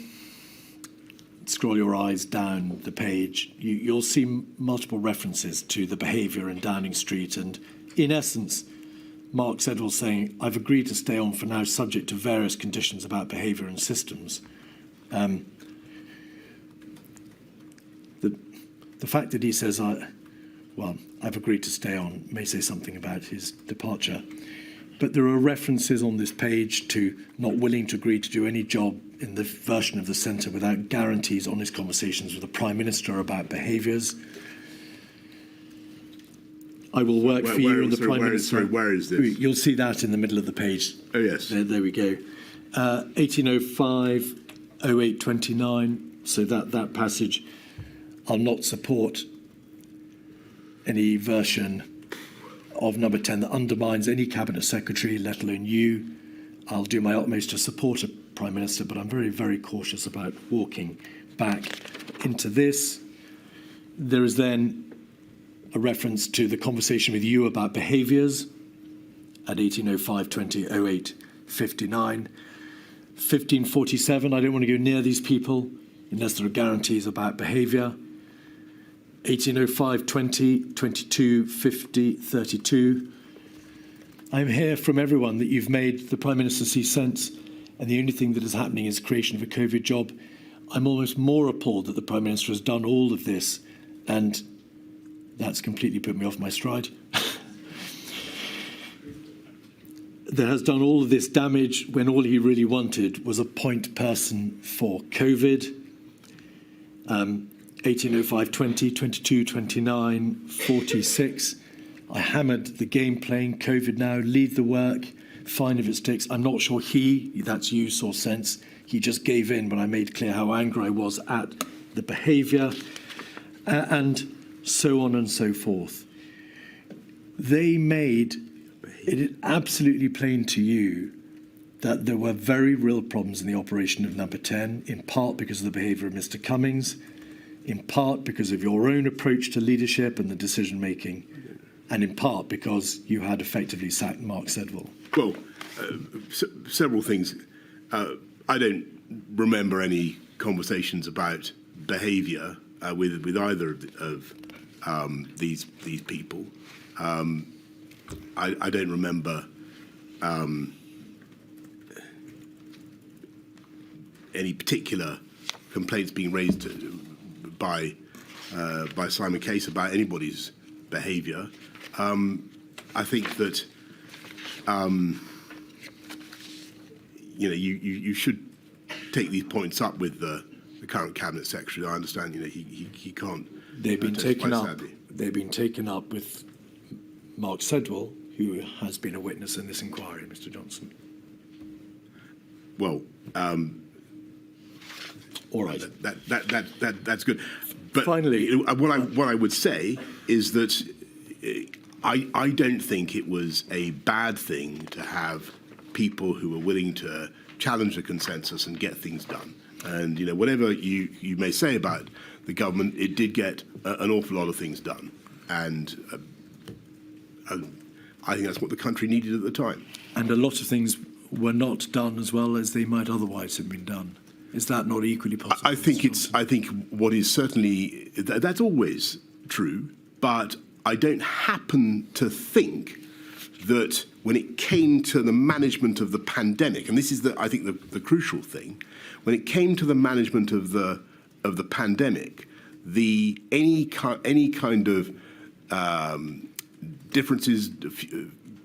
eyes down the page, you'll see multiple references to the behaviour in Downing Street, and in essence, Mark Sedwell saying, I've agreed to stay on for now subject to various conditions about behaviour and systems. The fact that he says, I've agreed to stay on may say something about his departure. But there are references on this page to not willing to agree to do any job in the version of the centre without guarantees on his conversations with the Prime Minister about behaviours. I will work for you and the Prime Minister. Where is this? You'll see that in the middle of the page. Oh, yes. There we go. 1805, 0829. So that passage, I'll not support any version of number 10 that undermines any Cabinet Secretary, let alone you. I'll do my utmost to support a Prime Minister, but I'm very, very cautious about walking back into this. There is then a reference to the conversation with you about behaviours at 1805, 20, 08, 59. 1547, I don't want to go near these people. unless there are guarantees about behaviour. 1805, 20, 22, 50, 32. I'm here from everyone that you've made the Prime Minister see sense, and the only thing that is happening is creation of a COVID job. I'm almost more appalled that the Prime Minister has done all of this, and that's completely put me off my stride. That has done all of this damage when all he really wanted was a point person for COVID. 1805, 20, 22, 29, 46. I hammered the game playing COVID now, lead the work, fine if it sticks. I'm not sure that's you, saw sense. He just gave in when I made clear how angry I was at the behaviour, and so on and so forth. They made it absolutely plain to you that there were very real problems in the operation of Number 10, in part because of the behaviour of Mr. Cummings, in part because of your own approach to leadership and the decision-making, and in part because you had effectively sacked Mark Sedwill. Well, several things. I don't remember any conversations about behaviour with either of these people. I don't remember any particular complaints being raised by Simon Case about anybody's behaviour. I think that you should take these points up with the current cabinet secretary. I understand he can't. They've been taken up. They've been taken up with Mark Sedwill, who has been a witness in this inquiry, Mr. Johnson. Well, all right. That's good. But finally, what I would say is that I don't think it was a bad thing to have people who were willing to challenge the consensus and get things done. And whatever you may say about the government, it did get an awful lot of things done. And I think that's what the country needed at the time. And a lot of things were not done as well as they might otherwise have been done. Is that not equally possible? I think what is certainly that's always true, but I don't happen to think that when it came to the management of the pandemic, and this is I think the crucial thing, when it came to the management of the pandemic, any kind of differences,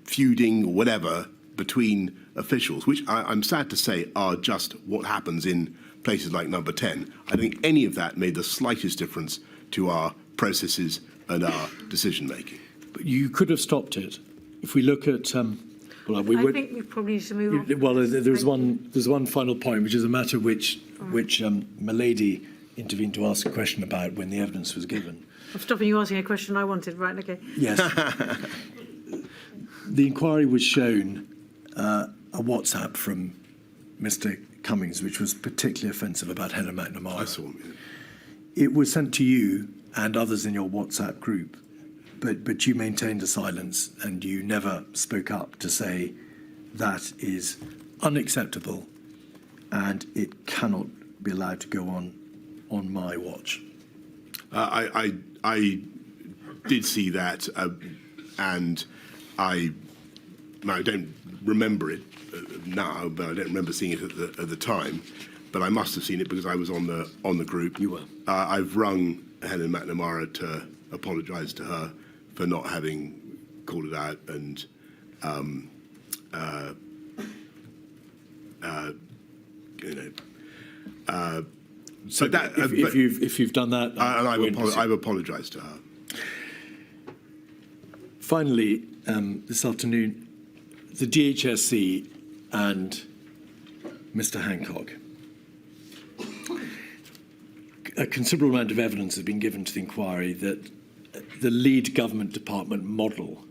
feuding or whatever between officials, which I'm sad to say are just what happens in places like Number 10. I think any of that made the slightest difference to our processes and our decision making. But you could have stopped it. If we look at, I think we probably need to move on. Well, there's one final point, which is a matter which Milady intervened to ask a question about when the evidence was given. I'm stopping you asking a question I wanted. Right? Okay. Yes. The inquiry was shown a WhatsApp from Mr. Cummings, which was particularly offensive about Helen McNamara. I saw him. It was sent to you and others in your WhatsApp group, but you maintained a silence and you never spoke up to say that is unacceptable and it cannot be allowed to go on my watch. I did see that, and I don't remember it now, but I don't remember seeing it at the time. But I must have seen it because I was on the group. You were. I've rung Helen McNamara to apologise to her for not having called it out, and so if you've done that, and I've apologised to her. Finally, this afternoon, the DHSC and Mr. Hancock. A considerable amount of evidence has been given to the inquiry that the lead government department model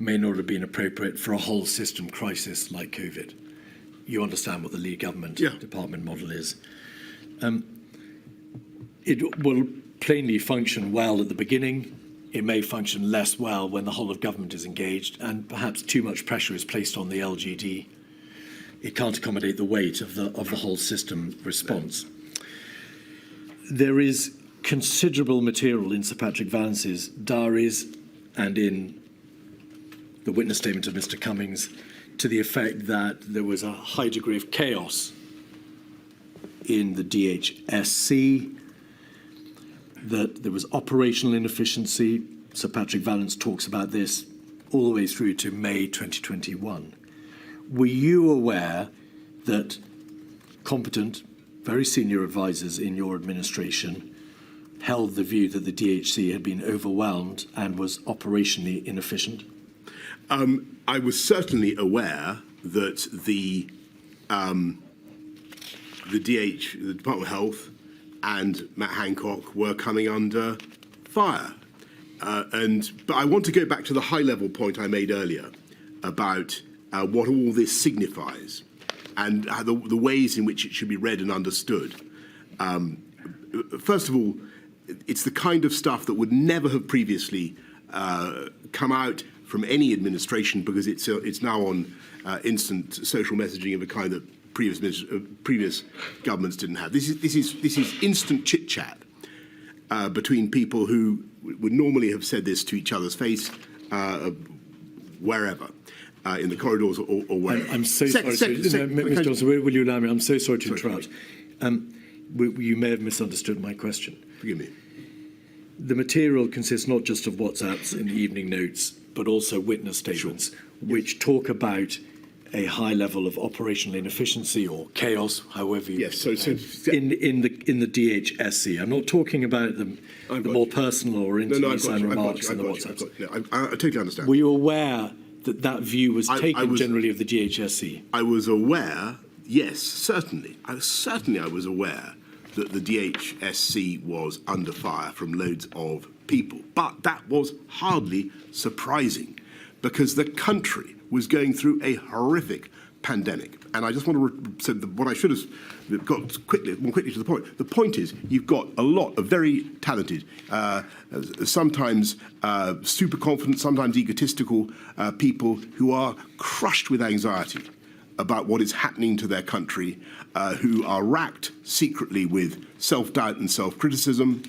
may not have been appropriate for a whole system crisis like COVID. You understand what the lead government department model is. It will plainly function well at the beginning. It may function less well when the whole of government is engaged and perhaps too much pressure is placed on the LGD. It can't accommodate the weight of the whole system response. there is considerable material in Sir Patrick Vallance's diaries and in the witness statement of Mr. Cummings to the effect that there was a high degree of chaos in the DHSC, that there was operational inefficiency. Sir Patrick Vallance talks about this all the way through to May 2021. Were you aware that competent, very senior advisors in your administration held the view that the DHC had been overwhelmed and was operationally inefficient? I was certainly aware that the Department of Health and Matt Hancock were coming under fire. But I want to go back to the high-level point I made earlier about what all this signifies and the ways in which it should be read and understood. First of all, it's the kind of stuff that would never have previously come out from any administration because it's now on instant social messaging of a kind that previous governments didn't have. This is instant chit-chat between people who would normally have said this to each other's face wherever. In the corridors or wherever. I'm so sorry. Mr. Johnson, will you allow me? I'm so sorry to interrupt. You may have misunderstood my question. Forgive me. The material consists not just of WhatsApps in the evening notes, but also witness statements, which talk about a high level of operational inefficiency or chaos, however you in the DHSC. I'm not talking about the more personal or intimate remarks in the WhatsApps. I totally understand. Were you aware that view was taken generally of the DHSC? I was aware, yes, certainly. I was aware that the DHSC was under fire from loads of people. But that was hardly surprising because the country was going through a horrific pandemic. And I just want to say what I should have got more quickly to the point. The point is, you've got a lot of very talented, sometimes super confident, sometimes egotistical people who are crushed with anxiety about what is happening to their country, who are racked secretly with self-doubt and self-criticism,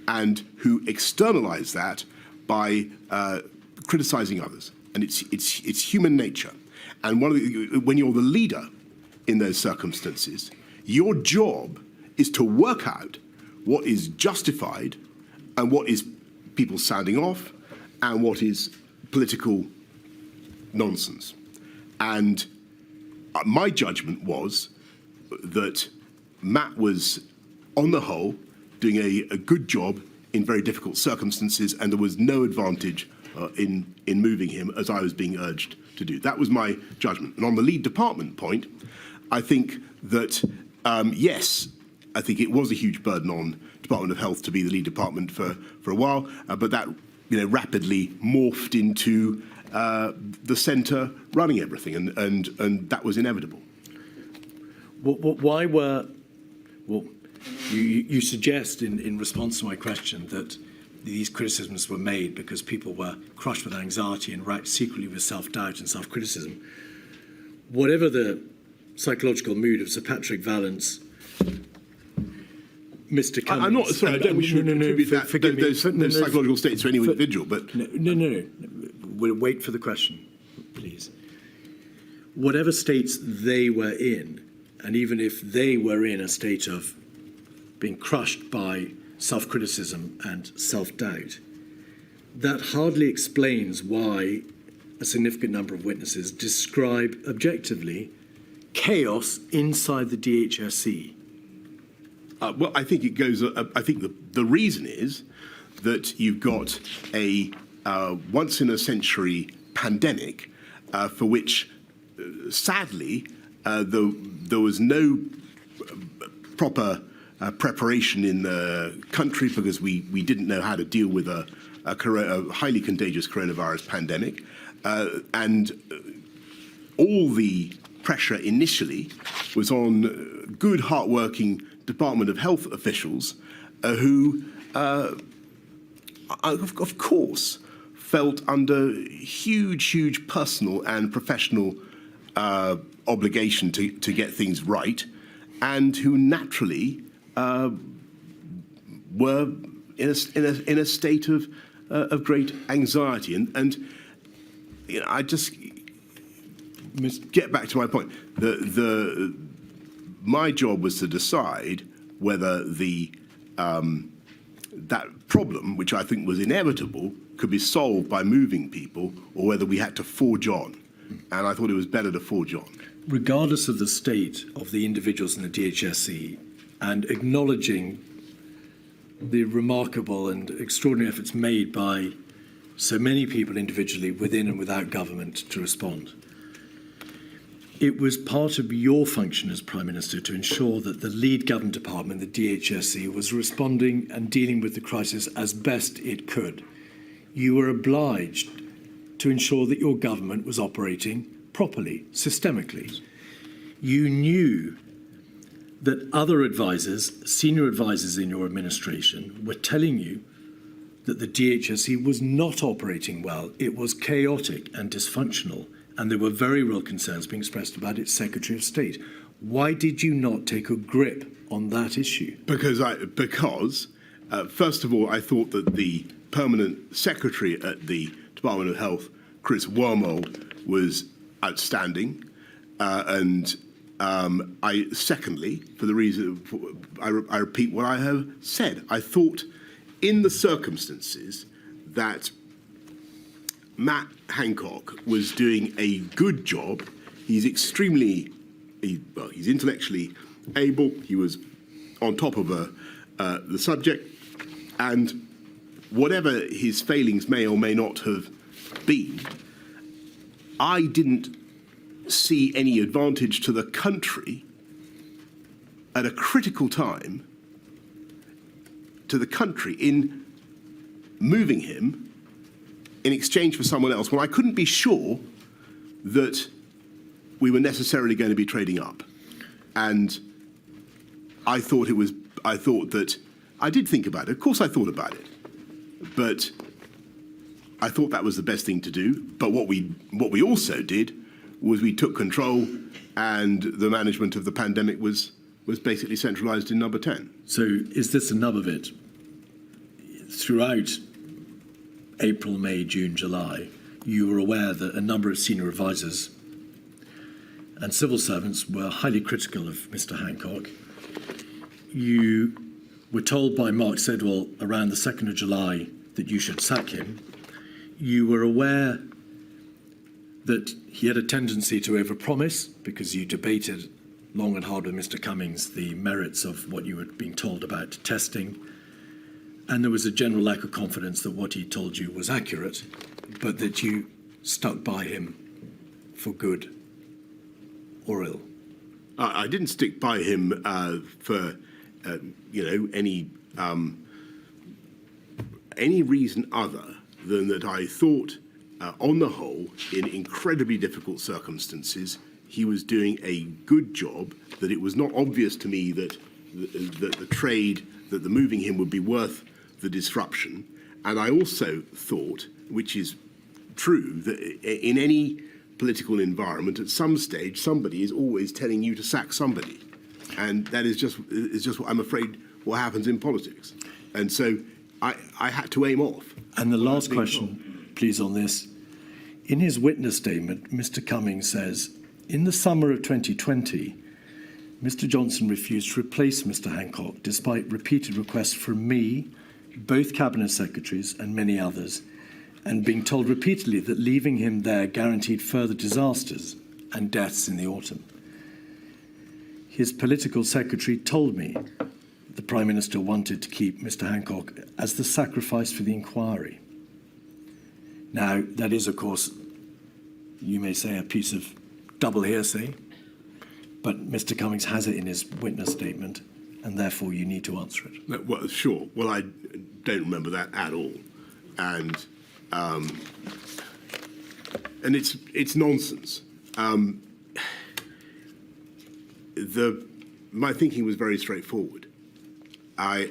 and who externalize that by criticizing others. And it's human nature. And when you're the leader in those circumstances, your job is to work out what is justified and what is people sounding off and what is political nonsense. And my judgment was that Matt was, on the whole, doing a good job in very difficult circumstances, and there was no advantage in moving him as I was being urged to do. That was my judgment. And on the lead department point, I think that, yes, I think it was a huge burden on Department of Health to be the lead department for a while, but that rapidly morphed into the centre running everything, and that was inevitable. Why were... Well, you suggest in response to my question that these criticisms were made because people were crushed with anxiety and racked secretly with self-doubt and self-criticism. Whatever the psychological mood of Sir Patrick Vallance, Mr. Cummings... I'm not sorry. I don't wish to attribute those psychological states to any individual, but no. We'll wait for the question, please. Whatever states they were in, and even if they were in a state of being crushed by self-criticism and self-doubt, that hardly explains why a significant number of witnesses describe objectively chaos inside the DHSC. Well, I think it goes. I think the reason is that you've got a once-in-a-century pandemic for which, sadly, there was no proper preparation in the country because we didn't know how to deal with a highly contagious coronavirus pandemic, and all the pressure initially was on good, hard-working Department of Health officials who, of course, felt under huge personal and professional obligation to get things right, and who naturally were in a state of great anxiety. And you know, I just get back to my point. My job was to decide whether that problem, which I think was inevitable, could be solved by moving people, or whether we had to forge on. And I thought it was better to forge on. Regardless of the state of the individuals in the DHSE, and acknowledging the remarkable and extraordinary efforts made by so many people individually within and without government to respond, it was part of your function as Prime Minister to ensure that the lead government department, the DHSE, was responding and dealing with the crisis as best it could. You were obliged to ensure that your government was operating properly, systemically. You knew that other advisors, senior advisors in your administration, were telling you that the DHSE was not operating well. It was chaotic and dysfunctional, and there were very real concerns being expressed about its Secretary of State. Why did you not take a grip on that issue? Because first of all, I thought that the permanent secretary at the Department of Health, Chris Wormold, was outstanding, and secondly, for the reason I repeat what I have said, I thought in the circumstances that Matt Hancock was doing a good job. He's he's intellectually able. He was on top of the subject, and whatever his failings may or may not have been, I didn't see any advantage to the country at a critical time to the country in moving him in exchange for someone else when I couldn't be sure that we were necessarily going to be trading up. And I thought that I did think about it. Of course I thought about it. But I thought that was the best thing to do. But what we also did was we took control, and the management of the pandemic was basically centralised in Number 10. So is this a nub of it? Throughout April, May, June, July, you were aware that a number of senior advisors and civil servants were highly critical of Mr. Hancock. You were told by Mark Sedwell around the 2nd of July that you should sack him. You were aware that he had a tendency to overpromise because you debated long and hard with Mr. Cummings the merits of what you were being told about testing. And there was a general lack of confidence that what he told you was accurate, but that you stuck by him for good or ill. I didn't stick by him for any reason other than that I thought, on the whole, in incredibly difficult circumstances, he was doing a good job. That it was not obvious to me that the trade, that the moving him would be worth the disruption. And I also thought, which is true, that in any political environment, at some stage, somebody is always telling you to sack somebody. And that is just what I'm afraid what happens in politics. And so I had to aim off. And the last question, please, on this. In his witness statement, Mr. Cummings says, in the summer of 2020, Mr. Johnson refused to replace Mr. Hancock, despite repeated requests from me, both cabinet secretaries and many others, and being told repeatedly that leaving him there guaranteed further disasters and deaths in the autumn. His political secretary told me the Prime Minister wanted to keep Mr. Hancock as the sacrifice for the inquiry. Now, that is, of course, you may say, a piece of double hearsay, but Mr. Cummings has it in his witness statement, and therefore you need to answer it. No, well, sure. Well, I don't remember that at all, and it's nonsense. My thinking was very straightforward. I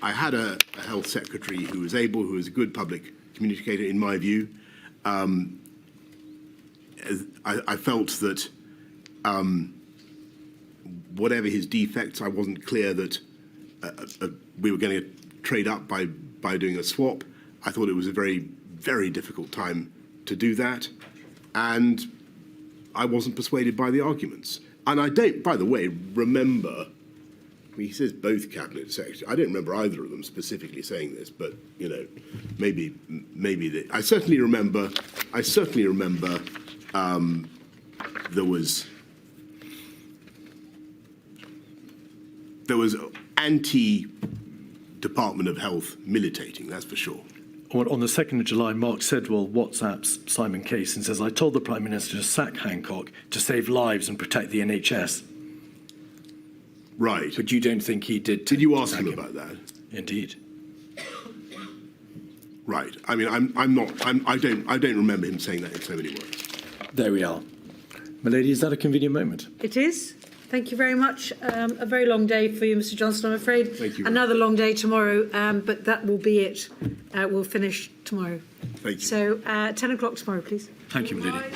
had a health secretary who was able, who was a good public communicator, in my view. I felt that whatever his defects, I wasn't clear that we were going to trade up by doing a swap. I thought it was a very, very difficult time to do that, and I wasn't persuaded by the arguments. And I don't, by the way, remember. He says both cabinet secretaries. I don't remember either of them specifically saying this, but you know, maybe I certainly remember. There was anti-Department of Health militating. That's for sure. On the 2nd of July, Mark Sedwell WhatsApps Simon Case and says, "I told the Prime Minister to sack Hancock to save lives and protect the NHS." Right. But you don't think he did? Did you ask him about that? Indeed. Right. I mean, I don't remember him saying that in so many words. There we are. Milady, is that a convenient moment? It is. Thank you very much. A very long day for you, Mr. Johnson, I'm afraid. Thank you. Another long day tomorrow, but that will be it. We'll finish tomorrow. Thank you. So 10 o'clock tomorrow, please. Thank you, Milady.